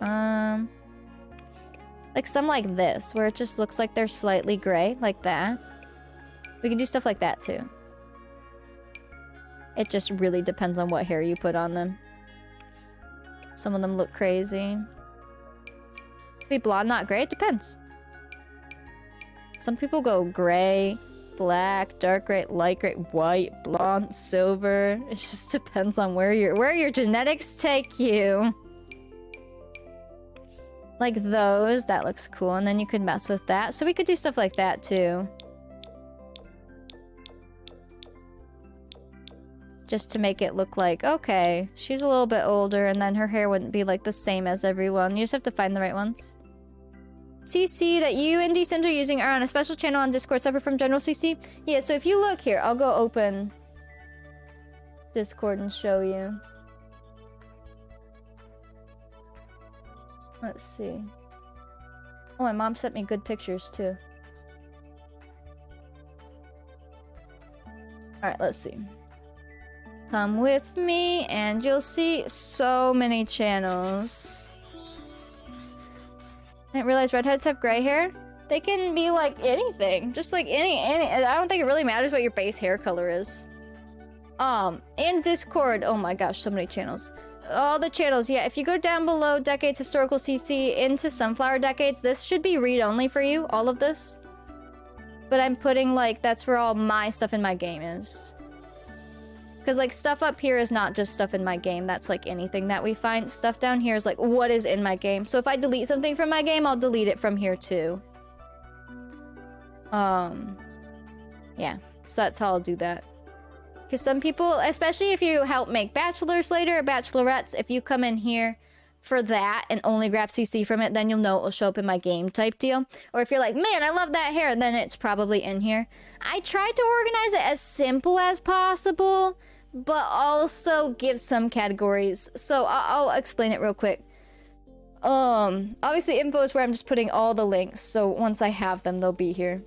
Like some like this, where it just looks like they're slightly gray, like that. We can do stuff like that too. It just really depends on what hair you put on them. Some of them look crazy. Be blonde, not gray? It depends. Some people go gray, black, dark gray, light gray, white, blonde, silver. It just depends on where your genetics take you. Like those, that looks cool, and then you could mess with that. So we could do stuff like that too. Just to make it look like, okay, she's a little bit older, and then her hair wouldn't be like the same as everyone. You just have to find the right ones. CC that you and D-Sims are using are on a special channel on Discord separate from general CC. Yeah, so if you look here, I'll go open Discord and show you. Let's see. Oh, my mom sent me good pictures too. Alright, let's see. Come with me and you'll see so many channels. I didn't realize redheads have gray hair. They can be like anything. Just like any I don't think it really matters what your base hair color is. In Discord, oh my gosh, so many channels. All the channels, yeah, if you go down below Decades Historical CC into Sunflower Decades, this should be read-only for you, all of this. But I'm putting, like, that's where all my stuff in my game is. Because, like, stuff up here is not just stuff in my game, that's, like, anything that we find. Stuff down here is, like, what is in my game. So if I delete something from my game, I'll delete it from here, too. Yeah, so that's how I'll do that. Because some people, especially if you help make bachelors later or bachelorettes, if you come in here for that and only grab CC from it, then you'll know it will show up in my game type deal. Or if you're like, man, I love that hair, then it's probably in here. I tried to organize it as simple as possible, but also give some categories. So I'll explain it real quick. Obviously info is where I'm just putting all the links, so once I have them, they'll be here.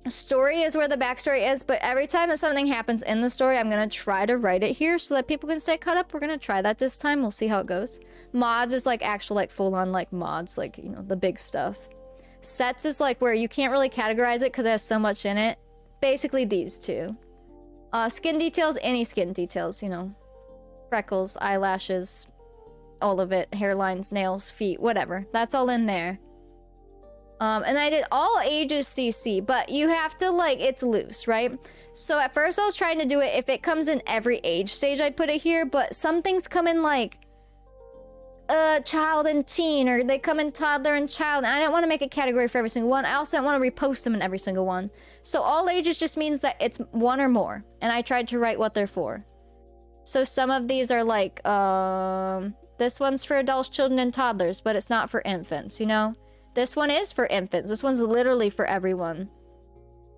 Story is where the backstory is, but every time that something happens in the story, I'm gonna try to write it here so that people can stay caught up. We're gonna try that this time. We'll see how it goes. Mods is like actual, like full-on like mods, like, you know, the big stuff. Sets is like where you can't really categorize it because it has so much in it. Basically these two. Skin details, any skin details, you know. Freckles, eyelashes, all of it. Hairlines, nails, feet, whatever. That's all in there. And I did all ages CC, but you have to, like, it's loose, right? So at first I was trying to do it if it comes in every age stage, I'd put it here, but some things come in, like, child and teen, or they come in toddler and child, and I didn't want to make a category for every single one. I also didn't want to repost them in every single one. So all ages just means that it's one or more, and I tried to write what they're for. So some of these are like, this one's for adults, children, and toddlers, but it's not for infants, you know? This one is for infants. This one's literally for everyone.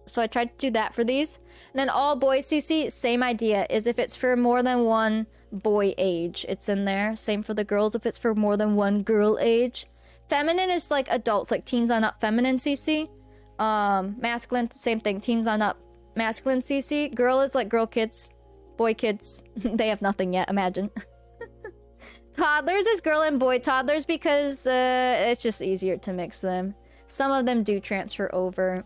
So I tried to do that for these. And then all boys CC, same idea, is if it's for more than one boy age, it's in there. Same for the girls if it's for more than one girl age. Feminine is like adults, like teens on up, feminine CC. Masculine, same thing, teens on up, masculine CC. Girl is like girl kids, boy kids. They have nothing yet, imagine. Toddlers is girl and boy toddlers because it's just easier to mix them. Some of them do transfer over,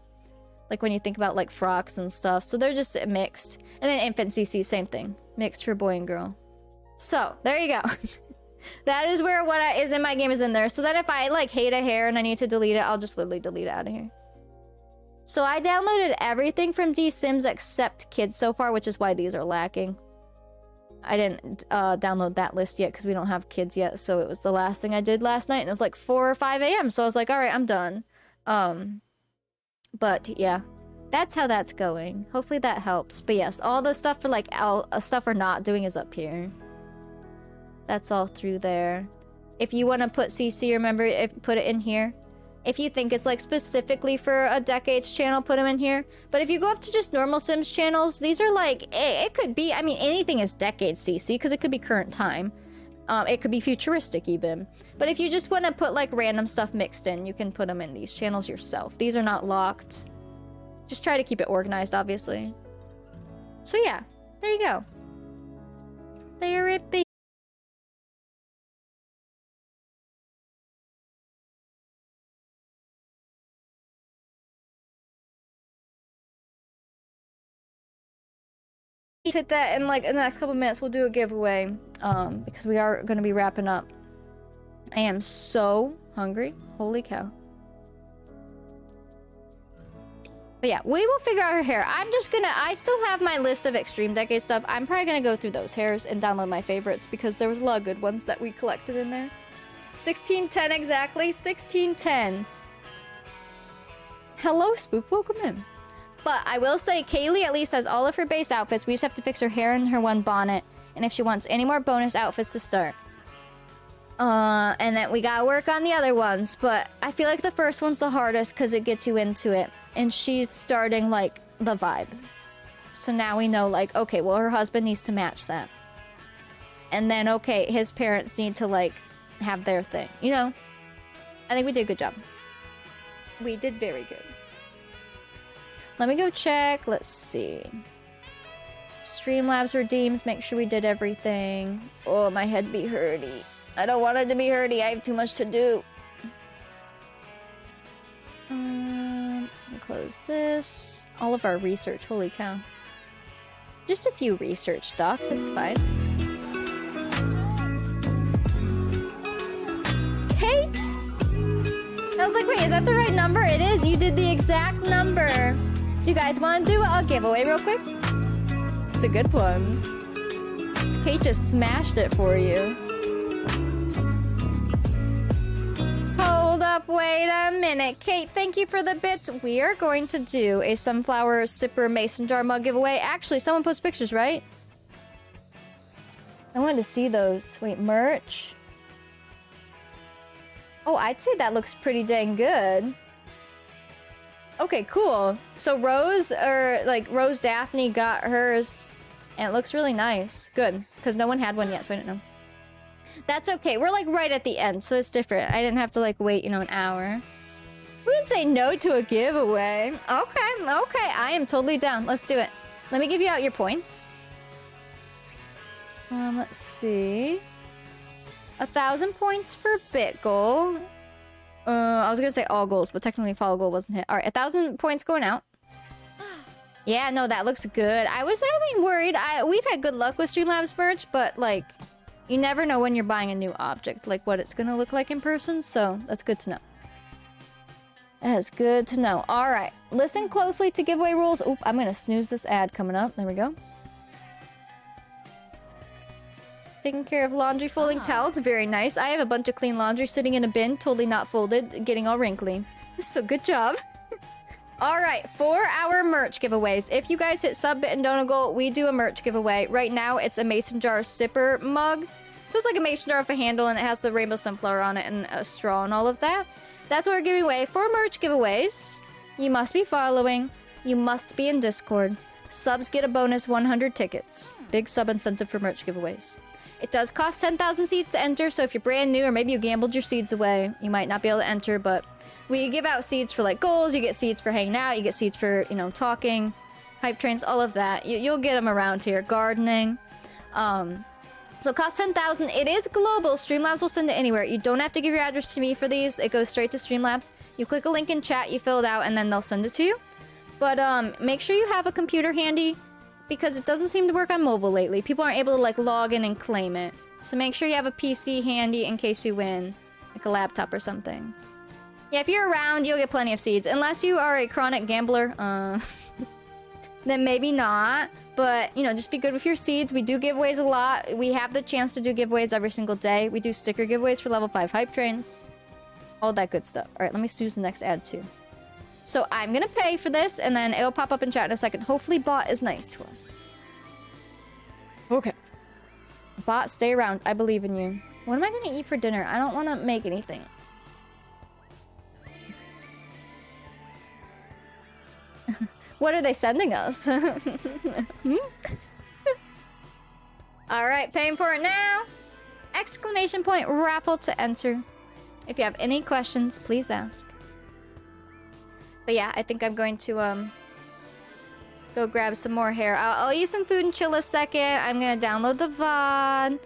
like when you think about like frocks and stuff, so they're just mixed. And then infant CC, same thing, mixed for boy and girl. So there you go. That is where what is in my game is in there. So then if I like hate a hair and I need to delete it, I'll just literally delete it out of here. So I downloaded everything from D-Sims except kids so far, which is why these are lacking. I didn't download that list yet because we don't have kids yet, so it was the last thing I did last night, and it was like 4 or 5 a.m. So I was like, all right, I'm done. But yeah, that's how that's going. Hopefully that helps. But yes, all the stuff for like stuff we're not doing is up here. That's all through there. If you want to put CC, remember, put it in here. If you think it's like specifically for a Decades channel, put them in here. But if you go up to just normal Sims channels, these are like, it could be, I mean, anything is Decades CC because it could be current time. It could be futuristic even. But if you just want to put like random stuff mixed in, you can put them in these channels yourself. These are not locked. Just try to keep it organized, obviously. So yeah, there you go. There it be. Hit that in like in the next couple minutes. We'll do a giveaway because we are going to be wrapping up. I am so hungry, holy cow. But yeah, we will figure out her hair. I still have my list of Extreme Decade stuff. I'm probably gonna go through those hairs and download my favorites because there was a lot of good ones that we collected in there. 1610 exactly, 1610. Hello Spook, welcome in. But I will say, Kaylee at least has all of her base outfits. We just have to fix her hair and her one bonnet. And if she wants any more bonus outfits to start. And then we gotta work on the other ones, but I feel like the first one's the hardest because it gets you into it. And she's starting, like, the vibe. So now we know, like, okay, well, her husband needs to match that. And then, okay, his parents need to, like, have their thing. You know? I think we did a good job. We did very good. Let me go check. Let's see. Streamlabs redeems. Make sure we did everything. Oh, my head be hurty. I don't want it to be hurty. I have too much to do. Close this. All of our research. Holy cow. Just a few research docs. It's fine. Kate! I was like, wait, is that the right number? It is. You did the exact number. Do you guys want to do a giveaway real quick? It's a good one. Kate just smashed it for you. Hold up, wait a minute. Kate, thank you for the bits. We are going to do a sunflower sipper mason jar mug giveaway. Actually, someone posts pictures, right? I wanted to see those. Wait, merch? Oh, I'd say that looks pretty dang good. Okay, cool. So Rose Daphne got hers, and it looks really nice. Good, because no one had one yet, so I didn't know. That's okay. We're like right at the end, so it's different. I didn't have to like wait, an hour. Who would say no to a giveaway? Okay, okay. I am totally down. Let's do it. Let me give you out your points. Let's see. 1,000 points for bit goal. I was gonna say all goals, but technically follow goal wasn't hit. All right, 1,000 points going out. Yeah, no, that looks good. I was worried. We've had good luck with Streamlabs merch, but like, you never know when you're buying a new object, like what it's gonna look like in person. So that's good to know. That's good to know. All right, listen closely to giveaway rules. Oop, I'm gonna snooze this ad coming up. There we go. Taking care of laundry, folding towels. Very nice. I have a bunch of clean laundry sitting in a bin, totally not folded, getting all wrinkly. So good job. All right, for our merch giveaways, if you guys hit sub, bit, and donut, we do a merch giveaway. Right now, it's a mason jar sipper mug. So it's like a mason jar with a handle, and it has the rainbow sunflower on it and a straw and all of that. That's what we're giving away. For merch giveaways, you must be following. You must be in Discord. Subs get a bonus 100 tickets. Big sub incentive for merch giveaways. It does cost 10,000 seeds to enter, so if you're brand new or maybe you gambled your seeds away, you might not be able to enter, but we give out seeds for like goals, you get seeds for hanging out, you get seeds for, talking, hype trains, all of that. You'll get them around here. Gardening. So it costs 10,000. It is global. Streamlabs will send it anywhere. You don't have to give your address to me for these. It goes straight to Streamlabs. You click a link in chat, you fill it out, and then they'll send it to you. But make sure you have a computer handy, because it doesn't seem to work on mobile lately. People aren't able to like log in and claim it. So make sure you have a PC handy in case you win, like a laptop or something. Yeah, if you're around, you'll get plenty of seeds. Unless you are a chronic gambler, then maybe not. But, just be good with your seeds. We do giveaways a lot. We have the chance to do giveaways every single day. We do sticker giveaways for level 5 hype trains. All that good stuff. All right, let me choose the next ad too. So I'm gonna pay for this, and then it'll pop up in chat in a second. Hopefully Bot is nice to us. Okay. Bot, stay around. I believe in you. What am I gonna eat for dinner? I don't want to make anything. What are they sending us? Alright, paying for it now. Exclamation point raffle to enter. If you have any questions, please ask. But yeah, I think I'm going to go grab some more hair. I'll eat some food and chill a second. I'm gonna download the VOD.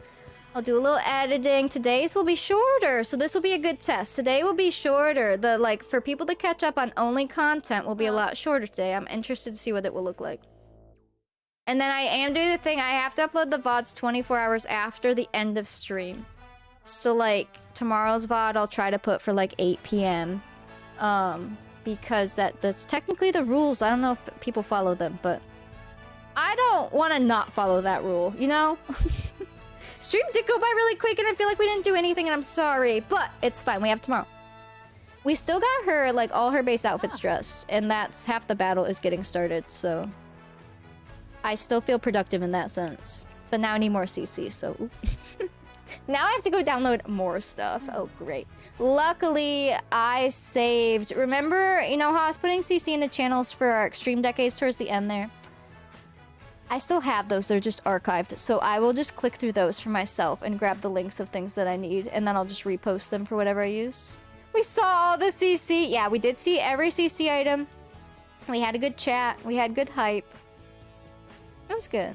I'll do a little editing. Today's will be shorter, so this will be a good test. Today will be shorter. For people to catch up on only content will be a lot shorter today. I'm interested to see what it will look like. And then I am doing the thing. I have to upload the VODs 24 hours after the end of stream. So tomorrow's VOD I'll try to put for 8 p.m. Because that's technically the rules. I don't know if people follow them, but I don't want to not follow that rule, Stream did go by really quick, and I feel like we didn't do anything, and I'm sorry, but it's fine. We have tomorrow. We still got her, all her base outfits dressed, and that's half the battle is getting started, so I still feel productive in that sense. But now I need more CC, so Now I have to go download more stuff. Oh, great. Luckily, I saved... Remember, you know how I was putting CC in the channels for our Extreme Decades towards the end there? I still have those. They're just archived. So I will just click through those for myself and grab the links of things that I need. And then I'll just repost them for whatever I use. We saw all the CC. Yeah, we did see every CC item. We had a good chat. We had good hype. That was good.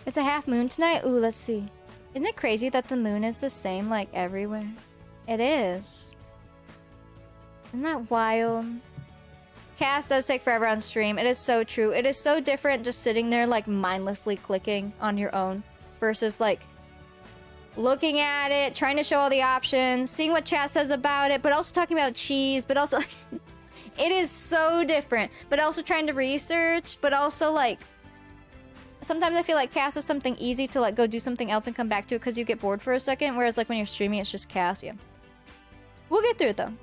It's a half moon tonight? Ooh, let's see. Isn't it crazy that the moon is the same, like, everywhere? It is. Isn't that wild? Cast does take forever on stream. It is so true. It is so different just sitting there, like, mindlessly clicking on your own versus, like, looking at it, trying to show all the options, seeing what chat says about it, but also talking about cheese, but also... It is so different. But also trying to research, but also, like... Sometimes I feel like cast is something easy to, like, go do something else and come back to it because you get bored for a second, whereas, like, when you're streaming, it's just cast, yeah. We'll get through it, though.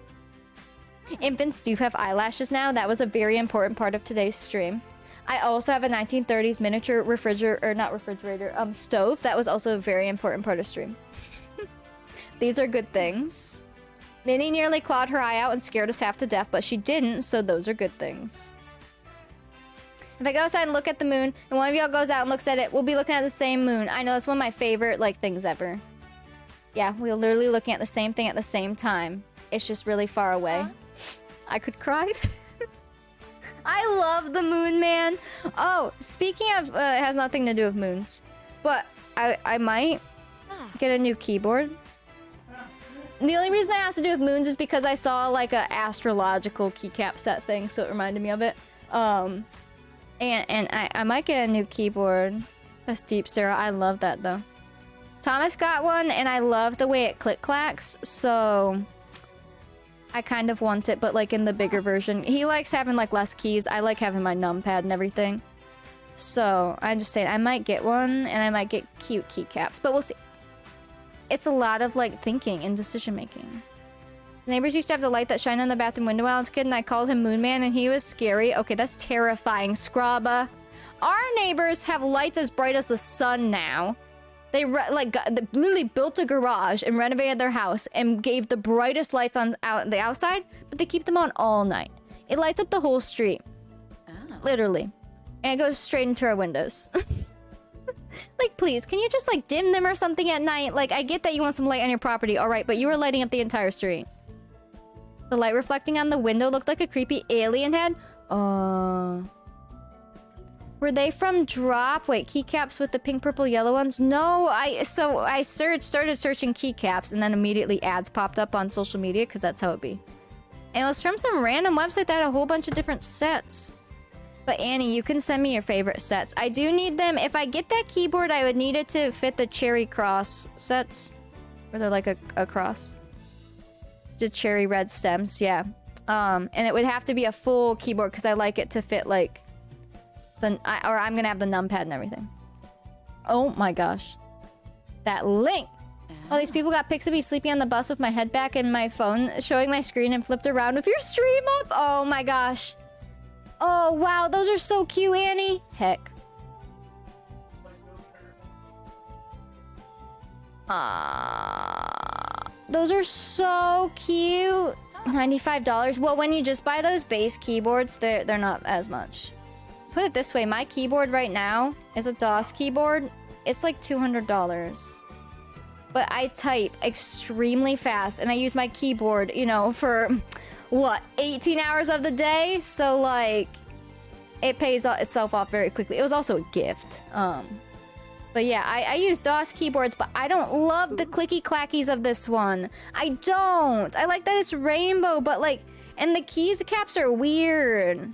Infants do have eyelashes now. That was a very important part of today's stream. I also have a 1930s miniature refrigerator, or not refrigerator, stove. That was also a very important part of stream. These are good things. Minnie nearly clawed her eye out and scared us half to death, but she didn't, so those are good things. If I go outside and look at the moon, and one of y'all goes out and looks at it, we'll be looking at the same moon. I know, that's one of my favorite, like, things ever. Yeah, we're literally looking at the same thing at the same time. It's just really far away. I could cry. I love the moon, man. Oh, speaking of, it has nothing to do with moons. But I might get a new keyboard. The only reason that has to do with moons is because I saw, like, a astrological keycap set thing, so it reminded me of it. And I might get a new keyboard. That's deep, Sarah. I love that, though. Thomas got one, and I love the way it click-clacks, so... I kind of want it, but, like, in the bigger version. He likes having, like, less keys. I like having my numpad and everything. So, I'm just saying, I might get one, and I might get cute keycaps, but we'll see. It's a lot of, like, thinking and decision-making. Neighbors used to have the light that shined on the bathroom window when I was a kid, and I called him Moon Man, and he was scary. Okay, that's terrifying, Scrubba. Our neighbors have lights as bright as the sun now. They literally built a garage and renovated their house and gave the brightest lights on the outside, but they keep them on all night. It lights up the whole street. Oh. Literally. And it goes straight into our windows. Like, please, can you just, like, dim them or something at night? Like, I get that you want some light on your property, alright, but you were lighting up the entire street. The light reflecting on the window looked like a creepy alien head. Were they from Drop? Wait, keycaps with the pink, purple, yellow ones? No, I started searching keycaps, and then immediately ads popped up on social media, because that's how it be. And it was from some random website that had a whole bunch of different sets. But Annie, you can send me your favorite sets. I do need them. If I get that keyboard, I would need it to fit the cherry cross sets. Where they're like a cross. The cherry red stems, yeah. And it would have to be a full keyboard, because I like it to fit, like... or I'm gonna have the numpad and everything. Oh my gosh. That link! All these people got pics of me sleeping on the bus with my head back and my phone showing my screen and flipped around with your stream up! Oh my gosh. Oh wow, those are so cute, Annie! Heck. Those are so cute! $95. Well, when you just buy those base keyboards, they're not as much. Put it this way, my keyboard right now is a DOS keyboard. It's like $200. But I type extremely fast, and I use my keyboard, you know, for, what, 18 hours of the day? So, like, it pays itself off very quickly. It was also a gift. But yeah, I use DOS keyboards, but I don't love the clicky-clackies of this one. I don't. I like that it's rainbow, but, like, and the keys caps are weird.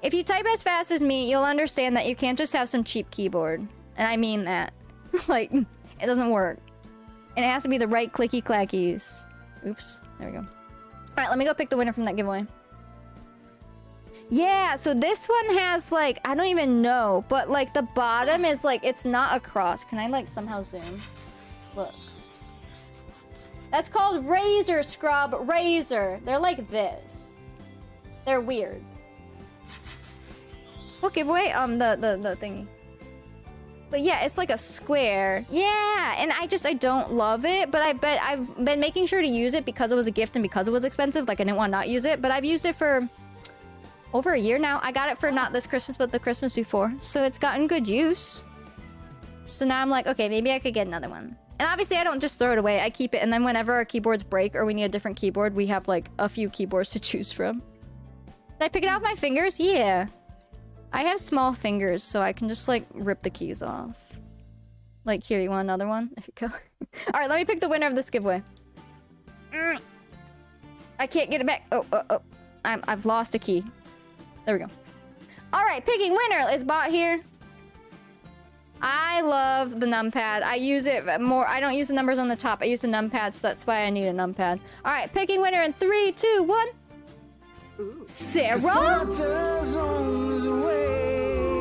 If you type as fast as me, you'll understand that you can't just have some cheap keyboard. And I mean that. Like, it doesn't work. And it has to be the right clicky-clackies. Oops. There we go. Alright, let me go pick the winner from that giveaway. Yeah, so this one has, like, I don't even know. But, like, the bottom is, like, it's not a cross. Can I, like, somehow zoom? Look. That's called Razor, Scrub. Razor. They're like this. They're weird. What giveaway? The thingy. But yeah, it's like a square. Yeah, and I don't love it, but I bet I've been making sure to use it because it was a gift and because it was expensive. Like, I didn't want to not use it, but I've used it for over a year now. I got it for not this Christmas, but the Christmas before. So it's gotten good use. So now I'm like, okay, maybe I could get another one. And obviously I don't just throw it away. I keep it, and then whenever our keyboards break or we need a different keyboard, we have like a few keyboards to choose from. Did I pick it out with my fingers? Yeah. I have small fingers, so I can just like rip the keys off. Like, here, you want another one? There you go. Alright, let me pick the winner of this giveaway. I can't get it back. Oh. I've lost a key. There we go. Alright, picking winner is bought here. I love the numpad. I use it more. I don't use the numbers on the top. I use the numpad, so that's why I need a numpad. Alright, picking winner in 3, 2, 1. Sarah?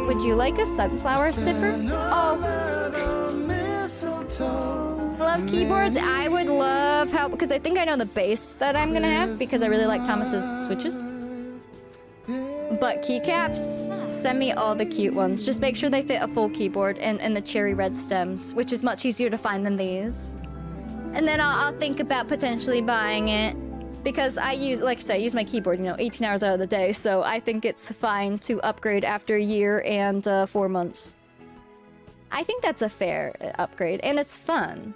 Would you like a sunflower sipper? Oh. I love keyboards. I would love help because I think I know the bass that I'm gonna have because I really like Thomas's switches. But keycaps, send me all the cute ones. Just make sure they fit a full keyboard and the cherry red stems, which is much easier to find than these. And then I'll think about potentially buying it. Because I use, like I said, I use my keyboard, you know, 18 hours out of the day, so I think it's fine to upgrade after a year and 4 months. I think that's a fair upgrade, and it's fun.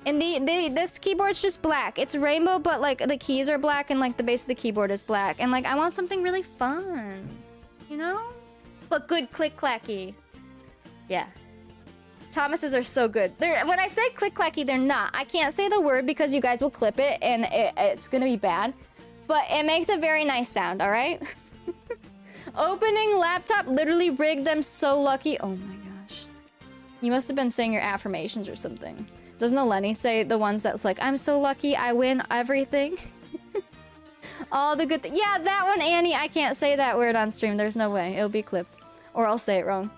And this keyboard's just black. It's rainbow, but like the keys are black and like the base of the keyboard is black. And like I want something really fun, you know? But good click-clacky. Yeah. Thomas's are so good. When I say click-clacky, they're not. I can't say the word because you guys will clip it and it's gonna be bad. But it makes a very nice sound, alright? Opening laptop literally rigged them so lucky. Oh my gosh. You must have been saying your affirmations or something. Doesn't Eleni say the ones that's like, I'm so lucky, I win everything? All the good things. Yeah, that one, Annie. I can't say that word on stream. There's no way. It'll be clipped. Or I'll say it wrong.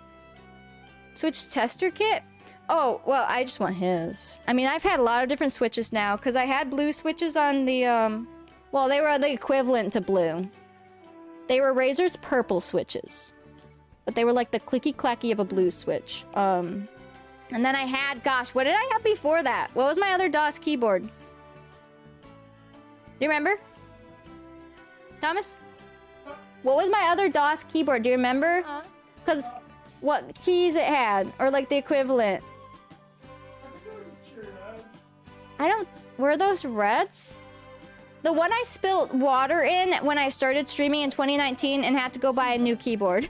Switch tester kit? Oh, well, I just want his. I mean, I've had a lot of different switches now, because I had blue switches on the, well, they were the equivalent to blue. They were Razer's purple switches. But they were like the clicky-clacky of a blue switch. And then I had, gosh, what did I have before that? What was my other DOS keyboard? Do you remember? Thomas? What was my other DOS keyboard? Do you remember? Because what keys it had, or like the equivalent. I don't, were those reds? The one I spilled water in when I started streaming in 2019 and had to go buy a new keyboard.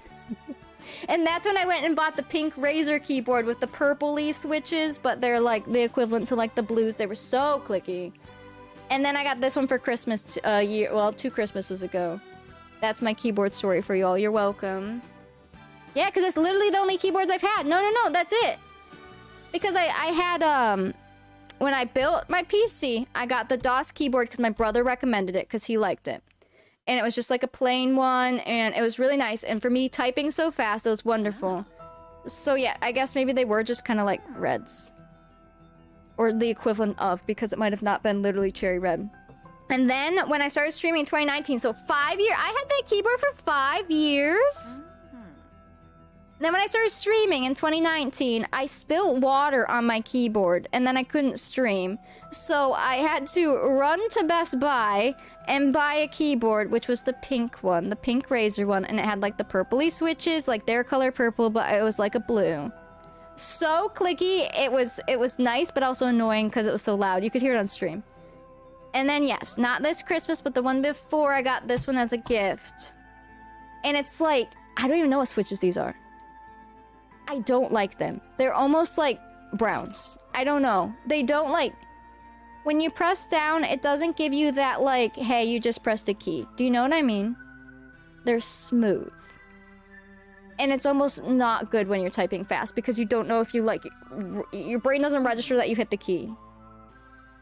And that's when I went and bought the pink Razer keyboard with the purpley switches, but they're like the equivalent to like the blues. They were so clicky. And then I got this one for Christmas 2 Christmases ago. That's my keyboard story for you all. You're welcome. Yeah, because it's literally the only keyboards I've had. No, that's it. Because I had, when I built my PC, I got the DOS keyboard because my brother recommended it because he liked it. And it was just like a plain one, and it was really nice. And for me, typing so fast, it was wonderful. So yeah, I guess maybe they were just kind of like reds. Or the equivalent of, because it might have not been literally cherry red. And then when I started streaming in 2019, so 5 years, I had that keyboard for 5 years. Then when I started streaming in 2019, I spilled water on my keyboard, and then I couldn't stream. So I had to run to Best Buy and buy a keyboard, which was the pink one, the pink Razer one, and it had like the purpley switches, like their color purple, but it was like a blue. So clicky, it was nice, but also annoying because it was so loud. You could hear it on stream. And then yes, not this Christmas, but the one before, I got this one as a gift. And it's like, I don't even know what switches these are. I don't like them. They're almost like browns. I don't know. They don't like... When you press down, it doesn't give you that like, hey, you just pressed a key. Do you know what I mean? They're smooth. And it's almost not good when you're typing fast because you don't know if you like... Your brain doesn't register that you hit the key.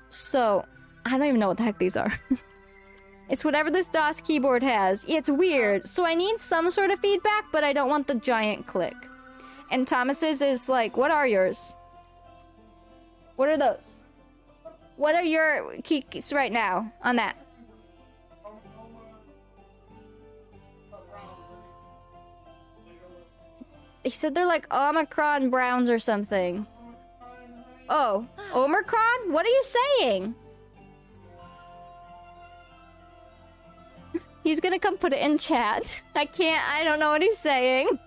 So, I don't even know what the heck these are. It's whatever this DOS keyboard has. Yeah, it's weird. So I need some sort of feedback, but I don't want the giant click. And Thomas's is like, what are yours? What are those? What are your keys right now on that? He said they're like Omicron Browns or something. Oh, Omicron? What are you saying? He's gonna come put it in chat. I don't know what he's saying.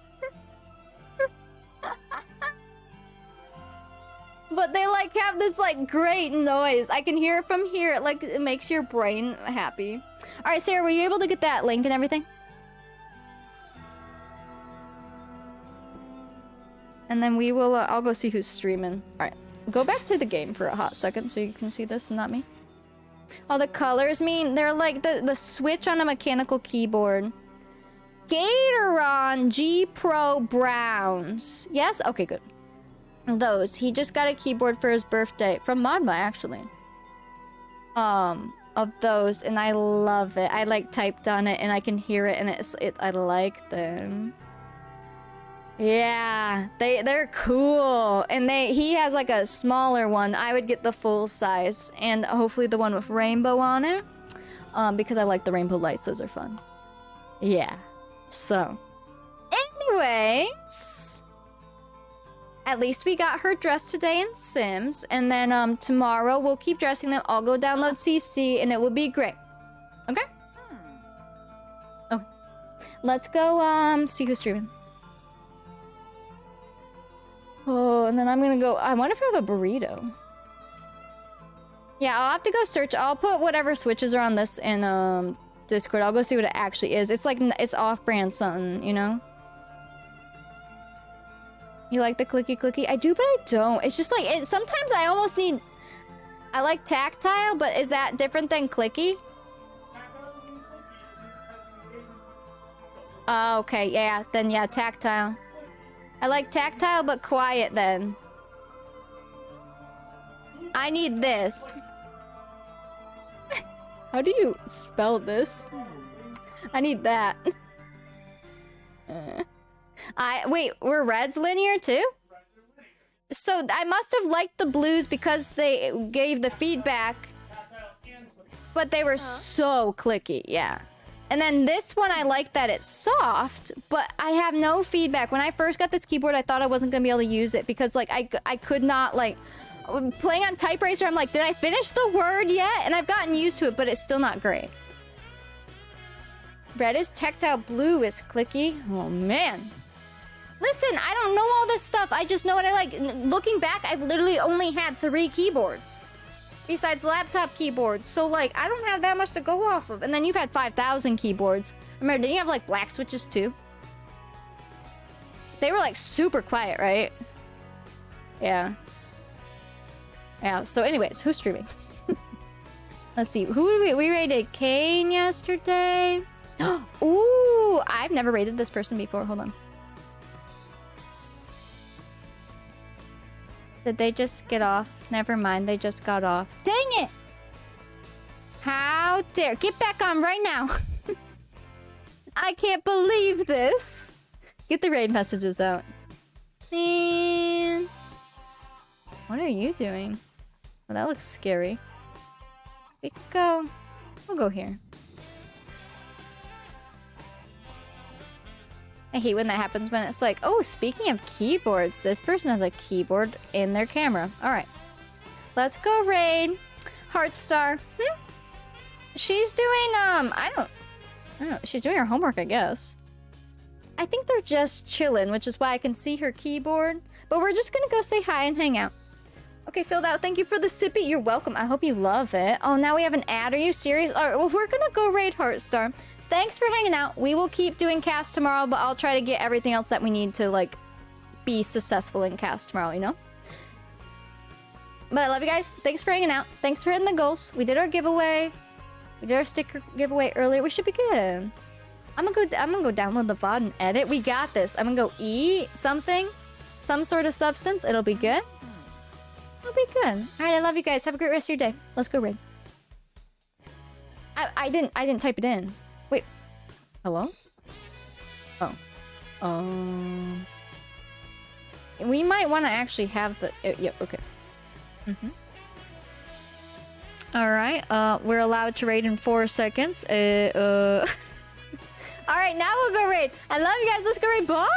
But they like have this like great noise. I can hear it from here. It makes your brain happy. All right, Sarah, were you able to get that link and everything? And then we will, I'll go see who's streaming. All right, go back to the game for a hot second so you can see this and not me. All the colors mean they're like the switch on a mechanical keyboard. Gatoron G Pro Browns. Yes? Okay, good. Those. He just got a keyboard for his birthday. From Modma, actually. Of those, and I love it. I like typed on it and I can hear it and I like them. Yeah, they're cool. And he has like a smaller one. I would get the full size and hopefully the one with rainbow on it. Because I like the rainbow lights, those are fun. Yeah. So, anyways, at least we got her dressed today in Sims, and then tomorrow we'll keep dressing them. I'll go download CC and it will be great. Okay? Okay. Let's go see who's streaming. Oh, and then I'm gonna go. I wonder if I have a burrito. Yeah, I'll have to go search. I'll put whatever switches are on this in Discord. I'll go see what it actually is. It's like it's off-brand something, you know. You like the clicky clicky? I do, but I don't. It's just like sometimes I almost need. I like tactile, but is that different than clicky? Oh, okay, yeah. Then yeah, tactile. I like tactile, but quiet then. I need this. How do you spell this? I need that. Wait, were reds linear too? So I must have liked the blues because they gave the feedback. But they were so clicky, yeah. And then this one, I like that it's soft, but I have no feedback. When I first got this keyboard, I thought I wasn't gonna be able to use it because like I could not like, playing on Type Racer, I'm like, did I finish the word yet? And I've gotten used to it, but it's still not great. Red is tactile, blue is clicky. Oh man. Listen, I don't know all this stuff. I just know what I like. Looking back, I've literally only had 3 keyboards. Besides laptop keyboards. So, like, I don't have that much to go off of. And then you've had 5,000 keyboards. Remember, didn't you have, like, black switches, too? They were, like, super quiet, right? Yeah. Yeah, so anyways, who's streaming? Let's see. Who did we rated Kane yesterday? Ooh, I've never rated this person before. Hold on. Did they just get off? Never mind, they just got off. Dang it! How dare... Get back on right now! I can't believe this! Get the raid messages out. Man... What are you doing? Well, that looks scary. We could go... We'll go here. I hate when that happens when it's like, oh, speaking of keyboards, this person has a keyboard in their camera. All right. Let's go raid. Heartstar. She's doing, I don't know. She's doing her homework, I guess. I think they're just chilling, which is why I can see her keyboard. But we're just gonna go say hi and hang out. Okay, filled out. Thank you for the sippy. You're welcome. I hope you love it. Oh, now we have an ad. Are you serious? All right, well, we're gonna go raid Heartstar. Thanks for hanging out. We will keep doing cast tomorrow, but I'll try to get everything else that we need to, like, be successful in cast tomorrow, you know? But I love you guys. Thanks for hanging out. Thanks for hitting the goals. We did our giveaway. We did our sticker giveaway earlier. We should be good. I'm gonna go download the VOD and edit. We got this. I'm gonna go eat something. Some sort of substance. It'll be good. It'll be good. Alright, I love you guys. Have a great rest of your day. Let's go raid. I didn't type it in. Wait. Hello? Oh. We might want to actually have the... yeah, okay. Alright, we're allowed to raid in 4 seconds. Alright, now we'll go raid. I love you guys. Let's go raid. Bye!